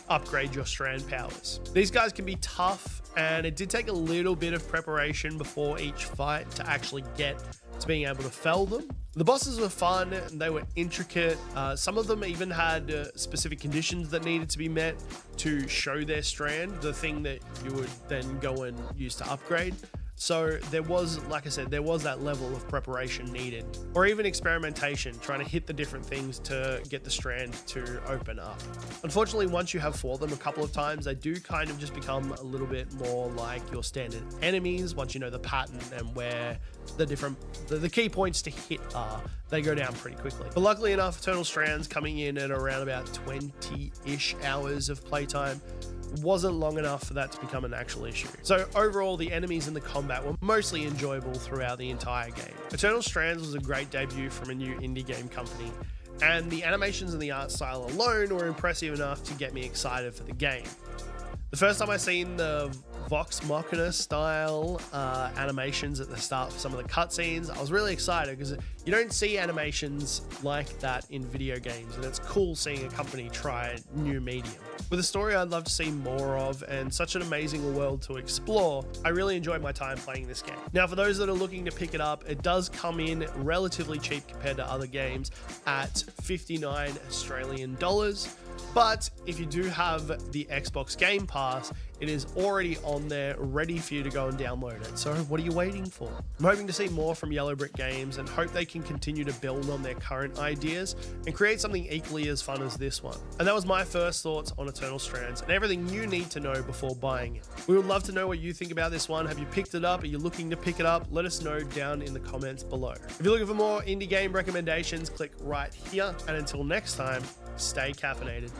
upgrade your strand powers. These guys can be tough, and it did take a little bit of preparation before each fight to actually get to being able to fell them. The bosses were fun, and they were intricate. Some of them even had specific conditions that needed to be met to show their strand, the thing that you would then go and use to upgrade. So there was, like I said, there was that level of preparation needed, or even experimentation, trying to hit the different things to get the strand to open up. Unfortunately, once you have fought them a couple of times, they do kind of just become a little bit more like your standard enemies. Once you know the pattern and where the key points to hit are, they go down pretty quickly. But luckily enough, Eternal Strands coming in at around about 20-ish hours of playtime wasn't long enough for that to become an actual issue. So overall, the enemies and the combat were mostly enjoyable throughout the entire game. Eternal Strands was a great debut from a new indie game company, and the animations and the art style alone were impressive enough to get me excited for the game. The first time I seen the Vox Machina style animations at the start for some of the cutscenes, I was really excited because you don't see animations like that in video games, and it's cool seeing a company try new medium. With a story I'd love to see more of and such an amazing world to explore, I really enjoyed my time playing this game. Now, for those that are looking to pick it up, it does come in relatively cheap compared to other games at 59 Australian dollars. But if you do have the Xbox Game Pass, it is already on there, ready for you to go and download it. So what are you waiting for? I'm hoping to see more from Yellow Brick Games and hope they can continue to build on their current ideas and create something equally as fun as this one. And that was my first thoughts on Eternal Strands and everything you need to know before buying it. We would love to know what you think about this one. Have you picked it up? Are you looking to pick it up? Let us know down in the comments below. If you're looking for more indie game recommendations, click right here. And until next time, stay caffeinated.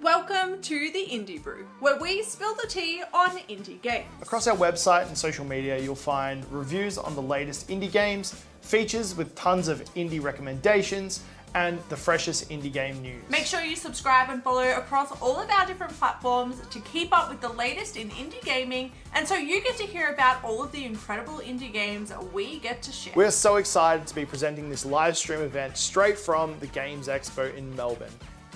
Welcome to the Indie Brew, where we spill the tea on indie games. Across our website and social media, you'll find reviews on the latest indie games, features with tons of indie recommendations, and the freshest indie game news. Make sure you subscribe and follow across all of our different platforms to keep up with the latest in indie gaming, and so you get to hear about all of the incredible indie games we get to share. We're so excited to be presenting this live stream event straight from the Games Expo in Melbourne.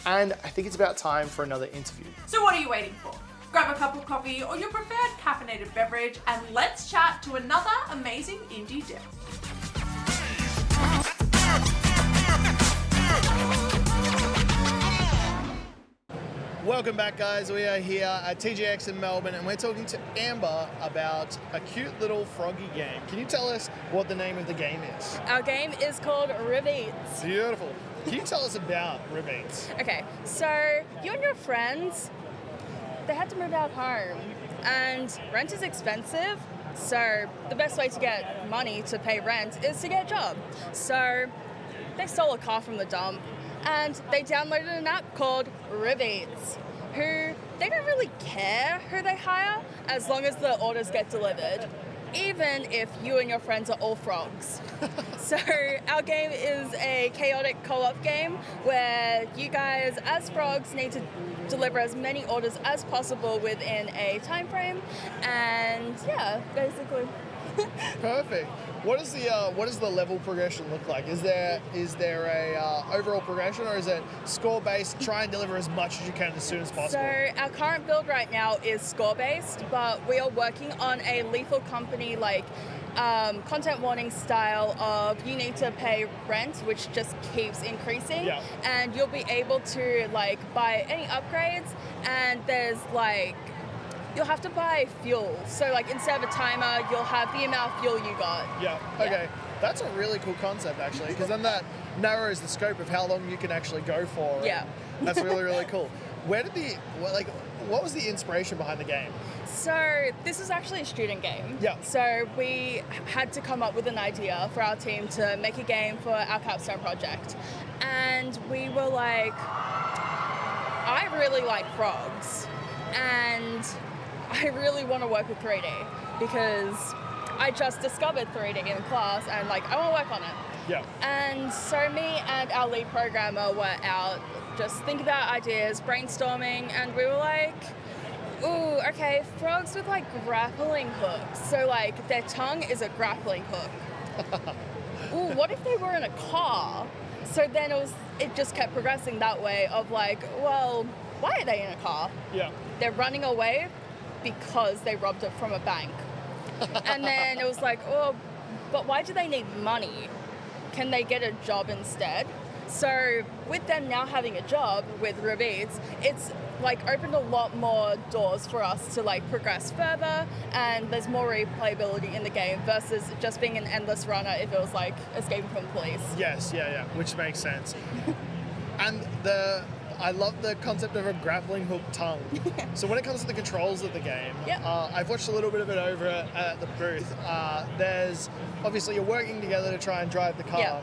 And I think it's about time for another interview. So what are you waiting for? Grab a cup of coffee or your preferred caffeinated beverage and let's chat to another amazing indie dev. Welcome back, guys. We are here at TGX in Melbourne and we're talking to Amber about a cute little froggy game. Can you tell us what the name of the game is? Our game is called Ribbits. Beautiful. Can you tell us about Ribbits? Okay, so you and your friends, they had to move out home and rent is expensive. So the best way to get money to pay rent is to get a job. So they stole a car from the dump and they downloaded an app called Ribbits, who they don't really care who they hire as long as the orders get delivered, even if you and your friends are all frogs. So our game is a chaotic co-op game where you guys as frogs need to deliver as many orders as possible within a time frame, and yeah, basically. Perfect. What does the level progression look like? Is there a overall progression, or is it score based? Try and deliver as much as you can as soon as possible. So our current build right now is score based, but we are working on a lethal company content warning style of you need to pay rent, which just keeps increasing, and you'll be able to buy any upgrades, and there's you'll have to buy fuel. So instead of a timer, you'll have the amount of fuel you got. Yeah, okay. That's a really cool concept actually, because then that narrows the scope of how long you can actually go for. Yeah. That's really, really cool. What was the inspiration behind the game? So this is actually a student game. Yeah. So we had to come up with an idea for our team to make a game for our capstone project. And we were like, I really like frogs. And I really want to work with 3D because I just discovered 3D in class and I want to work on it. Yeah. And so me and our lead programmer were out just thinking about ideas, brainstorming, and we were like, ooh, okay, frogs with grappling hooks. So their tongue is a grappling hook. Ooh, what if they were in a car? So then it just kept progressing that way of well, why are they in a car? Yeah. They're running away because they robbed it from a bank. And then it was oh, but why do they need money? Can they get a job instead? So with them now having a job with Ribbits, it's opened a lot more doors for us to progress further, and there's more replayability in the game versus just being an endless runner if it was escaping from the police. Yes, yeah, which makes sense. And I love the concept of a grappling hook tongue. So when it comes to the controls of the game, I've watched a little bit of it over at the booth. There's obviously you're working together to try and drive the car. Yeah.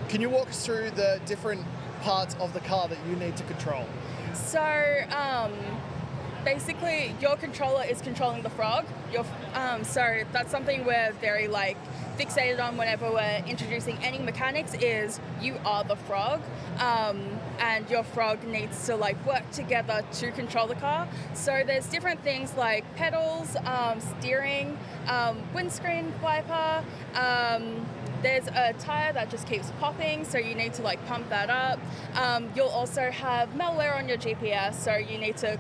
Can you walk us through the different parts of the car that you need to control? So basically your controller is controlling the frog. So that's something we're very fixated on whenever we're introducing any mechanics is you are the frog, and your frog needs to work together to control the car. So there's different things like pedals, steering, windscreen wiper, there's a tire that just keeps popping, so you need to pump that up. You'll also have malware on your GPS, so you need to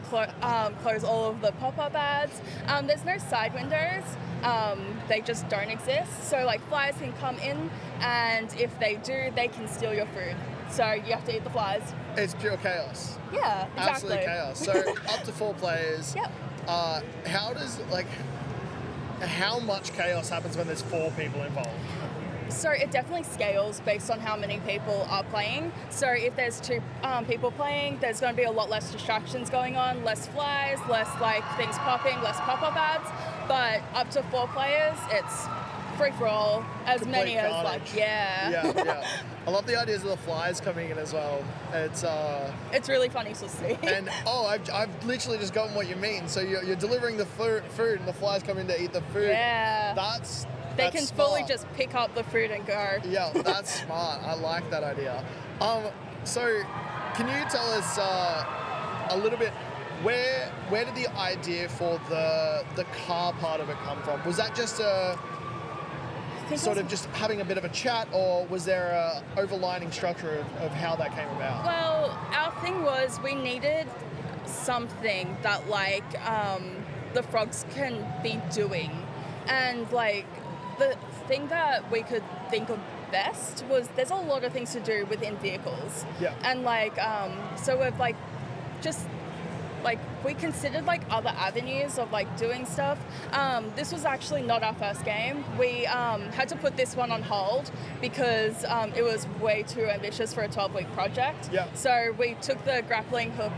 close all of the pop-up ads. There's no side windows. They just don't exist. So flies can come in, and if they do, they can steal your food. So you have to eat the flies. It's pure chaos. Yeah, exactly. Absolute chaos. So up to 4 players. Yep. How much chaos happens when there's 4 people involved? So it definitely scales based on how many people are playing. So if there's 2 people playing, there's going to be a lot less distractions going on, less flies, less things popping, less pop-up ads. But up to 4 players, it's free for all, as Complete many as carnage. like, yeah. Yeah. I love the ideas of the flies coming in as well. It's really funny to see. And I've literally just gotten what you mean. So you're delivering the food and the flies come in to eat the food. Yeah. They can fully smart. just pick up the food and go. Yeah, that's smart. I like that idea. So can you tell us a little bit where did the idea for the car part of it come from? Was that just just having a bit of a chat, or was there a overlining structure of how that came about? Well, our thing was we needed something that like the frogs can be doing, and like the thing that we could think of best was there's a lot of things to do within vehicles. Yeah. And like so we've like just like we considered like other avenues of like doing stuff. This was actually not our first game. We had to put this one on hold because it was way too ambitious for a 12-week project. Yeah. So we took the grappling hook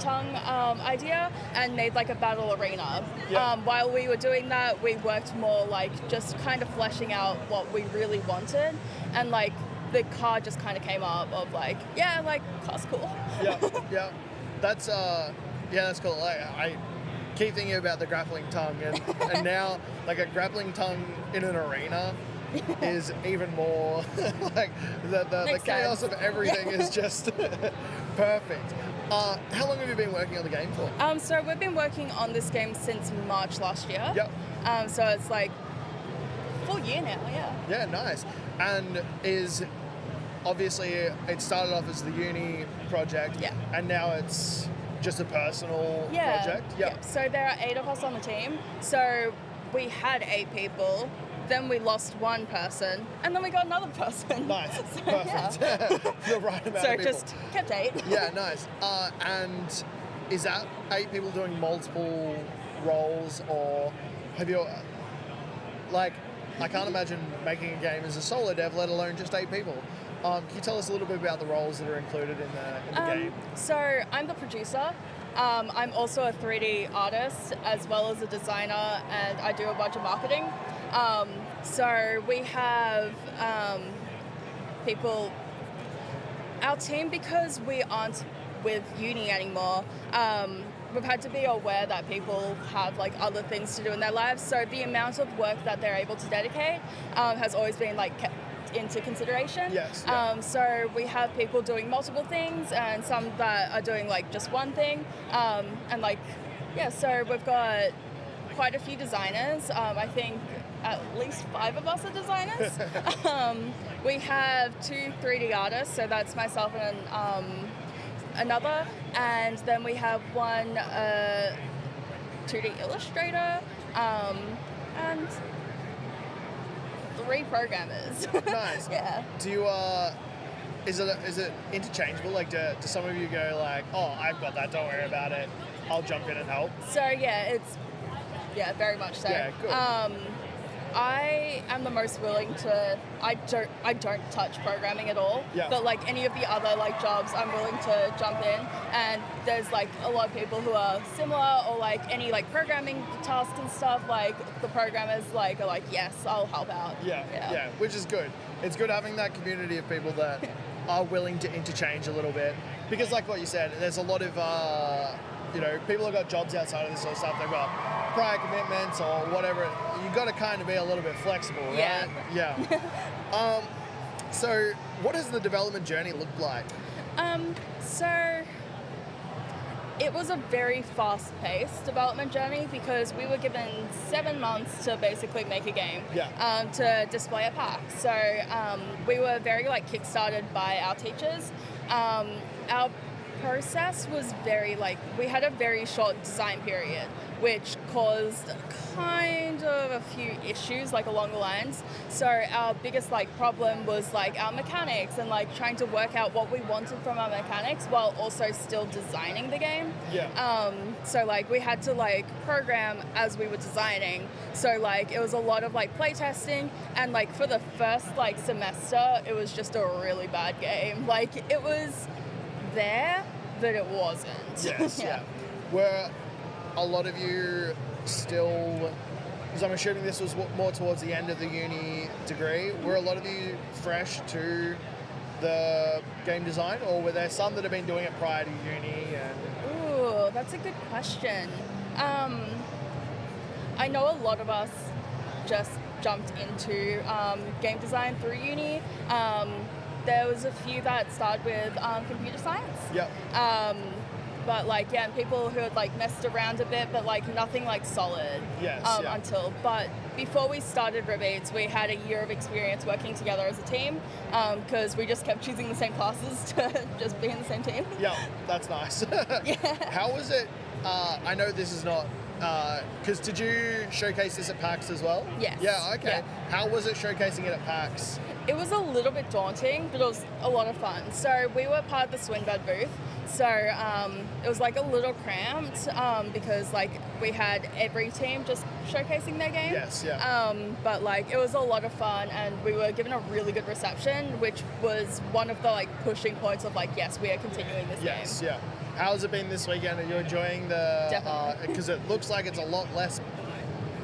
tongue idea and made like a battle arena. Yeah. While we were doing that, we worked more like just kind of fleshing out what we really wanted, and like the car just kind of came up of like, yeah, like car's cool. Yeah. That's cool. I keep thinking about the grappling tongue, and now like a grappling tongue in an arena is even more like the chaos of everything is just perfect. How long have you been working on the game for? So we've been working on this game since March last year. Yep. So it's like full year now. Yeah. Yeah, nice. And obviously it started off as the uni project. Yeah. And now it's just a personal project. Yeah. So there are 8 of us on the team. So we had 8 people. Then we lost one person, and then we got another person. Nice. So, Perfect. yeah. The right amount So of people. just kept 8. Yeah, nice. And is that 8 people doing multiple roles, or have you like? I can't imagine making a game as a solo dev, let alone just 8 people. Can you tell us a little bit about the roles that are included in the game? So I'm the producer. I'm also a 3D artist as well as a designer, and I do a bunch of marketing. So we have people, our team, because we aren't with uni anymore, we've had to be aware that people have like other things to do in their lives. So the amount of work that they're able to dedicate has always been like kept into consideration. Yes. Yeah. So we have people doing multiple things, and some that are doing like just one thing. And like, yeah, so we've got quite a few designers. I think at least 5 of us are designers. We have 2 3D artists, so that's myself and another, and then we have one 2D illustrator, and 3 programmers. Nice. Yeah. Do you is it interchangeable? Like, do some of you go like, oh, I've got that, don't worry about it, I'll jump in and help? So yeah, very much so. Yeah, good. I am the most willing to. I don't touch programming at all. Yeah. But like any of the other like jobs, I'm willing to jump in. And there's like a lot of people who are similar, or like any like programming tasks and stuff. Like the programmers like are like, yes, I'll help out. Yeah, which is good. It's good having that community of people that are willing to interchange a little bit, because like what you said, there's a lot of people have got jobs outside of this sort of stuff. They've got prior commitments or whatever. You've got to kind of be a little bit flexible, right? Yeah. So what does the development journey look like? So it was a very fast-paced development journey, because we were given 7 months to basically make a game, to display a pack. So we were very like kickstarted by our teachers. Our process was very like, we had a very short design period, which caused kind of a few issues like along the lines. So our biggest like problem was like our mechanics, and like trying to work out what we wanted from our mechanics while also still designing the game. So like we had to like program as we were designing. So like it was a lot of like playtesting, and like for the first like semester it was just a really bad game. Like it was there, but it wasn't. Yes. Yeah. Were a lot of you still because I'm assuming this was more towards the end of the uni degree, were a lot of you fresh to the game design, or were there some that have been doing it prior to uni? Ooh, that's a good question. I know a lot of us just jumped into game design through uni. There was a few that started with computer science. Yep. But like, yeah, and people who had like messed around a bit, but like nothing like solid. Yes, until. But before we started Rebates, we had a year of experience working together as a team, because we just kept choosing the same classes to just be in the same team. Yeah, that's nice. Yeah. How was it? I know this is not, because did you showcase this at PAX as well? Yes. Yeah, okay. Yeah. How was it showcasing it at PAX? It was a little bit daunting, but it was a lot of fun. So we were part of the Swinbird booth. So it was like a little cramped because like we had every team just showcasing their game. Yes, yeah. But like it was a lot of fun, and we were given a really good reception, which was one of the like pushing points of like, yes, we are continuing this game. Yes, yeah. How's it been this weekend? Are you enjoying the? Definitely. Because it looks like it's a lot less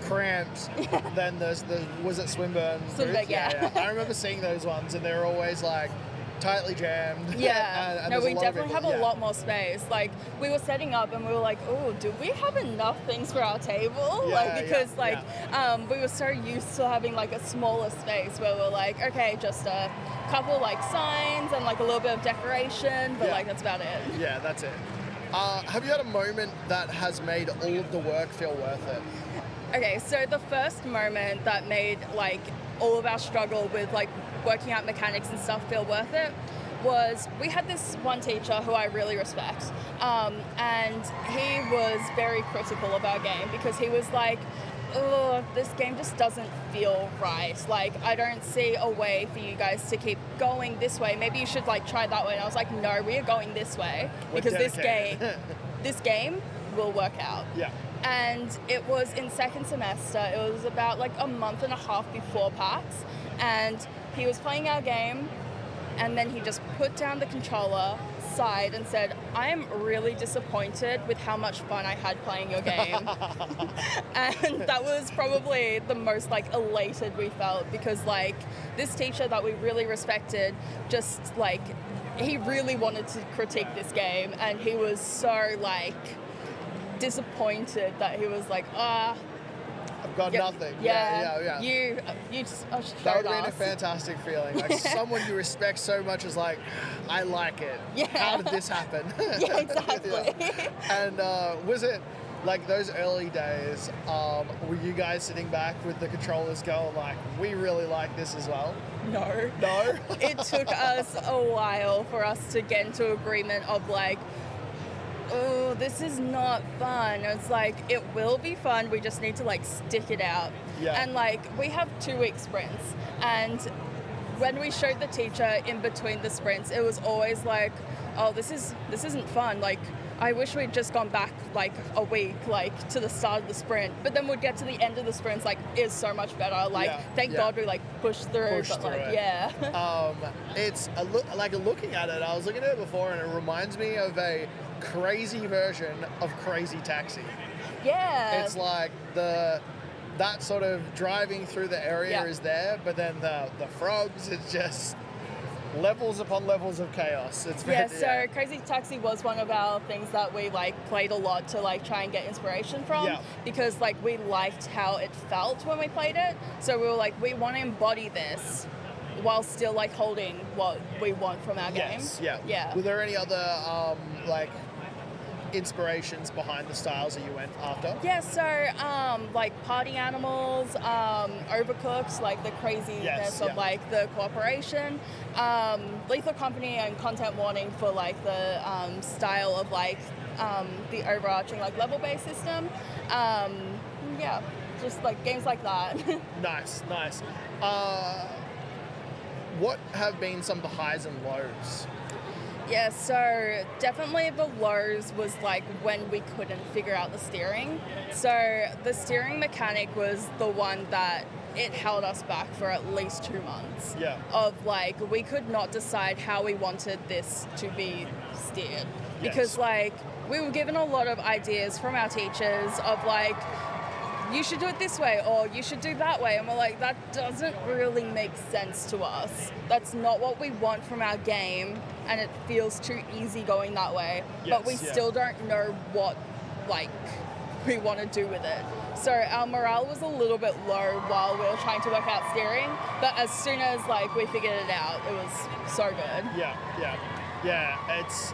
cramped than the was it Swinburne? Swinburne, yeah. I remember seeing those ones, and they're always like tightly jammed. Yeah, and no, there's we definitely have a yeah. lot more space. Like, we were setting up and we were like, oh, do we have enough things for our table? Yeah, like, because yeah. we were so used to having like a smaller space where we're like, okay, just a couple like signs and like a little bit of decoration, but Yeah. like that's about it. Yeah, that's it. Have you had a moment that has made all of the work feel worth it? Okay, so the first moment that made like all of our struggle with like working out mechanics and stuff feel worth it was we had this one teacher who I really respect, and he was very critical of our game because he was like, oh, this game just doesn't feel right. Like, I don't see a way for you guys to keep going this way. Maybe you should like try that way. And I was like, no, we are going this way because this game will work out. Yeah. And it was in second semester. It was about like a month and a half before PAX, and he was playing our game, and then he just put down the controller, sighed, and said, I am really disappointed with how much fun I had playing your game. And that was probably the most like elated we felt, because like this teacher that we really respected just like, he really wanted to critique this game, and he was so like disappointed that he was like, I've got nothing. Yeah. You just showed That would have been a us. fantastic feeling. Like someone you respect so much is like, I like it. Yeah. How did this happen? Yeah, exactly. Yeah. And was it like those early days? Were you guys sitting back with the controllers going like, we really like this as well? No. No. It took us a while for us to get into agreement of like, oh, this is not fun. It's like, it will be fun, we just need to like stick it out. Yeah. And like, we have 2-week sprints, and when we showed the teacher in between the sprints, it was always like, oh, this isn't fun. Like, I wish we'd just gone back like a week, like to the start of the sprint. But then we'd get to the end of the sprints, like, it's so much better. Like, thank God we like pushed through. Yeah. It's like looking at it. I was looking at it before, and it reminds me of a crazy version of Crazy Taxi. Yeah. It's like that sort of driving through the area is there, but then the frogs, it's just levels upon levels of chaos. It's so Crazy Taxi was one of our things that we like played a lot to like try and get inspiration from, because like we liked how it felt when we played it. So we were like, we want to embody this while still like holding what we want from our game. Yeah. Were there any other like inspirations behind the styles that you went after? Yeah, so like Party Animals, Overcooked, like the craziness of like the cooperation, Lethal Company and Content Warning for like the style of like the overarching like level-based system. Just like games like that. Nice. What have been some of the highs and lows? Yeah, so definitely the lows was like when we couldn't figure out the steering. So the steering mechanic was the one that it held us back for at least 2 months. Yeah. Of like, we could not decide how we wanted this to be steered. Because like, we were given a lot of ideas from our teachers of like, you should do it this way or you should do that way, and we're like, that doesn't really make sense to us. That's not what we want from our game, and it feels too easy going that way. But we still don't know what like we want to do with it. So our morale was a little bit low while we were trying to work out steering, but as soon as like we figured it out, it was so good. Yeah. It's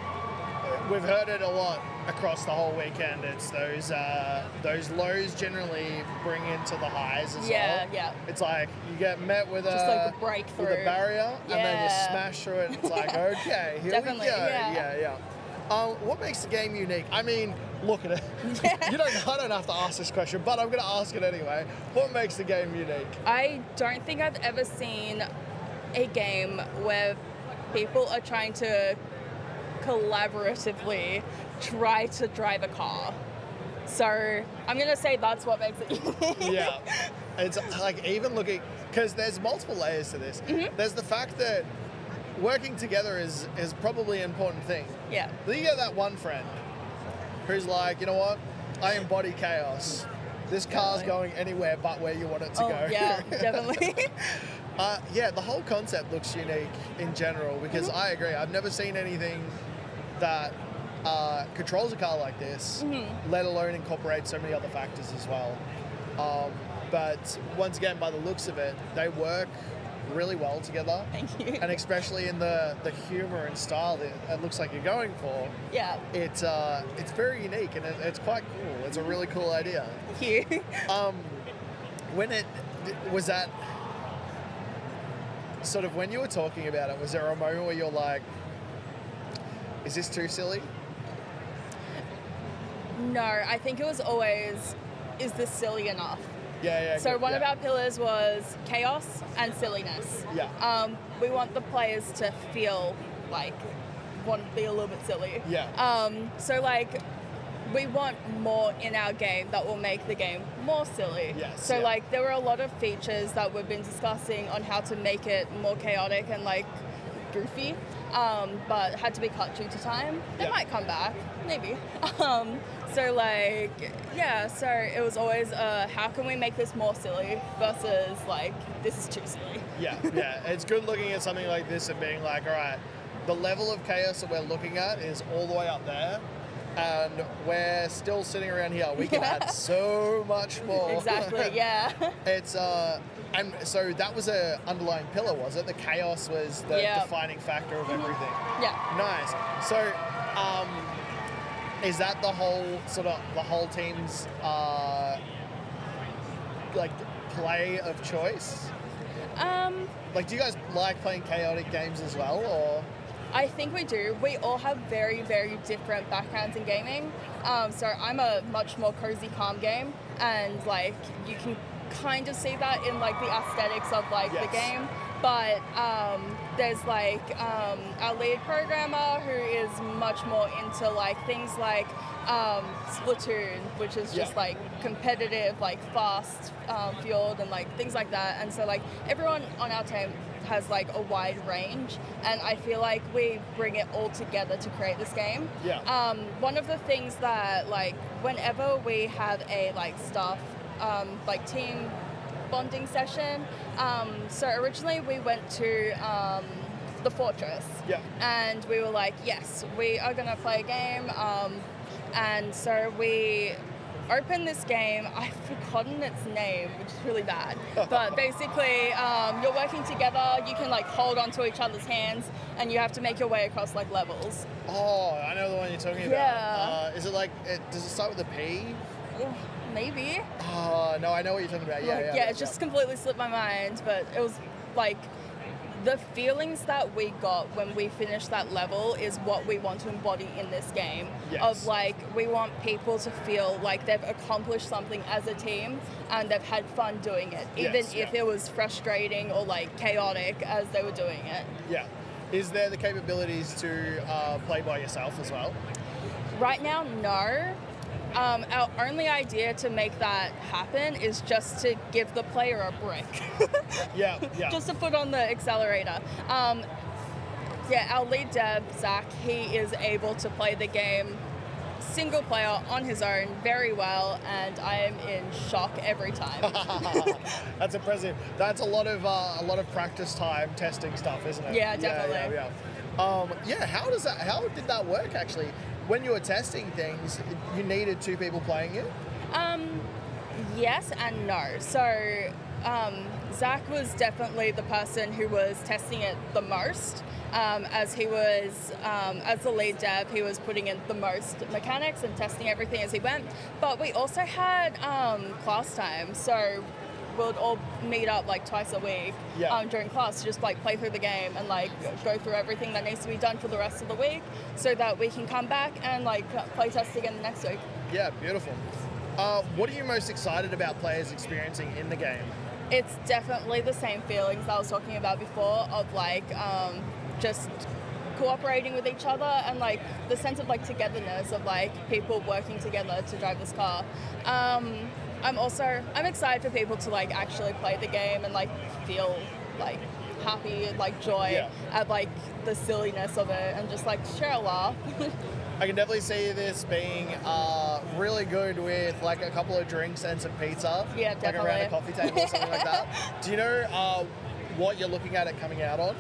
we've heard it a lot across the whole weekend. It's those lows generally bring into the highs as well. Yeah. It's like you get met with just like a breakthrough, with a barrier, and then you smash through it. And it's like, okay, here we go. Yeah. What makes the game unique? I mean, look at it. I don't have to ask this question, but I'm going to ask it anyway. What makes the game unique? I don't think I've ever seen a game where people are trying to collaboratively try to drive a car. So I'm going to say that's what makes it unique. Yeah. It's like even looking, because there's multiple layers to this. Mm-hmm. There's the fact that working together is probably an important thing. Yeah. Then you get that one friend who's like, you know what? I embody chaos. This car's going anywhere but where you want it to go. Yeah, definitely. The whole concept looks unique in general because I agree. I've never seen anything that controls a car like this, let alone incorporate so many other factors as well. But once again, by the looks of it, they work really well together. Thank you. And especially in the humor and style that it looks like you're going for. Yeah. It's very unique and it's quite cool. It's a really cool idea. Thank you. When it was that sort of when you were talking about it, was there a moment where you're like, is this too silly? No, I think it was always, is this silly enough? Yeah. So one of our pillars was chaos and silliness. Yeah. We want the players to feel like want to be a little bit silly. Yeah. So like we want more in our game that will make the game more silly. Yes. So like there were a lot of features that we've been discussing on how to make it more chaotic and like goofy, but had to be cut due to time. They might come back, maybe. So like, so it was always how can we make this more silly versus like, this is too silly. Yeah. It's good looking at something like this and being like, all right, the level of chaos that we're looking at is all the way up there and we're still sitting around here. We can add so much more. Exactly, yeah. It's, and so that was a underlying pillar, was it? The chaos was the defining factor of everything. Yeah. Nice. So, is that the whole team's like play of choice? Like, do you guys like playing chaotic games as well, or? I think we do. We all have very, very different backgrounds in gaming. So I'm a much more cozy, calm game, and like you can kind of see that in like the aesthetics of like the game. But there's like our lead programmer who is much more into like things like Splatoon, which is just like competitive, like fast fueled and like things like that. And so like everyone on our team has like a wide range, and I feel like we bring it all together to create this game. Yeah. One of the things that like whenever we have a like staff like team bonding session, so originally we went to the Fortress, and we were like, yes, we are gonna play a game, and so we opened this game. I've forgotten its name, which is really bad, but basically you're working together, you can like hold onto each other's hands, and you have to make your way across like levels. Oh, I know the one you're talking about. Is it like, does it start with a P? Maybe. Oh, no, I know what you're talking about. Yeah, it just completely slipped my mind, but it was like the feelings that we got when we finished that level is what we want to embody in this game. Of like, we want people to feel like they've accomplished something as a team and they've had fun doing it, even if it was frustrating or like chaotic as they were doing it. Yeah. Is there the capabilities to play by yourself as well? Right now, no. Our only idea to make that happen is just to give the player a brick. Yeah. Just to put on the accelerator. Our lead dev, Zach, he is able to play the game single player on his own very well, and I am in shock every time. That's impressive. That's a lot of practice time testing stuff, isn't it? Yeah, definitely. How did that work actually? When you were testing things, you needed 2 people playing it? Yes and no. So Zach was definitely the person who was testing it the most. As he was, as the lead dev, he was putting in the most mechanics and testing everything as he went. But we also had class time, so we'd all meet up like twice a week during class to just like play through the game and like go through everything that needs to be done for the rest of the week, so that we can come back and like play test again the next week. Yeah, beautiful. What are you most excited about players experiencing in the game? It's definitely the same feelings I was talking about before of like just cooperating with each other and like the sense of like togetherness of like people working together to drive this car. I'm excited for people to like actually play the game and like feel like happy, like joy at like the silliness of it and just like share a laugh. I can definitely see this being really good with like a couple of drinks and some pizza. Yeah, definitely. Like around a coffee table or something like that. Do you know what you're looking at it coming out on?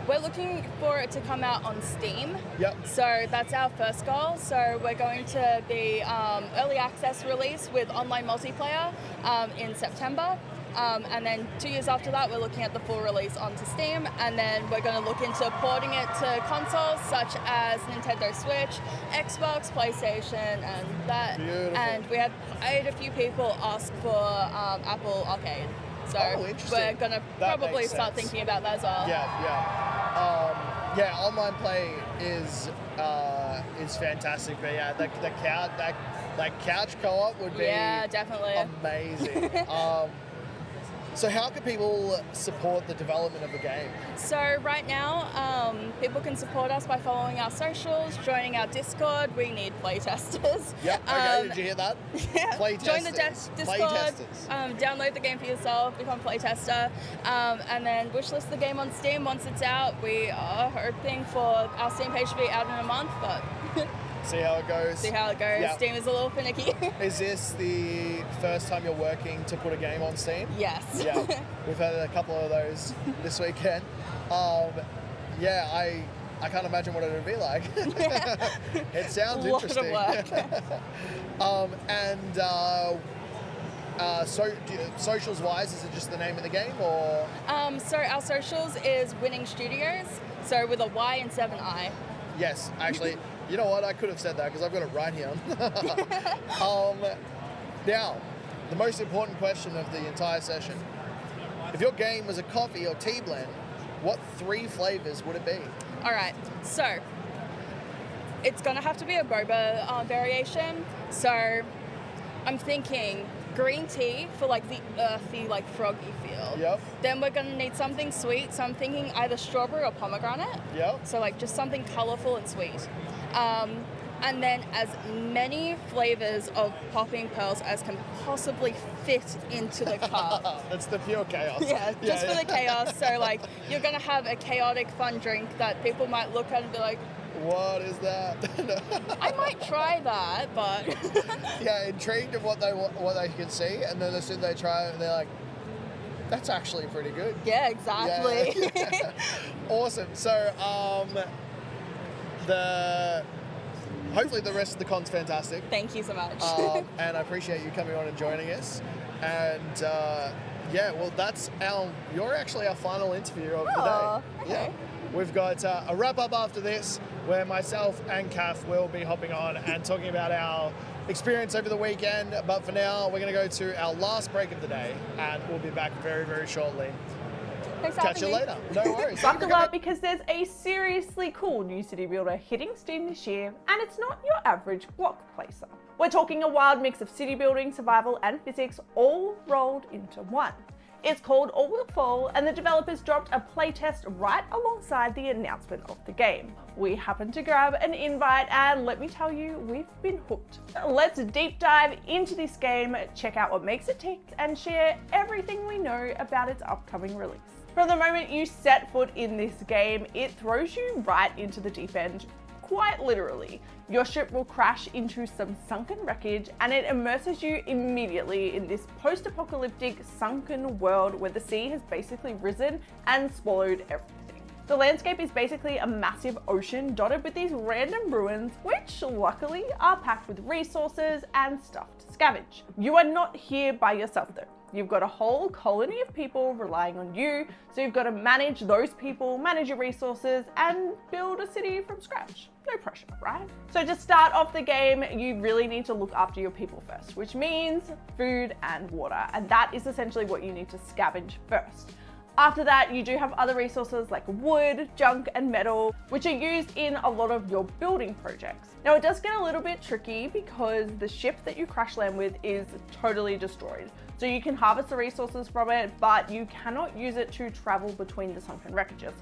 We're looking for it to come out on Steam. Yep. So that's our first goal. So we're going to be early access release with online multiplayer in September. And then 2 years after that, we're looking at the full release onto Steam. And then we're going to look into porting it to consoles such as Nintendo Switch, Xbox, PlayStation, and that. Beautiful. And we had quite a few people ask for Apple Arcade. So we're going to probably start thinking about that as well. Online play is fantastic, but yeah, the couch co-op would be definitely amazing. So how can people support the development of the game? So right now, people can support us by following our socials, joining our Discord. We need playtesters. Yep, okay, did you hear that? Yeah, Playtesters. join the Discord, download the game for yourself, become a playtester, and then wishlist the game on Steam once it's out. We are hoping for our Steam page to be out in a month, but... See how it goes. Yep. Steam is a little finicky. Is this the first time you're working to put a game on Steam? Yes. Yeah, we've had a couple of those this weekend. I can't imagine what it would be like. It sounds interesting. Socials wise, is it just the name of the game or? So our socials is Winning Studios, so with a Y and 7 I. Yes, actually. You know what? I could have said that because I've got it right here. Now, the most important question of the entire session. If your game was a coffee or tea blend, what 3 flavors would it be? All right, so it's going to have to be a boba variation. So I'm thinking green tea for like the earthy, like froggy feel. Yep. Then we're going to need something sweet. So I'm thinking either strawberry or pomegranate. Yep. So like just something colorful and sweet. And then as many flavors of popping pearls as can possibly fit into the cup. That's the pure chaos. Yeah, just for the chaos. So like you're going to have a chaotic fun drink that people might look at and be like, what is that? I might try that, but yeah, intrigued of what they can see, and then as soon as they try it, they're like, that's actually pretty good. Yeah, exactly. Yeah. Awesome. So hopefully the rest of the con's fantastic. Thank you so much. And I appreciate you coming on and joining us. And you're actually our final interview of the day. Okay. Yeah. We've got a wrap up after this where myself and Kath will be hopping on and talking about our experience over the weekend. But for now, we're going to go to our last break of the day and we'll be back very, very shortly. Thanks for Catch you later. No worries. Buckle up because there's a seriously cool new city builder hitting Steam this year, and it's not your average block placer. We're talking a wild mix of city building, survival, and physics all rolled into one. It's called All Will Fall, and the developers dropped a playtest right alongside the announcement of the game. We happened to grab an invite, and let me tell you, we've been hooked. Let's deep dive into this game, check out what makes it tick, and share everything we know about its upcoming release. From the moment you set foot in this game, it throws you right into the deep end quite literally. Your ship will crash into some sunken wreckage and it immerses you immediately in this post-apocalyptic sunken world where the sea has basically risen and swallowed everything. The landscape is basically a massive ocean dotted with these random ruins, which luckily are packed with resources and stuff to scavenge. You are not here by yourself though. You've got a whole colony of people relying on you, so you've got to manage those people, manage your resources, and build a city from scratch. No pressure, right? So to start off the game, you really need to look after your people first, which means food and water, and that is essentially what you need to scavenge first. After that, you do have other resources like wood, junk, and metal, which are used in a lot of your building projects. Now, it does get a little bit tricky because the ship that you crash land with is totally destroyed. So you can harvest the resources from it, but you cannot use it to travel between the sunken wreckages.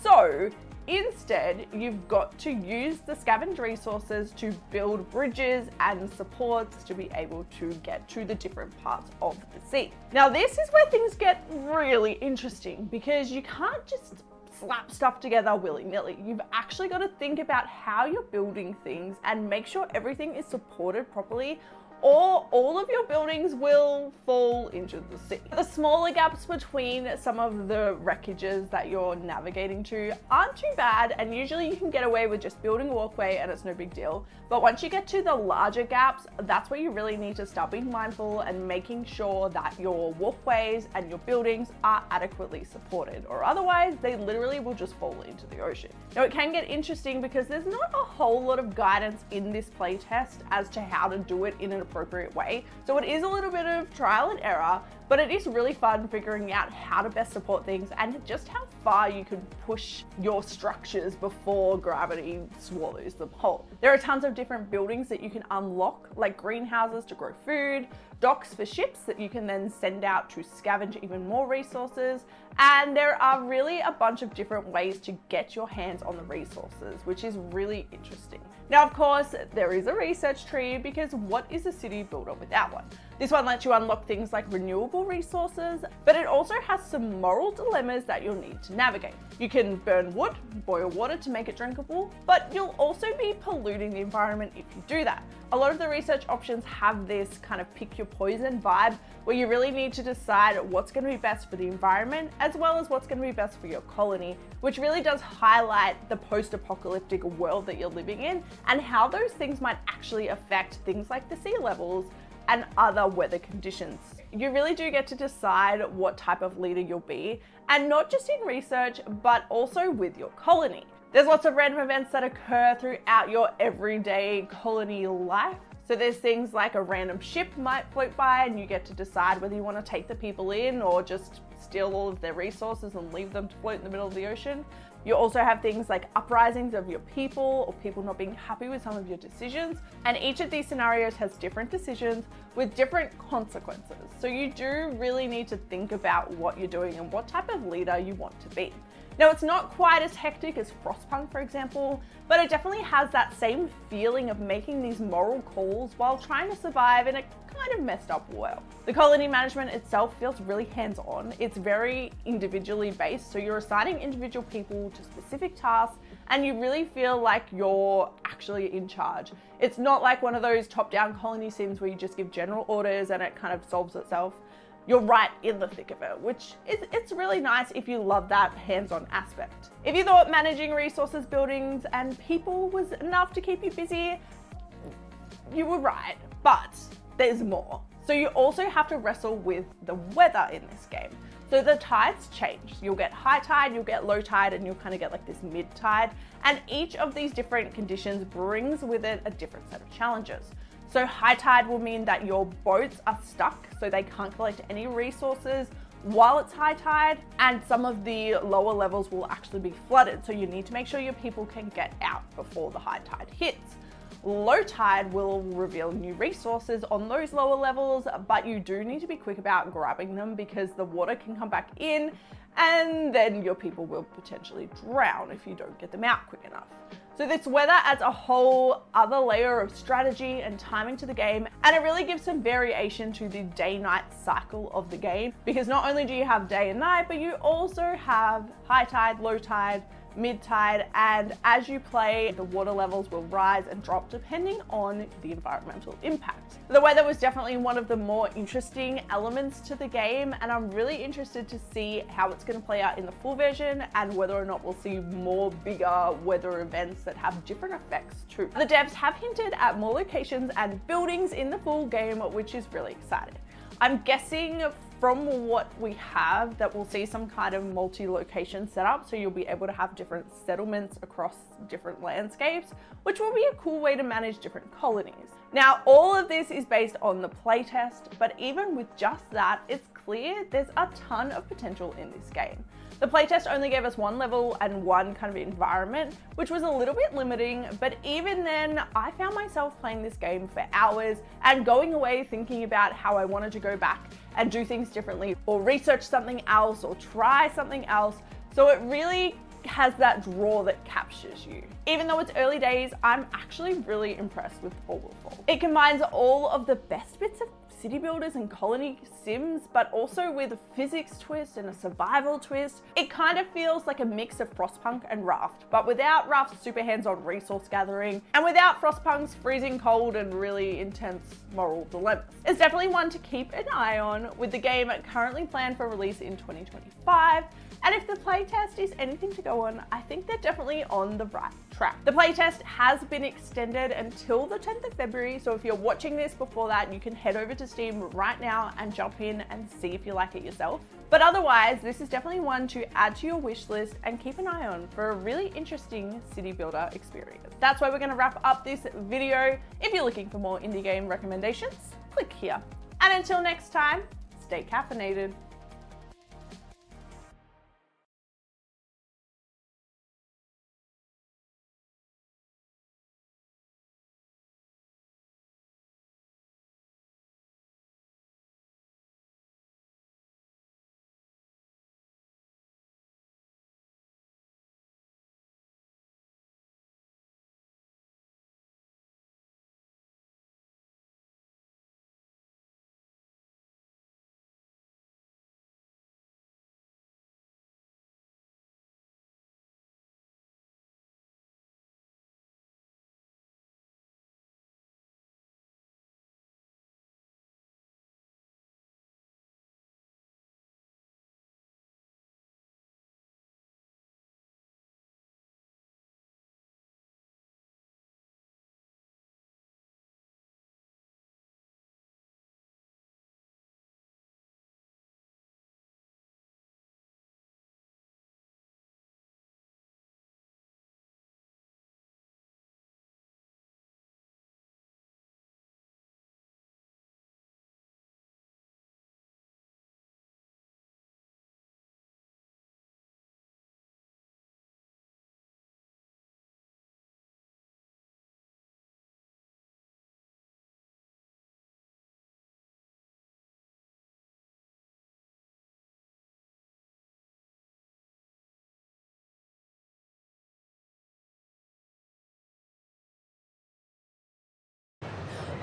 So instead, you've got to use the scavenged resources to build bridges and supports to be able to get to the different parts of the sea. Now, this is where things get really interesting because you can't just slap stuff together willy-nilly. You've actually got to think about how you're building things and make sure everything is supported properly, or all of your buildings will fall into the sea. The smaller gaps between some of the wreckages that you're navigating to aren't too bad, and usually you can get away with just building a walkway and it's no big deal. But once you get to the larger gaps, that's where you really need to start being mindful and making sure that your walkways and your buildings are adequately supported, or otherwise they literally will just fall into the ocean. Now, it can get interesting because there's not a whole lot of guidance in this playtest as to how to do it in an appropriate way. So it is a little bit of trial and error, but it is really fun figuring out how to best support things and just how far you can push your structures before gravity swallows them whole. There are tons of different buildings that you can unlock, like greenhouses to grow food, docks for ships that you can then send out to scavenge even more resources, and there are really a bunch of different ways to get your hands on the resources, which is really interesting. Now, of course, there is a research tree because what is a city built on without one? This one lets you unlock things like renewable resources, but it also has some moral dilemmas that you'll need to navigate. You can burn wood, boil water to make it drinkable, but you'll also be polluting the environment if you do that. A lot of the research options have this kind of pick your poison vibe where you really need to decide what's going to be best for the environment as well as what's going to be best for your colony, which really does highlight the post-apocalyptic world that you're living in and how those things might actually affect things like the sea levels and other weather conditions. You really do get to decide what type of leader you'll be, and not just in research, but also with your colony. There's lots of random events that occur throughout your everyday colony life. So there's things like a random ship might float by and you get to decide whether you want to take the people in or just steal all of their resources and leave them to float in the middle of the ocean. You also have things like uprisings of your people or people not being happy with some of your decisions. And each of these scenarios has different decisions with different consequences. So you do really need to think about what you're doing and what type of leader you want to be. Now, it's not quite as hectic as Frostpunk, for example, but it definitely has that same feeling of making these moral calls while trying to survive in a kind of messed up world. The colony management itself feels really hands-on. It's very individually based, so you're assigning individual people to specific tasks and you really feel like you're actually in charge. It's not like one of those top-down colony sims where you just give general orders and it kind of solves itself. You're right in the thick of it, which it's really nice if you love that hands-on aspect. If you thought managing resources, buildings, and people was enough to keep you busy, you were right, but there's more. So you also have to wrestle with the weather in this game. So the tides change. You'll get high tide, you'll get low tide, and you'll kind of get like this mid tide. And each of these different conditions brings with it a different set of challenges. So high tide will mean that your boats are stuck, so they can't collect any resources while it's high tide, and some of the lower levels will actually be flooded, so you need to make sure your people can get out before the high tide hits. Low tide will reveal new resources on those lower levels, but you do need to be quick about grabbing them because the water can come back in and then your people will potentially drown if you don't get them out quick enough. So this weather adds a whole other layer of strategy and timing to the game, and it really gives some variation to the day-night cycle of the game, because not only do you have day and night, but you also have high tide, low tide, mid-tide, and as you play, the water levels will rise and drop depending on the environmental impact. The weather was definitely one of the more interesting elements to the game, and I'm really interested to see how it's going to play out in the full version and whether or not we'll see more bigger weather events that have different effects too. The devs have hinted at more locations and buildings in the full game, which is really exciting. I'm guessing from what we have that we'll see some kind of multi-location setup, so you'll be able to have different settlements across different landscapes, which will be a cool way to manage different colonies. Now, all of this is based on the playtest, but even with just that, it's clear there's a ton of potential in this game. The playtest only gave us one level and one kind of environment, which was a little bit limiting, but even then, I found myself playing this game for hours and going away thinking about how I wanted to go back and do things differently, or research something else, or try something else. So it really has that draw that captures you. Even though it's early days, I'm actually really impressed with Fall. It combines all of the best bits of city builders and colony sims, but also with a physics twist and a survival twist. It kind of feels like a mix of Frostpunk and Raft, but without Raft's super hands-on resource gathering, and without Frostpunk's freezing cold and really intense moral dilemmas. It's definitely one to keep an eye on, with the game currently planned for release in 2025. And if the playtest is anything to go on, I think they're definitely on the right track. The playtest has been extended until the 10th of February, so if you're watching this before that, you can head over to Steam right now and jump in and see if you like it yourself. But otherwise, this is definitely one to add to your wish list and keep an eye on for a really interesting city builder experience. That's why we're going to wrap up this video. If you're looking for more indie game recommendations, click here. And until next time, stay caffeinated.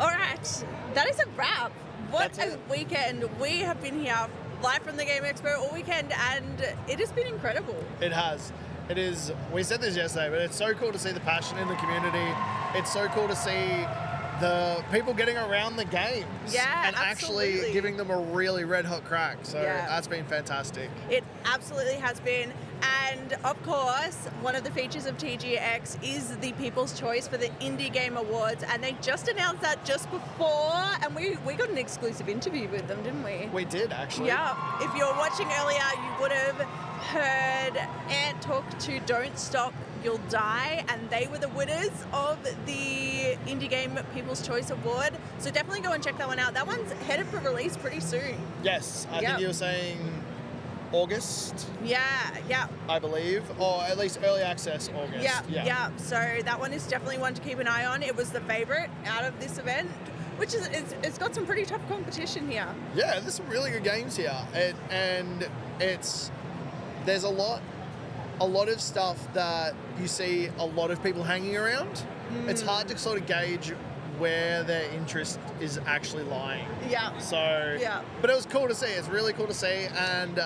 All right, that is a wrap. What a weekend. We have been here live from the Game Expo all weekend, and it has been incredible. It has. It is. We said this yesterday, but it's so cool to see the passion in the community. It's so cool to see the people getting around the games and actually giving them a really red hot crack. So that's been fantastic. It absolutely has been. And of course, one of the features of TGX is the People's Choice for the Indie Game Awards, and they just announced that just before, and we got an exclusive interview with them, didn't we? We did, actually. Yeah. If you were watching earlier, you would have heard Ant talk to Don't Stop, You'll Die, and they were the winners of the Indie Game People's Choice Award. So definitely go and check that one out. That one's headed for release pretty soon. Yes, I think you were saying August. Yeah. I believe, or at least early access August. Yeah. So that one is definitely one to keep an eye on. It was the favorite out of this event, which is it's got some pretty tough competition here. Yeah, there's some really good games here, there's a lot of stuff that you see a lot of people hanging around. It's hard to sort of gauge where their interest is actually lying. Yeah. So, Yeah. But it was cool to see. It's really cool to see. And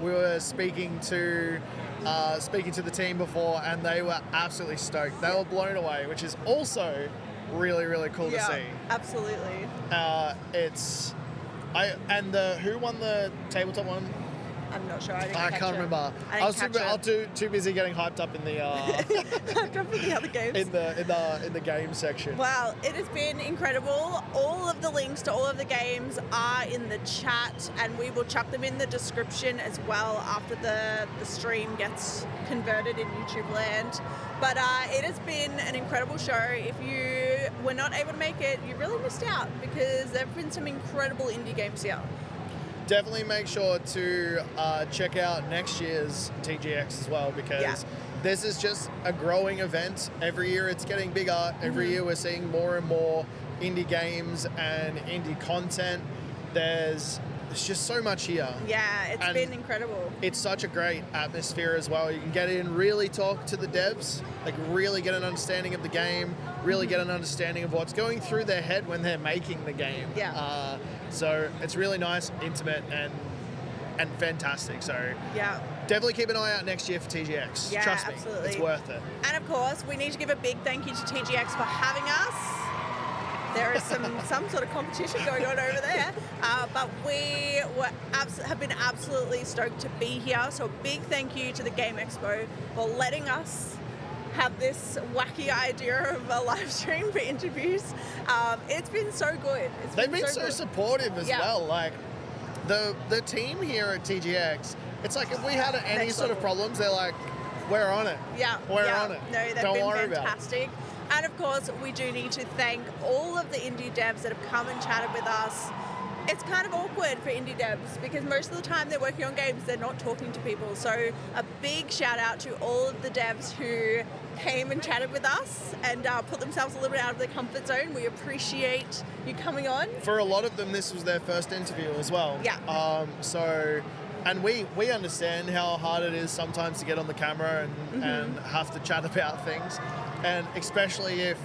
we were speaking to the team before, and they were absolutely stoked. They were blown away, which is also really, really cool to see. Absolutely. Who won the tabletop one? I'm not sure. I can't remember. I was too busy getting hyped up in the the other games. in the game section. Well, it has been incredible. All of the links to all of the games are in the chat, and we will chuck them in the description as well after the stream gets converted in YouTube land. But it has been an incredible show. If you were not able to make it, you really missed out, because there have been some incredible indie games here. Definitely make sure to check out next year's TGX as well, because this is just a growing event. Every year it's getting bigger. Every year we're seeing more and more indie games and indie content. There's just so much here. Yeah, it's been incredible. It's such a great atmosphere as well. You can get in, really talk to the devs, like really get an understanding of the game, really get an understanding of what's going through their head when they're making the game. Yeah. So it's really nice, intimate, and fantastic. So yeah, definitely keep an eye out next year for TGX. Yeah, Trust me, absolutely. it's worth it. And of course, we need to give a big thank you to TGX for having us. There is some sort of competition going on over there, but we have been absolutely stoked to be here. So a big thank you to the Game Expo for letting us have this wacky idea of a live stream for interviews. It's been so good. They've been so supportive as well. Like the team here at TGX, it's like if we had any sort of problems, they're like, we're on it. Yeah, we're on it. No, they've been fantastic. And of course, we do need to thank all of the indie devs that have come and chatted with us. It's kind of awkward for indie devs because most of the time they're working on games, they're not talking to people. So a big shout out to all of the devs who came and chatted with us and put themselves a little bit out of their comfort zone. We appreciate you coming on. For a lot of them, this was their first interview as well. Yeah. And we understand how hard it is sometimes to get on the camera and have to chat about things. And especially if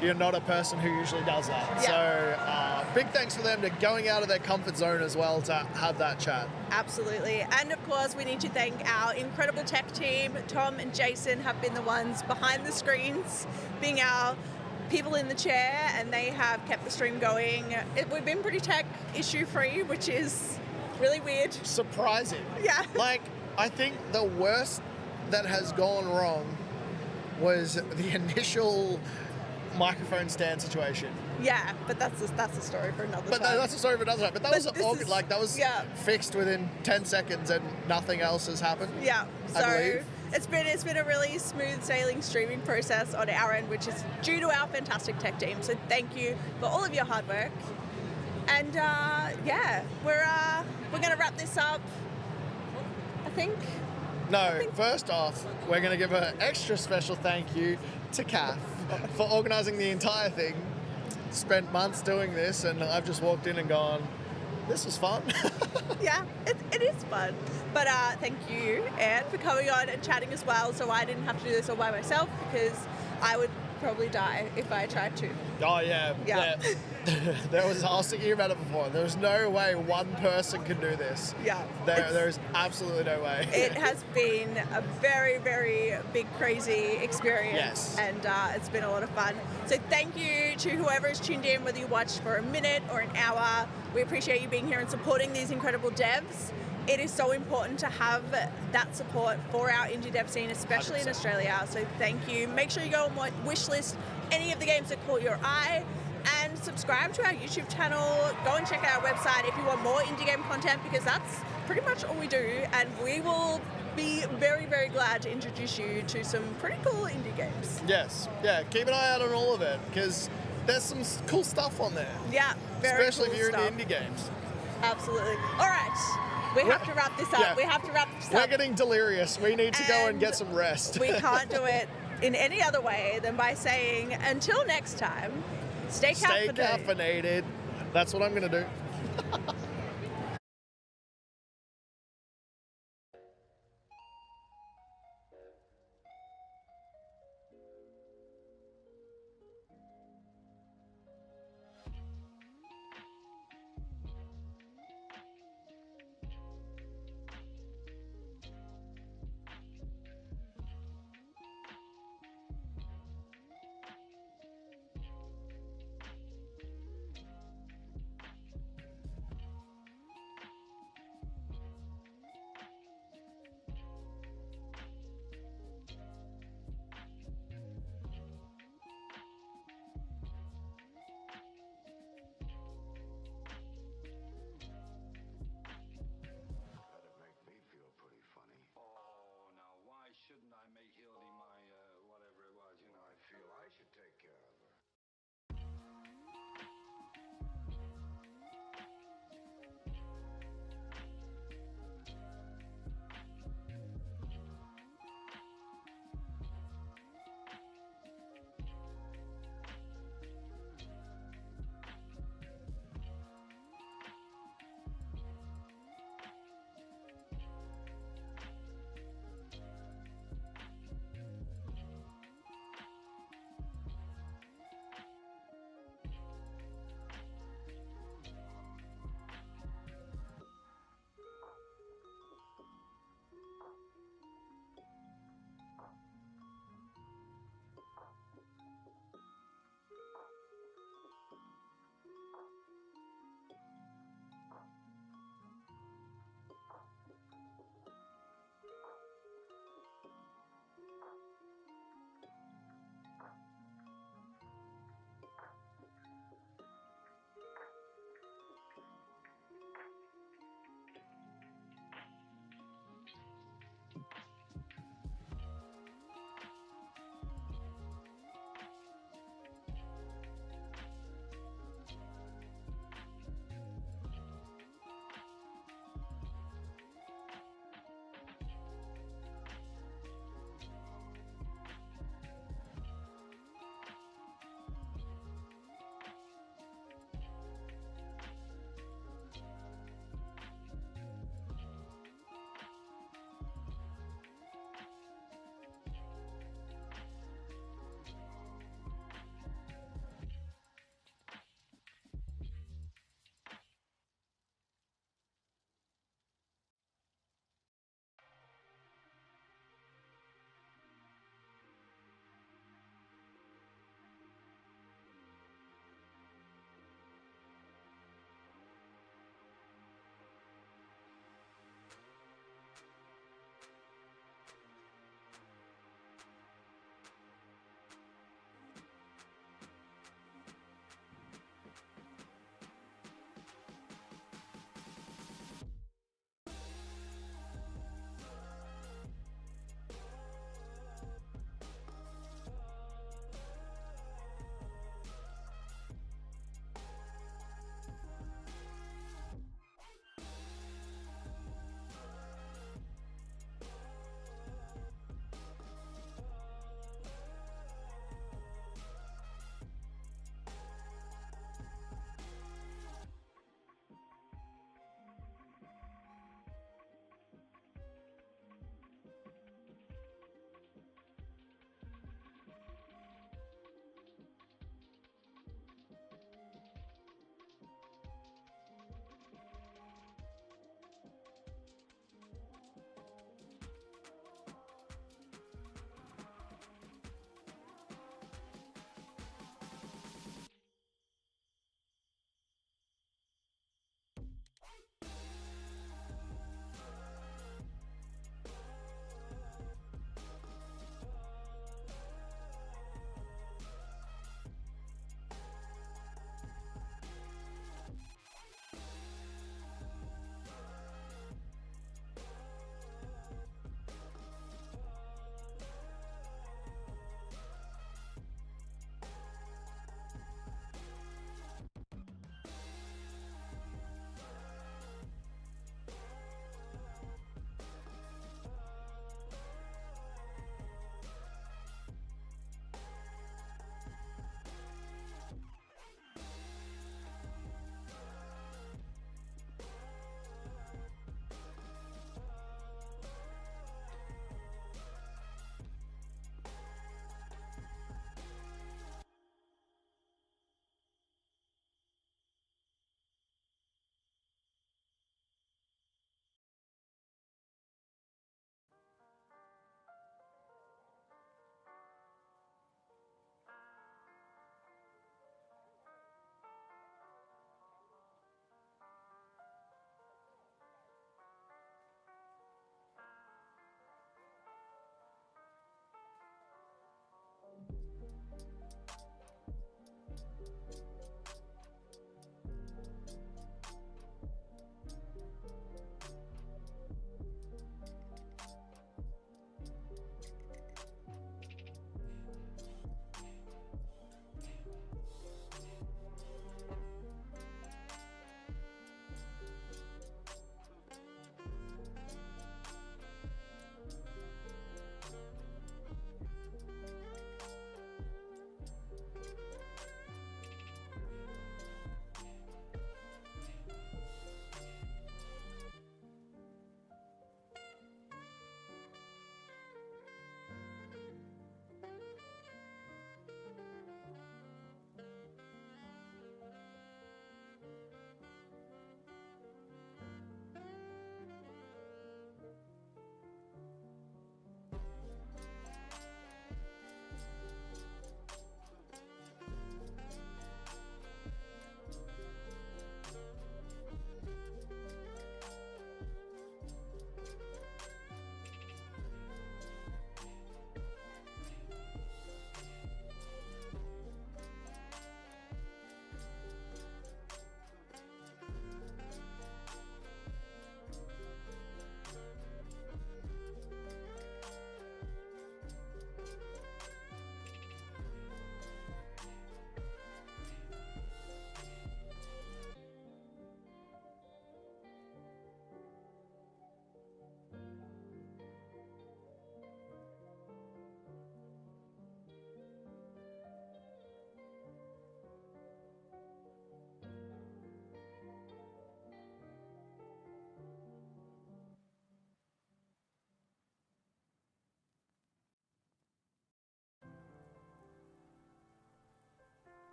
you're not a person who usually does that. Yeah. So big thanks for them to going out of their comfort zone as well to have that chat. Absolutely. And of course, we need to thank our incredible tech team. Tom and Jason have been the ones behind the screens, being our people in the chair, and they have kept the stream going. We've been pretty tech issue free, which is really weird. Surprising. Yeah. Like, I think the worst that has gone wrong was the initial microphone stand situation. Yeah, but that's a story for another time. That's a story for another time. But that was fixed within 10 seconds and nothing else has happened. Yeah. I believe. It's been a really smooth sailing streaming process on our end, which is due to our fantastic tech team. So thank you for all of your hard work. And we're gonna wrap this up, I think. First off, we're going to give an extra special thank you to Kath for organising the entire thing. Spent months doing this, and I've just walked in and gone, this was fun. Yeah, it is fun. But thank you, Ed, for coming on and chatting as well, so I didn't have to do this all by myself, because I would probably die if I tried to. Oh, yeah. I was thinking about it before. There was no way one person could do this. Yeah. There is absolutely no way. It has been a very, very big, crazy experience. Yes. And it's been a lot of fun. So thank you to whoever has tuned in, whether you watched for a minute or an hour. We appreciate you being here and supporting these incredible devs. It is so important to have that support for our indie dev scene, especially 100%. In Australia. So thank you. Make sure you go and wishlist any of the games that caught your eye, and subscribe to our YouTube channel. Go and check out our website if you want more indie game content, because that's pretty much all we do. And we will be very, very glad to introduce you to some pretty cool indie games. Yes. Yeah. Keep an eye out on all of it, because there's some cool stuff on there. Yeah. Very especially cool if you're stuff. into indie games. Absolutely. All right. We have to wrap this up. Yeah. We have to wrap this up. We're getting delirious. We need to go and get some rest. We can't do it in any other way than by saying, until next time, stay caffeinated. Stay caffeinated. That's what I'm going to do.